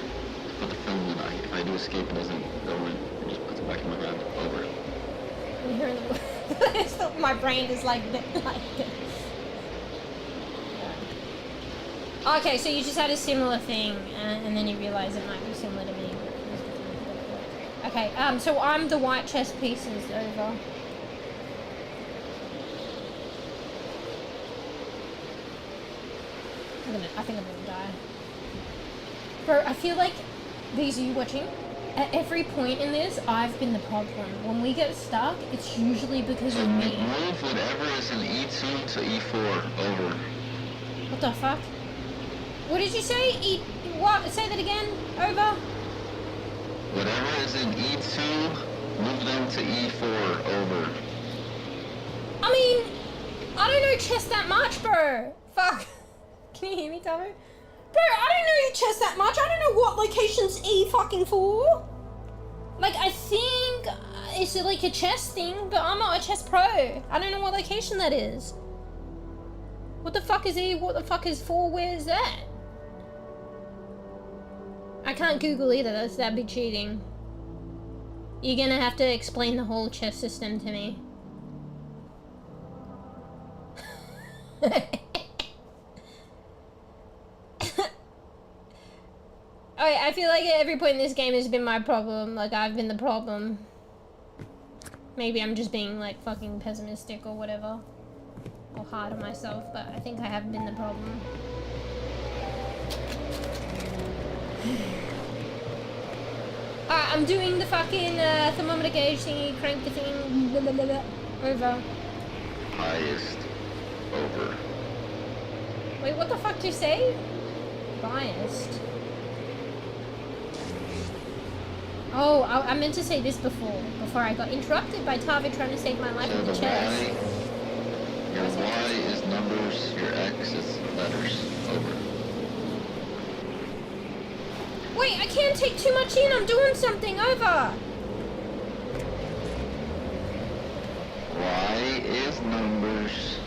put the film in. If I do escape, it doesn't go in. It just puts it back in my grab. Over. I'm hearing the... my brain is like this. Okay, so you just had a similar thing, and then you realize it might be similar to me. Okay, so I'm the white chess pieces. Over. I think I'm gonna die. Bro, I feel like, these are you watching? At every point in this, I've been the problem. When we get stuck, it's usually because of me. Move whatever is in E2 to E4. Over. What the fuck? What did you say? What? Say that again. Over. Whatever is in E2, move them to E4. Over. I mean, I don't know chess that much, bro. Fuck. Can you hear me, Tavo? Bro, I don't know chess that much. I don't know what location's E fucking for. Like, I think it's like a chess thing, but I'm not a chess pro. I don't know what location that is. What the fuck is E? What the fuck is 4? Where is that? I can't Google either. That'd be cheating. You're gonna have to explain the whole chess system to me. I feel like at every point in this game has been my problem. Like, I've been the problem. Maybe I'm just being, like, fucking pessimistic or whatever. Or hard on myself, but I think I have been the problem. Alright, I'm doing the fucking thermometer gauge thingy, crank the thing, blah, blah, blah, blah. Over. Highest. Over. Wait, what the fuck did you say? Biased. Oh, I meant to say this before I got interrupted by Tavo trying to save my life So with the chess. Your Y is numbers, your X is letters. Over. Wait, I can't take too much in, I'm doing something. Over. Y is numbers,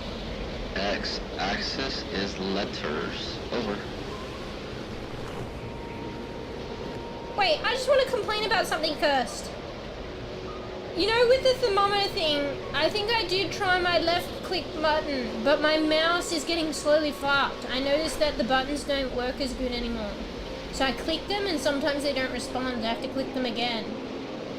X axis is letters. Over. Wait, I just want to complain about something first. You know, with the thermometer thing, I think I did try my left click button, but my mouse is getting slowly fucked. I noticed that the buttons don't work as good anymore. So I click them and sometimes they don't respond. I have to click them again.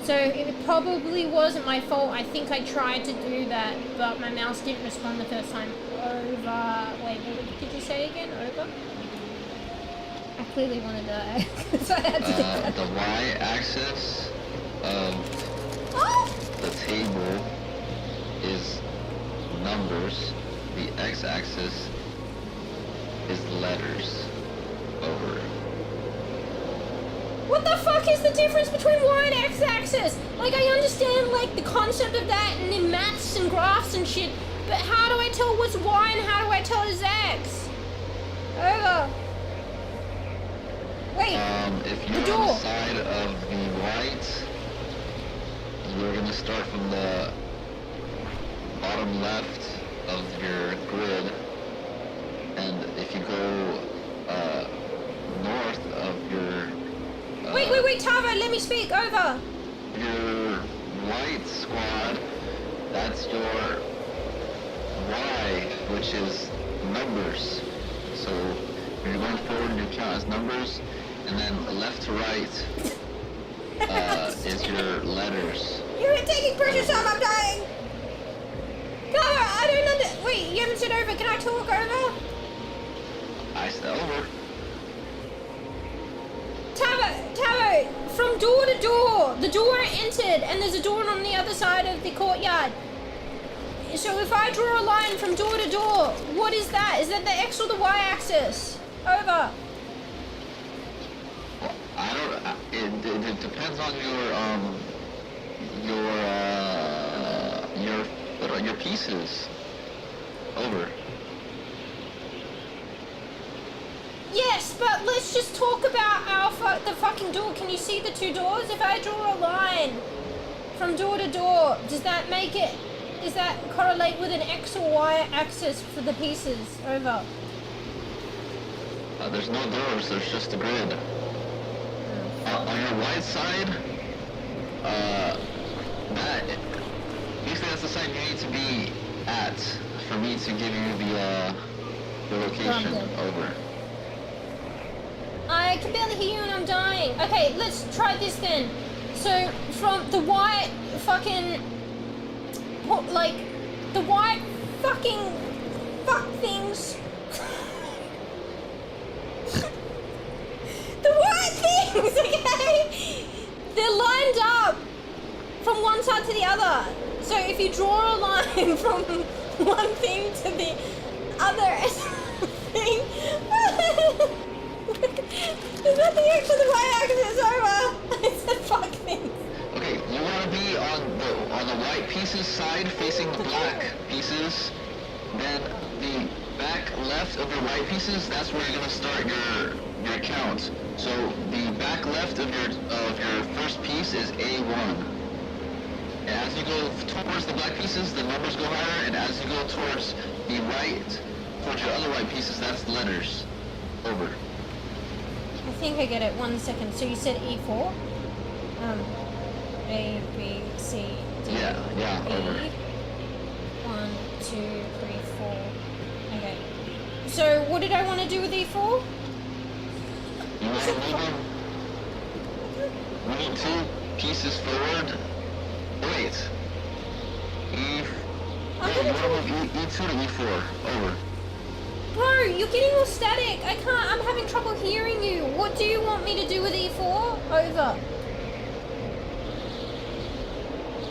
So it probably wasn't my fault. I think I tried to do that, but my mouse didn't respond the first time. Over. Wait, what did you say again? Over? I clearly want to die. So I had to do that. The Y-axis of the table is numbers. The X-axis is letters. Over. What the fuck is the difference between Y and X-axis? Like, I understand, like, the concept of that and in maths and graphs and shit, but how do I tell what's Y and how do I tell it's X? Over. Wait, if you're on the side of the white, you're gonna start from the bottom left of your grid, and if you go north of your wait, Tava, let me speak. Over. your white squad, that's your Y, which is numbers. So you're going forward and your count as numbers, and then left to right is your letters. You're taking precious time. I'm dying. Tava, I don't wait, you haven't said over. Can I talk over? I said over. Tavo, from door to door, the door I entered, and there's a door on the other side of the courtyard. So if I draw a line from door to door, what is that? Is that the X or the Y axis? Over. Well, I don't. It depends on your pieces. Over. Yes, but let's just talk about the fucking door. Can you see the two doors? If I draw a line from door to door, does that make it? Does that correlate with an X or Y axis for the pieces? Over. There's no doors. There's just a grid. On your right side, basically that's the side you need to be at for me to give you the location. Over. I can barely hear you and I'm dying. Okay, let's try this then. So from the white fucking, like, the white fucking fuck things. The white things, okay? They're lined up from one side to the other. So if you draw a line from one thing to the other thing, is that the X or the Y axis? Over. It's the fuck thing. Okay, you want to be on the white pieces side facing the black pieces. Then the back left of your white pieces, that's where you're gonna start your count. So the back left of your first piece is A1. And as you go towards the black pieces, the numbers go higher, and as you go towards the right, towards your other white pieces, that's the letters. Over. I think I get it. 1 second. So you said E4? A, B, C, D, Yeah, E. over. 1, 2, 3, 4. Okay. So what did I want to do with E4? You want to move 2 pieces forward. Wait. You want to move E2 to E4. Over. Bro, you're getting all static. I'm having trouble hearing you. What do you want me to do with E4? Over.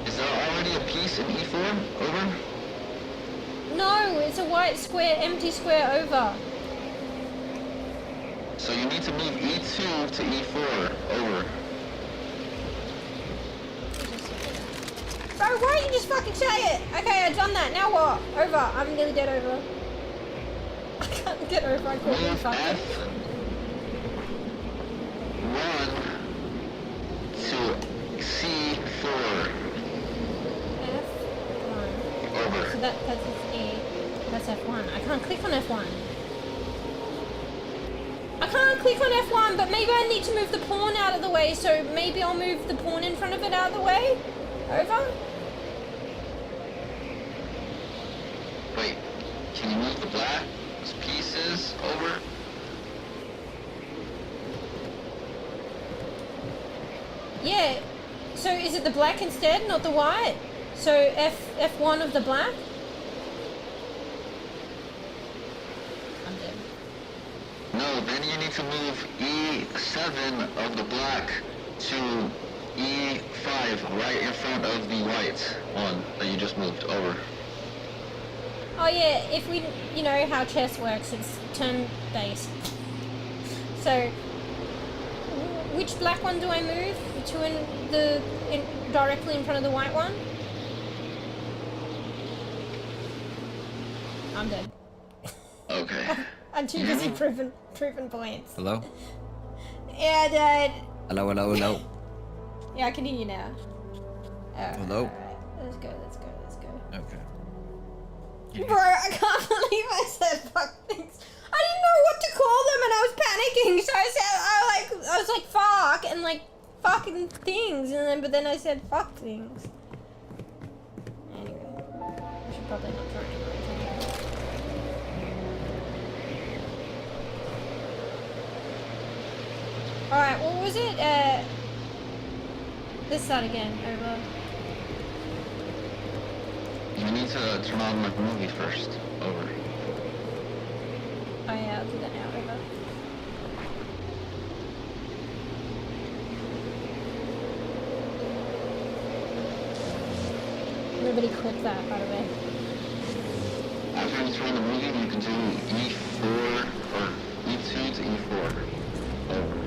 Is there already a piece in E4? Over. No, it's a white square, empty square. Over. So you need to move E2 to E4. Over. Bro, why don't you just fucking say it? Okay, I've done that. Now what? Over. I'm nearly dead. Over. I can't get over. I called him fucking. F1 to C4. F1. Over. So that's E. That's F1. I can't click on F1. I can't click on F1, but maybe I need to move the pawn out of the way, so maybe I'll move the pawn in front of it out of the way. Over. Wait, can you move the black pieces over? Yeah. So is it the black instead, not the white? So F1 of the black? I'm dead. No, then you need to move E7 of the black to E5 right in front of the white one that you just moved over. Oh yeah, if we, you know how chess works, it's turn-based. So, which black one do I move? Directly in front of the white one? I'm dead. Okay. I'm too busy proving points. Hello? Yeah, Dad. Hello, hello, hello. Yeah, I can hear you now. Hello? Alright. Let's go. Okay. Bro, I can't believe I said fuck things. I didn't know what to call them and I was panicking, so I was like fuck and like fucking things, and then but then I said fuck things. Anyway, I should probably not try anymore. Alright, what was it? Let's start again, over. You need to turn on the movie first. Over. Oh yeah, I'll do that now, over. Nobody click that, by the way. After you turn on the movie, you can do E4 or E2 to E4. Over.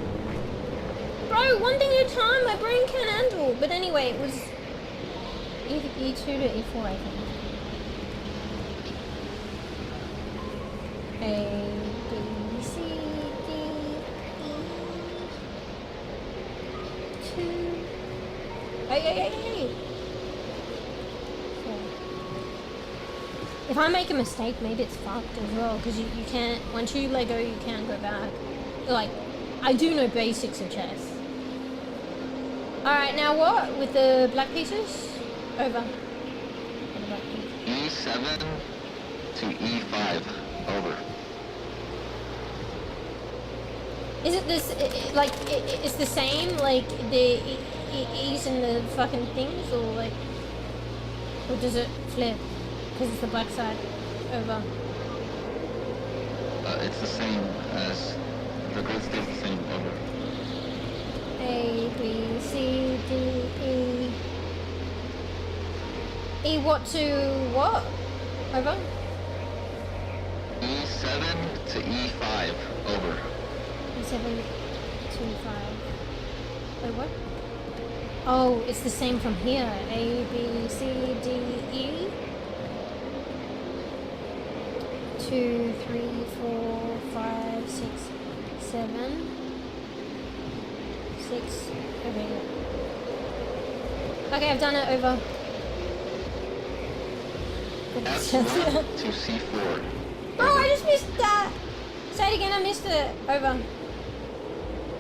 Bro, one thing at a time, my brain can't handle. But anyway, it was E2 to E4, I think. A, B, C, D, E, 2. Hey. 4. If I make a mistake, maybe it's fucked as well, because you can't, once you let go, you can't go back. Like, I do know basics of chess. Alright, now what? With the black pieces? Over. E7 to E5. Over. Is it this, like, it's the same, like, the E's and the fucking things, or like, or does it flip? Because it's the black side. Over. It's the same as, the grid stays the same. Over. A, B, C, D, E. E what to what? Over? E7 to E5. Over. E7 to 5. Wait, what? Oh, it's the same from here. A, B, C, D, E. 2, 3, 4, 5, 6, 7. 6. Okay. Okay, I've done it. Over. F1 to C4. Bro, I just missed that. Say it again. I missed it. Over.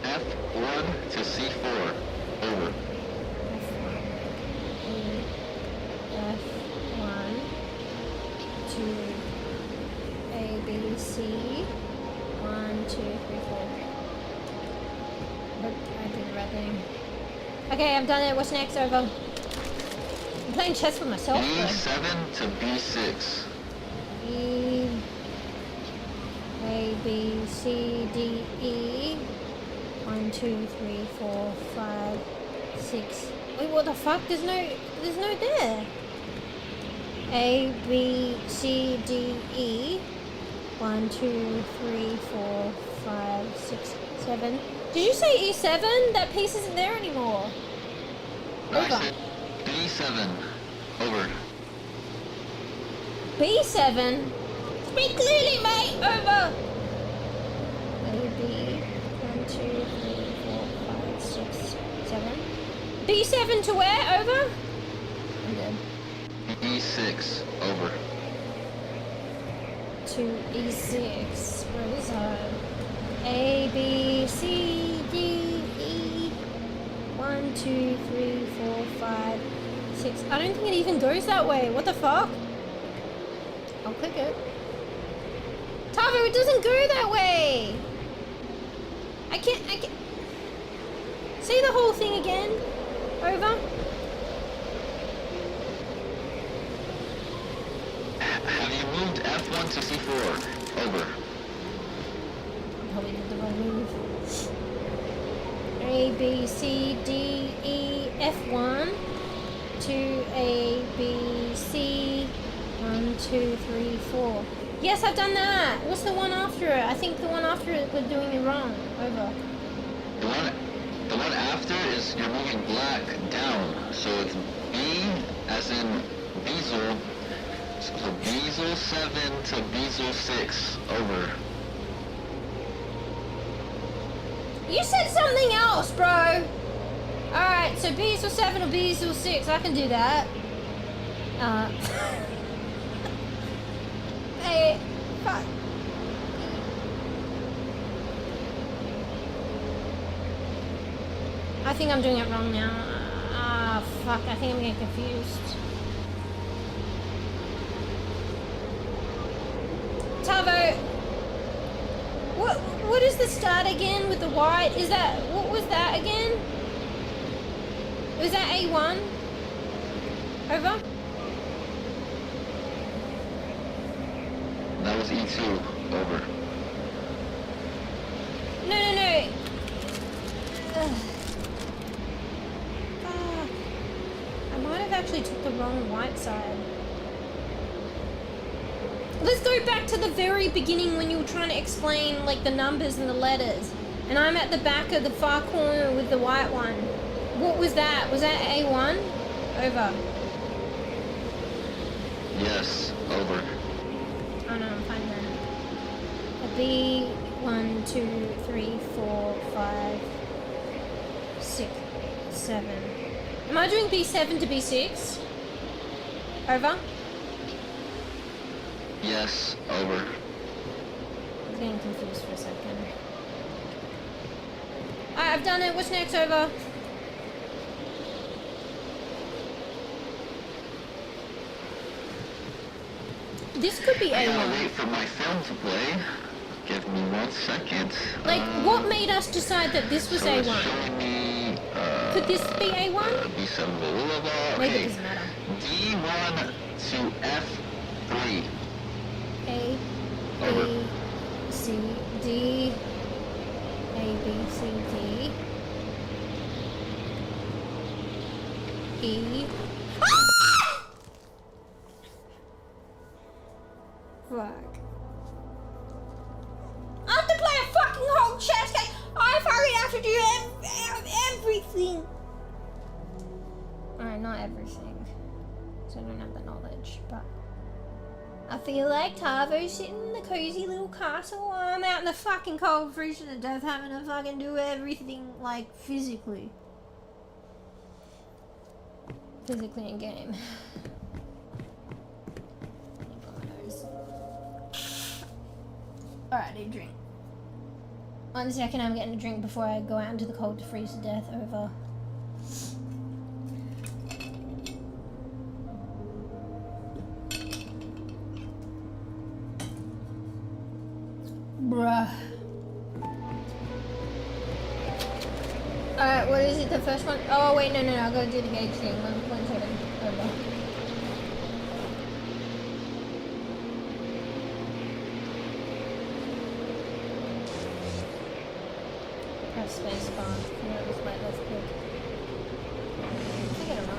F1 to C4. Over. F1 to A, B, C. 1, 2, 3, 4. But I did the right thing. Okay, I've done it. What's next? Over. I'm playing chess with myself. E7 to B6. E, A, B, C, D, E. 1, 2, 3, 4, 5, 6. Wait, what the fuck? There's no there. A, B, C, D, E. 1, 2, 3, 4, 5, 6, 7. Did you say E7? That piece isn't there anymore. I Over. said B7. Over. B7? Speak clearly, mate! Over! A, B. 1, 2, 3, 4, 5, 6, 7. B7 to where? Over? I'm dead. E6. Over. To E6. Where is that? A, B, C, D, E. 1, 2, 3, 4, 5, 6. I don't think it even goes that way. What the fuck? I'll click it. Tavo, it doesn't go that way. I can't. Say the whole thing again. Over. Have you moved F1 to C4? Over. Probably did the wrong move. A, B, C, D, E, F1 to A, B, C, 1, 2, 3, 4. Yes, I've done that. What's the one after it? I think the one after it we're doing it wrong. Over. The one after is you're moving black down. So it's B as in Bezel. So Bezel 7 to Bezel 6. Over. You said something else, bro. Alright, so Bezel 7 or Bezel 6. I can do that. A. Fuck. I think I'm doing it wrong now. Ah, fuck. I think I'm getting confused. Tavo. What is the start again with the white? Is that, what was that again? Was that A1? Over? That was E2. Over. No. Ugh. Fuck. I might have actually took the wrong white side. Let's go back to the very beginning when you were trying to explain like the numbers and the letters. And I'm at the back of the far corner with the white one. What was that? Was that A1? Over. Yes. Over. Oh no, I'm fine then. A B, 1, 2, 3, 4, 5, 6, 7. Am I doing B7 to B6? Over? Yes. Over. I'm getting confused for a second. Alright, I've done it. What's next? Over? This could be I gotta A1. wait for my film to play. Give me 1 second. Like, what made us decide that this was So it's A1? showing me, Could this be A1? B7 Boulevard. Maybe it Okay. doesn't matter. D1 to F3. A, Over. B, C, D, A, B, C, D, E. Fuck. I have to play a fucking whole chess game. I fucking have to do everything. Alright, not everything. So I don't have the knowledge, but I feel like Tavo's sitting in the cozy little castle while I'm out in the fucking cold freezing to death having to fucking do everything, like, physically. Physically in game. Alright, I need a drink. 1 second, I'm getting a drink before I go out into the cold to freeze to death. Over. Bruh. Alright, what is it, the first one? Oh, wait, no, I gotta do the gauge thing. 1 second. Over. Press space bar. No, it was my left click. I think I don't know.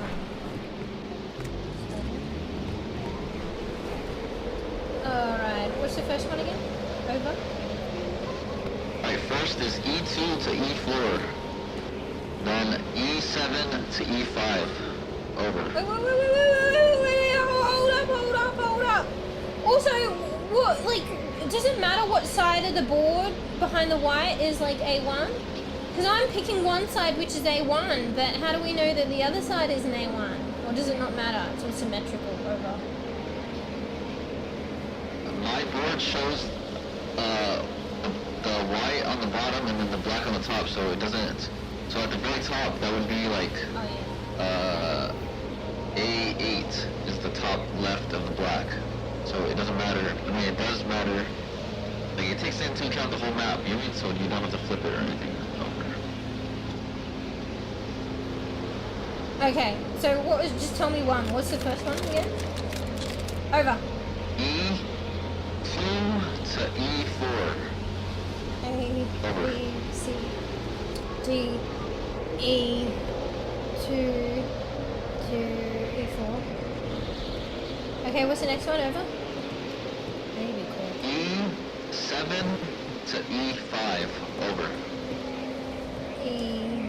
Alright, what's the first one again? Over? Alright, first is E2 to E4. Then E7 to E5. Over. Wait, hold up. Also, what, like, does it matter what side of the board behind the white is, like, A1? Because I'm picking one side, which is A1, but how do we know that the other side isn't A1? Or does it not matter? It's all symmetrical. Over. My board shows the white on the bottom and then the black on the top, so it doesn't. So at the very top, that would be like Oh, yeah. A8 is the top left of the black. So it doesn't matter. I mean, it does matter. Like, it takes into account the whole map, you mean? So you don't have to flip it or anything. Okay, so what was, just tell me one. What's the first one again? Over. E2 to E4. A, Over. B, C, D, E, 2 to E4. Okay, what's the next one? Over. Maybe cool. E7 to E5. Over. E,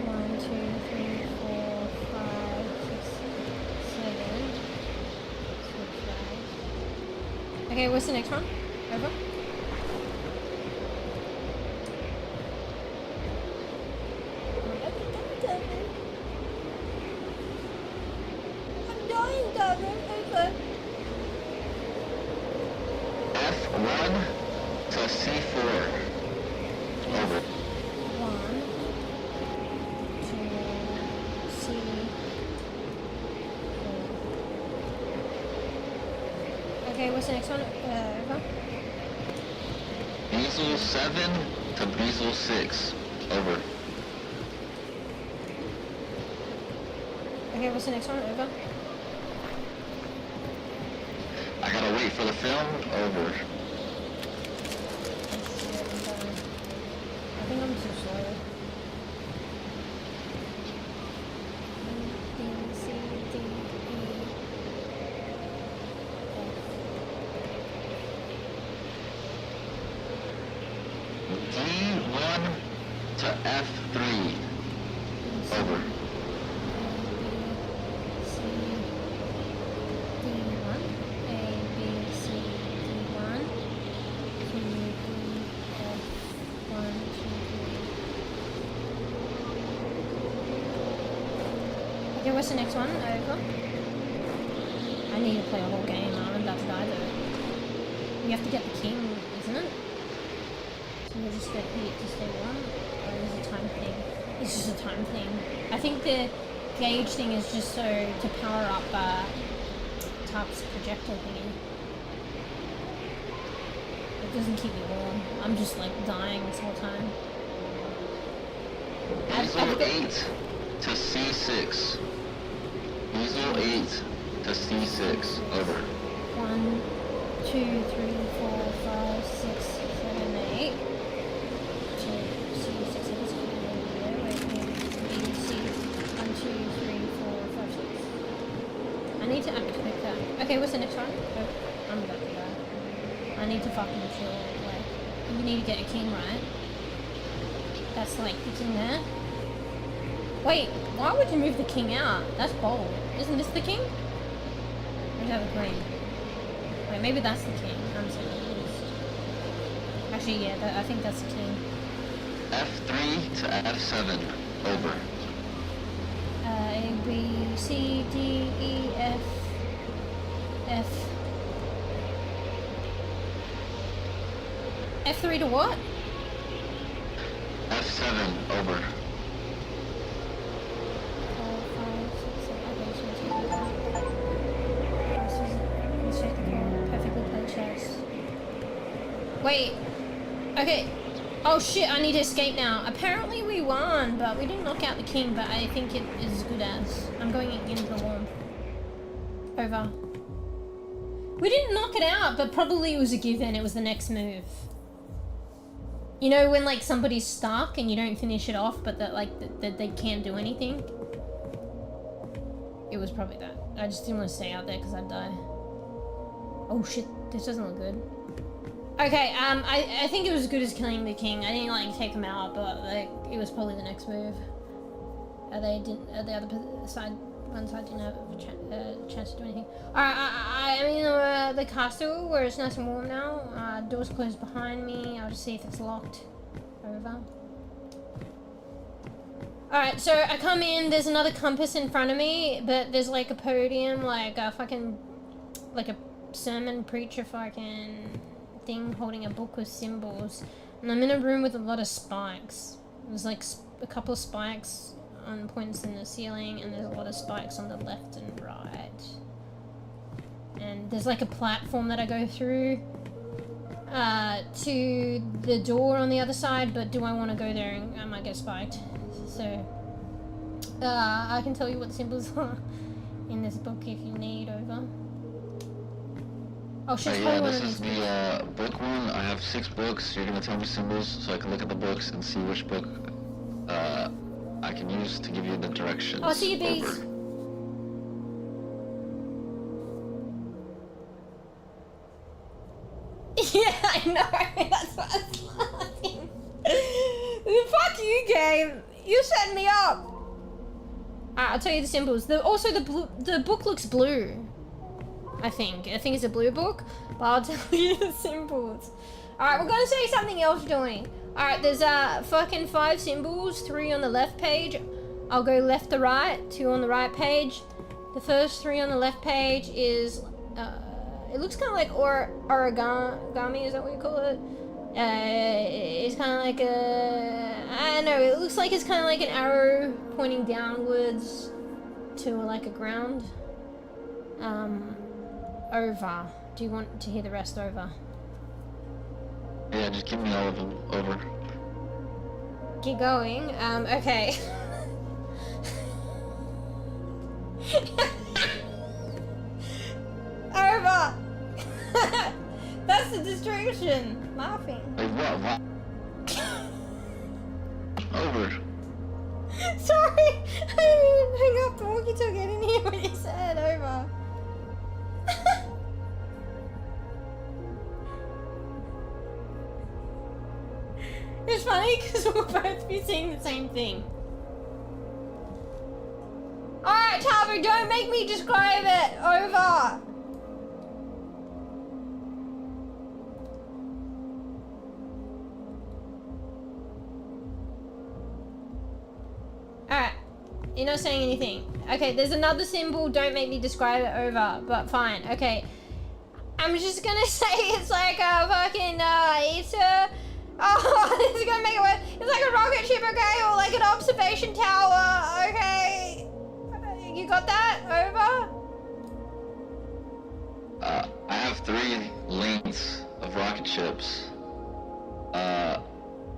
1, 2, 3, 4, 5, 6, 7. 5. Okay, what's the next one? Over. I'm dying, David. Over. to C4. Over. 1 to C4. Okay, what's the next one? Over. Bezel 7 to Bezel 6. Over. Okay, what's the next one? Over. I gotta wait for the film. Over. I think I'm too slow. B, C, D, E, D1 to F3. Over. Okay, what's the next one? Over. I need to play a whole game. I'm about to die though. You have to get the king, isn't it? So you just get it to stay one? Or is it a time thing? It's just a time thing. I think the gauge thing is just so to power up Tark's projectile thingy. It doesn't keep me warm. I'm just like dying this whole time. Bezel 8 to C6. Bezel 8 to C6. Over. 1, 2, 3, 4, 5, 6, 7, 8. To C6. One, 2, 3, 4, 5, 6. I need to act quicker. Okay, what's the next one? Oh, I'm about to die. I need to fucking chill. Like, you need to get a king, right? That's like the king there. Wait, why would you move the king out? That's bold. Isn't this the king? Or is that the queen? Wait, maybe that's the king. I'm so confused. Actually, yeah, I think that's the king. F3 to F7. Over. A, B, C, D, E, F, F. F3 to what? F7. Over. 4, 5, 6, 7. Okay, so let's check the game. Perfectly played chess. Wait. Okay. Oh shit, I need to escape now. Apparently we won, but we didn't knock out the king, but I think it is as good as. I'm going into the warm. Over. We didn't knock it out, but probably it was a given. It was the next move. You know when like somebody's stuck and you don't finish it off, but that they can't do anything? It was probably that. I just didn't want to stay out there because I'd die. Oh shit, this doesn't look good. Okay, I think it was as good as killing the king. I didn't like take him out, but like it was probably the next move. The other side, one side didn't have a chance to do anything. Alright, I'm in the castle where it's nice and warm now. Door's closed behind me. I'll just see if it's locked. Over. Alright, so I come in, there's another compass in front of me, but there's like a podium, like a fucking, like a sermon preacher fucking thing holding a book with symbols. And I'm in a room with a lot of spikes. There's like a couple of spikes on points in the ceiling, and there's a lot of spikes on the left and right. And there's like a platform that I go through to the door on the other side, but do I want to go there and I might get spiked? So I can tell you what the symbols are in this book if you need. Over. Oh shit, Yeah, this is the book one. I have 6 books. You're gonna tell me symbols so I can look at the books and see which book I can use to give you the directions. Oh, see you, bees. Over. Yeah, I know. That's what I was laughing. Fuck you, game. You set me up. Alright, I'll tell you the symbols. Also, the book looks blue. I think it's a blue book, but I'll tell you the symbols. Alright, we're gonna say something else doing. Alright, there's fucking 5 symbols, 3 on the left page. I'll go left to right, 2 on the right page. The first 3 on the left page is it looks kind of like origami, is that what you call it? It's kind of like I don't know, it looks like it's kind of like an arrow pointing downwards to like a ground. Over. Do you want to hear the rest over? Yeah, just give me all of them. Over. Keep going. Okay. Over! That's the distraction. Laughing. Like what? Over. Sorry! I didn't even hang up the walkie-talkie. I didn't hear what you said. Over. It's funny because we'll both be seeing the same thing. Alright, Tarver, don't make me describe it. Over. Alright. You're not saying anything. Okay, there's another symbol. Don't make me describe it. Over. But fine. Okay. I'm just gonna say it's like a fucking, it's a... Oh, this is gonna make it worse. It's like a rocket ship, okay? Or like an observation tower, okay? You got that? Over? I have 3 lengths of rocket ships. I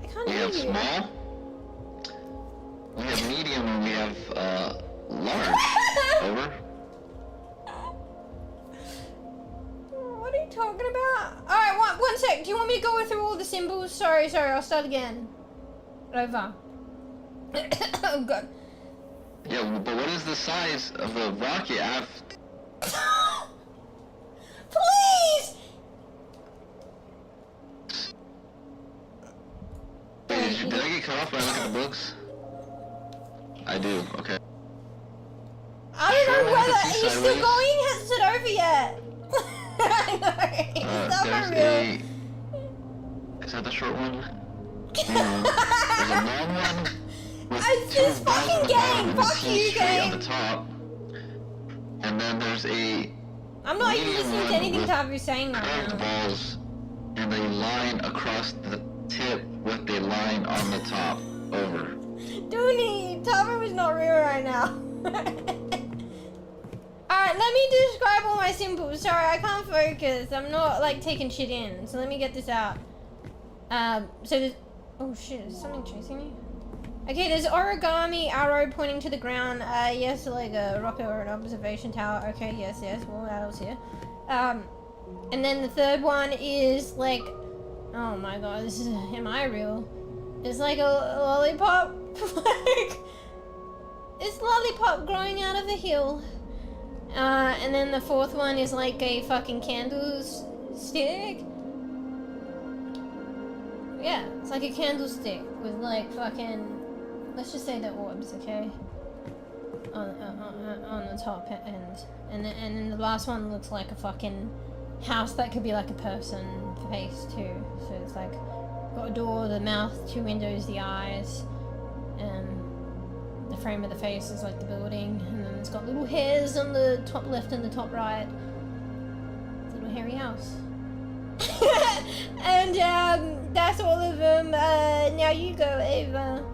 can't We hear have you. small, we have medium, and we have large. Over. What are you talking about? Alright, one sec. Do you want me to go through all the symbols? Sorry, I'll start again. Over. Oh god. Yeah, but what is the size of the rocket? I have... Please! Wait, did I get cut off when I look at the books? I do, okay. I don't know Sure, whether it's he's still sideways. going. He hasn't said over yet. I know. It's not There's for real. a... Is that the short one? There's a long one. With It's this 2 fucking balls game. and a Fuck C you, straight game. on the top. And then there's a I'm not even medium listening to one anything with Tavu's saying right curved now. balls and a line across the tip with a line on the top. Over. Dooney, Tavu is not real right now. Alright, let me describe all my symbols. Sorry, I can't focus. I'm not like taking shit in. So let me get this out. So there's... Oh shit, is something chasing me? Okay, there's origami, arrow pointing to the ground. Yes, like a rocket or an observation tower. Okay, yes, well, that was here. And then the third one is like... Oh my god, this is... Am I real? It's like a lollipop. Like... It's lollipop growing out of a hill. And then the fourth one is like a fucking candlestick. Yeah, it's like a candlestick with like fucking... Let's just say the orbs, okay? On the top end. And then the last one looks like a fucking house that could be like a person face too. So it's like, got a door, the mouth, 2 windows, the eyes, and the frame of the face is like the building, and then it's got little hairs on the top left and the top right. It's a little hairy house. And that's all of them. Now you go, Ava.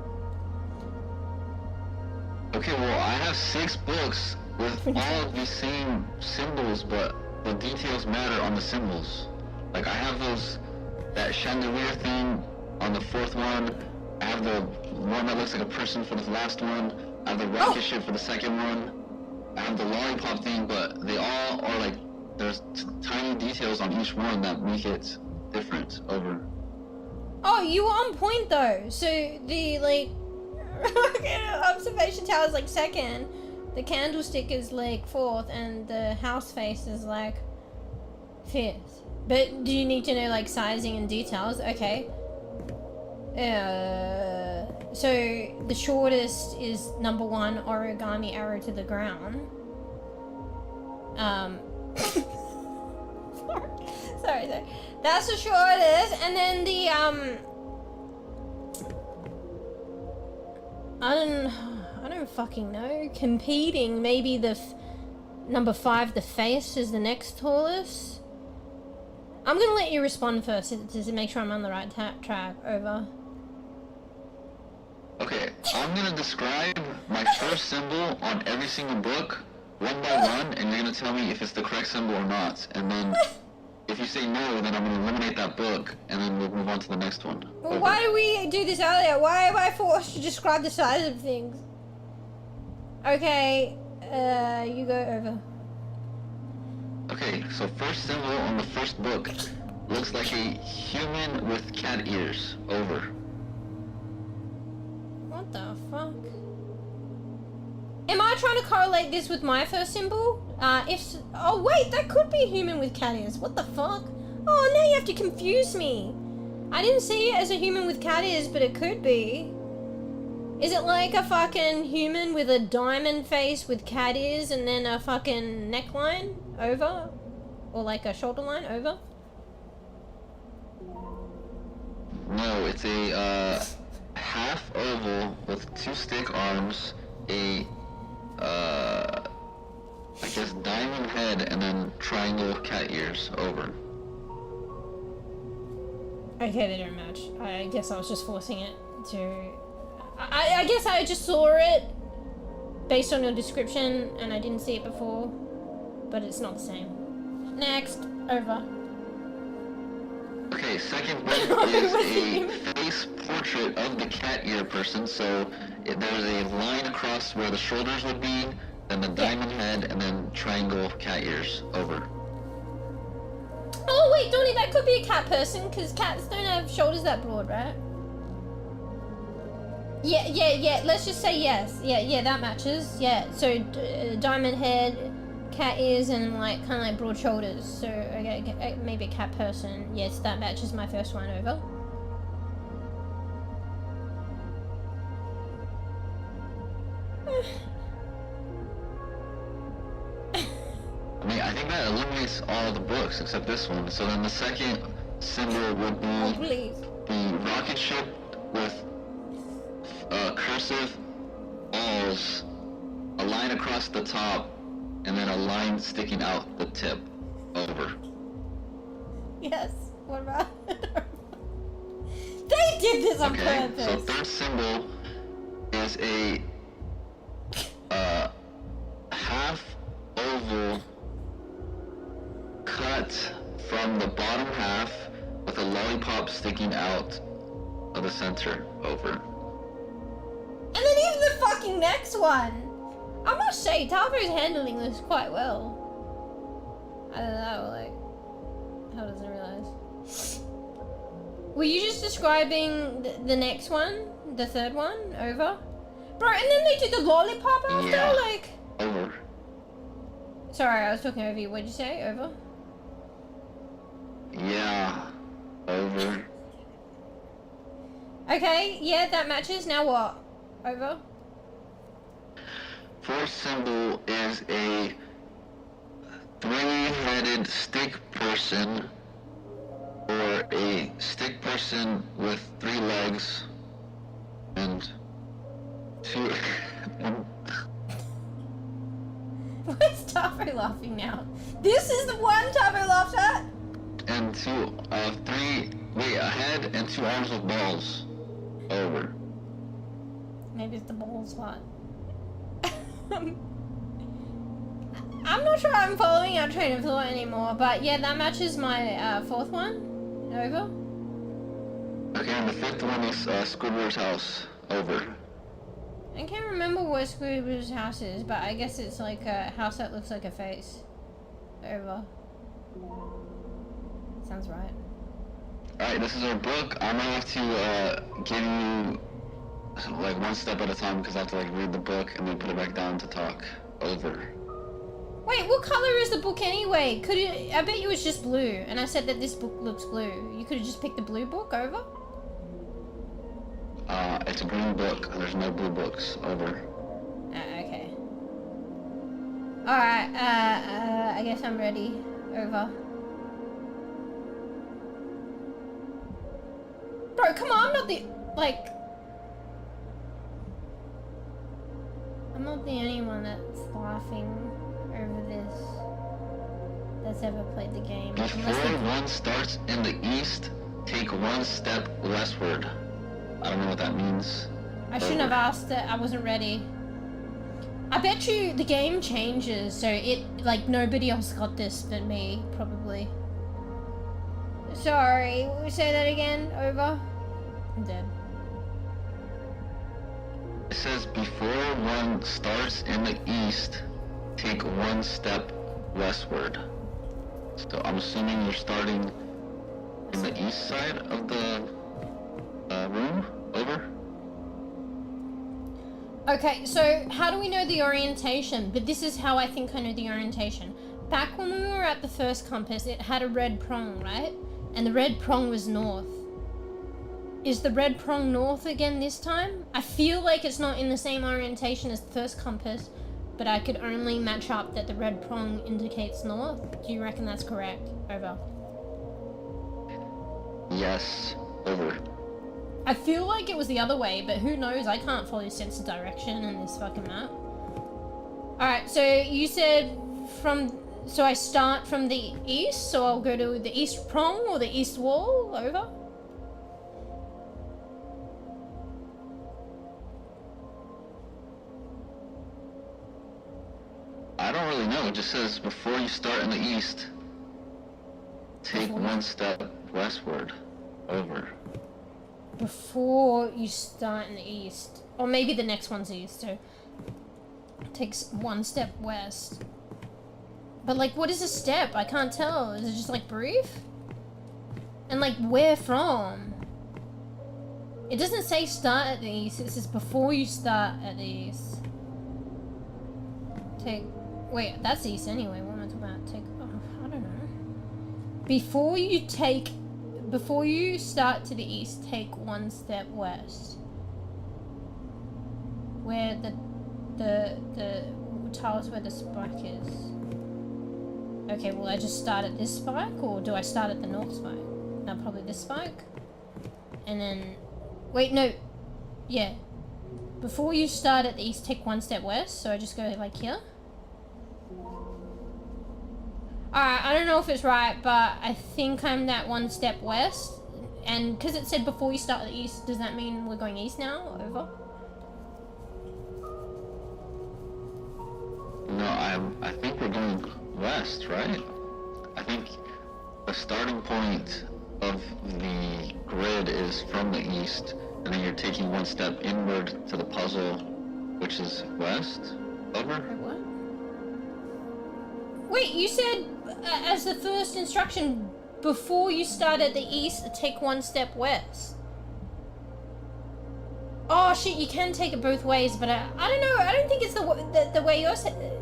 Okay, well, I have 6 books with all of the same symbols, but the details matter on the symbols. Like, I have that chandelier thing on the 4th one. I have the one that looks like a person for the last one. I have the rocket ship for the 2nd one. I have the lollipop thing, but they all are like, there's tiny details on each one that make it different. Over. Oh, you were on point though. So the like observation tower is like 2nd, the candlestick is like 4th, and the house face is like 5th. But do you need to know like sizing and details? Okay. So the shortest is number 1, origami arrow to the ground. Sorry. That's the shortest, and then the I don't fucking know. Competing, maybe the number 5, the face is the next tallest. I'm gonna let you respond first to make sure I'm on the right track. Over. Okay, I'm gonna describe my first symbol on every single book, one by one, and you're gonna tell me if it's the correct symbol or not. And then, if you say no, then I'm gonna eliminate that book, and then we'll move on to the next one. Well, why did we do this earlier? Why am I forced to describe the size of things? Okay, you go over. Okay, so first symbol on the first book looks like a human with cat ears. Over. What the fuck? Am I trying to correlate this with my first symbol? Oh wait, that could be a human with cat ears. What the fuck? Oh, now you have to confuse me. I didn't see it as a human with cat ears, but it could be. Is it like a fucking human with a diamond face with cat ears and then a fucking neckline over? Or like a shoulder line over? No, it's a half oval with 2 stick arms, a I guess diamond head, and then triangle cat ears. Over. Okay, they don't match. I guess I was just forcing it to... I guess I just saw it based on your description and I didn't see it before, but it's not the same. Next, over. Okay, second book is a face portrait of the cat ear person, so there's a line across where the shoulders would be, then the diamond head, and then triangle cat ears. Over. Oh wait, Donnie, that could be a cat person, because cats don't have shoulders that broad, right? Yeah, let's just say yes. Yeah, that matches. Yeah, so diamond head, cat ears, and like kind of like broad shoulders. So okay, maybe a cat person. Yes, that matches my first one. Over. I mean, I think that eliminates all the books except this one. So then the second symbol would be the rocket ship with cursive balls, a line across the top, and then a line sticking out the tip. Over. Yes. What about it? They did this on purpose. So third symbol is a half oval cut from the bottom half with a lollipop sticking out of the center. Over. And then even the fucking next one. I must say, Tavo's handling this quite well. I don't know, like, how does it realize? Were you just describing the next one? The third one? Over? Bro, and then they did the lollipop after? Yeah. Like... Over. Sorry, I was talking over you. What'd you say? Over? Yeah. Over. Okay, yeah, that matches. Now what? Over? Fourth symbol is a 3-headed stick person, or a stick person with 3 legs and 2 What's Tavo laughing now? This is the one Tavo laughed at? and 3 a head and 2 arms with balls. Over. Maybe it's the balls part. I'm not sure I'm following our train of thought anymore, but yeah, that matches my fourth one. Over. Okay, and the 5th one is Squidward's house. Over. I can't remember what Squidward's house is, but I guess it's like a house that looks like a face. Over. Sounds right. Alright, this is our book. I'm gonna have to give you like one step at a time because I have to like read the book and then put it back down to talk. Over. Wait, what color is the book anyway? Could it? I bet you it's just blue, and I said that this book looks blue. You could have just picked the blue book. Over. It's a green book. There's no blue books. Over. Okay. Alright, I guess I'm ready. Over. Bro, come on, I'm not the, like... I'm not the only one that's laughing over this. that's ever played the game. Before one starts in the east, take one step westward. I don't know what that means. I shouldn't have asked it. I wasn't ready. I bet you the game changes, so it, like, nobody else got this but me, probably. Sorry, will we say that again? Over? I'm dead. It says before one starts in the east, take one step westward. So I'm assuming you're starting in the east side of the room. Over. Okay, so how do we know the orientation? But this is how I think I know the orientation. Back when we were at the first compass, it had a red prong, right? And the red prong was north. Is the red prong north again this time? I feel like it's not in the same orientation as the first compass, but I could only match up that the red prong indicates north. Do you reckon that's correct? Over. Yes. Over. I feel like it was the other way, but who knows? I can't follow sense of direction in this fucking map. Alright, so you said so I start from the east, so I'll go to the east prong or the east wall. Over. I don't really know. It just says before you start in the east, take one step westward. Over. Before you start in the east. Or maybe the next one's east, so it takes one step west. But like, what is a step? I can't tell. Is it just like brief? And like, where from? It doesn't say start at the east, it says before you start at the east. Wait, that's east anyway. What am I talking about? I don't know. Before you start to the east, take one step west. Where tell us where the spike is. Okay, will I just start at this spike, or do I start at the north spike? No, probably this spike. And then, wait, no. Yeah. Before you start at the east, take one step west, so I just go like here. Alright, I don't know if it's right, but I think I'm that one step west. And because it said before you start at the east, does that mean we're going east now? Over? No, I think we're going west, right? I think the starting point of the grid is from the east, and then you're taking one step inward to the puzzle, which is west. Over? Wait, what? Wait, you said as the first instruction, before you start at the east, take one step west. Oh shit, you can take it both ways, but I don't know. I don't think it's the way you're saying.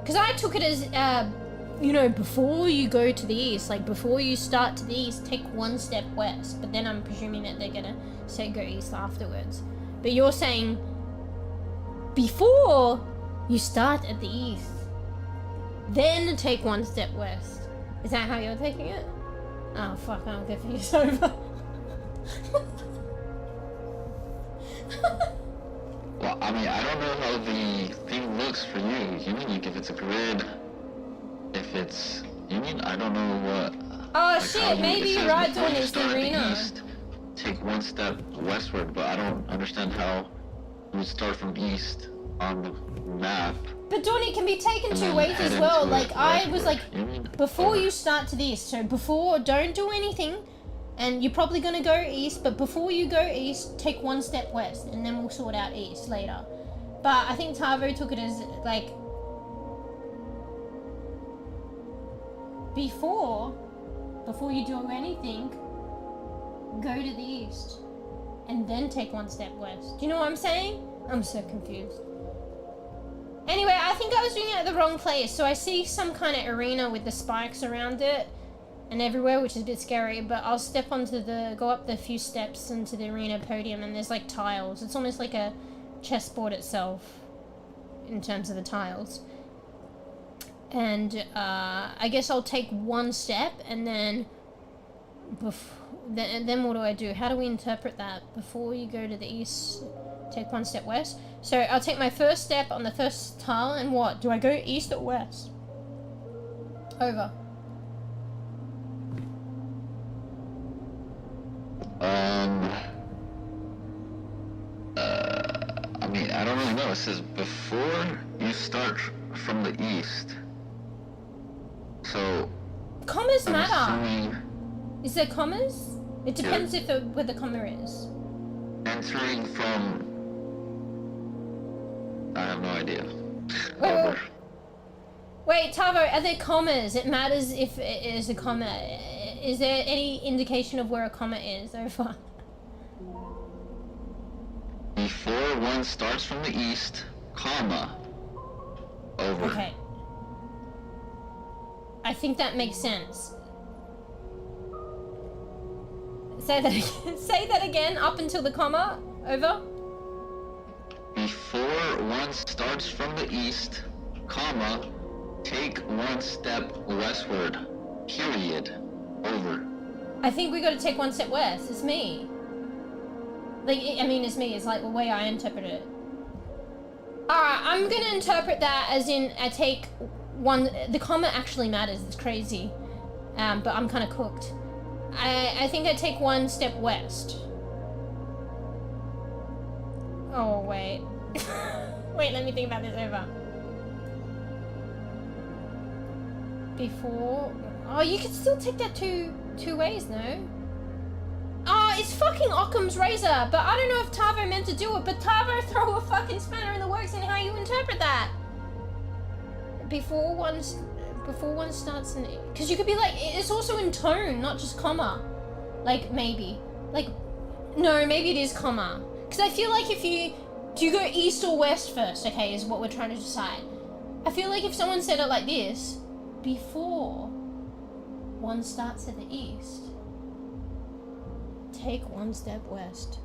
Because I took it as, you know, before you go to the east, like before you start to the east, take one step west. But then I'm presuming that they're gonna say go east afterwards. But you're saying before you start at the east, then take one step west. Is that how you're taking it? Oh fuck, I'm confused. Over. Well, I mean, I don't know how the thing looks for you. Unique, if it's a grid, if it's Union, I don't know what. Oh shit, maybe you're right doing it's the arena. East, take one step westward, but I don't understand how you would start from east on the map. But Donnie can be taken two ways as well. Like I was like, before you start to the east, so before, don't do anything, and you're probably gonna go east, but before you go east, take one step west, and then we'll sort out east later. But I think Tavo took it as like, before you do anything, go to the east, and then take one step west. Do you know what I'm saying? I'm so confused. Anyway, I think I was doing it at the wrong place. So I see some kind of arena with the spikes around it and everywhere, which is a bit scary, but I'll step onto go up the few steps into the arena podium, and there's like tiles. It's almost like a chessboard itself in terms of the tiles. And I guess I'll take one step, and then then what do I do? How do we interpret that? Before you go to the east, Take one step west. So I'll take my first step on the first tile and what? Do I go east or west? Over. I mean, I don't really know. It says before you start from the east. So. Commas I'm matter. assuming Is there commas? It depends if where the comma is. entering from. I have no idea. Wait, wait, Tavo, are there commas? It matters if it is a comma. Is there any indication of where a comma is so far? Before one starts from the east, comma. Over. Okay. I think that makes sense. Say that again. Say that again, up until the comma. Over. Before one starts from the east, comma, take one step westward. Period. Over. I think we gotta take one step west. It's me. Like, I mean, it's me. It's like the way I interpret it. Alright, I'm gonna interpret that as in I take one... The comma actually matters. It's crazy. But I'm kind of cooked. I think I take one step west. Oh, wait. Wait, let me think about this over. Before... Oh, you can still take that two ways, no? Oh, it's fucking Occam's razor, but I don't know if Tavo meant to do it, but Tavo throw a fucking spanner in the works in how you interpret that. Before one starts in... Because you could be like, it's also in tone, not just comma. Like, maybe. Like, no, maybe it is comma. Because I feel like if you... Do you go east or west first, okay, is what we're trying to decide. I feel like if someone said it like this, before one starts at the east, take one step west.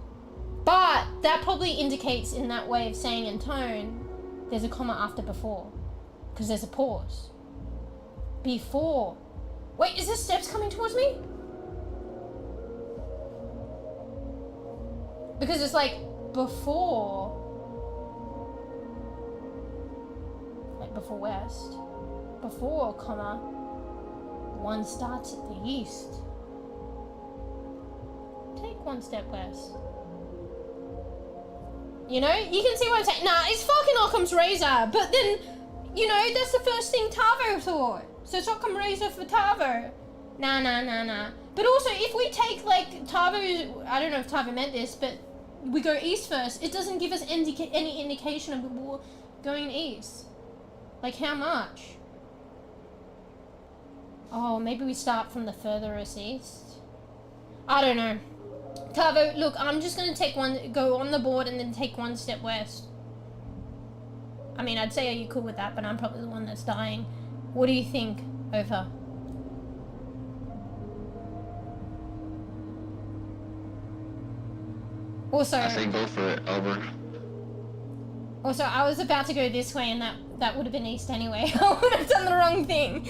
But that probably indicates in that way of saying in tone, there's a comma after before. Because there's a pause. Before. Wait, is there steps coming towards me? Because it's like before. Like before west. Before, comma. One starts at the east. Take one step west. You know? You can see what I'm saying. Nah, it's fucking Occam's razor. But then, you know, that's the first thing Tavo thought. So it's Occam's razor for Tavo. Nah. But also, if we take, like, Tavo... I don't know if Tavo meant this, but we go east first. It doesn't give us any indication of we're going east. Like, how much? Oh, maybe we start from the furthest east? I don't know. Tavo, look, I'm just gonna go on the board and then take one step west. I mean, I'd say, are you cool with that? But I'm probably the one that's dying. What do you think, Over? Also, I say go for it. Over. Also, I was about to go this way and that would have been east anyway. I would have done the wrong thing.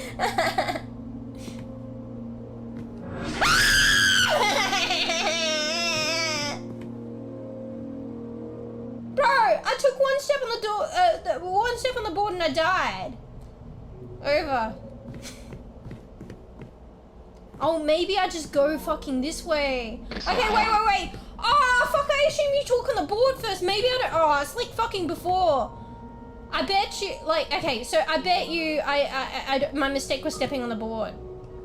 Bro, I took one step on the door, one step on the board and I died. Over. Oh, maybe I just go fucking this way. Okay, wait. Oh, fuck, I assume you talk on the board first. Maybe I don't... Oh, it's like fucking before. I bet you... Like, okay, so I bet you... my mistake was stepping on the board.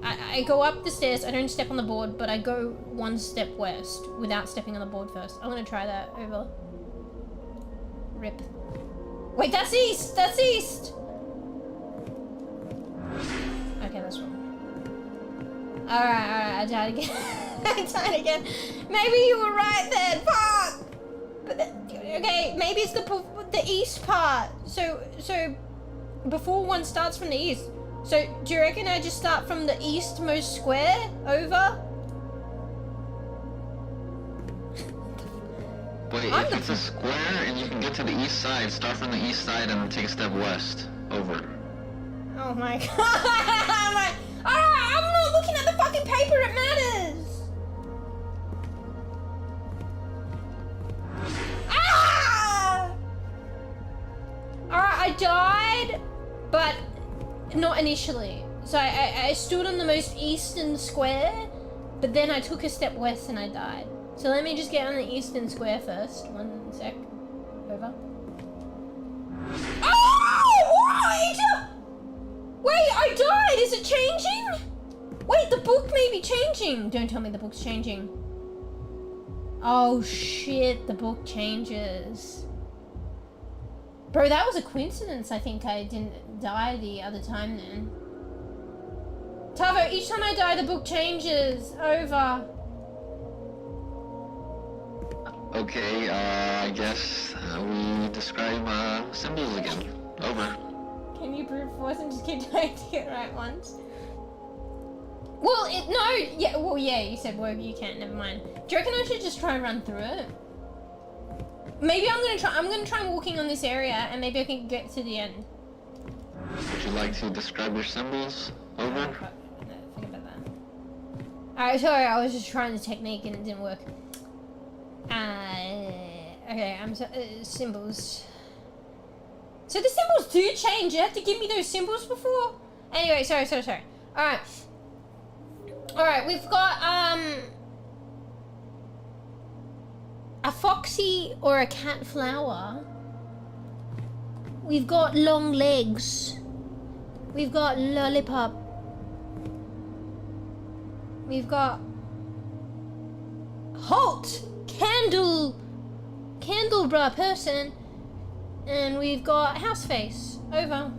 I go up the stairs, I don't step on the board, but I go one step west without stepping on the board first. I'm gonna try that. Over. Rip. Wait, that's east! That's east! Okay, that's wrong. Alright, I died again. I died again. Maybe you were right then. Fuck! But okay, maybe it's the east part. So before one starts from the east. So do you reckon I just start from the eastmost square? Over? Wait, if it's a square and you can get to the east side, start from the east side and then take a step west. Over. Oh my god. Alright, I'm not looking at the fucking paper, it matters. Ah! Alright, I died, but not initially. So I stood on the most eastern square, but then I took a step west and I died. So let me just get on the eastern square first. 1 sec. Over. Oh! What? Wait, I died! Is it changing? Wait, the book may be changing! Don't tell me the book's changing. Oh shit, the book changes. Bro, that was a coincidence. I think I didn't die the other time then. Tavo, each time I die, the book changes. Over. Okay, I guess we describe symbols again. Over. Can you brute force and just keep trying to get right once? Well, yeah, you said whoever you can, never mind. Do you reckon I should just try and run through it? Maybe I'm gonna try walking on this area and maybe I can get to the end. Would you like to describe your symbols? Over. No, forget about that. Alright, sorry, I was just trying the technique and it didn't work. Okay, symbols. So the symbols do change. You have to give me those symbols before? Anyway, sorry. Alright, we've got, a foxy or a cat flower. We've got long legs. We've got lollipop. We've got halt, candelabra person, and we've got house face. Over.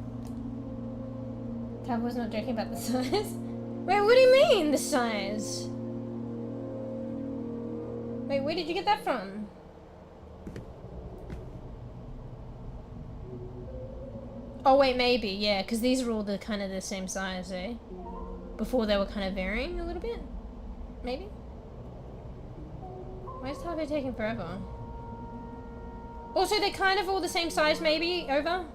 Tab was not joking about the size. Wait, what do you mean the size? Wait, where did you get that from? Oh wait, maybe, yeah, because these are all the kind of the same size, eh? Before they were kind of varying a little bit? Maybe? Why is Tavo taking forever? Also, they're kind of all the same size, maybe? Over?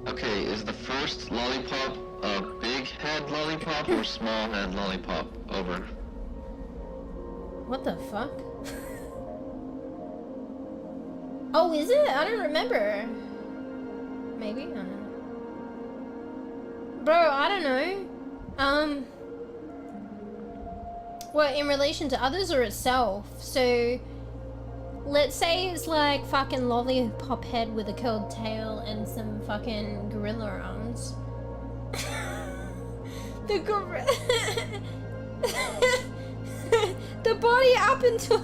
Okay, is the first lollipop a big head lollipop or small head lollipop? Over. What the fuck? Oh, is it? I don't remember. Maybe? I don't know. Bro, I don't know. What, in relation to others or itself? So, let's say it's like fucking lollipop head with a curled tail and some fucking gorilla arms. The gorilla... the body up until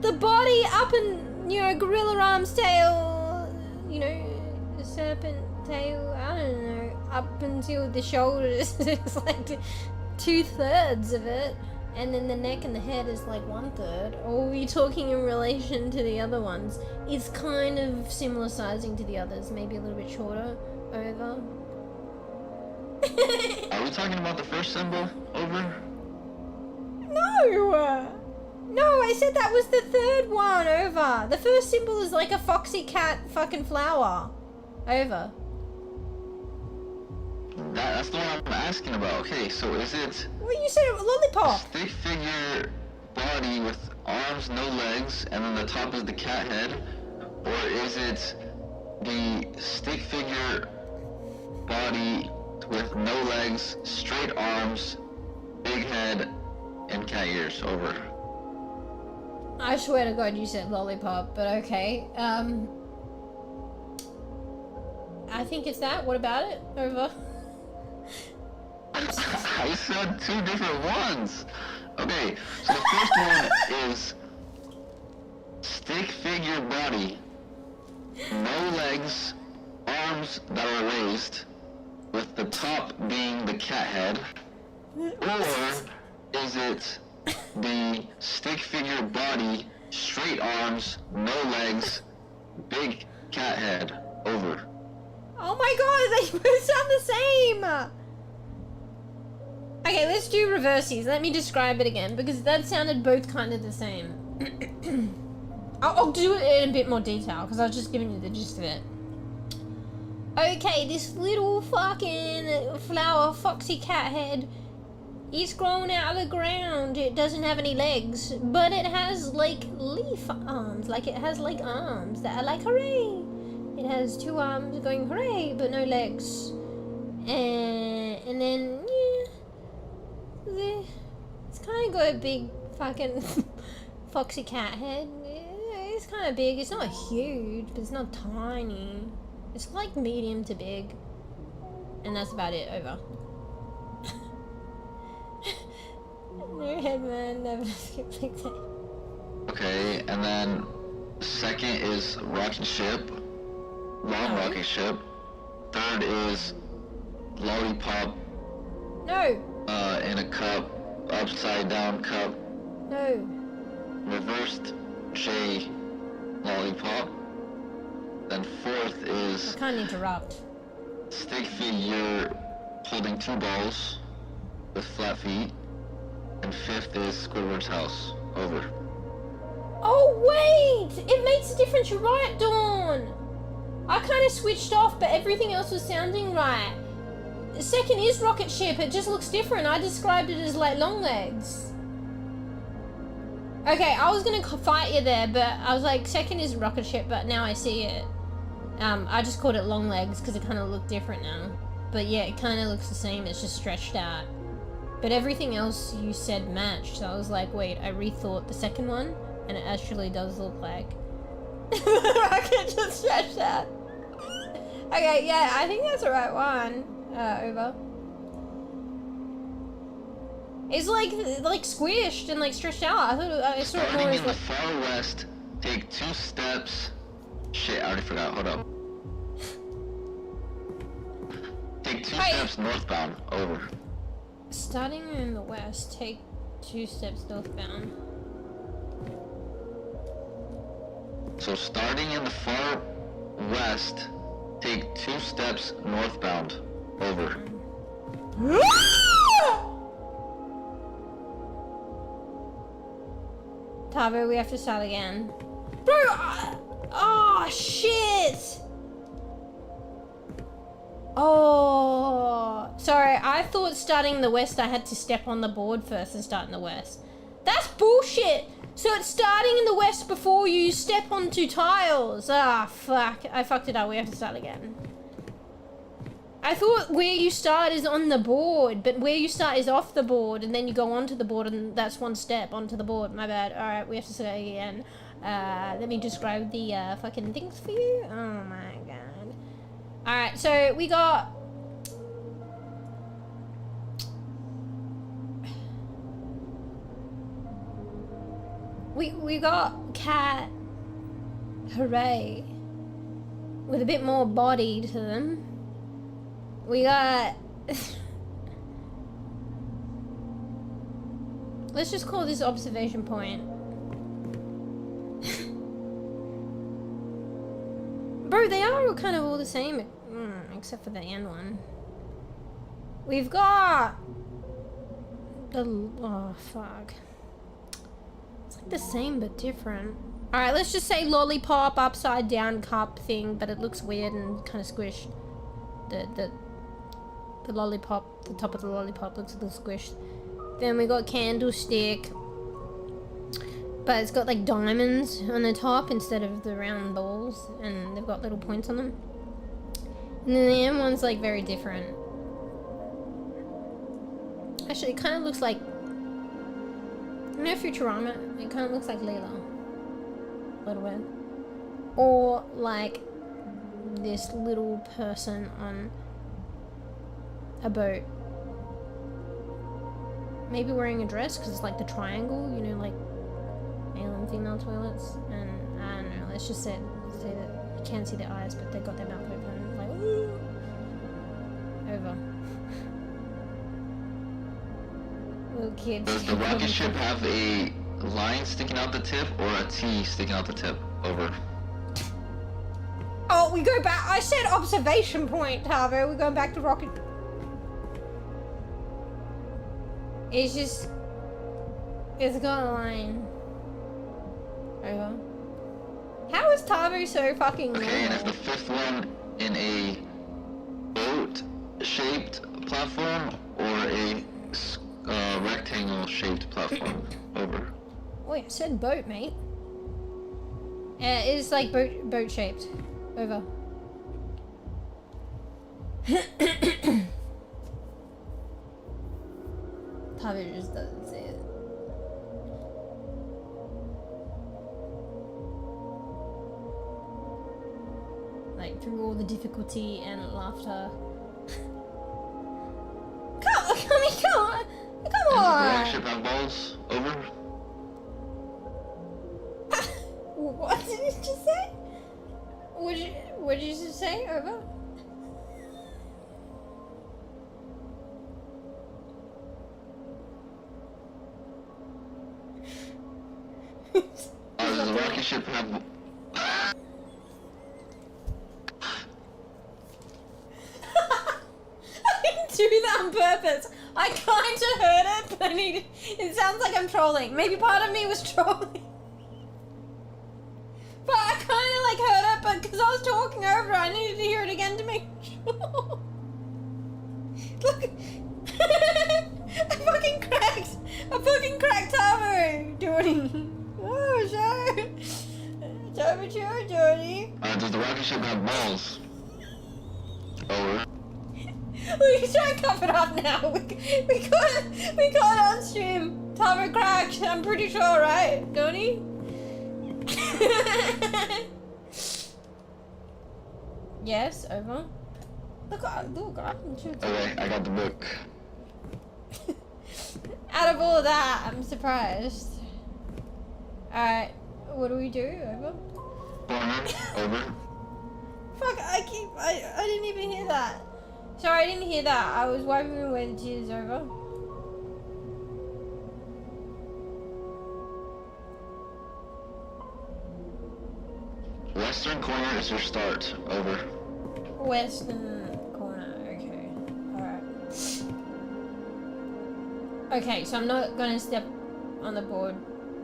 the body up and, you know, gorilla arms, tail, you know, the serpent tail, I don't know, up until the shoulders. It's like 2/3 of it, and then the neck and the head is like 1/3. Or are we talking in relation to the other ones? It's kind of similar sizing to the others, maybe a little bit shorter. Over. Are we talking about the first symbol? Over. No, I said that was the third one. Over. The first symbol is like a foxy cat fucking flower. Over. That's the one I'm asking about. Okay, so is it... Well, you said a lollipop. Stick figure body with arms, no legs, and then the top is the cat head? Or is it the stick figure body with no legs, straight arms, big head, and cat ears? Over. I swear to God you said lollipop, but okay. I think it's that. What about it? Over. I said two different ones. Okay, so the first one is stick figure body, no legs, arms that are raised, with the top being the cat head. Or is it the stick figure body, straight arms, no legs, big cat head? Over. Oh my God, they both sound the same. Okay, let's do reversies. Let me describe it again, because that sounded both kind of the same. I'll do it in a bit more detail, because I was just giving you the gist of it. Okay, this little fucking flower foxy cat head It's grown out of the ground. It doesn't have any legs, but it has like leaf arms. Like it has like arms that are like hooray. It has 2 arms going hooray, but no legs. And then yeah, it's kind of got a big fucking foxy cat head. It's kind of big. It's not huge, but it's not tiny. It's like medium to big. And that's about it. Over. No head, man. Never skip like that. Okay, and then second is rocket ship. Long rocket ship. Third is lollipop. No. In a cup. Upside down cup. No. Reversed J lollipop. Then fourth is I can't interrupt. stick figure holding 2 balls with flat feet. And fifth is Squidward's house. Over. Oh wait! It makes a difference. You're right, Dawn. I kind of switched off, but everything else was sounding right. The second is rocket ship. It just looks different. I described it as like long legs. Okay, I was gonna fight you there, but I was like, second is rocket ship, but now I see it. I just called it long legs because it kind of looked different now. But yeah, it kind of looks the same. It's just stretched out. But everything else you said matched. So I was like, wait, I rethought the second one, and it actually does look like rocket just stretched out. Okay, yeah, I think that's the right one. Over. It's like squished and like stretched out. I thought I saw it more Starting as in the like... far west, take 2 steps. Shit, I already forgot. Hold up. Take 2 steps northbound. Over. Starting in the west, take 2 steps northbound. So starting in the far west, take 2 steps northbound. Over. Tavo, we have to start again. Bro! Oh, shit! Oh, sorry. I thought starting in the west I had to step on the board first and start in the west. That's bullshit! So it's starting in the west before you step onto tiles. Ah, fuck. I fucked it up. We have to start again. I thought where you start is on the board, but where you start is off the board, and then you go onto the board, and that's 1 step onto the board. My bad. Alright, we have to start again. Let me describe the fucking things for you. Oh my god. Alright, so we got... We got cat, hooray, with a bit more body to them. We got... Let's just call this observation point. Bro, they are kind of all the same, except for the end one. We've got... Oh, fuck. It's like the same but different. Alright, let's just say lollipop, upside down cup thing, but it looks weird and kind of squished. The lollipop, the top of the lollipop looks a little squished. Then we got candlestick, but it's got like diamonds on the top instead of the round balls, and they've got little points on them. And then the end one's like very different. Actually, it kind of looks like, you know, Futurama? It kind of looks like Leela. A little bit. Or like this little person on a boat. Maybe wearing a dress because it's like the triangle, you know, like male and female toilets. And I don't know, let's just say that you can't see their eyes, but they got their mouth open. Like, ooh. Over. Little kids. Does the rocket ship have a line sticking out the tip or a T sticking out the tip? Over. Oh, we go back. I said observation point, Tavo. We're going back to rocket. It's just... It's got a line. Over. How is Tavo so fucking Okay, normal? and is the fifth one in a boat-shaped platform or a rectangle-shaped platform. Over. Wait, I said boat, mate. It's like boat shaped. Over. Tavi just doesn't see it. Like through all the difficulty and laughter. Come on! The rocket ship have balls. Over. What did you just say? What did you just say? Over? Does the rocket ship have... I didn't do that on purpose. I kind of heard it, but it sounds like I'm trolling. Maybe part of me was trolling. But I kind of like heard it, but because I was talking over it, I needed to hear it again to make sure. Look. I fucking cracked Tavo, Jordy. Oh, sure. Tavo, sure, Jordy. Does the rocket ship have balls? Over. We can try and cover it up now. We got on stream. Tavo cracked. I'm pretty sure, right, Jordy? Yes, over. Look, I'm sure. Okay, I got the book. Out of all of that, I'm surprised. Alright, what do we do? Over? Corner. Over. Fuck, I didn't even hear that. Sorry, I didn't hear that. I was wiping away the tears. Over. Western corner is your start. Over. Western corner, okay. Alright. Okay, so I'm not gonna step on the board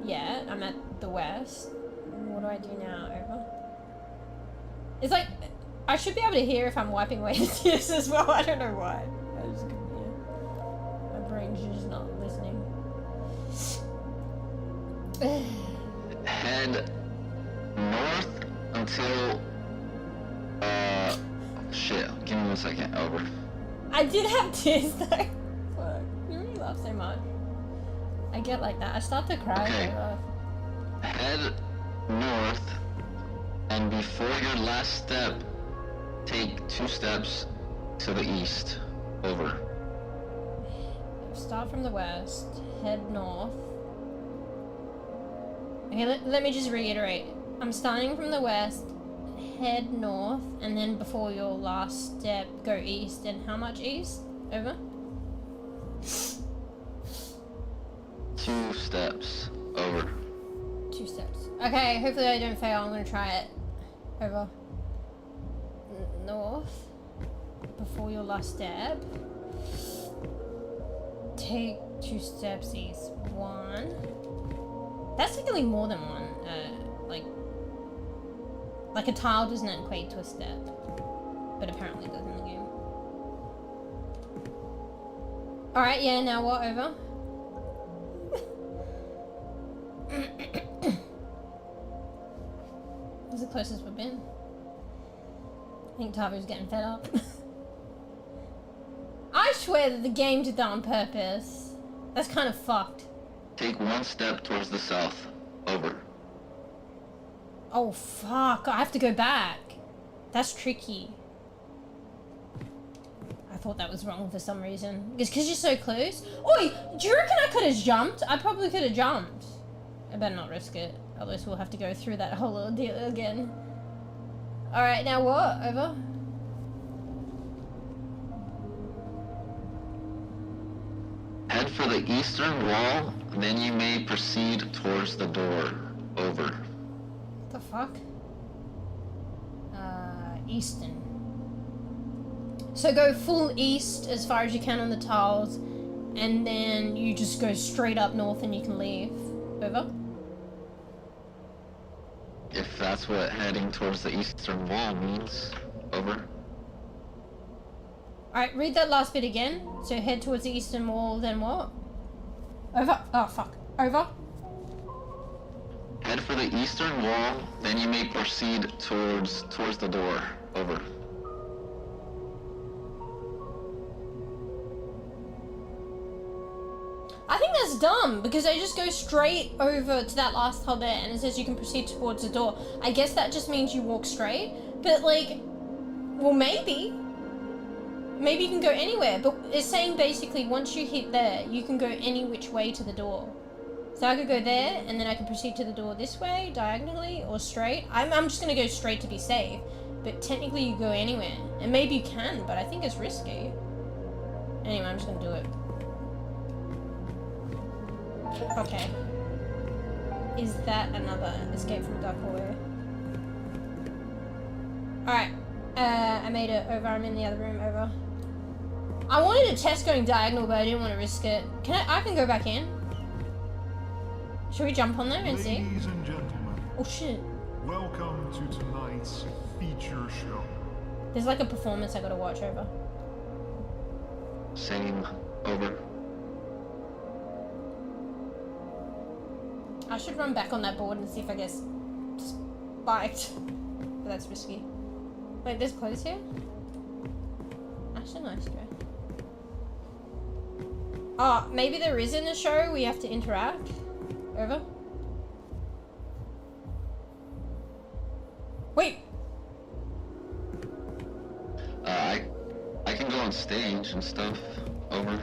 yet. I'm at the west. What do I do now? Over? It's like, I should be able to hear if I'm wiping away the tears as well. I don't know why. I just couldn't hear. My brain's just not listening. Head north until shit. Give me 1 second. Over. I did have tears though. Fuck. You really laugh so much. I get like that. I start to cry. Okay. Over. Head north, and before your last step, take 2 steps to the east. Over. Start from the west, head north. Okay, let me just reiterate. I'm starting from the west, head north, and then before your last step, go east. And how much east? Over? 2 steps. Over. 2 steps. Okay, hopefully I don't fail. I'm gonna try it. Over. North. Before your last step. Take 2 steps east. 1. That's technically more than 1. Like a tile doesn't equate to a step. But apparently it does in the game. Alright, yeah, now what? Over? This is the closest we've been. I think Tavo's getting fed up. I swear that the game did that on purpose. That's kind of fucked. Take 1 step towards the south. Over. Oh fuck, I have to go back. That's tricky. I thought that was wrong for some reason. Because you're so close. Oi, do you reckon I could have jumped? I probably could have jumped. I better not risk it. Otherwise we'll have to go through that whole ordeal again. Alright, now what? Over? Head for the eastern wall, then you may proceed towards the door. Over. What the fuck? Eastern. So go full east as far as you can on the tiles, and then you just go straight up north and you can leave. Over? If that's what heading towards the eastern wall means. Over. Alright, read that last bit again. So head towards the eastern wall, then what? Over. Oh, fuck. Over. Head for the eastern wall, then you may proceed towards the door. Over. I think that's dumb, because I just go straight over to that last hub there, and it says you can proceed towards the door. I guess that just means you walk straight, but like, well, maybe you can go anywhere, but it's saying basically once you hit there, you can go any which way to the door. So I could go there, and then I can proceed to the door this way, diagonally, or straight. I'm just gonna go straight to be safe, but technically you go anywhere, and maybe you can, but I think it's risky. Anyway, I'm just gonna do it. Okay. Is that another escape from dark hallway? Alright. I made it over. I'm in the other room. Over. I wanted to test going diagonal, but I didn't want to risk it. I can go back in. Should we jump on there and see? Ladies and gentlemen. Oh shit. Welcome to tonight's feature show. There's like a performance I gotta watch. Over. Same. Over. I should run back on that board and see if I get spiked. But that's risky. Wait, there's clothes here? Actually, nice dress. Oh, maybe there is in the show we have to interact. Over. Wait! I can go on stage and stuff. Over.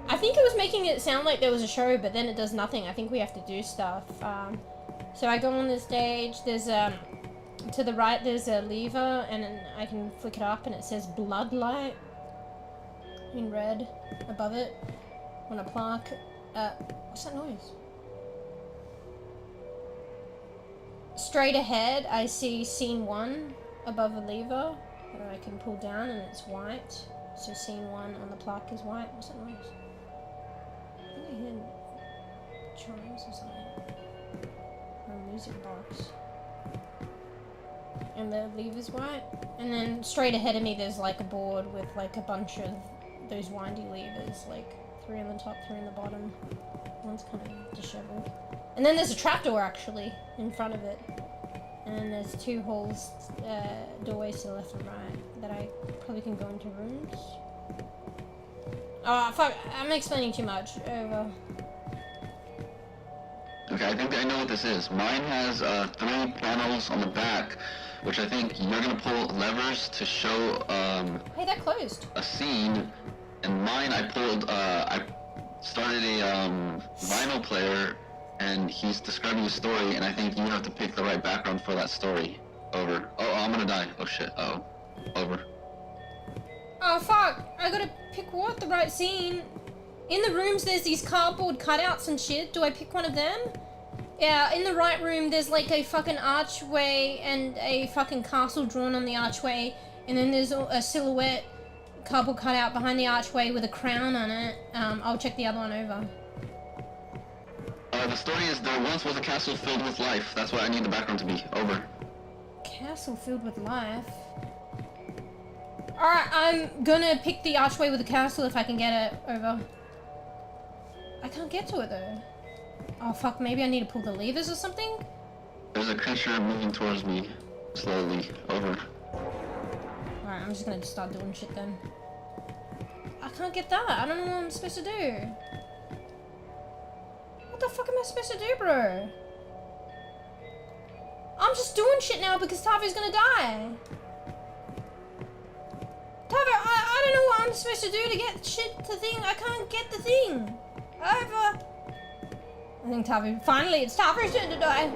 I think it was making it sound like there was a show, but then it does nothing. I think we have to do stuff. So I go on the stage, there's to the right there's a lever, and I can flick it up and it says bloodlight in red above it on a plaque. What's that noise? Straight ahead I see scene 1 above a lever that I can pull down, and it's white. So scene 1 on the plaque is white. What's that noise? I think I hear chimes or something. Or a music box. And the lever's white. And then straight ahead of me there's like a board with like a bunch of those windy levers, like 3 on the top, 3 on the bottom. One's kind of disheveled. And then there's a trapdoor actually in front of it. And then there's 2 holes, doorways to the left and right that I probably can go into rooms. Oh, fuck, I'm explaining too much. Over. Okay, I think I know what this is. Mine has 3 panels on the back, which I think you're gonna pull levers to show Hey, that closed. a scene. And mine, I started a vinyl player, and he's describing a story, and I think you have to pick the right background for that story. Over. Oh, I'm gonna die. Oh shit. Oh. Over. Oh fuck, I gotta pick what? The right scene? In the rooms there's these cardboard cutouts and shit. Do I pick one of them? Yeah, in the right room there's like a fucking archway and a fucking castle drawn on the archway. And then there's a silhouette cardboard cutout behind the archway with a crown on it. I'll check the other one over. The story is there once was a castle filled with life. That's what I need the background to be. Over. Castle filled with life? Alright, I'm gonna pick the archway with the castle if I can get it. Over. I can't get to it though. Oh fuck, maybe I need to pull the levers or something? There's a creature moving towards me. Slowly. Over. Alright, I'm just gonna start doing shit then. I can't get that. I don't know what I'm supposed to do. What the fuck am I supposed to do, bro? I'm just doing shit now because Tavi's gonna die. Tavi, I don't know what I'm supposed to do to get shit to thing. I can't get the thing. Over. I think Tavi, finally it's Tavi's turn to die.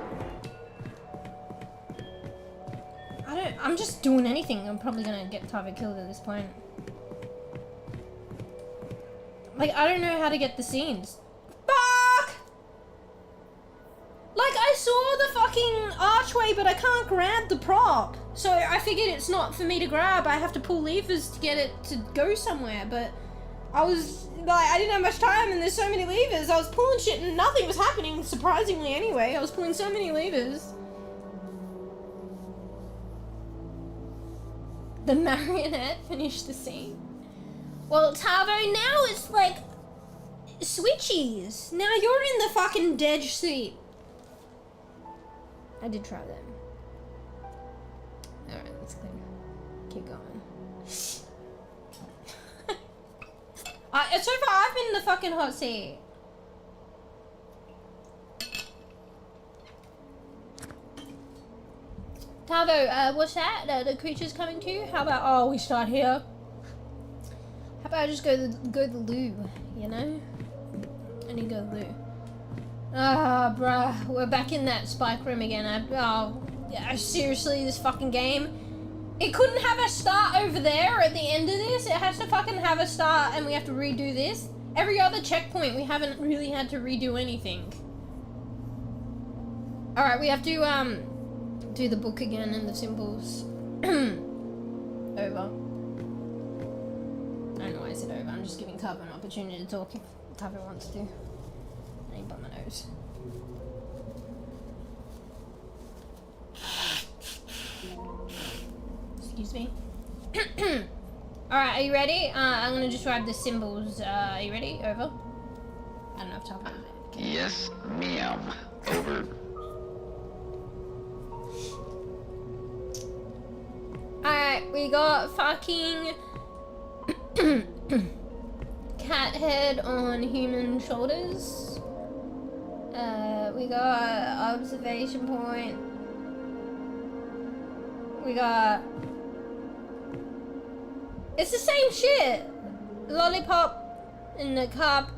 I'm just doing anything. I'm probably gonna get Tavi killed at this point. Like, I don't know how to get the scenes. Fuck! Like, I saw the fucking archway, but I can't grab the prop. So I figured it's not for me to grab. I have to pull levers to get it to go somewhere, but I was, like, I didn't have much time and there's so many levers. I was pulling shit and nothing was happening, surprisingly anyway. I was pulling so many levers. The marionette finished the scene. Well, Tavo, now it's like, switchies. Now you're in the fucking dead seat. I did try them. Alright, let's keep going. So far I've been in the fucking hot seat. Tavo, what's that? The creature's coming to you? How about, oh, we start here? How about I just go the loo, you know? I need to go loo. Ah, bruh, we're back in that spike room again. Seriously, this fucking game? It couldn't have a start over there at the end of this? It has to fucking have a start and we have to redo this? Every other checkpoint, we haven't really had to redo anything. Alright, we have to, do the book again and the symbols. Over. I don't know why I said over. I'm just giving Tavo an opportunity to talk if Tavo wants to. I need to bump my nose. Excuse me. Alright, are you ready? I'm gonna describe the symbols. Are you ready? Over. I don't know if Tavo is it. Okay. Yes, meow. Over. Alright, we got fucking cat head on human shoulders. We got observation point. We got... It's the same shit! Lollipop in the cup.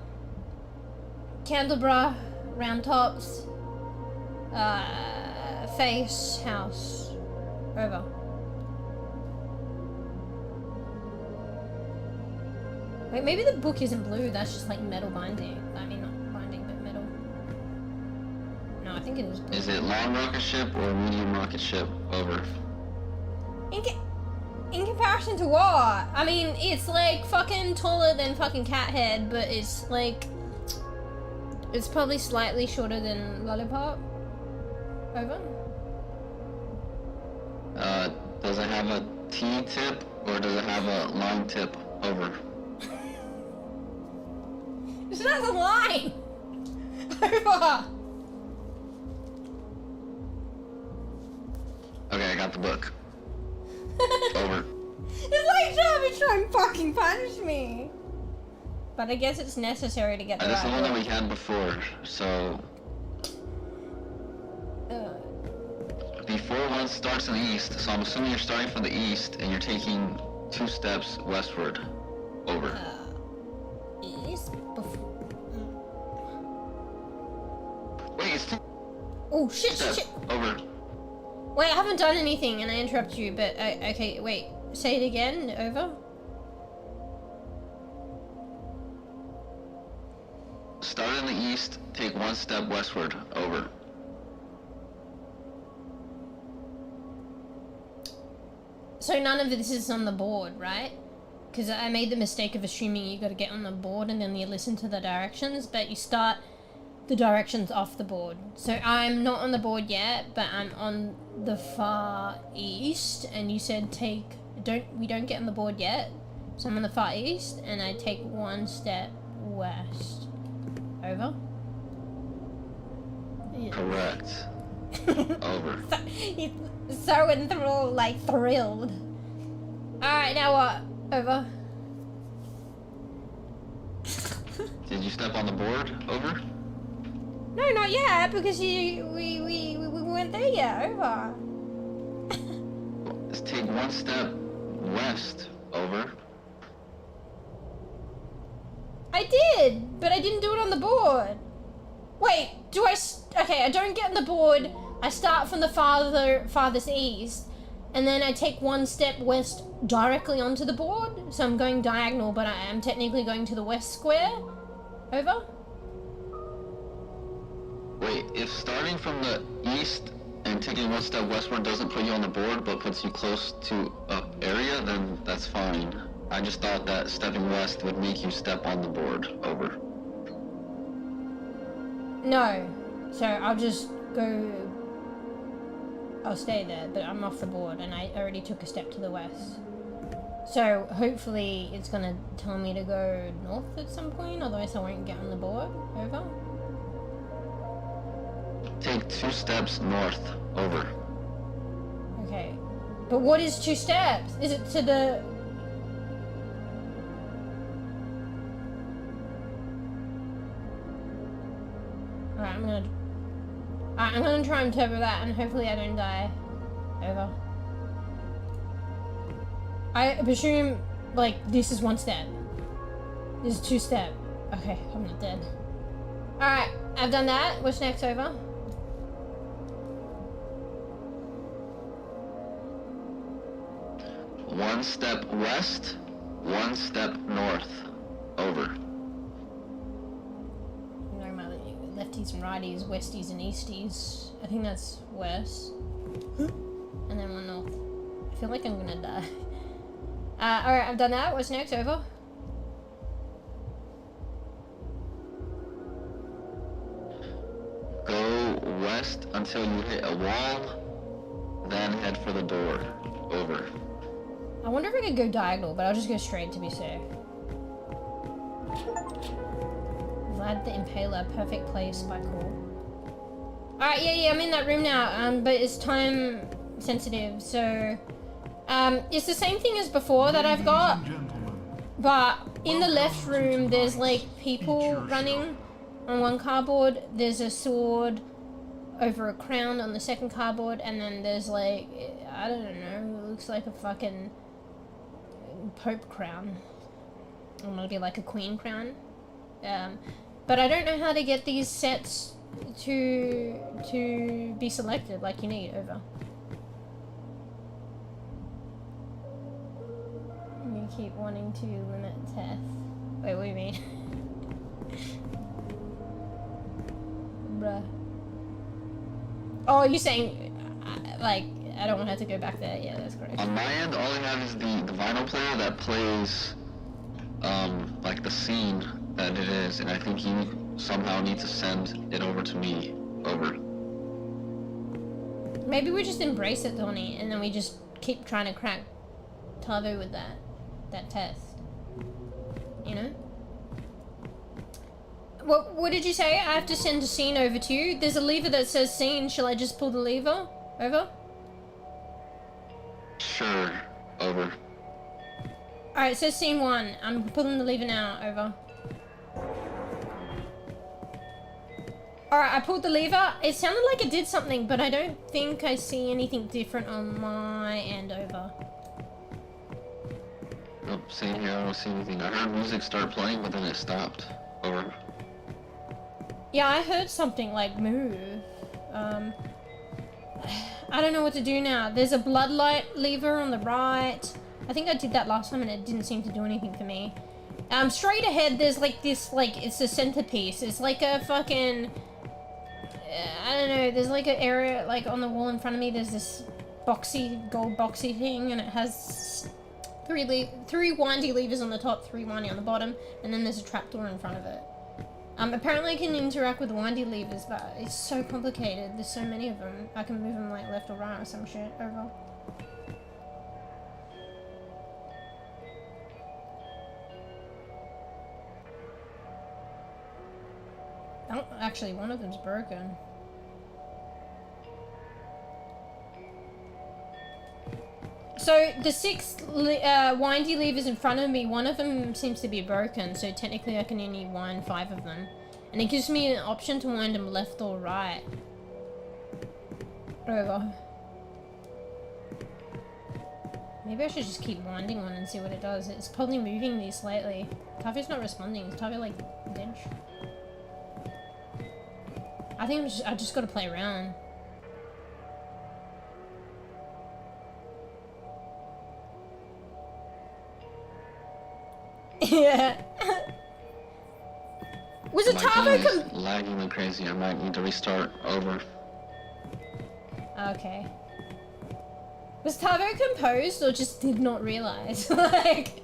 Candelabra, round tops. Face, house. Over. Wait, maybe the book isn't blue, that's just like metal binding. I mean, not binding, but metal. No, I think it is blue. Is it long rocket ship or medium rocket ship? Over. In comparison to what? I mean, it's like fucking taller than fucking cat head, but it's like... It's probably slightly shorter than Lollipop. Over. Does it have a T tip or does it have a long tip? Over. It's not a line! Over! Okay, I got the book. Over. It's like trying to fucking punch me! But I guess it's necessary to get the That's right the one that book. we had before, so... Before one starts in the east, so I'm assuming you're starting from the east and you're taking 2 steps westward. Over. East? Wait, it's 2 Oh, shit, steps. shit! Over. Wait, I haven't done anything and I interrupt you, but okay, wait. Say it again, over? Start in the east, take 1 step westward. Over. So none of this is on the board, right? Because I made the mistake of assuming you got to get on the board and then you listen to the directions, but you start the directions off the board. So I'm not on the board yet, but I'm on the far east, and you said we don't get on the board yet. So I'm on the far east, and I take 1 step west. Over. Correct. Over. He's so enthralled, like thrilled. Alright, now what? Over. Did you step on the board? Over. No, not yet, because we weren't there yet. Over. Let's take 1 step west. Over. I did, but I didn't do it on the board. Wait, okay, I don't get on the board. I start from the farthest east, and then I take 1 step west directly onto the board. So I'm going diagonal, but I am technically going to the west square. Over. Wait, if starting from the east and taking 1 step westward doesn't put you on the board, but puts you close to an area, then that's fine. I just thought that stepping west would make you step on the board. Over. No, so I'll just go. I'll stay there, but I'm off the board, and I already took a step to the west. So hopefully it's gonna tell me to go north at some point, otherwise I won't get on the board. Over. Take 2 steps north. Over. Okay. But what is 2 steps? Is it to the... Alright, I'm gonna try and turbo that and hopefully I don't die. Over. I presume, like, this is 1 step. This is 2 step. Okay, I'm not dead. Alright, I've done that. What's next? Over. 1 step west, 1 step north. Over. No matter lefties and righties, westies and easties. I think that's west. And then 1 north. I feel like I'm gonna die. Alright, I've done that. What's next? Over. Go west until you hit a wall, then head for the door. Over. I wonder if I could go diagonal, but I'll just go straight to be safe. Vlad the Impaler, perfect place by call. Alright, yeah, I'm in that room now, but it's time sensitive, so... it's the same thing as before that I've got, but in the left room there's like people running on 1 cardboard, there's a sword over a crown on the 2nd cardboard, and then there's like, I don't know, it looks like a fucking Pope crown. Or maybe like a queen crown. But I don't know how to get these sets to be selected like you need. Over. You keep wanting to limit Teth. Wait, what do you mean? Bruh. Oh, you're saying, like, I don't want to have to go back there. Yeah, that's correct. On my end, all I have is the vinyl player that plays, like the scene that it is, and I think you somehow need to send it over to me. Over. Maybe we just embrace it, Donnie, and then we just keep trying to crack Tavo with that test. You know? What did you say? I have to send a scene over to you? There's a lever that says scene. Shall I just pull the lever? Over? Sure. Over. Alright, it says scene 1. I'm pulling the lever now. Over. Alright, I pulled the lever. It sounded like it did something, but I don't think I see anything different on my end. Over. Nope, same here. I don't see anything. I heard music start playing, but then it stopped. Over. Yeah, I heard something like move. I don't know what to do now. There's a bloodlight lever on the right. I think I did that last time and it didn't seem to do anything for me. Straight ahead, there's like this, like, it's a centerpiece. It's like a fucking... I don't know, there's like an area, like, on the wall in front of me, there's this boxy, gold boxy thing, and it has three windy levers on the top, 3 windy on the bottom, and then there's a trapdoor in front of it. Apparently I can interact with the windy levers, but it's so complicated. There's so many of them. I can move them like left or right or some shit. Over. Oh, actually, one of them's broken. So the 6 windy levers in front of me, one of them seems to be broken, so technically I can only wind 5 of them. And it gives me an option to wind them left or right. Over. Maybe I should just keep winding one and see what it does. It's probably moving these slightly. Tavi's not responding. Is Tavi like dead? I think I just gotta play around. Yeah. Was it Tavo lagging like crazy. I might need to restart. Over. Okay. Was Tavo composed or just did not realize? Like...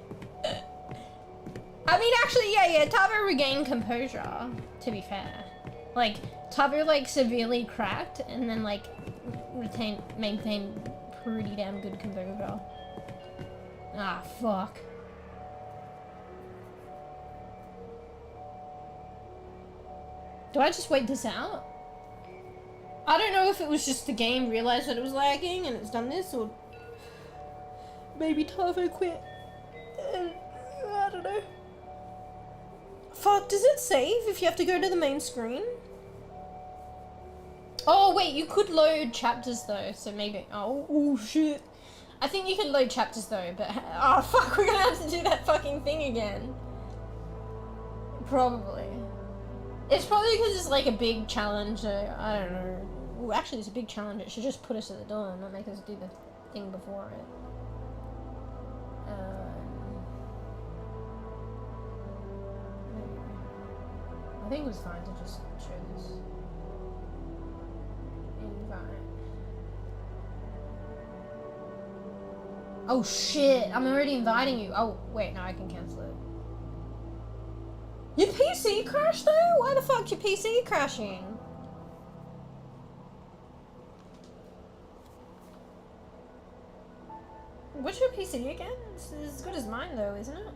I mean, actually, yeah, Tavo regained composure, to be fair. Like, Tavo, like, severely cracked and then, like, maintained pretty damn good composure. Ah, fuck. Do I just wait this out? I don't know if it was just the game realized that it was lagging and it's done this, or maybe Tavo quit. I don't know. Fuck, does it save if you have to go to the main screen? Oh wait, you could load chapters though, so maybe, oh shit. I think you could load chapters though, but, oh fuck, we're gonna have to do that fucking thing again. Probably. It's probably because it's like a big challenge, so I don't know. Well, actually it's a big challenge, it should just put us at the door and not make us do the thing before it. I think it was fine to just show this. Invite. Oh shit, I'm already inviting you. Oh, wait, no, I can cancel it. Your PC crashed though? Why the fuck's your PC crashing? What's your PC again? It's as good as mine though, isn't it?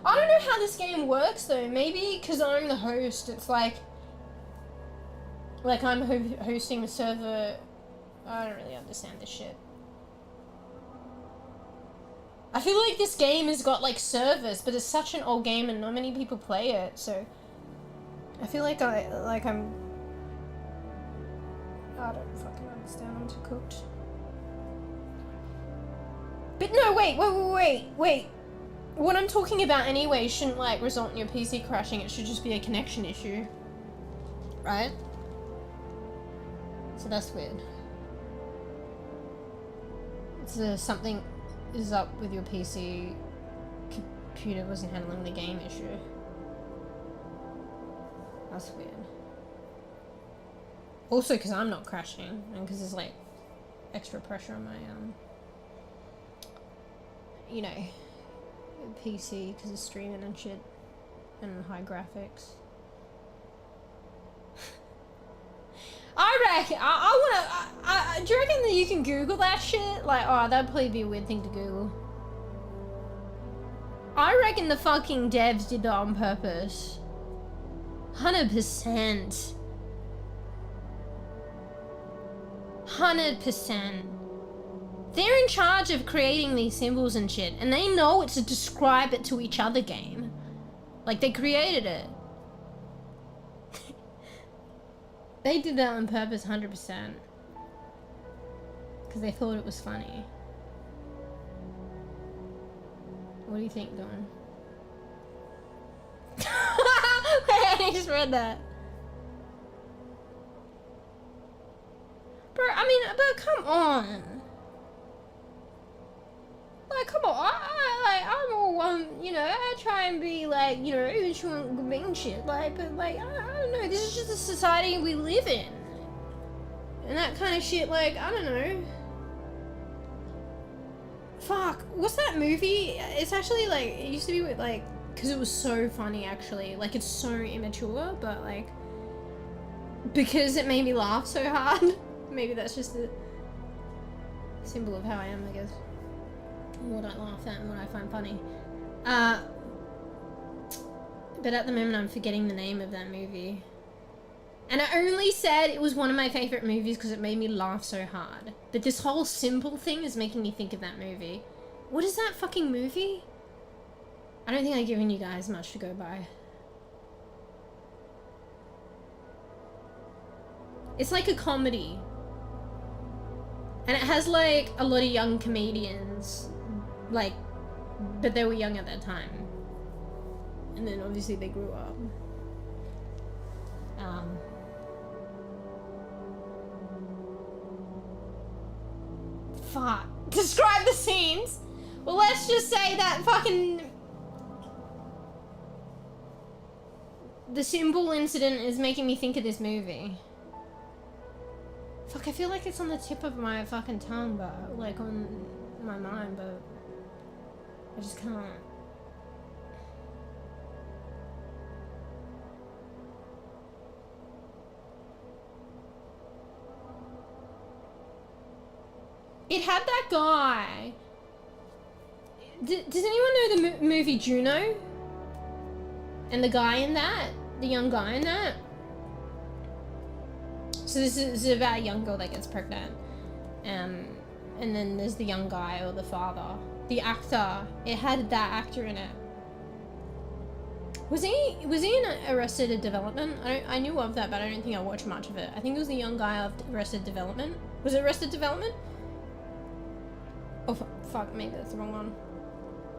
I don't know how this game works though. Maybe because I'm the host, it's like I'm hosting the server. I don't really understand this shit. I feel like this game has got like servers, but it's such an old game and not many people play it, so I feel like I'm I don't fucking understand. I'm too cooked. But no, wait. What I'm talking about anyway shouldn't like result in your PC crashing. It should just be a connection issue, right? So that's weird. It's something is up with your PC. Computer wasn't handling the game issue. That's weird. Also, because I'm not crashing, and because there's like extra pressure on my you know, PC because of streaming and shit, and high graphics. I reckon, do you reckon that you can Google that shit? Like, oh, that'd probably be a weird thing to Google. I reckon the fucking devs did that on purpose. 100%. 100%. They're in charge of creating these symbols and shit, and they know it's a describe it to each other game. Like, they created it. They did that on purpose, 100%. Because they thought it was funny. What do you think, Dawn? Wait, I just read that. Bro, I mean, but come on. Like, come on, I'm all, you know, I try and be, like, you know, showing shit, like, but, like, I don't know, this is just the society we live in. And that kind of shit, like, I don't know. Fuck, what's that movie? It's actually, like, it used to be with, like, because it was so funny, actually. Like, it's so immature, but, like, because it made me laugh so hard. Maybe that's just a symbol of how I am, I guess. What I laugh at and what I find funny. But at the moment I'm forgetting the name of that movie. And I only said it was one of my favorite movies because it made me laugh so hard. But this whole simple thing is making me think of that movie. What is that fucking movie? I don't think I've given you guys much to go by. It's like a comedy. And it has like a lot of young comedians. Like, but they were young at that time. And then obviously they grew up. Fuck. Describe the scenes? Well, let's just say that fucking... The symbol incident is making me think of this movie. Fuck, I feel like it's on the tip of my fucking tongue, but, like, on my mind, but... I just can't. It had that guy Does anyone know the movie Juno? And the guy in that? The young guy in that? So this is about a young girl that gets pregnant. And then there's the young guy or the father. The actor. It had that actor in it. Was he in Arrested Development? I knew of that, but I don't think I watched much of it. I think it was the young guy of Arrested Development. Was it Arrested Development? Oh, fuck, maybe that's the wrong one.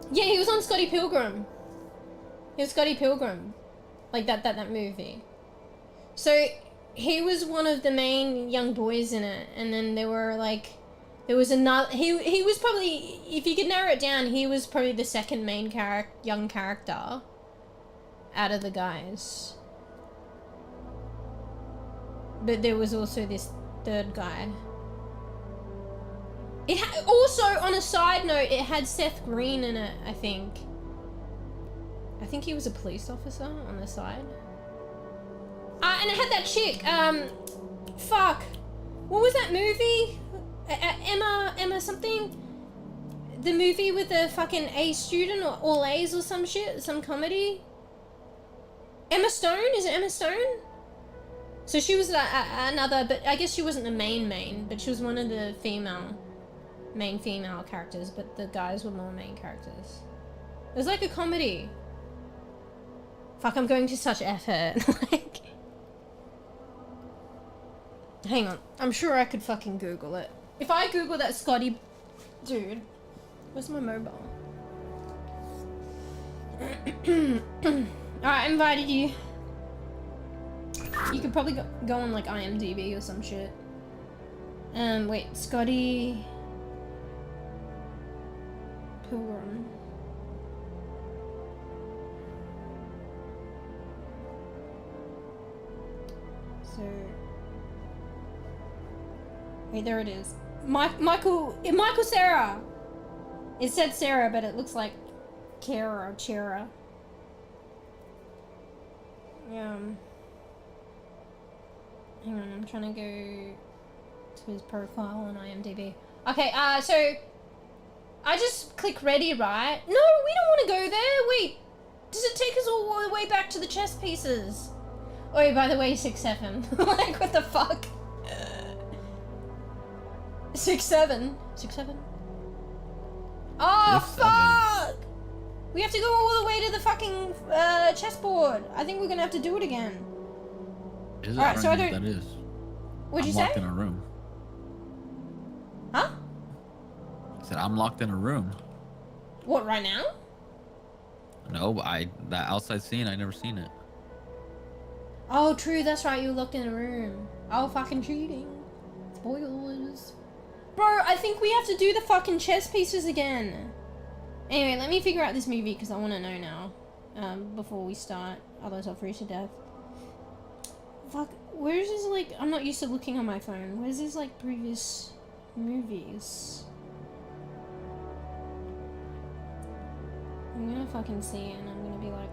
Yeah, he was on Scotty Pilgrim. He was Scotty Pilgrim. Like that movie. So, he was one of the main young boys in it. And then there was another, he was probably, if you could narrow it down, he was probably the second main young character out of the guys. But there was also this third guy. It also, on a side note, it had Seth Green in it, I think. I think he was a police officer on the side. And it had that chick, fuck. What was that movie? Emma something? The movie with the fucking A student or all A's or some shit? Some comedy? Emma Stone? Is it Emma Stone? So she was another, but I guess she wasn't the main, but she was one of the main female characters, but the guys were more main characters. It was like a comedy. Fuck, I'm going to such effort. Like, hang on. I'm sure I could fucking Google it. If I Google that Scotty dude, where's my mobile? Alright, I invited you. You could probably go on like IMDb or some shit. Wait, Scotty Pilgrim. So, wait, there it is. Michael Cera. It said Sarah, but it looks like Kara or Chera. Hang on, I'm trying to go to his profile on IMDb. Okay, so I just click ready, right? No, we don't want to go there. Wait, does it take us all the way back to the chess pieces? Oh, by the way, 6-7. Like, what the fuck? 6-7. 6-7. Oh, fuck! We have to go all the way to the fucking chessboard. I think we're gonna have to do it again. Is it? Alright, so I don't. That is. What'd you say? I'm locked in a room. Huh? I said I'm locked in a room. What, right now? No, but that outside scene, I never seen it. Oh, true, that's right, you were locked in a room. Oh, fucking cheating. Spoilers. Bro, I think we have to do the fucking chess pieces again. Anyway, let me figure out this movie, because I want to know now. Before we start. Otherwise I'll freeze to death. Fuck, where's this, like, I'm not used to looking on my phone. Where's this, like, previous movies? I'm gonna fucking see it, and I'm gonna be like,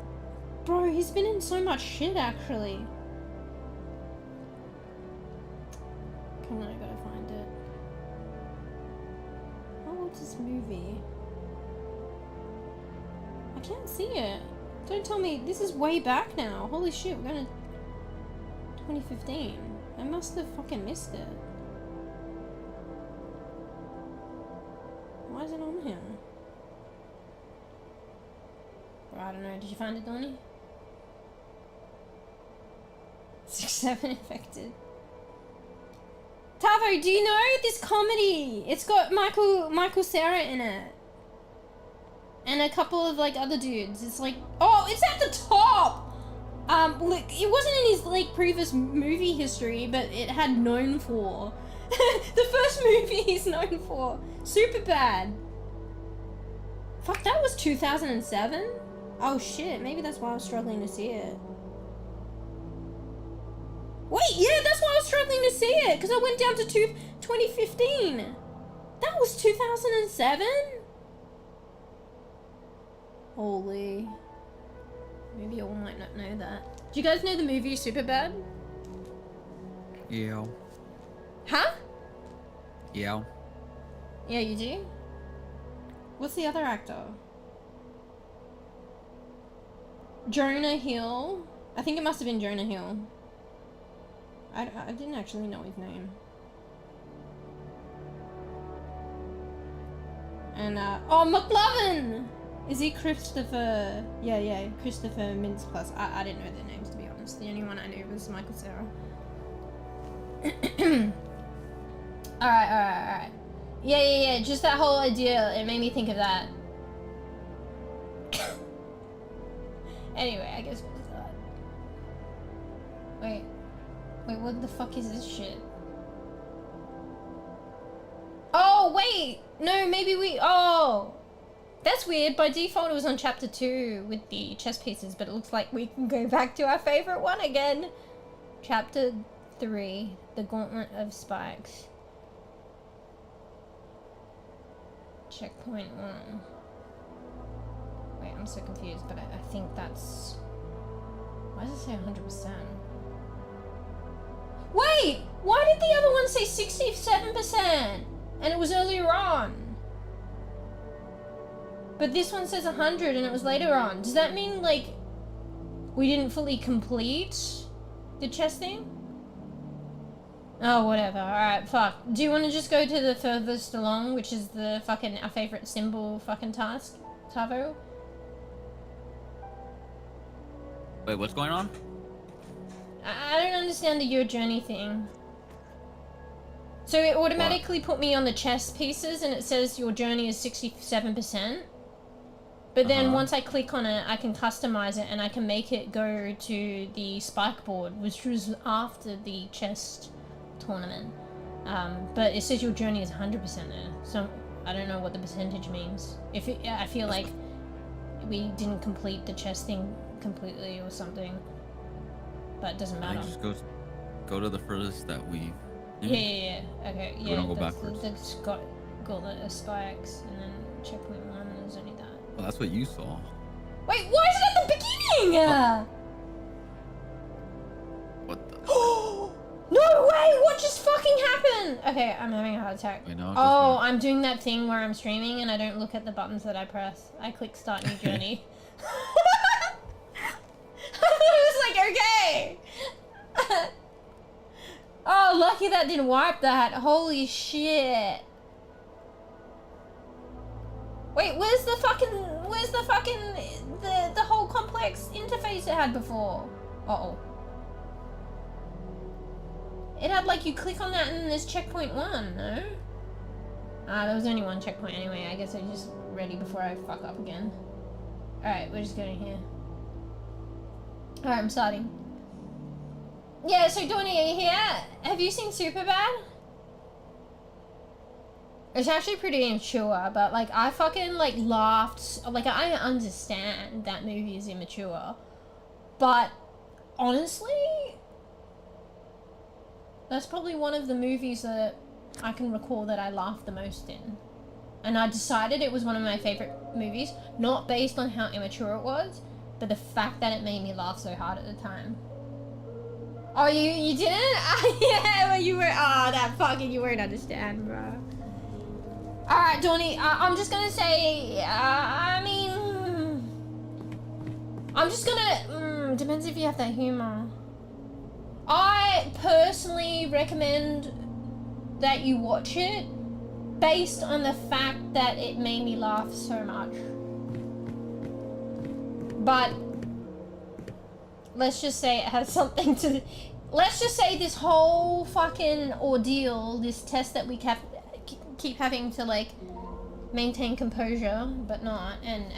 bro, he's been in so much shit, actually. Come on, I gotta find it. How old's this movie? I can't see it. Don't tell me, this is way back now. Holy shit, we're gonna... 2015. I must have fucking missed it. Why is it on here? Bro, I don't know. Did you find it, Donnie? 6-7 infected. Tavo, do you know this comedy? It's got Michael Cera in it. And a couple of, like, other dudes. It's like... Oh, it's at the top! Look, it wasn't in his, like, previous movie history, but it had known for. The first movie he's known for. Superbad. Fuck, that was 2007? Oh shit, maybe that's why I was struggling to see it. Wait, yeah, that's why I was struggling to see it, because I went down to 2015. That was 2007? Holy. Maybe you all might not know that. Do you guys know the movie Superbad? Yeah. Huh? Yeah. Yeah, you do? What's the other actor? Jonah Hill? I think it must have been Jonah Hill. I didn't actually know his name. And, oh, McLovin! Is he Christopher? Yeah, Christopher Mintz Plus. I didn't know their names, to be honest. The only one I knew was Michael Cera. Alright. Yeah, just that whole idea, it made me think of that. Anyway, I guess we'll start. Wait, what the fuck is this shit? Oh, wait! No, maybe oh! That's weird. By default, it was on chapter 2 with the chess pieces, but it looks like we can go back to our favorite one again. Chapter 3, the Gauntlet of Spikes. Checkpoint 1. Wait, I'm so confused, but I think that's... Why does it say 100%? Wait! Why did the other one say 67%? And it was earlier on. But this one says 100 and it was later on. Does that mean, like, we didn't fully complete the chess thing? Oh, whatever. Alright, fuck. Do you want to just go to the furthest along, which is the fucking, our favorite symbol fucking task? Tavo? Wait, what's going on? I don't understand the your journey thing. So it automatically put me on the chess pieces and it says your journey is 67%. But then once I click on it, I can customize it and I can make it go to the spike board, which was after the chess tournament. But it says your journey is 100% there. So I don't know what the percentage means. I feel like we didn't complete the chess thing completely or something. But it doesn't matter. I just go to the furthest that we... Yeah. Okay, yeah. We don't go backwards. That's gauntlet of spikes, and then checkpoint 1 is only that. Well, that's what you saw. Wait, why is it at the beginning? What the? No way! What just fucking happened? Okay, I'm having a heart attack. Wait, no, oh, I'm doing that thing where I'm streaming and I don't look at the buttons that I press. I click start new journey. I thought it was like, okay! Oh, lucky that didn't wipe that. Holy shit. Wait, where's the whole complex interface it had before? Uh-oh. It had like you click on that and then there's checkpoint 1, no? There was only one checkpoint anyway. I guess I just ready before I fuck up again. Alright, we're just going here. Alright, I'm starting. Yeah, so Donnie, are you here? Have you seen Superbad? It's actually pretty immature, but like I fucking like laughed. Like I understand that movie is immature, but honestly, that's probably one of the movies that I can recall that I laughed the most in. And I decided it was one of my favorite movies, not based on how immature it was, but the fact that it made me laugh so hard at the time. Oh, you didn't? Yeah, well you were, that fucking, you won't understand, bro. Alright, Donnie, I'm just gonna say, I'm just gonna, depends if you have that humor. I personally recommend that you watch it based on the fact that it made me laugh so much. But let's just say it has something to... Let's just say this whole fucking ordeal, this test that we keep having to, like, maintain composure, but not, and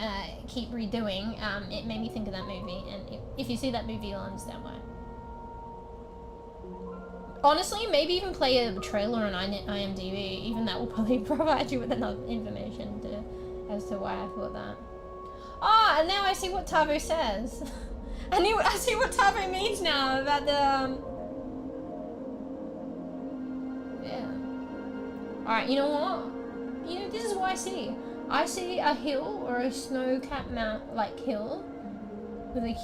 keep redoing, it made me think of that movie, and if you see that movie, you'll understand why. Honestly, maybe even play a trailer on IMDb, even that will probably provide you with enough information as to why I thought that. Oh, and now I see what Tavo says. I see what Tavo means now about the, yeah. Alright, you know what? You know, this is what I see. I see a hill or a snow-capped like hill with a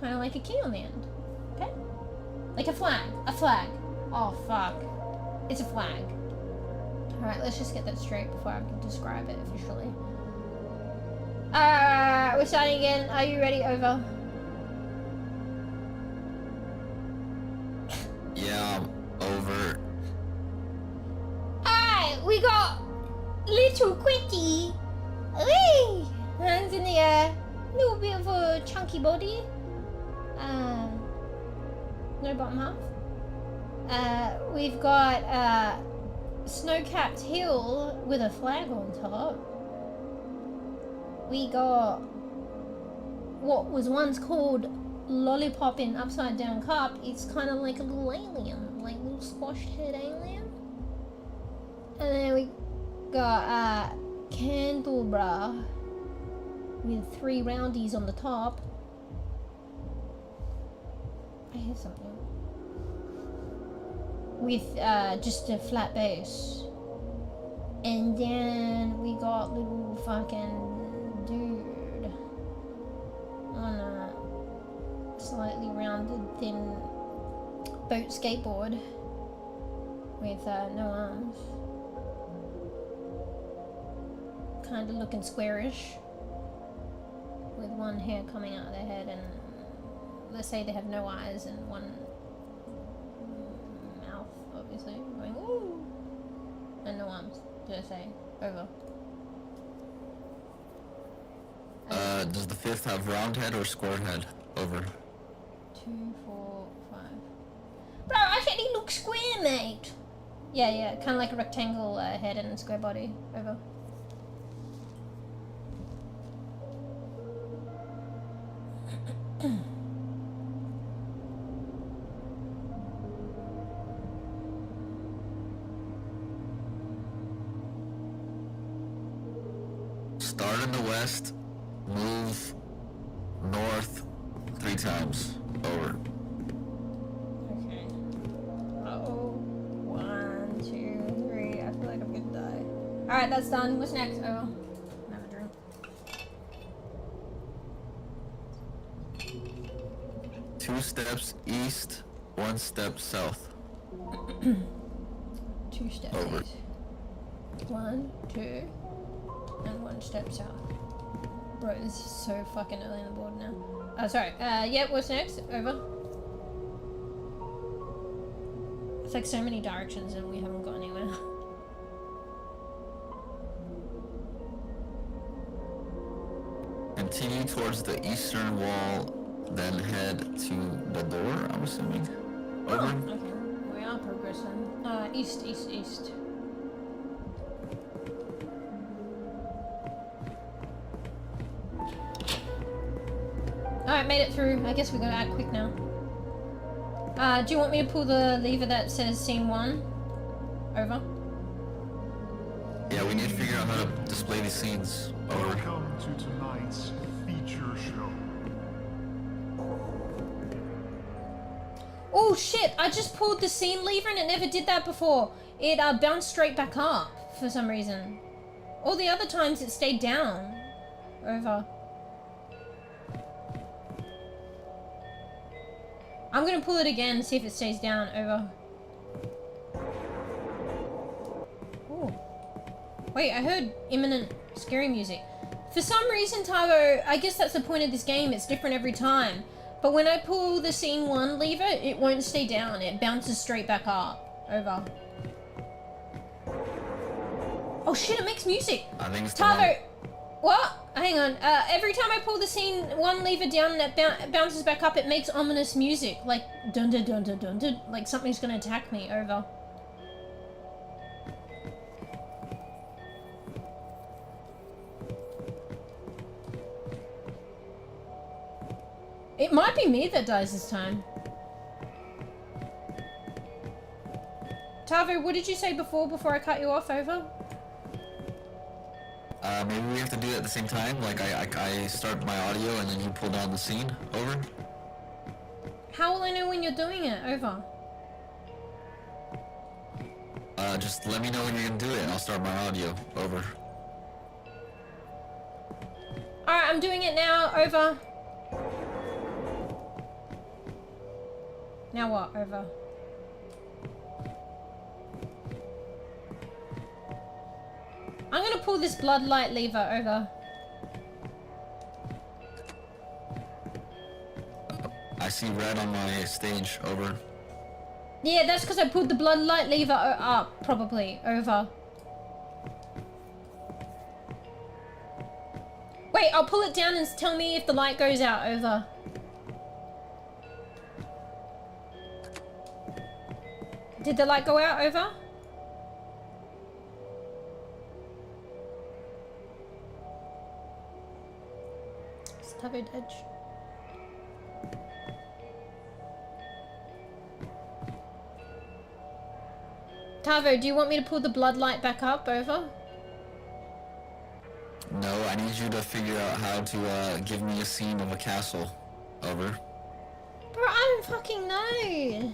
kind of like a key on the end. Okay? Like a flag. A flag. Oh, fuck. It's a flag. Alright, let's just get that straight before I can describe it officially. We're starting again. Are you ready? Over. Yeah, over. Alright, we got little Quitty. Whee! Hands in the air. Little bit of a chunky body. No bottom half. We've got snow-capped hill with a flag on top. We got what was once called lollipop in upside down cup. It's kind of like a little alien, like a little squashed head alien. And then we got candelabra with 3 roundies on the top. I hear something. With just a flat base. And then we got little fucking dude on a slightly rounded thin boat skateboard with no arms. Kind of looking squarish with one hair coming out of their head, and let's say they have no eyes and one mouth, obviously, going ooh, and no arms. Did I say? Over. Does the 5th have round head or square head? Over. 2, 4, 5. Bro, I said he looks square, mate. Yeah, kind of like a rectangle head and square body. Over. Start in the west, move north 3 times. Over. Okay. Uh-oh. 1, 2, 3. I feel like I'm gonna die. Alright, that's done. What's next? Oh. Have a drink. 2 steps east, 1 step south. 2 steps Over. east. 1, 2, and 1 step south. Bro, this is so fucking early on the board now. Oh, sorry. Yeah, what's next? Over. It's like so many directions and we haven't got anywhere. Continue towards the eastern wall, then head to the door, I'm assuming. Over. Oh, okay. We are progressing. East, east, east. Alright, made it through. I guess we gotta act quick now. Do you want me to pull the lever that says scene 1? Over. Yeah, we need to figure out how to display these scenes. Over. Welcome to tonight's feature show. Oh shit, I just pulled the scene lever and it never did that before. It bounced straight back up for some reason. All the other times it stayed down. Over. I'm gonna pull it again and see if it stays down. Over. Ooh. Wait, I heard imminent scary music. For some reason, Tavo, I guess that's the point of this game, it's different every time. But when I pull the scene 1 lever, it won't stay down, it bounces straight back up. Over. Oh shit, it makes music! I think it's Tavo! What? Hang on. Every time I pull the scene 1 lever down and it bounces back up, it makes ominous music. Like, dun dun dun dun dun dun. Like something's gonna attack me. Over. It might be me that dies this time. Tavo, what did you say before I cut you off? Over? Maybe we have to do it at the same time. Like I start my audio and then you pull down the scene. Over. How will I know when you're doing it? Over. Just let me know when you're gonna do it and I'll start my audio. Over. Alright, I'm doing it now. Over. Now what? Over. I'm gonna pull this blood light lever over. I see red on my stage. Over. Yeah, that's because I pulled the blood light lever up, probably. Over. Wait, I'll pull it down and tell me if the light goes out. Over. Did the light go out? Over? Stubborn edge. Tavo, do you want me to pull the blood light back up? Over? No, I need you to figure out how to give me a scene of a castle. Over. Bro, I don't fucking know.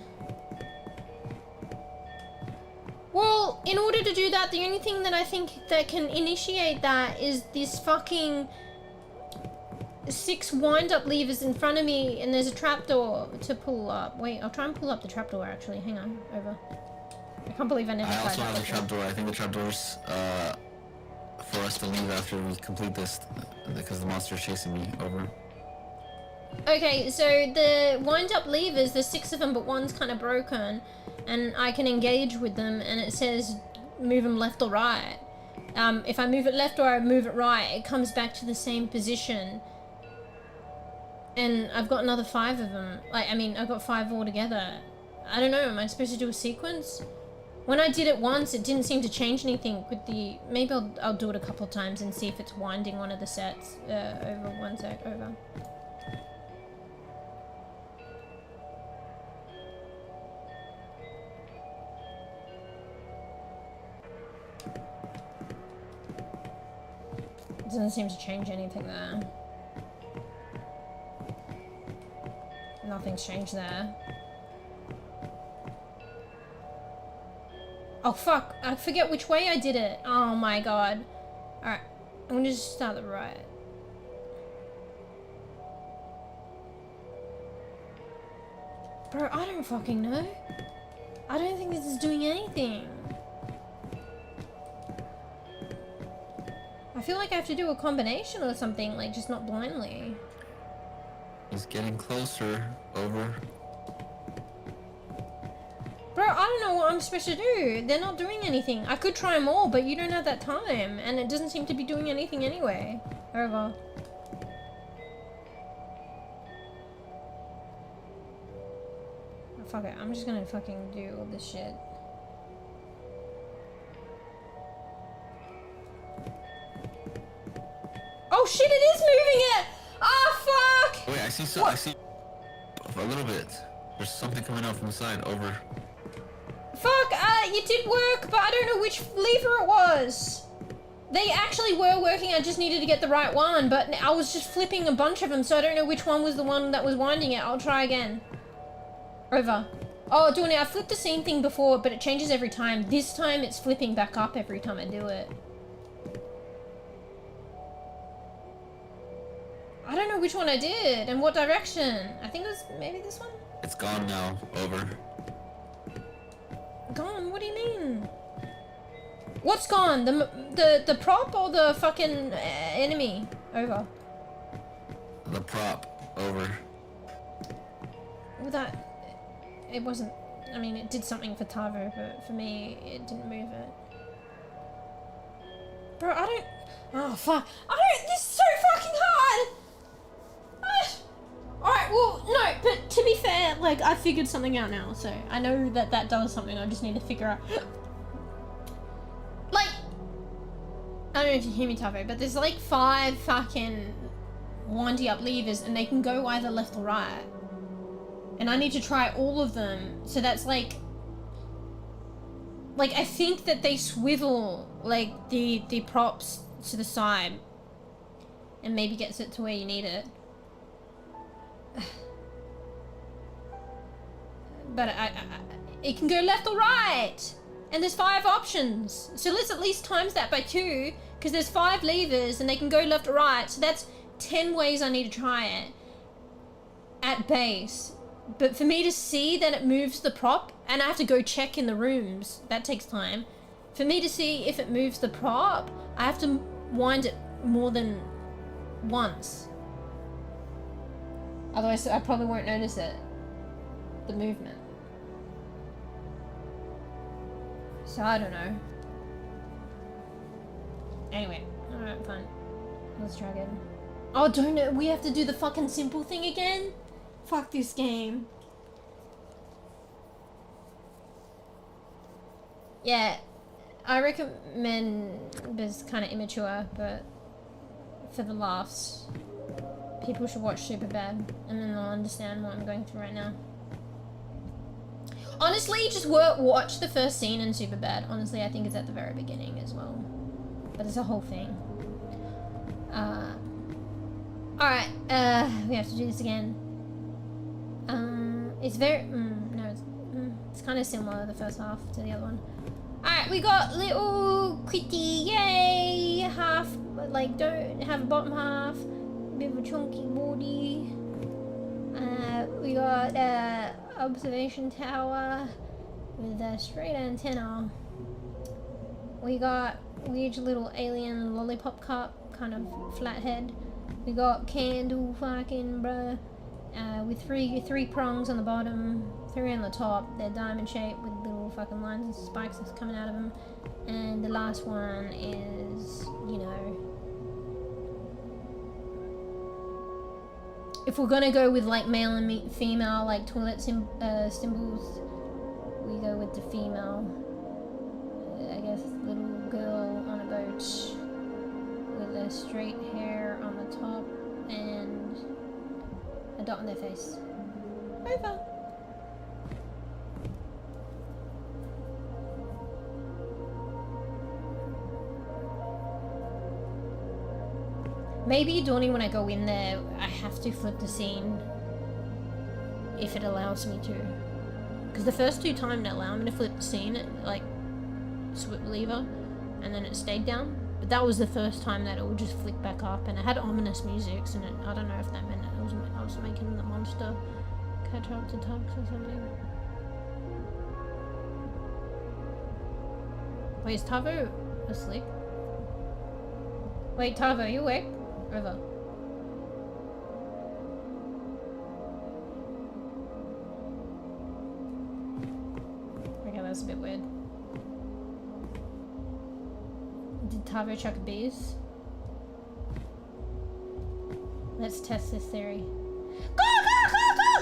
Well, in order to do that, the only thing that I think that can initiate that is this fucking 6 wind-up levers in front of me, and there's a trapdoor to pull up. Wait, I'll try and pull up the trapdoor, actually. Hang on. Over. I can't believe I never tried that. I also have a trapdoor. I think the trapdoor's for us to leave after we complete this, because the monster's chasing me. Over. Okay, so the wind-up levers, there's 6 of them, but one's kind of broken, and I can engage with them, and it says move them left or right. If I move it left or I move it right, it comes back to the same position. And I've got another 5 of them. Like, I mean, I've got 5 altogether. I don't know, am I supposed to do a sequence? When I did it once, it didn't seem to change anything with the... Maybe I'll do it a couple of times and see if it's winding one of the sets. Over, one sec, over. It doesn't seem to change anything there. Nothing's changed there. Oh fuck, I forget which way I did it. Oh my god. Alright, I'm gonna just start the right. Bro, I don't fucking know. I don't think this is doing anything. I feel like I have to do a combination or something, like just not blindly. He's getting closer. Over. Bro, I don't know what I'm supposed to do. They're not doing anything. I could try them all, but you don't have that time. And it doesn't seem to be doing anything anyway. Over. Oh, fuck it. I'm just gonna fucking do all this shit. Oh shit, it is moving it! Ah, fuck! Wait, I see a little bit. There's something coming out from the side. Over. Fuck, it did work, but I don't know which lever it was. They actually were working, I just needed to get the right one, but I was just flipping a bunch of them, so I don't know which one was the one that was winding it. I'll try again. Over. Oh, doing it. I flipped the same thing before, but it changes every time. This time it's flipping back up every time I do it. I don't know which one I did and what direction. I think it was maybe this one. It's gone now. Over. Gone? What do you mean? What's gone? The prop or the fucking enemy? Over. The prop. Over. Well, that... It wasn't... I mean, it did something for Tavo, but for me, it didn't move it. Bro, I don't... Oh, fuck. I don't... This is so fucking hard! Alright, well, no, but to be fair, like, I figured something out now, so I know that that does something, I just need to figure out... Like... I don't know if you hear me, Tavo, but there's like 5 fucking windy up levers, and they can go either left or right. And I need to try all of them, so that's like... Like, I think that they swivel, like, the props to the side, and maybe gets it to where you need it. But it can go left or right, and there's 5 options. So let's at least times that by 2, because there's 5 levers and they can go left or right. So that's 10 ways I need to try it at base. But for me to see that it moves the prop, and I have to go check in the rooms, that takes time. For me to see if it moves the prop, I have to wind it more than once. Otherwise, I probably won't notice it. The movement. So I don't know. Anyway, alright, fine. Let's try again. Oh, don't we have to do the fucking simple thing again? Fuck this game. Yeah, I recommend it's kind of immature, but for the laughs, people should watch Superbad, and then they'll understand what I'm going through right now. Honestly, just watch the first scene in Superbad. Honestly, I think it's at the very beginning as well. But it's a whole thing. Alright, we have to do this again. It's very, it's kind of similar to the first half to the other one. Alright, we got little Quitty, yay! Half, like, don't have a bottom half. Bit of a chunky body. We got observation tower with a straight antenna. We got weird little alien lollipop cup, kind of flat head. We got candle fucking bruh, with three prongs on the bottom, 3 on the top. They're diamond shaped with little fucking lines and spikes that's coming out of them. And the last one is, you know, if we're gonna go with like male and female, like toilet symbols, we go with the female. I guess little girl on a boat with a straight hair on the top and a dot on their face. Over. Maybe Dawning, when I go in there, I have to flip the scene if it allows me to. Because the first 2 times it allowed me to flip the scene, it, like, lever, and then it stayed down. But that was the first time that it would just flick back up, and it had ominous music, and it, I don't know if that meant I was making the monster catch up to Tux or something. Wait, is Tavo asleep? Wait, Tavo, you awake? Over. Okay, that's a bit weird. Did Tavo chuck bees? Let's test this theory. Go,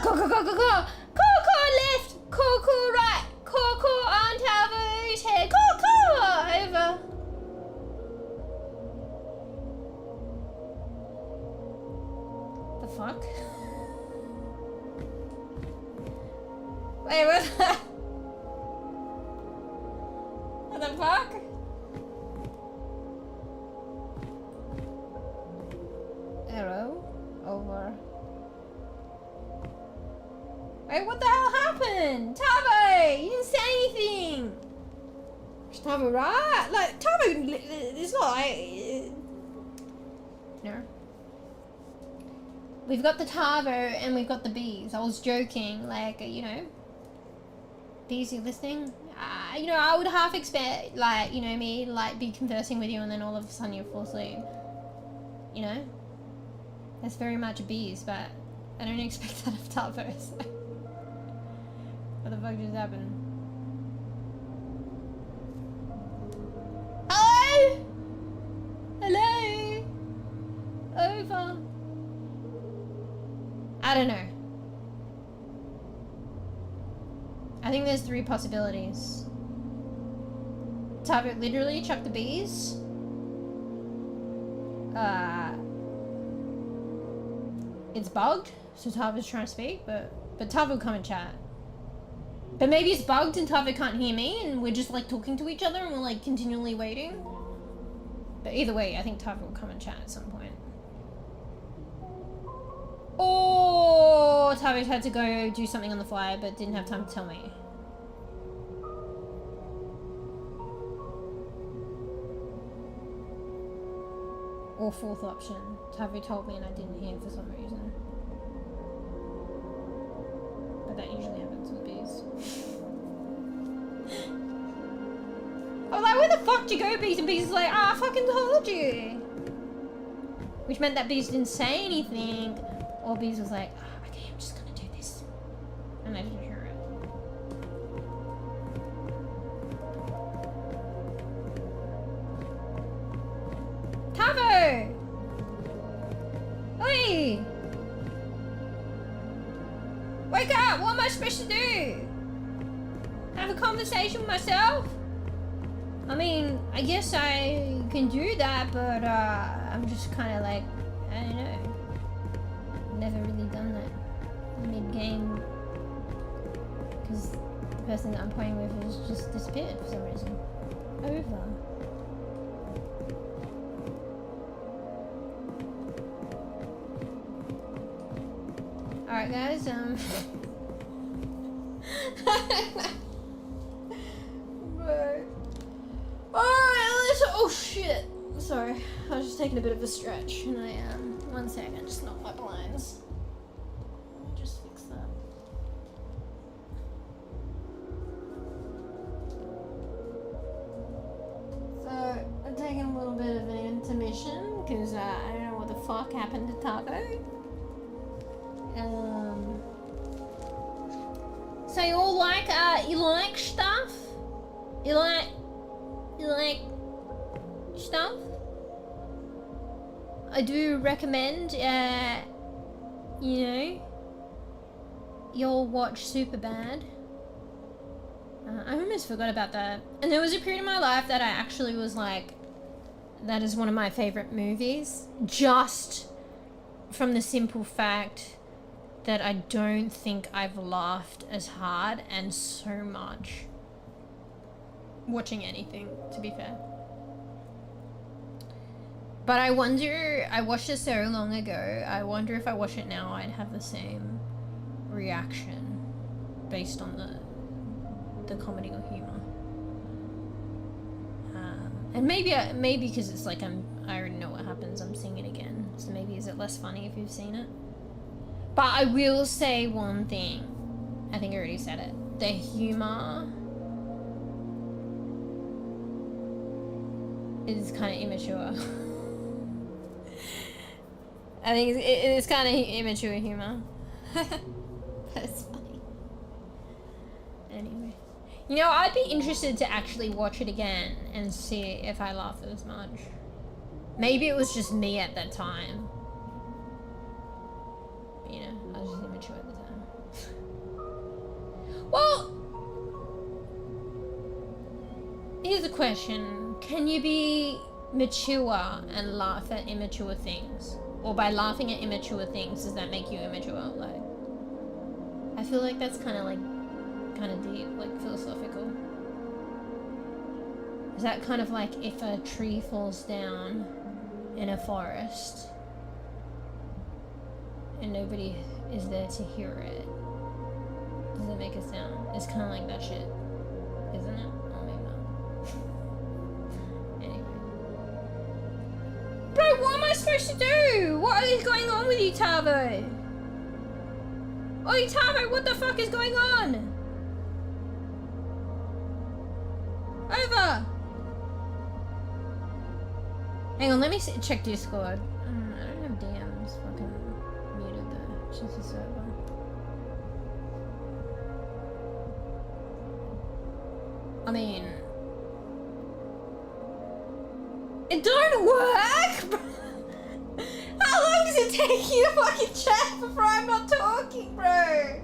go, go, go, go, go, go, go, go, left, go, right, go, on Tavo's head, go, over. The fuck? Wait, what the? What the fuck? Arrow over. Wait, what the hell happened? Tavo, you didn't say anything. Is Tavo right? Like, Tavo, it's not like... No. We've got the Tavo and we've got the bees. I was joking, like, you know. Bees, you listening? You know, I would half expect, like, you know, me, like, be conversing with you and then all of a sudden you fall asleep. You know? That's very much bees, but I don't expect that of Tavo, so. What the fuck just happened? Hello? Hello? Over. I don't know. I think there's 3 possibilities. Tavo literally chucked the bees. It's bugged, so Tavo's trying to speak, but Tavo come and chat. But maybe it's bugged and Tavo can't hear me and we're just like talking to each other and we're like continually waiting. But either way, I think Tavo will come and chat at some point. Oh, Tavo's had to go do something on the fly but didn't have time to tell me. Or 4th option, Tavo told me and I didn't hear for some reason. But that usually happens with bees. I was like, where the fuck did you go, Beast? And Beast was like, I fucking told you. Which meant that Beast didn't say anything. Or Beast was like, oh, okay, I'm just gonna do this. And I didn't hear it. Tavo! Oi! Wake up! What am I supposed to do? Have a conversation with myself? I mean, I guess I can do that, but I'm just kind of like, I don't know. Never really done that mid-game because the person that I'm playing with has just disappeared for some reason. Over. Alright guys, Alright, let's, oh shit. Sorry, I was just taking a bit of a stretch and I, one second, just knocked my blinds. Let me just fix that. So, I'm taking a little bit of an intermission because I don't know what the fuck happened to Taco. So you all like, you like stuff? You like stuff? I do recommend, you know, you'll watch Superbad. I almost forgot about that. And there was a period in my life that I actually was like, that is one of my favorite movies. Just from the simple fact that I don't think I've laughed as hard and so much watching anything, to be fair. But I wonder, I watched it so long ago, I wonder if I watch it now I'd have the same reaction based on the comedy or humor. And maybe because it's like I already know what happens, I'm seeing it again. So maybe is it less funny if you've seen it? But I will say one thing. I think I already said it. The humor is kind of immature. I think it's kind of immature humor. That's funny. Anyway. You know, I'd be interested to actually watch it again and see if I laughed as much. Maybe it was just me at that time. You know, I was just immature at the time. Well, here's the question. Can you be mature and laugh at immature things? Or by laughing at immature things, does that make you immature? Like, I feel like that's kind of deep, like philosophical. Is that kind of like if a tree falls down in a forest and nobody is there to hear it, does it make a sound? It's kind of like that shit, isn't it? Oh, maybe not. Anyway. Bro, what am I supposed to do? What is going on with you, Tavo? Oi, Tavo, what the fuck is going on? Over! Hang on, let me check Discord. I don't have DMs fucking muted though. It's just a server. I mean, it don't work! How long does it take you to fucking chat before I'm not talking, bro?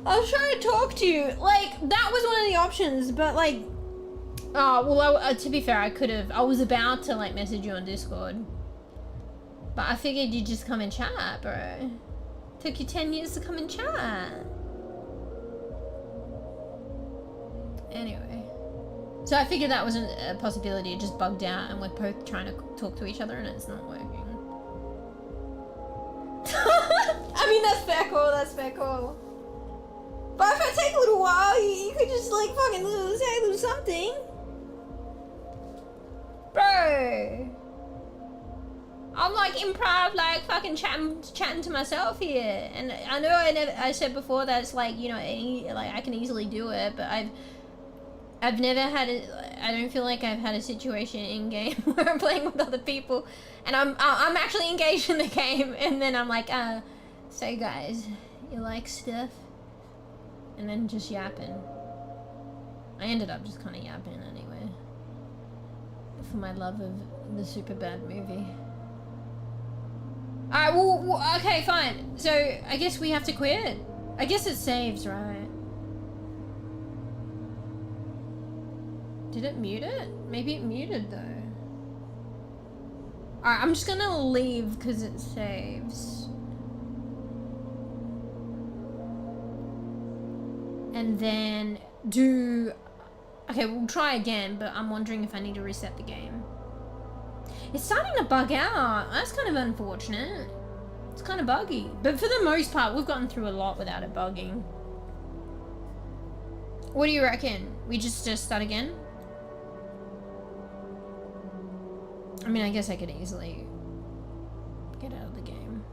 I was trying to talk to you. Like, that was one of the options, but like, oh, well, to be fair, I was about to like message you on Discord. But I figured you'd just come and chat, bro. Took you 10 years to come and chat. Anyway. So I figured that wasn't a possibility. It just bugged out and we're both trying to talk to each other and it's not working. I mean, that's fair call, that's fair call. But if it take a little while, you could just like fucking say a little something. Bro. I'm like improv, like fucking chatting to myself here. And I know I said before that it's like, you know, like I can easily do it, but I've never had I don't feel like I've had a situation in game where I'm playing with other people and I'm actually engaged in the game and then I'm like, so guys, you like stuff? And then just yapping. I ended up just kind of yapping anyway. For my love of the Superbad movie. Alright, well, okay, fine. So, I guess we have to quit. I guess it saves, right? Did it mute it? Maybe it muted though. Alright, I'm just gonna leave because it saves. And then do... Okay, we'll try again, but I'm wondering if I need to reset the game. It's starting to bug out. That's kind of unfortunate. It's kind of buggy. But for the most part, we've gotten through a lot without it bugging. What do you reckon? We just start again? I mean, I guess I could easily get out of the game.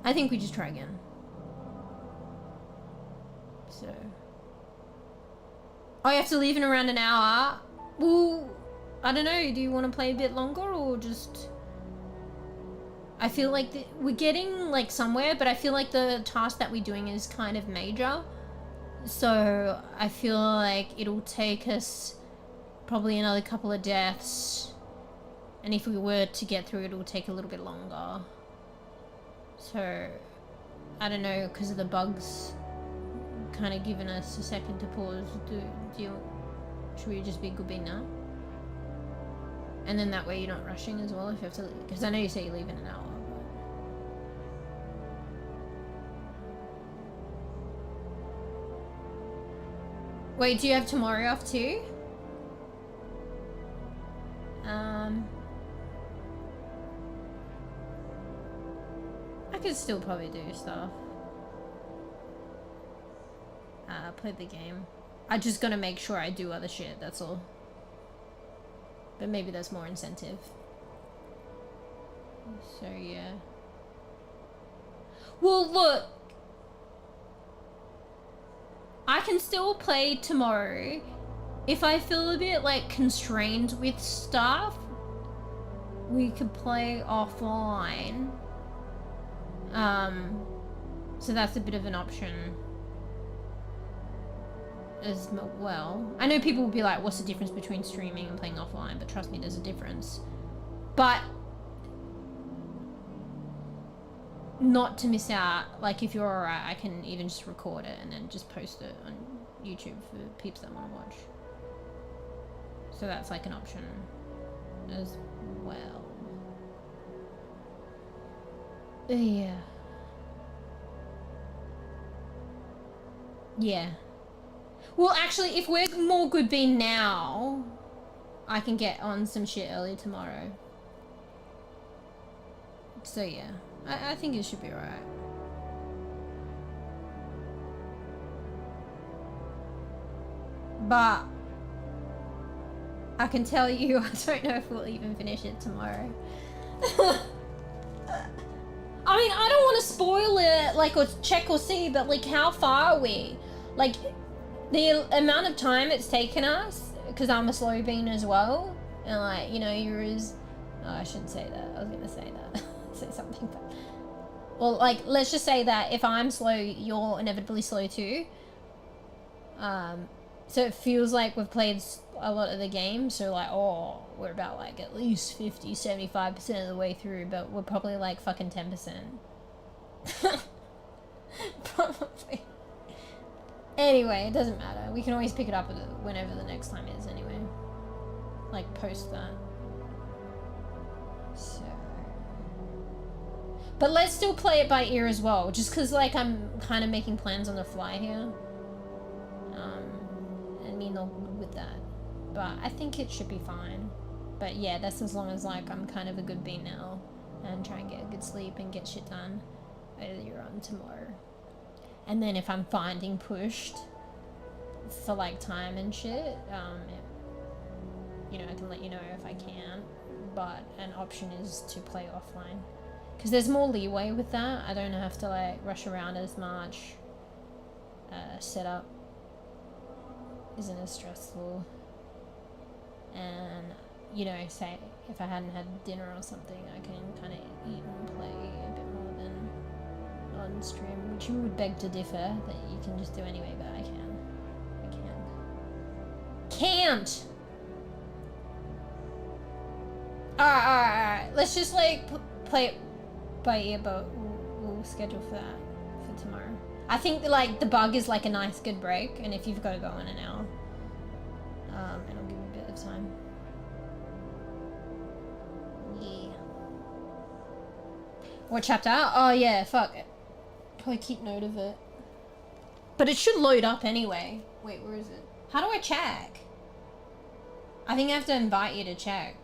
I think we just try again. So... Oh, you have to leave in around an hour? Well, I don't know. Do you want to play a bit longer or just... I feel like we're getting like somewhere, but I feel like the task that we're doing is kind of major. So I feel like it'll take us probably another couple of deaths. And if we were to get through it, it'll take a little bit longer. So, I don't know, because of the bugs kind of giving us a second to pause. Should we just be good being now? And then that way you're not rushing as well if you have to leave. Because I know you say you leave in an hour. But... Wait, do you have tomorrow off too? I could still probably do stuff. Play the game. I just gotta make sure I do other shit, that's all. But maybe there's more incentive. So yeah. Well, look. I can still play tomorrow. If I feel a bit like constrained with stuff, we could play offline. So that's a bit of an option as well. I know people will be like, what's the difference between streaming and playing offline? But trust me, there's a difference. But not to miss out, like if you're alright, I can even just record it and then just post it on YouTube for peeps that want to watch. So that's like an option as well. Yeah. Yeah. Well, actually, if we're more good being now, I can get on some shit early tomorrow. So yeah, I think it should be alright. But I can tell you, I don't know if we'll even finish it tomorrow. I mean, I don't want to spoil it, like, or check or see, but, like, how far are we? Like, the amount of time it's taken us, because I'm a slow bean as well, and, like, you know, you're as... Oh, I shouldn't say that. I was going to say that. Say something, but... Well, like, let's just say that if I'm slow, you're inevitably slow too. So it feels like we've played a lot of the game, so like, oh, we're about like at least 50-75% of the way through, but we're probably like fucking 10%. Probably. Anyway, it doesn't matter. We can always pick it up whenever the next time is anyway. Like, post that. So... But let's still play it by ear as well, just because like I'm kind of making plans on the fly here. And me not good with that. But I think it should be fine. But yeah, that's as long as like I'm kind of a good bean now and try and get a good sleep and get shit done earlier on tomorrow. And then if I'm finding pushed for like time and shit, you know, I can let you know if I can. But an option is to play offline. Because there's more leeway with that. I don't have to like rush around as much, set up. isn't as stressful. And, you know, say if I hadn't had dinner or something, I can kind of eat and play a bit more than on stream, which you would beg to differ that you can just do anyway, but I can. Can't! Alright. Let's just like play it by ear, but we'll schedule for that for tomorrow. I think like the bug is like a nice good break, and if you've got to go in an hour, it'll give you a bit of time. Yeah. What chapter? Oh yeah, fuck it. Probably keep note of it. But it should load up anyway. Wait, where is it? How do I check? I think I have to invite you to check.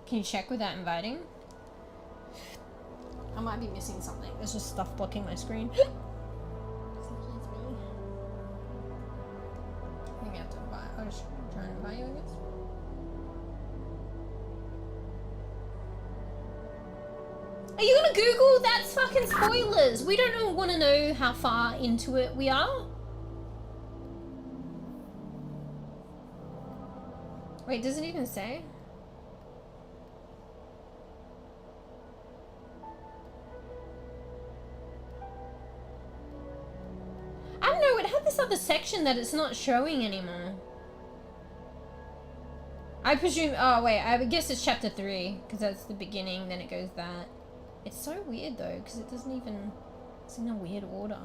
Can you check without inviting? I might be missing something. There's just stuff blocking my screen. Excuse me. I think I have to invite. I'll just try and invite you, I guess. Are you gonna Google? That's fucking spoilers. We don't want to know how far into it we are. Wait, does it even say? I don't know, it had this other section that it's not showing anymore. I presume, oh wait, I guess it's chapter 3, because that's the beginning, then it goes that. It's so weird though, because it doesn't even, it's in a weird order.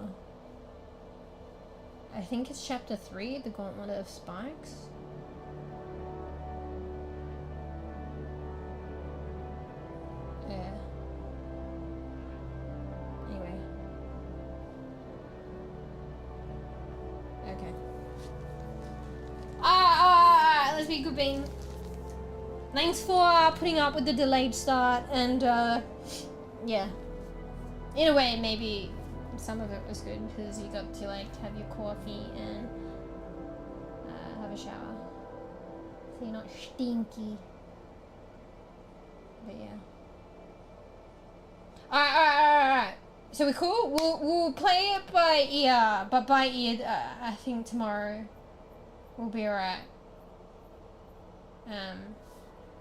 I think it's chapter 3, the Gauntlet of Spikes. Yeah. Anyway. Okay. Let's be good bean. Thanks for putting up with the delayed start, and yeah. In a way, maybe some of it was good because you got to like have your coffee and have a shower, so you're not stinky. But yeah. Alright. So we're cool? We'll play it by ear, but by ear, I think tomorrow we'll be alright.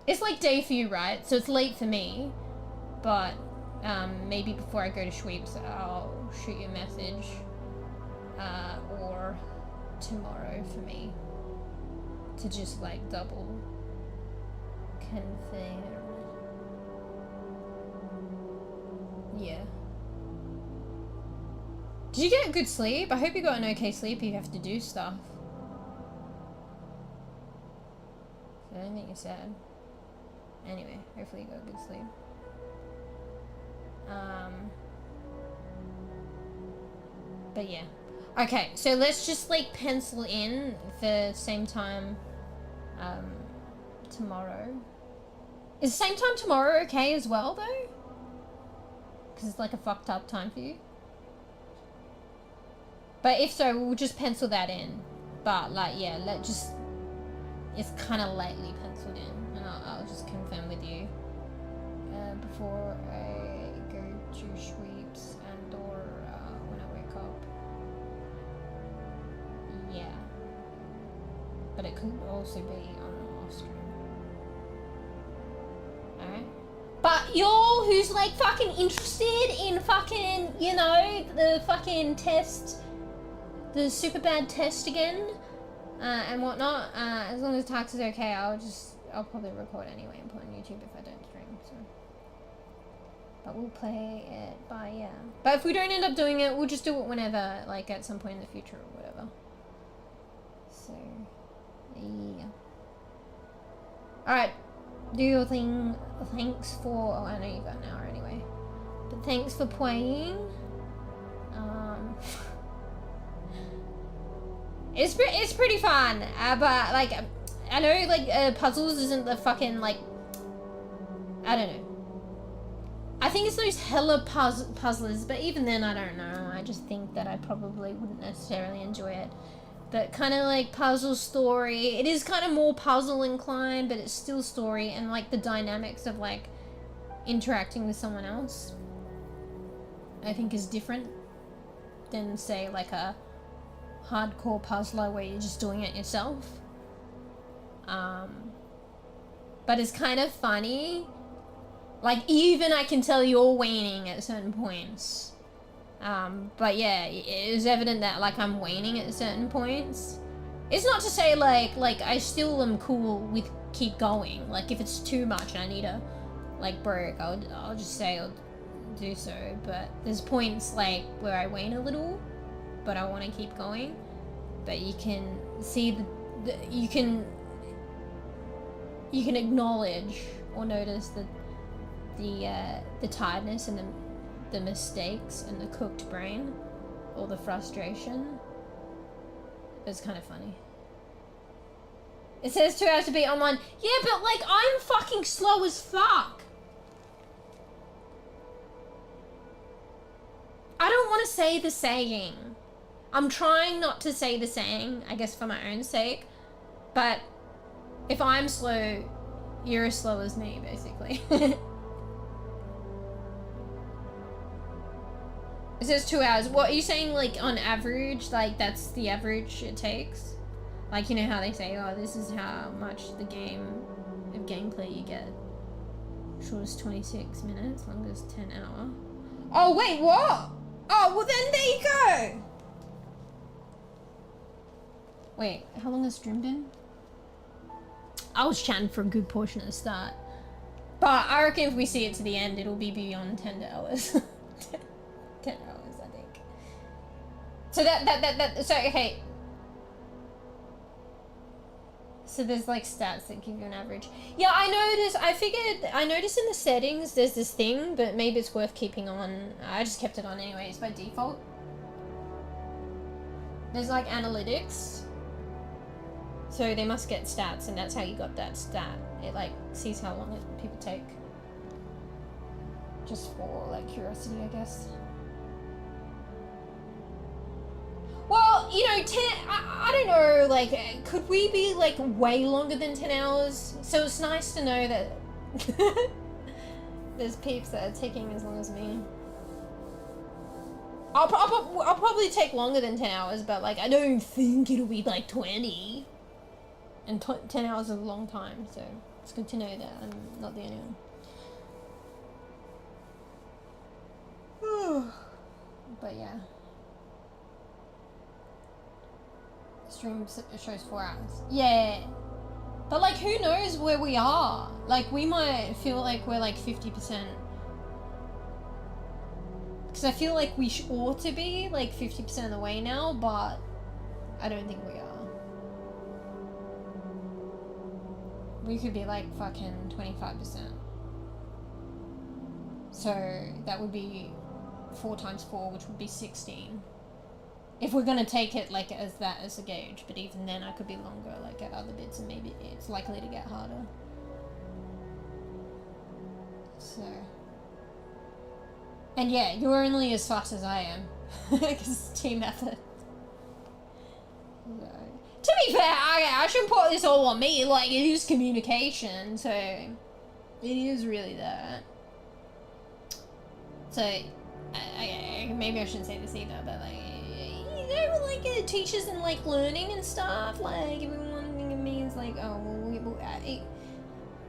It's like day for you, right? So it's late for me, but maybe before I go to sweeps, I'll shoot you a message, or tomorrow for me to just like double confirm. Yeah. Did you get good sleep? I hope you got an okay sleep if you have to do stuff. I don't think you're sad. Anyway, hopefully you got good sleep. But yeah. Okay, so let's just like pencil in for same time tomorrow. Is same time tomorrow okay as well though? Because it's like a fucked up time for you. But if so, we'll just pencil that in. But like, yeah, it's kind of lightly penciled in, and I'll just confirm with you before I go to sweeps and or when I wake up. Yeah. But it could also be on an off stream. Alright. But y'all who's like fucking interested in fucking, you know, the fucking test, the super bad test again, and whatnot, as long as tax is okay, I'll probably record anyway and put on YouTube if I don't stream, so. But we'll play it by, yeah. But if we don't end up doing it, we'll just do it whenever, like at some point in the future or whatever. So, yeah. Alright. Do your thing. Thanks for. Oh, I know you've got an hour anyway. But thanks for playing. It's pretty fun. But like, I know like puzzles isn't the fucking like. I don't know. I think it's those hella puzzlers, but even then I don't know. I just think that I probably wouldn't necessarily enjoy it. But kind of like puzzle story. It is kind of more puzzle inclined, but it's still story, and like the dynamics of like interacting with someone else, I think is different. than say like a hardcore puzzler where you're just doing it yourself. But it's kind of funny. Like, even I can tell you're waning at certain points. But yeah, it is evident that like I'm waning at certain points. It's not to say like I still am cool with keep going. Like if it's too much and I need to like break, I'll just say I'll do so. But there's points like where I wane a little, but I want to keep going. But you can see you can acknowledge or notice the tiredness and the mistakes and the cooked brain or the frustration. It's kind of funny. It says 2 hours to beat online. Yeah, but like I'm fucking slow as fuck. I don't want to say the saying. I'm trying not to say the saying, I guess for my own sake. But if I'm slow, you're as slow as me, basically. It says 2 hours. What are you saying, like, on average? Like, that's the average it takes? Like, you know how they say, oh, this is how much the gameplay you get. Shortest 26 minutes, longest 10 hour. Oh, wait, what? Oh, well then there you go! Wait, how long has stream been? I was chatting for a good portion at the start. But I reckon if we see it to the end, it'll be beyond 10 hours. 10 hours, I think. So so okay. So there's like stats that give you an average. Yeah, I noticed in the settings there's this thing, but maybe it's worth keeping on. I just kept it on anyways by default. There's like analytics. So they must get stats, and that's how you got that stat. It like sees how long people take. Just for like curiosity, I guess. Well, you know, I don't know, like, could we be, like, way longer than 10 hours? So it's nice to know that there's peeps that are taking as long as me. I'll probably take longer than 10 hours, but, like, I don't think it'll be, like, 20. And 10 hours is a long time, so it's good to know that I'm not the only one. But, yeah. Stream shows 4 hours. Yeah. But like, who knows where we are? Like, we might feel like we're like 50%. Because I feel like we ought to be like 50% of the way now, but I don't think we are. We could be like fucking 25%. So that would be 4 times 4, which would be 16. If we're gonna take it like as a gauge, but even then I could be longer, like at other bits, and maybe it's likely to get harder. So, and yeah, you're only as fast as I am, because it's team effort. So, to be fair, I shouldn't put this all on me. Like, it is communication, so it is really that. So, maybe I shouldn't say this either, but like. You know, like teachers and like learning and stuff, like everyone think of me as like, oh well,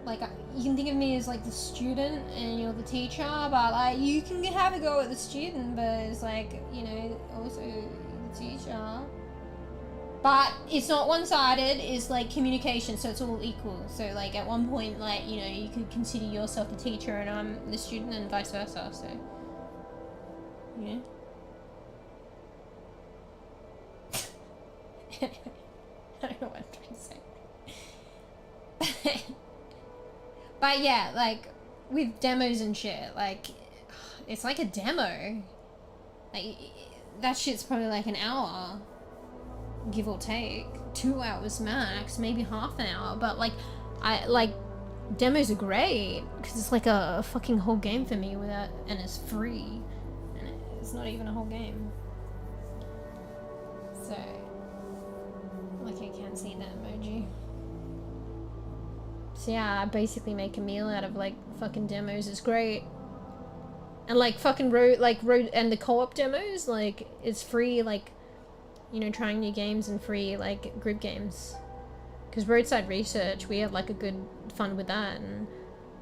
like you can think of me as like the student and you're the teacher, but like you can have a go at the student, but it's like, you know, also the teacher. But it's not one-sided, it's like communication, so it's all equal. So like at one point, like, you know, you could consider yourself the teacher and I'm the student and vice versa, so yeah. Anyway, I don't know what I'm trying to say. But yeah, like, with demos and shit, like, it's like a demo. Like, that shit's probably like an hour, give or take. 2 hours max, maybe half an hour, but like, demos are great, because it's like a fucking whole game for me without, and it's free. And it's not even a whole game. So... like I can't see that emoji. So yeah, I basically make a meal out of like fucking demos. It's great. And like fucking road and the co-op demos, like it's free, like, you know, trying new games and free like group games. Because roadside research, we had like a good fun with that, and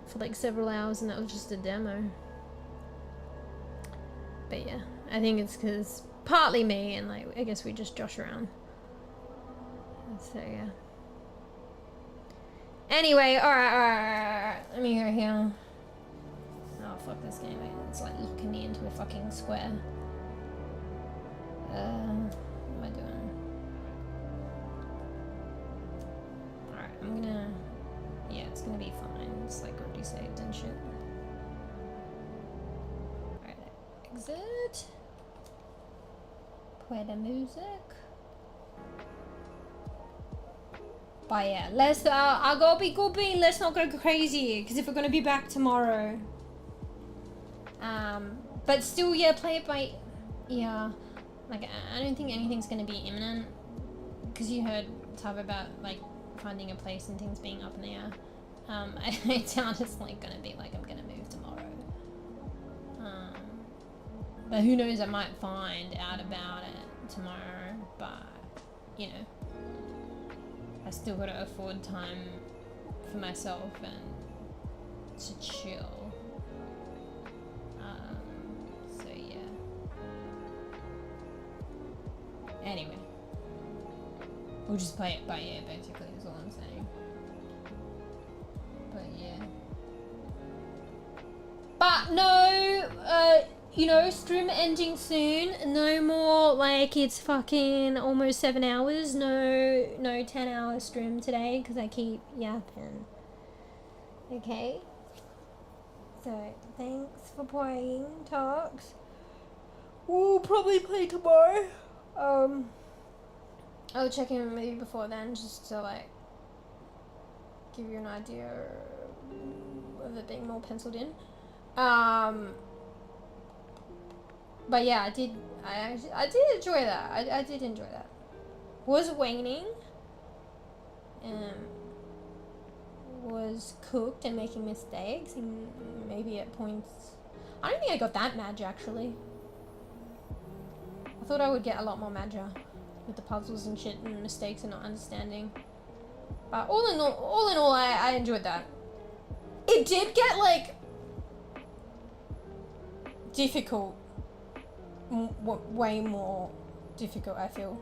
for like several hours, and that was just a demo. But yeah, I think it's because partly me, and like I guess we just josh around. So yeah. Anyway, alright. Let me go here. Oh fuck this game, man. It's like locking me into a fucking square. What am I doing? Alright, I'm gonna... Yeah, it's gonna be fine. It's like already saved and shit. Alright, exit. Play the music. But yeah, let's, I gotta be good being, let's not go crazy, because if we're gonna be back tomorrow. But still, yeah, play it by, yeah, like, I don't think anything's gonna be imminent, because you heard Tab about, like, finding a place and things being up in the air. I doubt it's, like, gonna be, like, I'm gonna move tomorrow. But who knows, I might find out about it tomorrow, but, you know. I still gotta afford time for myself and to chill. So yeah. Anyway. We'll just play it by ear basically is all I'm saying. But yeah. But no, you know, stream ending soon. No more, like, it's fucking almost 7 hours. No 10-hour stream today because I keep yapping. Okay? So, thanks for playing, Talks. We'll probably play tomorrow. I'll check in with you before then just to, like, give you an idea of it being more penciled in. But yeah, I did enjoy that. I did enjoy that. Was waning. Was cooked and making mistakes, and maybe at points. I don't think I got that mad actually. I thought I would get a lot more madja with the puzzles and shit and mistakes and not understanding. But all in all, I enjoyed that. It did get like difficult. Way more difficult, I feel.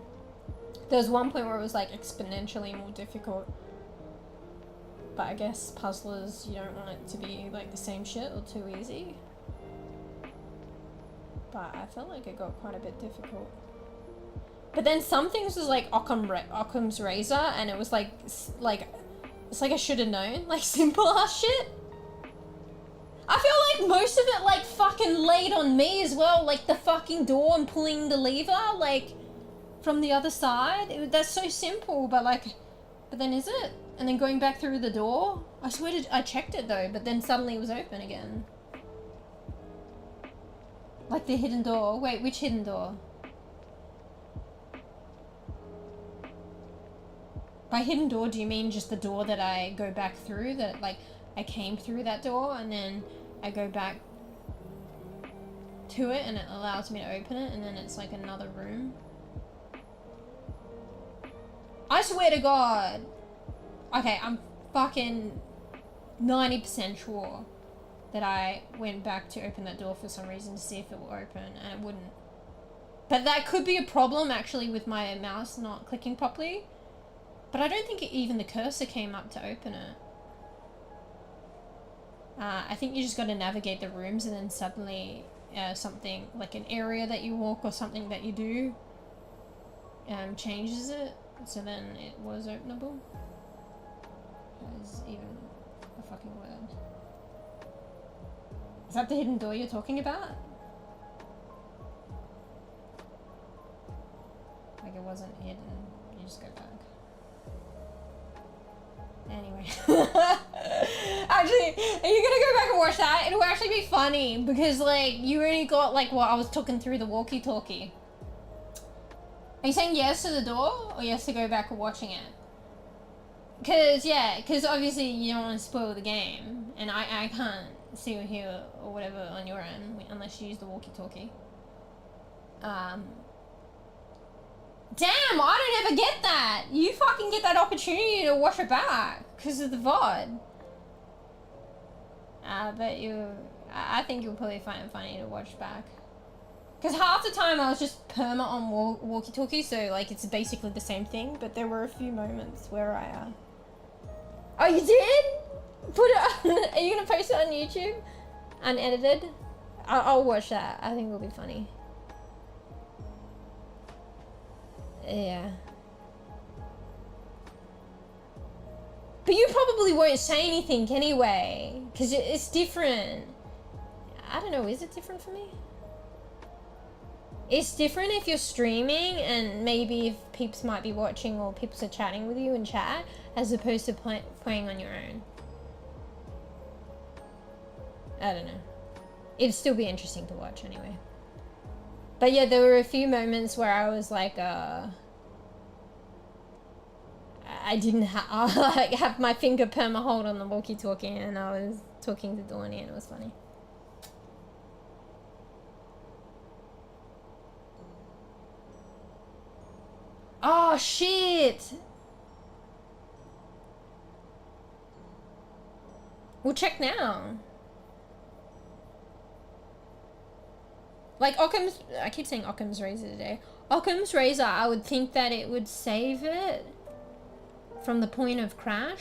There was one point where it was like exponentially more difficult. But I guess puzzlers, you don't want it to be like the same shit or too easy. But I felt like it got quite a bit difficult. But then some things was like Occam's razor, and it was like it's like I should have known, like simple ass shit. I feel like most of it like fucking laid on me as well, like the fucking door and pulling the lever like from the other side. That's so simple, but then is it? And then going back through the door? I swear I checked it though, but then suddenly it was open again. Like the hidden door. Wait, which hidden door? By hidden door, do you mean just the door that I go back through? That like I came through that door and then I go back to it and it allows me to open it and then it's like another room? I swear to God. Okay, I'm fucking 90% sure that I went back to open that door for some reason to see if it will open and it wouldn't. But that could be a problem actually with my mouse not clicking properly. But I don't think even the cursor came up to open it. I think you just got to navigate the rooms and then suddenly something like an area that you walk or something that you do changes it. So then it was openable. That is even a fucking word. Is that the hidden door you're talking about? Like it wasn't hidden. You just go back. Anyway. Actually, are you gonna go back and watch that? It'll actually be funny because like you already got like what I was talking through the walkie-talkie. Are you saying yes to the door or yes to go back and watching it? Cause obviously you don't want to spoil the game and I can't see or hear or whatever on your end, unless you use the walkie-talkie. Damn, I don't ever get that. You fucking get that opportunity to watch it back because of the VOD. But I think you'll probably find it funny to watch back. Because half the time I was just perma on walkie-talkie, so like it's basically the same thing. But there were a few moments where I. Oh, you did? Put it on. Are you gonna post it on YouTube, unedited? I'll watch that. I think it'll be funny. Yeah. But you probably won't say anything anyway, because it's different. I don't know, is it different for me? It's different if you're streaming and maybe if peeps might be watching or peeps are chatting with you in chat, as opposed to playing on your own. I don't know. It'd still be interesting to watch anyway. But yeah, there were a few moments where I was like, I didn't like have my finger perma hold on the walkie-talkie, and I was talking to Dawny, and it was funny. Oh shit! We'll check now. Like Occam's, I keep saying Occam's razor today. Occam's razor, I would think that it would save it from the point of crash.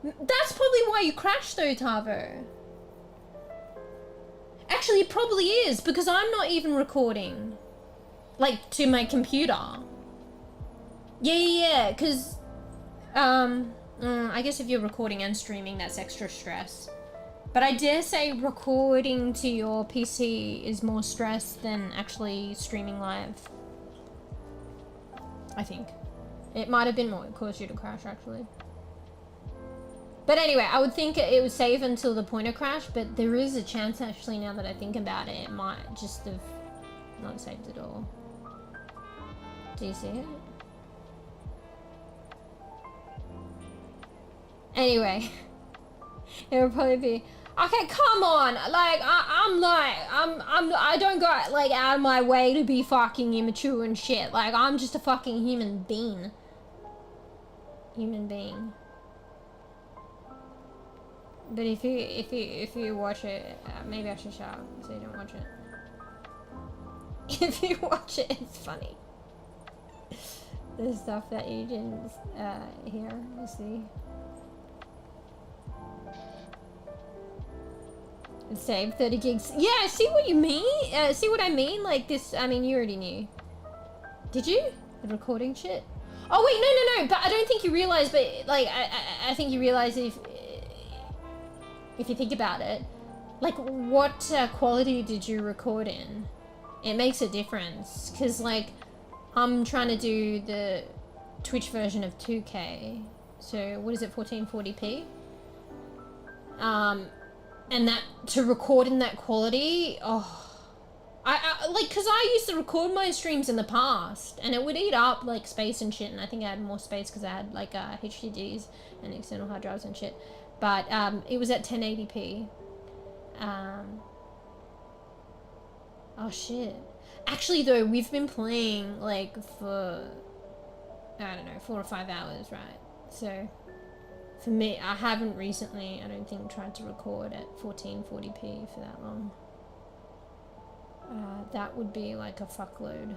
That's probably why you crashed though, Tavo. Actually, it probably is, because I'm not even recording. Like, to my computer. Yeah, because, I guess if you're recording and streaming, that's extra stress. But I dare say recording to your PC is more stress than actually streaming live. I think. It might have been what caused you to crash, actually. But anyway, I would think it would save until the point of crash, but there is a chance, actually, now that I think about it, it might just have not saved at all. Do you see it? Anyway, it would probably be, okay, come on, like, I don't go, like, out of my way to be fucking immature and shit. Like, I'm just a fucking human being. But if you watch it, maybe I should shut up so you don't watch it. If you watch it, it's funny. The stuff that you didn't hear, you see. Save 30 gigs. Yeah, see what you mean? See what I mean? Like this, I mean, you already knew. Did you? The recording shit? Oh wait, no. But I don't think you realize, but like, I think you realize if you think about it, like what quality did you record in? It makes a difference. Cause like, I'm trying to do the Twitch version of 2K. So what is it, 1440p? And that, to record in that quality, oh, I like, cause I used to record my streams in the past and it would eat up like space and shit, and I think I had more space cause I had like HDDs and external hard drives and shit, but it was at 1080p. Oh shit. Actually though, we've been playing like for, I don't know, 4 or 5 hours, right? So for me, I haven't recently, I don't think, tried to record at 1440p for that long. That would be like a fuckload.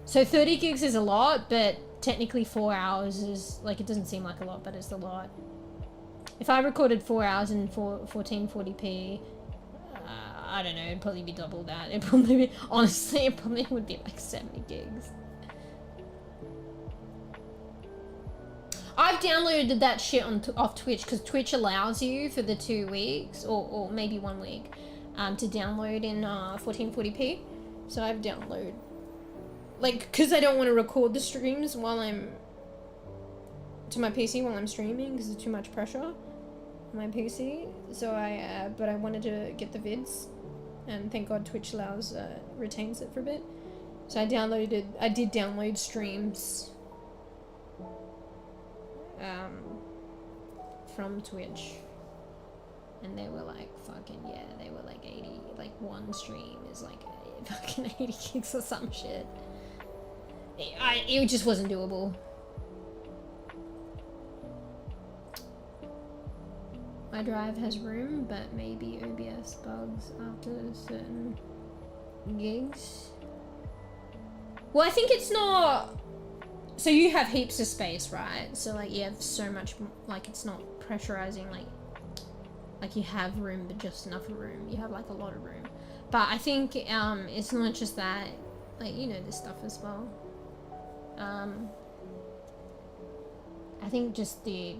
So 30 gigs is a lot, but technically 4 hours is, like, it doesn't seem like a lot, but it's a lot. If I recorded 4 hours in 1440p, I don't know, it'd probably be double that. It'd probably be, honestly, it probably would be like 70 gigs. I've downloaded that shit off Twitch because Twitch allows you for the 2 weeks or maybe 1 week to download in 1440p. So I've downloaded, like, because I don't want to record the streams while I'm to my PC while I'm streaming because it's too much pressure on my PC. So but I wanted to get the vids, and thank God Twitch retains it for a bit. So I did download streams. from Twitch. And they were like, fucking, yeah, they were like 80, like one stream is like fucking 80 gigs or some shit. It just wasn't doable. My drive has room, but maybe OBS bugs after certain gigs. Well, I think it's not... So you have heaps of space, right? So like you have so much, like it's not pressurizing, like you have room, but just enough room. You have like a lot of room. But I think it's not just that, like, you know, this stuff as well. I think just I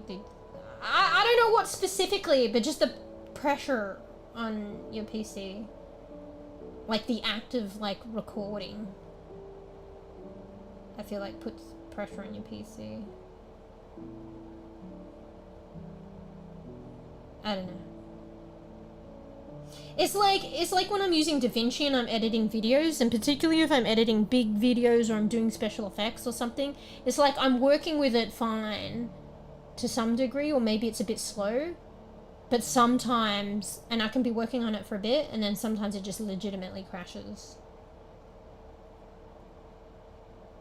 don't know what specifically, but just the pressure on your PC. Like the act of like recording, I feel like puts pressure on your PC. I don't know. It's like when I'm using DaVinci and I'm editing videos, and particularly if I'm editing big videos or I'm doing special effects or something, it's like I'm working with it fine to some degree, or maybe it's a bit slow, but sometimes, and I can be working on it for a bit, and then sometimes it just legitimately crashes.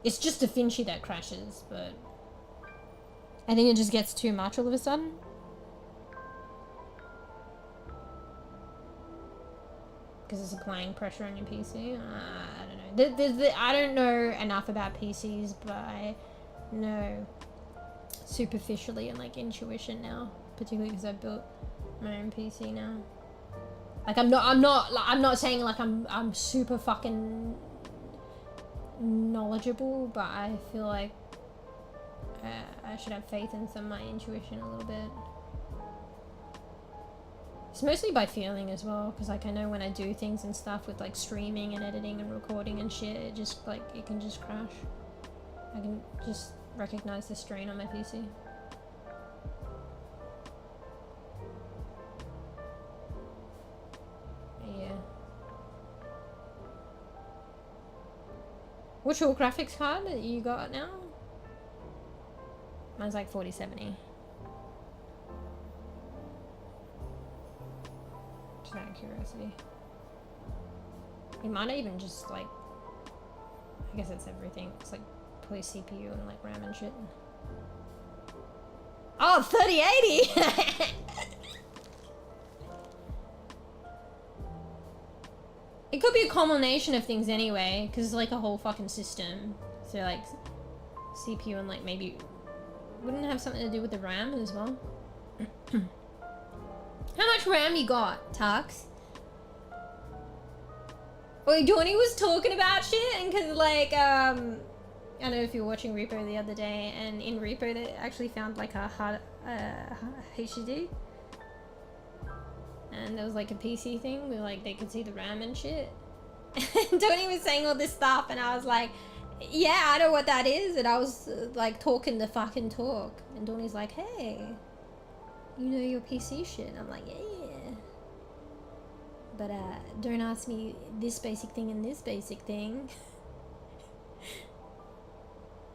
It's just DaVinci that crashes, but I think it just gets too much all of a sudden. Because it's applying pressure on your PC. I don't know. I don't know enough about PCs, but I know superficially and like intuition now, particularly because I've built my own PC now. Like I'm not saying like I'm super fucking knowledgeable, but I feel like I should have faith in some of my intuition a little bit. It's mostly by feeling as well, because like I know when I do things and stuff with like streaming and editing and recording and shit, it just like it can just crash. I can just recognize the strain on my PC. Yeah. What's your graphics card that you got now? Mine's like 4070. Just out of curiosity. It might not even just like, I guess it's everything. It's like probably CPU and like RAM and shit. Oh, 3080! It could be a combination of things anyway, because it's like a whole fucking system. So like CPU and like maybe, wouldn't it have something to do with the RAM as well? How much RAM you got, Tux? Wait, Donnie was talking about shit, and cause like, I don't know if you were watching Repo the other day, and in Repo they actually found like a hard HDD. And there was like a PC thing where like they could see the RAM and shit. And Donnie was saying all this stuff, and I was like, yeah, I know what that is. And I was like talking the fucking talk. And Donnie's like, hey, you know your PC shit. And I'm like, yeah. But don't ask me this basic thing and this basic thing.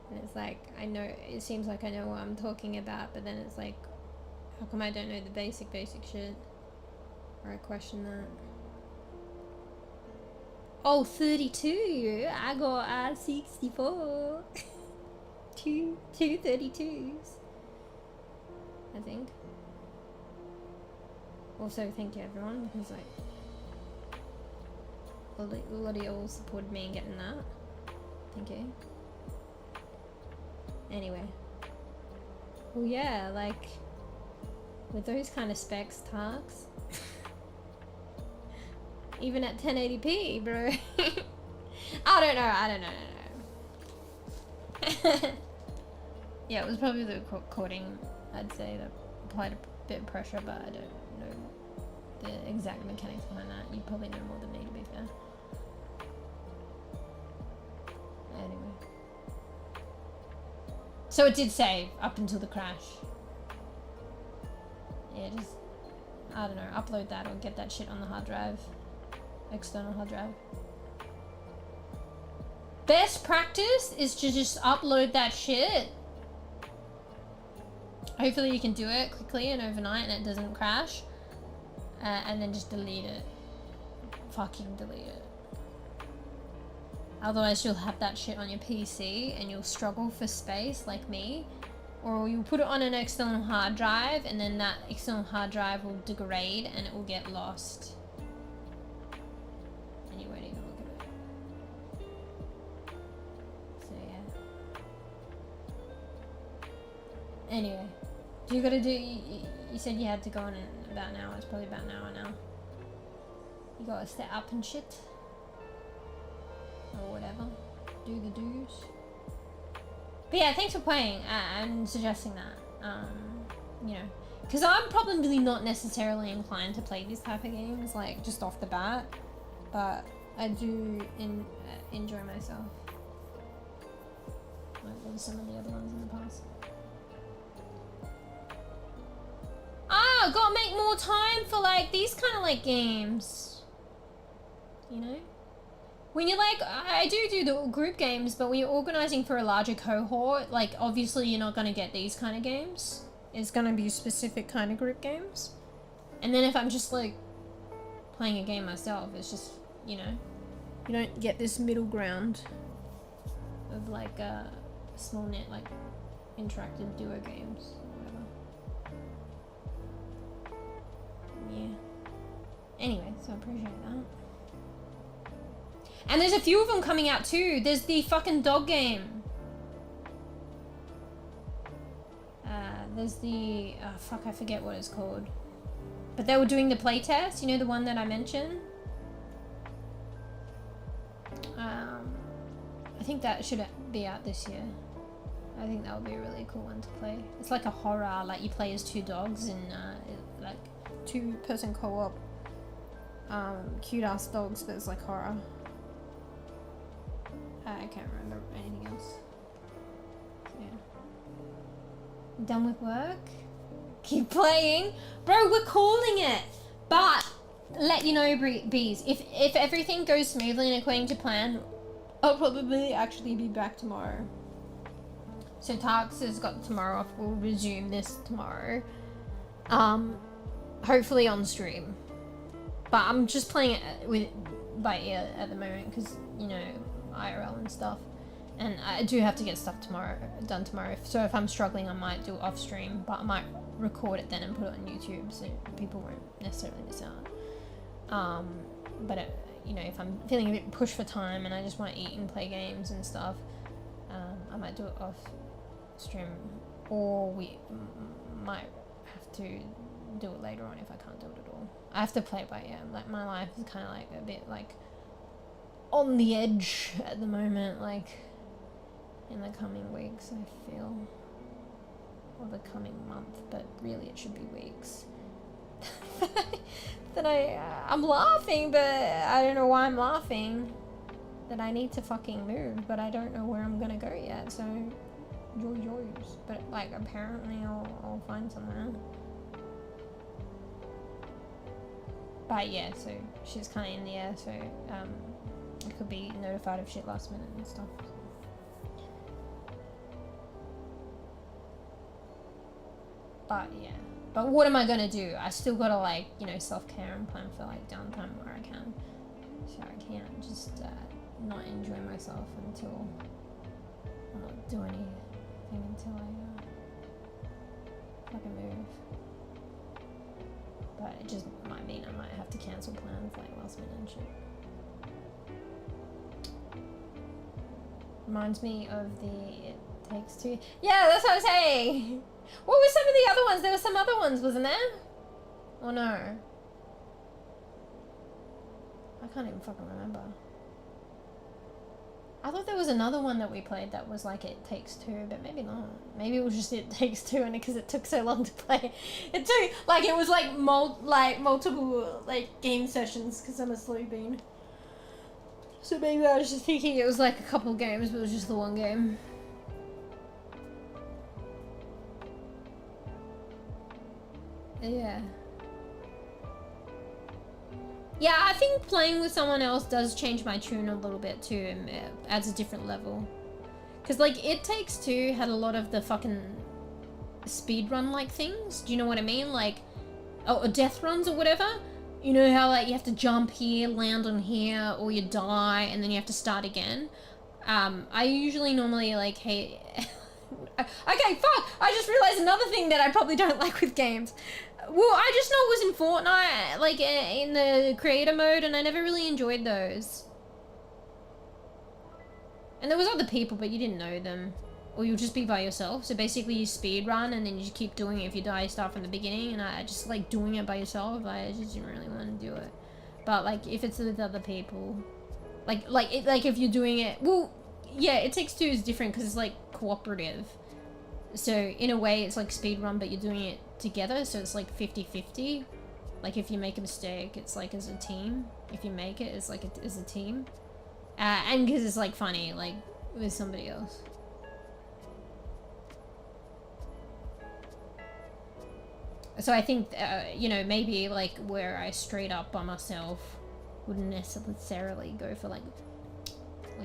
And it's like, I know, it seems like I know what I'm talking about, but then it's like, how come I don't know the basic shit? Or I question that. Oh, 32. I got 64. two 32s. I think. Also, thank you everyone, because like a lot of you all supported me in getting that. Thank you. Anyway. Well, yeah, like with those kind of specs, Tarks. Even at 1080p, bro. I don't know. Yeah, it was probably the recording, I'd say, that applied a bit of pressure, but I don't know the exact mechanics behind that. You probably know more than me, to be fair. Anyway. So it did save up until the crash. Yeah, just, I don't know, upload that or get that shit on the hard drive. External hard drive. Best practice is to just upload that shit Hopefully you can do it quickly and overnight and it doesn't crash. And then just delete it. Fucking delete it. Otherwise you'll have that shit on your PC and you'll struggle for space like me. Or you'll put it on an external hard drive and then that external hard drive will degrade and it will get lost. And you won't even look at it. So yeah. Anyway. Do you gotta do, you said you had to go in about an hour. It's probably about an hour now. You gotta set up and shit. Or whatever. Do the do's. But yeah, thanks for playing and suggesting that. You know, because I'm probably not necessarily inclined to play these type of games, like just off the bat. But I do enjoy myself. Like what are some of the other ones in the past? Ah, gotta make more time for like these kind of like games. You know? When you're like, I do the group games, but when you're organizing for a larger cohort, like obviously you're not gonna get these kind of games. It's gonna be specific kind of group games. And then if I'm just like playing a game myself, it's just, you know, you don't get this middle ground of like small net, like interactive duo games. Yeah. Anyway, so I appreciate that. And there's a few of them coming out too. There's the fucking dog game. There's the... oh, fuck, I forget what it's called. But they were doing the playtest. You know, the one that I mentioned? I think that should be out this year. I think that would be a really cool one to play. It's like a horror. Like, you play as two dogs in, like, two-person co-op. Cute-ass dogs, but it's like horror. I can't remember anything else. Yeah. Done with work? Keep playing? Bro, we're calling it! But, let you know, bees, if everything goes smoothly and according to plan, I'll probably actually be back tomorrow. So Tarks has got tomorrow off. We'll resume this tomorrow. Hopefully on stream. But I'm just playing it by ear at the moment because, you know, IRL and stuff. And I do have to get stuff done tomorrow. So if I'm struggling, I might do it off stream, but I might record it then and put it on YouTube so people won't necessarily miss out. But you know, if I'm feeling a bit pushed for time and I just want to eat and play games and stuff, I might do it off stream, or we might have to do it later on if I can't do it at all. I have to play by ear. Like, my life is kind of like a bit like on the edge at the moment, like in the coming weeks, I feel, or the coming month, but really it should be weeks. That I'm laughing, but I don't know why I'm laughing. That I need to fucking move, but I don't know where I'm gonna go yet, so yours. But like, apparently I'll find somewhere. But yeah, so she's kind of in the air, so I could be notified of shit last minute and stuff. But yeah, but what am I gonna do? I still gotta, like, you know, self-care and plan for like downtime where I can. So I can't just not enjoy myself until I not do anything until I fucking move. But it just might mean I might have to cancel plans like last minute and shit. Reminds me of the It Takes Two. Yeah, that's what I'm saying. What were some of the other ones? There were some other ones, wasn't there? Or no? I can't even fucking remember. I thought there was another one that we played that was like It Takes Two, but maybe not. Maybe it was just It Takes Two, and because it took so long to play, it took like it was like multiple like game sessions because I'm a slow bean. So maybe I was just thinking it was like a couple of games, but it was just the one game. Yeah. Yeah, I think playing with someone else does change my tune a little bit too, and it adds a different level. Because like It Takes Two had a lot of the fucking speedrun like things. Do you know what I mean? Like, or death runs or whatever. You know how like you have to jump here, land on here, or you die, and then you have to start again. I usually normally like, hey, okay, fuck! I just realized another thing that I probably don't like with games. Well, I just know it was in Fortnite, like in the creator mode, and I never really enjoyed those. And there was other people, but you didn't know them. Or you'll just be by yourself. So basically you speed run and then you just keep doing it. If you die, you start from the beginning. And I just like doing it by yourself. I just didn't really want to do it. But like if it's with other people, like if you're doing it, well, yeah, It Takes Two is different because it's like cooperative. So in a way it's like speed run, but you're doing it together. So it's like 50-50. Like if you make a mistake, it's like as a team. If you make it, it's like as a team. And because it's like funny, like with somebody else. So I think, you know, maybe like where I straight up by myself wouldn't necessarily go for like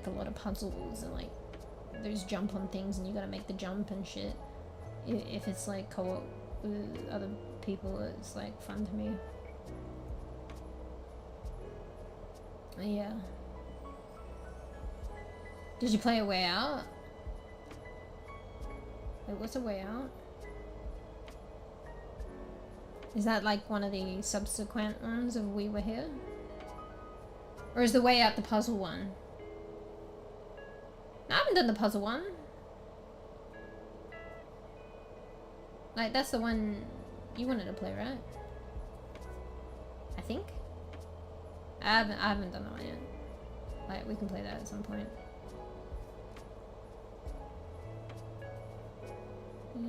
a lot of puzzles and like those jump on things and you gotta make the jump and shit. If it's like co-op with other people, it's like fun to me. Yeah. Did you play A Way Out? Wait, what's A Way Out? Is that like one of the subsequent ones of We Were Here? Or is The Way Out the puzzle one? No, I haven't done the puzzle one. Like, that's the one you wanted to play, right? I think? I haven't done that one yet. Like, we can play that at some point.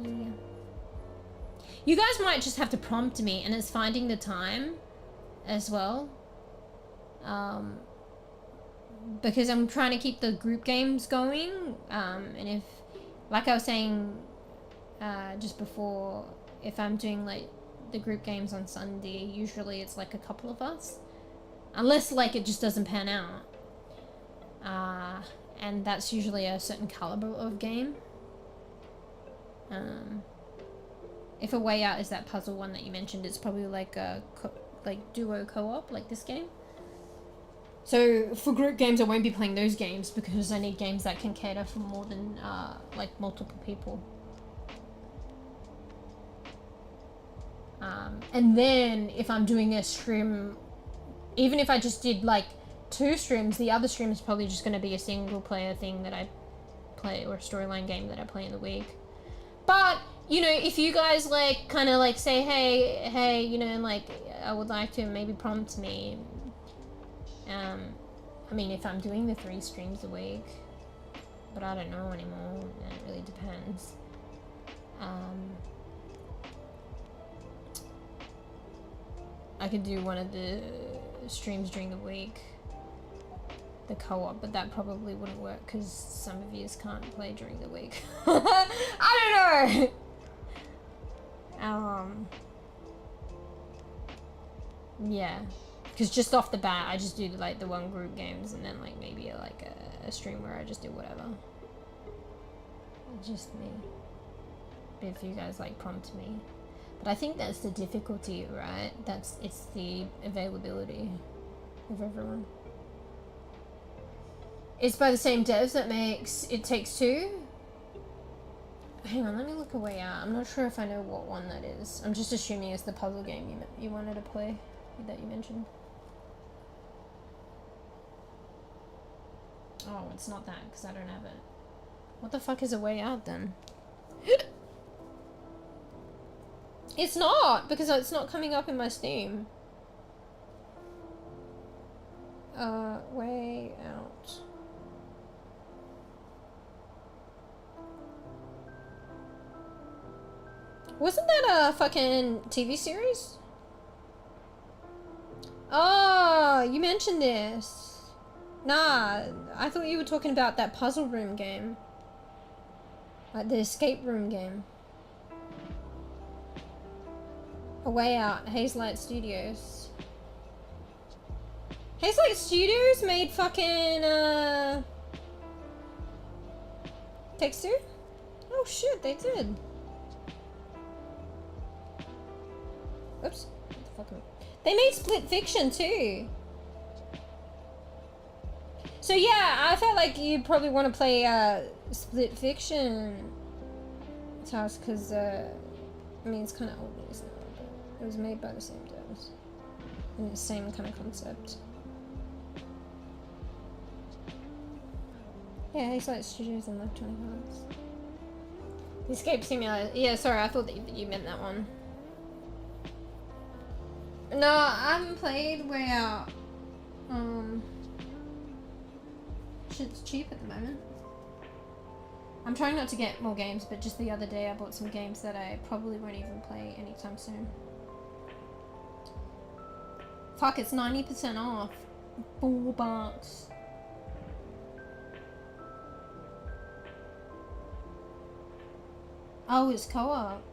Yeah. You guys might just have to prompt me, and it's finding the time as well. Because I'm trying to keep the group games going. And if, like I was saying just before, if I'm doing like the group games on Sunday, usually it's like a couple of us. Unless like it just doesn't pan out. And that's usually a certain caliber of game. If A Way Out is that puzzle one that you mentioned, it's probably like a duo co-op, like this game. So for group games, I won't be playing those games because I need games that can cater for more than like multiple people. And then if I'm doing a stream, even if I just did like 2 streams, the other stream is probably just going to be a single player thing that I play, or a storyline game that I play in the week. But you know, if you guys like kind of like say, hey, you know, like I would like to maybe prompt me. I mean, if I'm doing the 3 streams a week, but I don't know anymore. It really depends. I could do one of the streams during the week, the co-op, but that probably wouldn't work because some of you can't play during the week. I don't know. Yeah, because just off the bat, I just do like the 1 group games, and then like maybe like a stream where I just do whatever. Just me. But if you guys like prompt me. But I think that's the difficulty, right? It's the availability of everyone. It's by the same devs that makes It Takes Two. Hang on, let me look A Way Out. I'm not sure if I know what one that is. I'm just assuming it's the puzzle game you wanted to play that you mentioned. Oh, it's not that because I don't have it. What the fuck is A Way Out then? It's not, because it's not coming up in my Steam. Way Out. Wasn't that a fucking TV series? Oh, you mentioned this. Nah, I thought you were talking about that puzzle room game. Like the escape room game. A Way Out, Hazelight Studios. Hazelight Studios made fucking, Takes Two? Oh shit, they did. Oops. What the fuck am I... They made Split Fiction too. So yeah, I felt like you probably want to play Split Fiction task because I mean it's kind of old news now, but it was made by the same devs and the same kind of concept. Yeah, Excite Studios and Electronic Arts. Escape Simulator. Yeah, sorry, I thought that you meant that one. No, I haven't played where shit's cheap at the moment. I'm trying not to get more games, but just the other day I bought some games that I probably won't even play anytime soon. Fuck, it's 90% off. $4. Oh, it's co-op.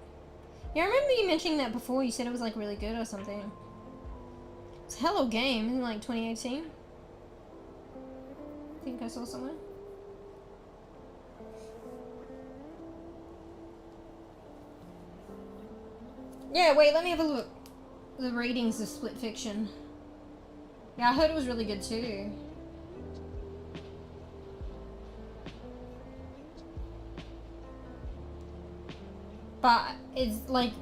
Yeah, I remember you mentioning that before. You said it was like really good or something. It's a hell of a game, isn't it, like 2018? I think I saw somewhere. Yeah, wait, let me have a look. The ratings of Split Fiction. Yeah, I heard it was really good too. But it's like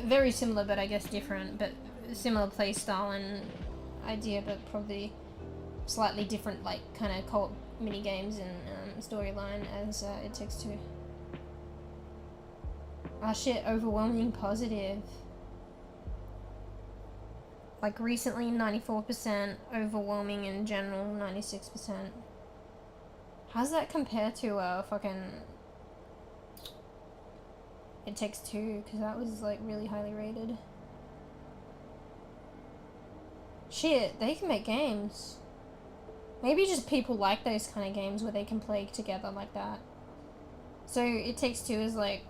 very similar, but I guess different, but similar play style and idea, but probably slightly different, like kind of co-op mini games and storyline as It Takes Two. Ah shit, overwhelming positive. Like recently 94%, overwhelming in general 96%. How's that compare to fucking It Takes Two? Because that was like really highly rated. Shit, they can make games. Maybe just people like those kind of games where they can play together like that. So It Takes Two is like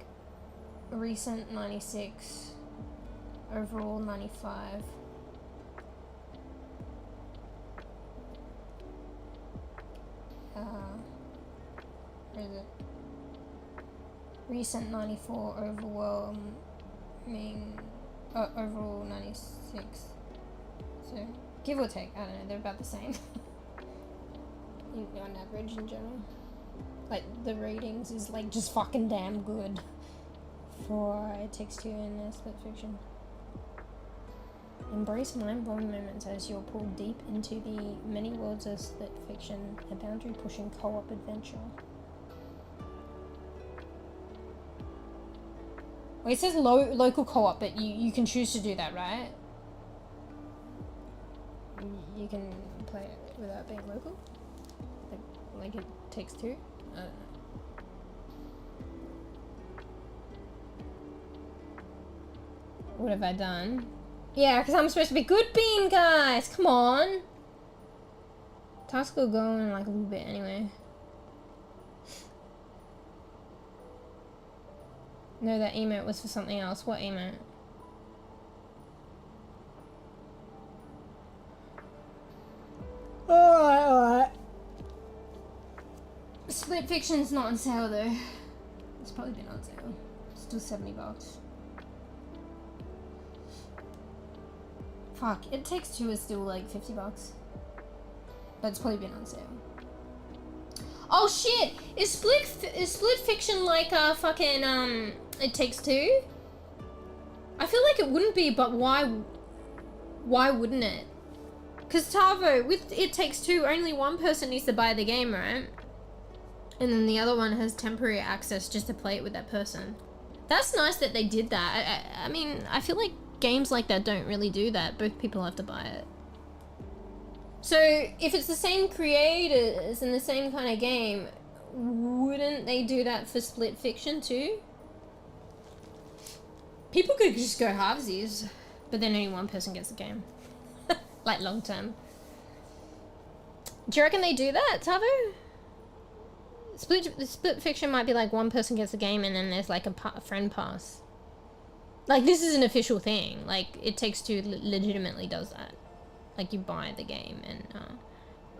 recent 96, overall 95. Where is it? Recent 94, overwhelming, overall 96. So, give or take, I don't know, they're about the same. On average in general. Like, the ratings is like just fucking damn good for It Takes Two and Split Fiction. Embrace mind-blowing moments as you're pulled deep into the many worlds of Split Fiction, a boundary-pushing co-op adventure. Well, it says local co-op, but you can choose to do that, right? You can play it without being local? Like It Takes Two? I don't know. What have I done? Yeah, because I'm supposed to be good bean, guys! Come on! Task will go in like a little bit anyway. No, that emote was for something else. What emote? Alright. Split Fiction's not on sale though. It's probably been on sale. It's still $70. Fuck, It Takes Two is still like $50. But it's probably been on sale. Oh shit! Is Split Fiction like fucking It Takes Two? I feel like it wouldn't be, but why wouldn't it? Cause Tavo, with It Takes Two, only one person needs to buy the game, right? And then the other one has temporary access just to play it with that person. That's nice that they did that. I mean, I feel like games like that don't really do that. Both people have to buy it. So, if it's the same creators and the same kind of game, wouldn't they do that for Split Fiction too? People could just go halvesies, but then only one person gets the game. Like long term. Do you reckon they do that, Tavo? Split Fiction might be like one person gets the game and then there's like a friend pass. Like this is an official thing. Like It Takes Two legitimately does that. Like you buy the game and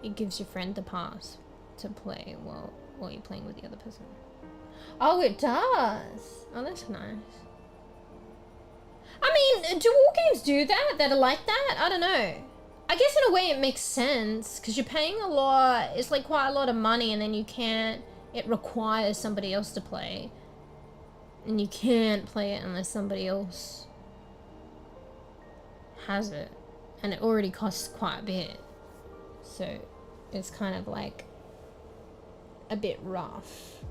it gives your friend the pass to play while you're playing with the other person. Oh, it does. Oh, that's nice. I mean, do all games do that? That are like that? I don't know. I guess in a way it makes sense because you're paying a lot. It's like quite a lot of money, and then you can't. It requires somebody else to play, and you can't play it unless somebody else has it, and it already costs quite a bit. So it's kind of like a bit rough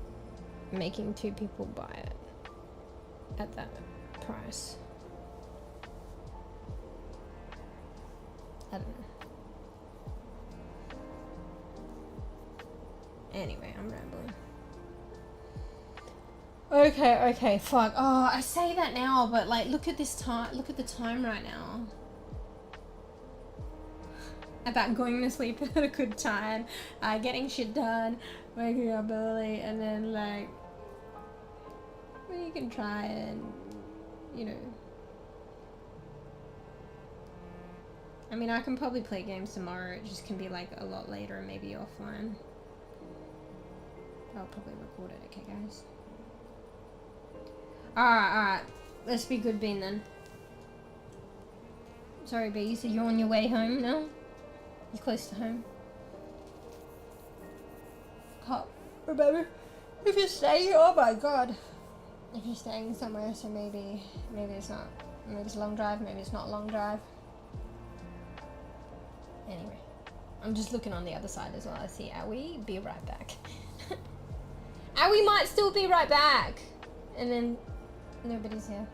making 2 people buy it at that price. I don't know. Anyway, I'm rambling. Okay, fuck. Oh, I say that now, but like, look at this time. Look at the time right now. About going to sleep at a good time, getting shit done, waking up early, and then like, well, you can try and, you know. I mean, I can probably play games tomorrow. It just can be like a lot later and maybe offline. I'll probably record it, okay, guys? Alright. Let's be good, Bean, then. Sorry, B, so you're on your way home now? You're close to home? Can't remember. If you're staying, oh my god. If you're staying somewhere, so maybe it's not. Maybe it's a long drive, maybe it's not a long drive. Anyway, I'm just looking on the other side as well. I see Owie, be right back. Owie might still be right back. And then nobody's here.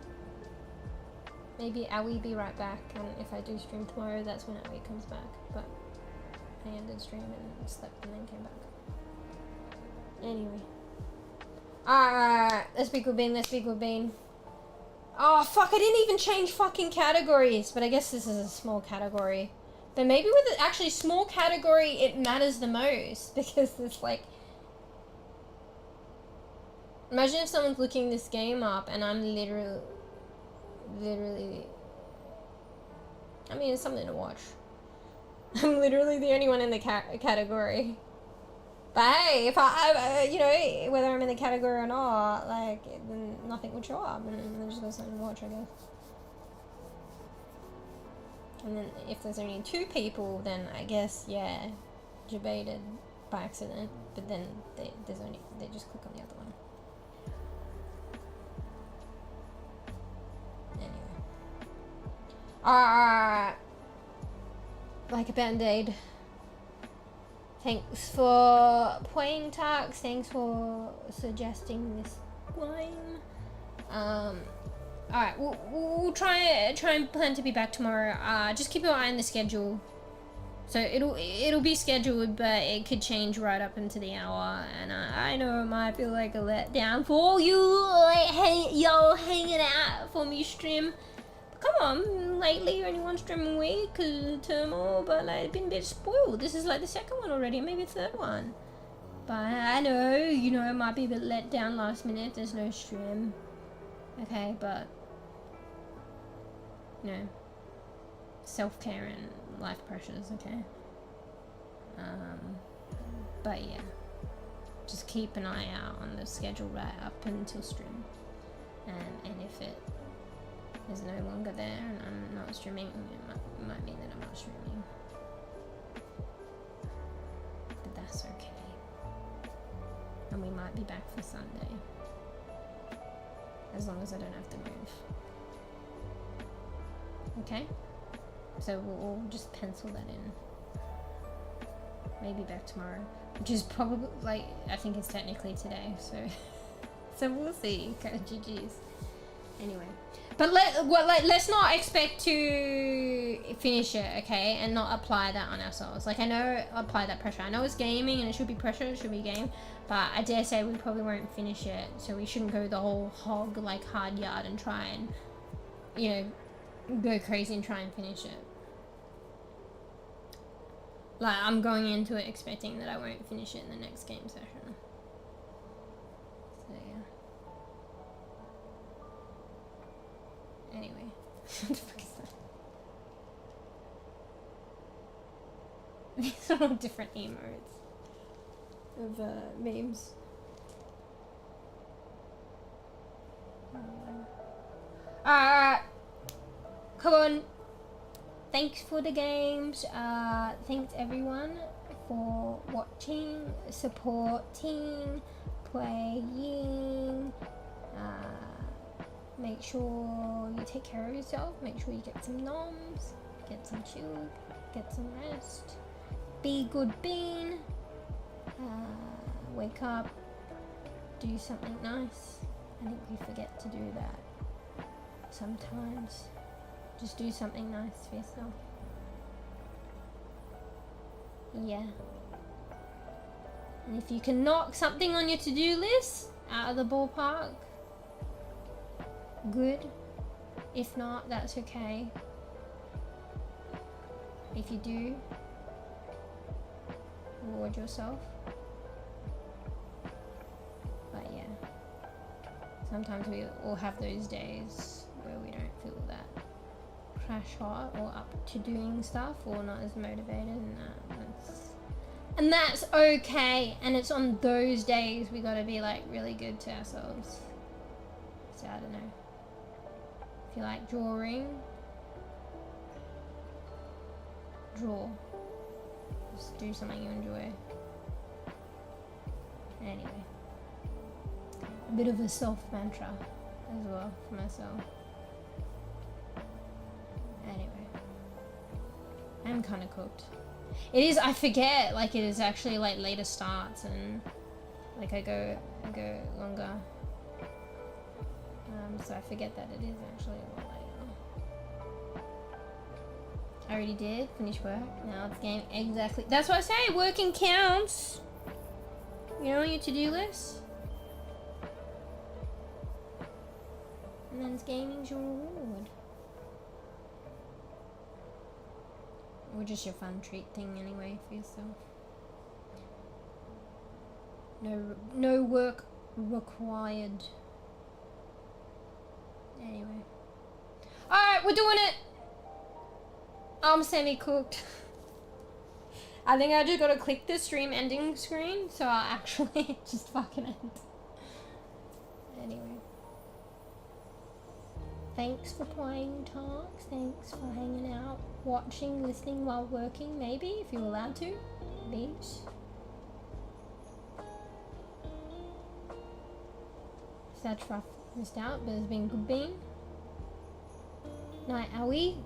Maybe Owie be right back, and if I do stream tomorrow, that's when Owie comes back. But I ended stream and slept and then came back. Anyway. Alright, let's be good, Bean. Oh, fuck, I didn't even change fucking categories. But I guess this is a small category. But maybe with the actually small category, it matters the most. Because it's like... Imagine if someone's looking this game up and I'm literally... I mean, it's something to watch. I'm literally the only one in the category. But hey, if I, you know, whether I'm in the category or not, like, then nothing would show up, and then just got something to watch, I guess. And then if there's only 2 people, then I guess, yeah, debated by accident. But then they just click on the other one. Anyway. Alright. Like a band-aid. Thanks for pwaying talks. Thanks for suggesting this game. Alright, we'll try and plan to be back tomorrow. Just keep your eye on the schedule. So it'll be scheduled, but it could change right up into the hour. And I know it might feel like a letdown for you, like, y'all hanging out for me stream. Come on, lately only one stream a week because of turmoil, but like, I've been a bit spoiled. This is like the 2nd one already, maybe the 3rd one. But I know, you know, it might be a bit let down last minute. There's no stream. Okay, but you know, self-care and life pressures. Okay. But yeah, just keep an eye out on the schedule right up until stream, and if it is no longer there and I'm not streaming, it might mean that I'm not streaming. But that's okay. And we might be back for Sunday. As long as I don't have to move. Okay? So we'll just pencil that in. Maybe back tomorrow. Which is probably, like, I think it's technically today, so... so we'll see. GG's. Anyway. But let's not expect to finish it, okay? And not apply that on ourselves. Like, I know, apply that pressure. I know it's gaming and it should be pressure, it should be game. But I dare say we probably won't finish it. So we shouldn't go the whole hog, like, hard yard and try and, you know, go crazy and try and finish it. Like, I'm going into it expecting that I won't finish it in the next game session. So, yeah. Anyway. What the fuck is that? These are all different emotes of memes. Alright. come on. Thanks for the games. Thanks everyone for watching, supporting, playing. Make sure you take care of yourself. Make sure you get some noms, get some chill, get some rest. Be good bean. Wake up, do something nice. I think we forget to do that sometimes. Just do something nice for yourself. Yeah. And if you can knock something on your to-do list out of the ballpark, good. If not, that's okay. If you do, reward yourself. But yeah, sometimes we all have those days where we don't feel that crash hot or up to doing stuff or not as motivated, and that's okay. And it's on those days we gotta be like really good to ourselves. So I don't know. If you like drawing, draw. Just do something you enjoy. Anyway, a bit of a self mantra as well for myself. Anyway, I'm kind of cooked. It is, I forget, like it is actually like later starts and like I go longer. So I forget that it is actually a lot later. I already did finish work. Now it's game exactly. That's what I say. Working counts. You know, on your to-do list. And then it's gaming's your reward. Or just your fun treat thing anyway for yourself. No work required. Anyway. Alright, we're doing it! I'm semi-cooked. I think I just gotta click the stream ending screen, so I'll actually just fucking end. Anyway. Thanks for playing talks, thanks for hanging out, watching, listening while working, maybe, if you're allowed to. Beeps. Such rough missed out, but it's been good being. Night owie.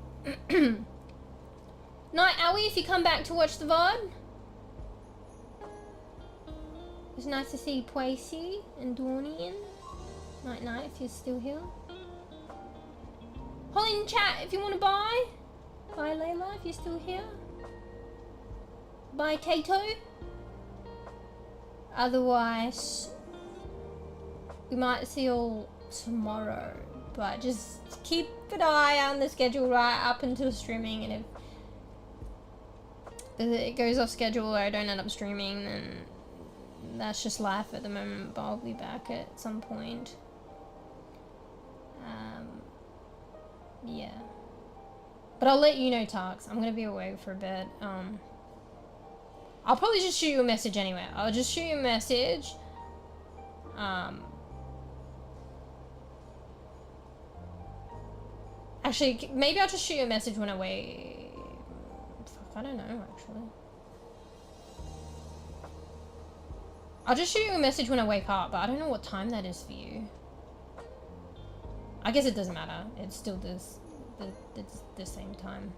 Night owie, if you come back to watch the VOD. It's nice to see Pwaying and Dauntless. Night night if you're still here. Holly in chat if you want to buy. Bye Layla if you're still here. Bye Kato. Otherwise, we might see you all tomorrow. But just keep an eye on the schedule right up until streaming, and if it goes off schedule or I don't end up streaming, then that's just life at the moment, but I'll be back at some point. Yeah. But I'll let you know, Tarks. I'm gonna be away for a bit. I'll probably just shoot you a message anyway. I'll just shoot you a message. Actually, maybe I'll just shoot you a message when I wake. Fuck, I don't know, actually. I'll just shoot you a message when I wake up, but I don't know what time that is for you. I guess it doesn't matter. It still does the same time.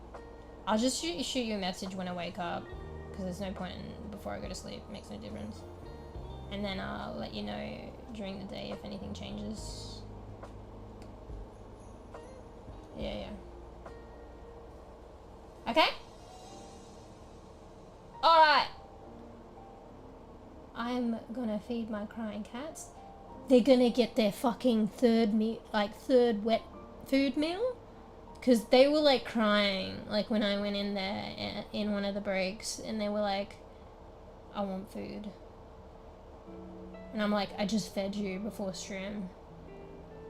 I'll just shoot you a message when I wake up, because there's no point in before I go to sleep. It makes no difference. And then I'll let you know during the day if anything changes. Yeah. Okay? Alright. I'm gonna feed my crying cats. They're gonna get their fucking third wet food meal. Because they were like crying, like when I went in there in one of the breaks, and they were like, I want food. And I'm like, I just fed you before stream.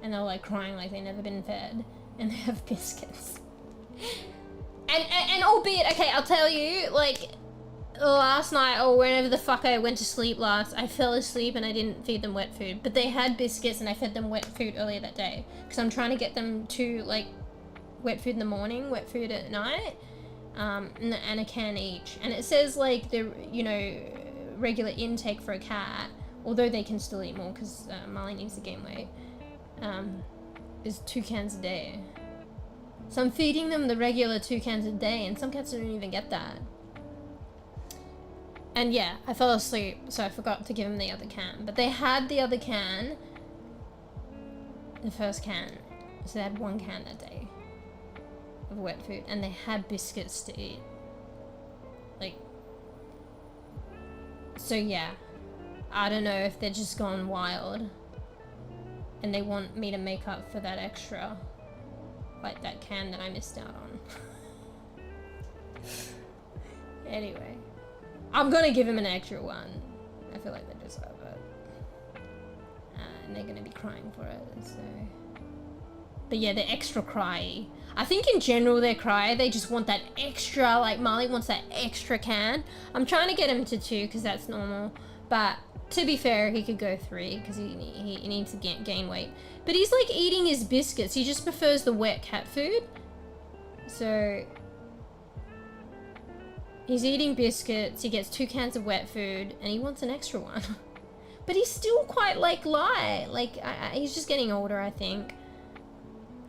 And they're like crying like they've never been fed. And they have biscuits. And albeit, okay, I'll tell you, like, last night, or whenever the fuck I went to sleep last, I fell asleep and I didn't feed them wet food. But they had biscuits and I fed them wet food earlier that day. Because I'm trying to get them to, like, wet food in the morning, wet food at night, and a can each. And it says like the, you know, regular intake for a cat, although they can still eat more because Marley needs to gain weight, is 2 cans a day. So I'm feeding them the regular 2 cans a day, and some cats don't even get that. And yeah, I fell asleep, so I forgot to give them the other can. But they had the other can, the first can, so they had 1 can that day of wet food, and they had biscuits to eat. Like, so yeah, I don't know if they're just gone wild and they want me to make up for that extra, like that can that I missed out on. Anyway, I'm gonna give him an extra one. I feel like they deserve it. And they're gonna be crying for it, so. But yeah, they're extra cryy. I think in general they're cry. They just want that extra, like Marley wants that extra can. I'm trying to get him to 2 because that's normal. But to be fair, he could go 3 because he needs to gain weight. But he's like eating his biscuits. He just prefers the wet cat food. So he's eating biscuits. He gets 2 cans of wet food and he wants an extra one. But he's still quite like light. Like he's just getting older, I think.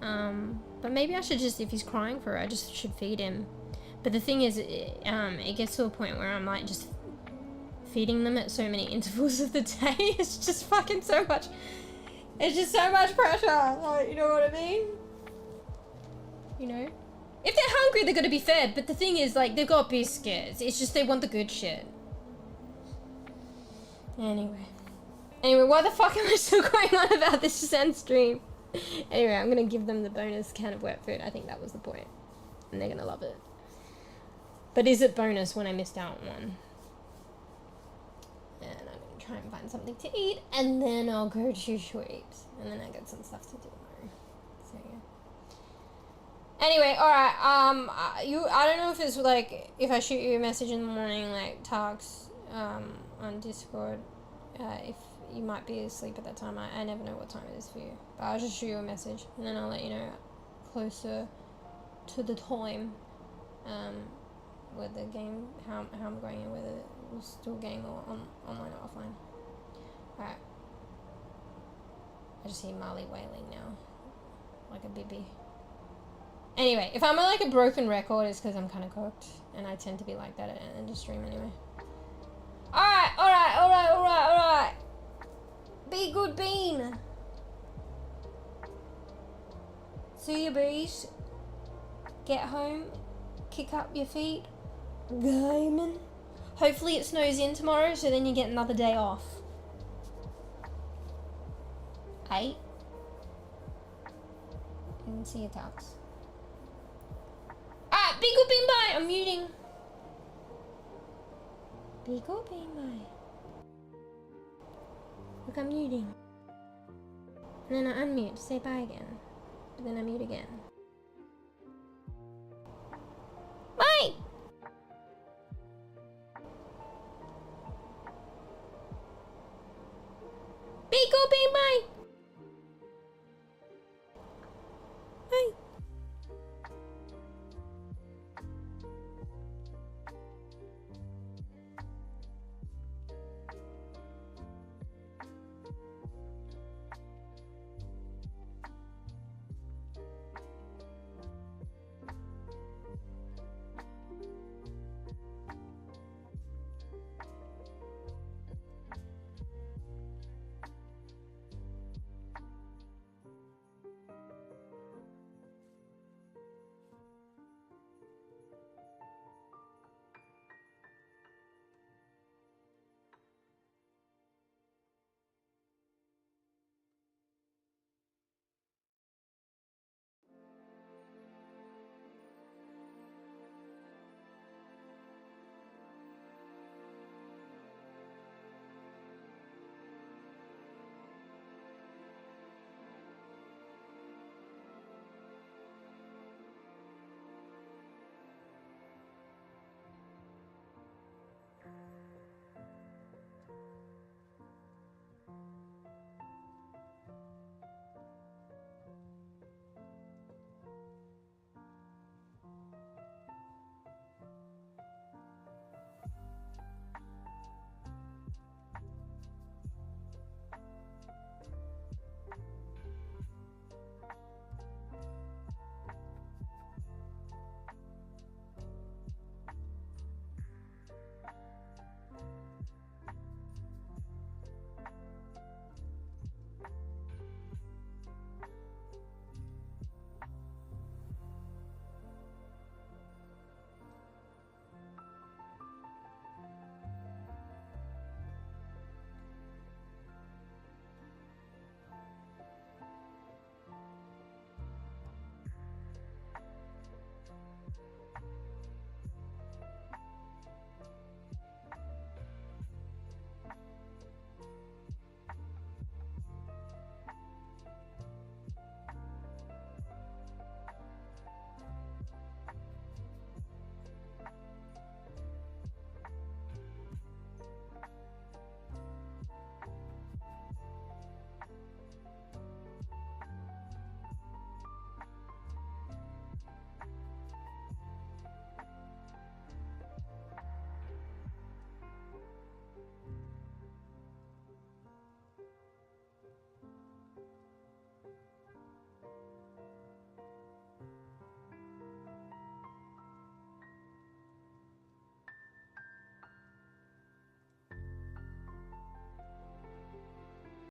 But maybe I should just, if he's crying for it, I just should feed him. But the thing is, it gets to a point where I'm like just feeding them at so many intervals of the day. It's just fucking so much. It's just so much pressure. Like, you know what I mean? You know? If they're hungry, they're gonna be fed. But the thing is, like, they've got biscuits. It's just they want the good shit. Anyway, why the fuck am I still going on about this Zen stream? Anyway, I'm gonna give them the bonus can of wet food. I think that was the point. And they're gonna love it. But is it bonus when I missed out on one? And I'm gonna try and find something to eat, and then I'll go to sweeps. And then I got some stuff to do tomorrow. So yeah. Anyway, alright, I don't know if it's like, if I shoot you a message in the morning, like talks, on Discord, if you might be asleep at that time. I never know what time it is for you. But I'll just shoot you a message, and then I'll let you know closer to the time, with the game, how I'm going, and whether we'll still game or online or offline. Alright. I just hear Marley wailing now. Like a bEbE. Anyway, if I'm like a broken record, it's because I'm kind of cooked. And I tend to be like that at the end of stream anyway. Alright. Be good bean. See you, bees. Get home. Kick up your feet. Gaming. Hopefully it snows in tomorrow, so then you get another day off. 8. And see you, talks. Alright, be good bean, bye. I'm muting. Be good bean, bye. Look, I'm muting. And then I unmute to say bye again. But then I mute again. Bye! Be good, bean, bye!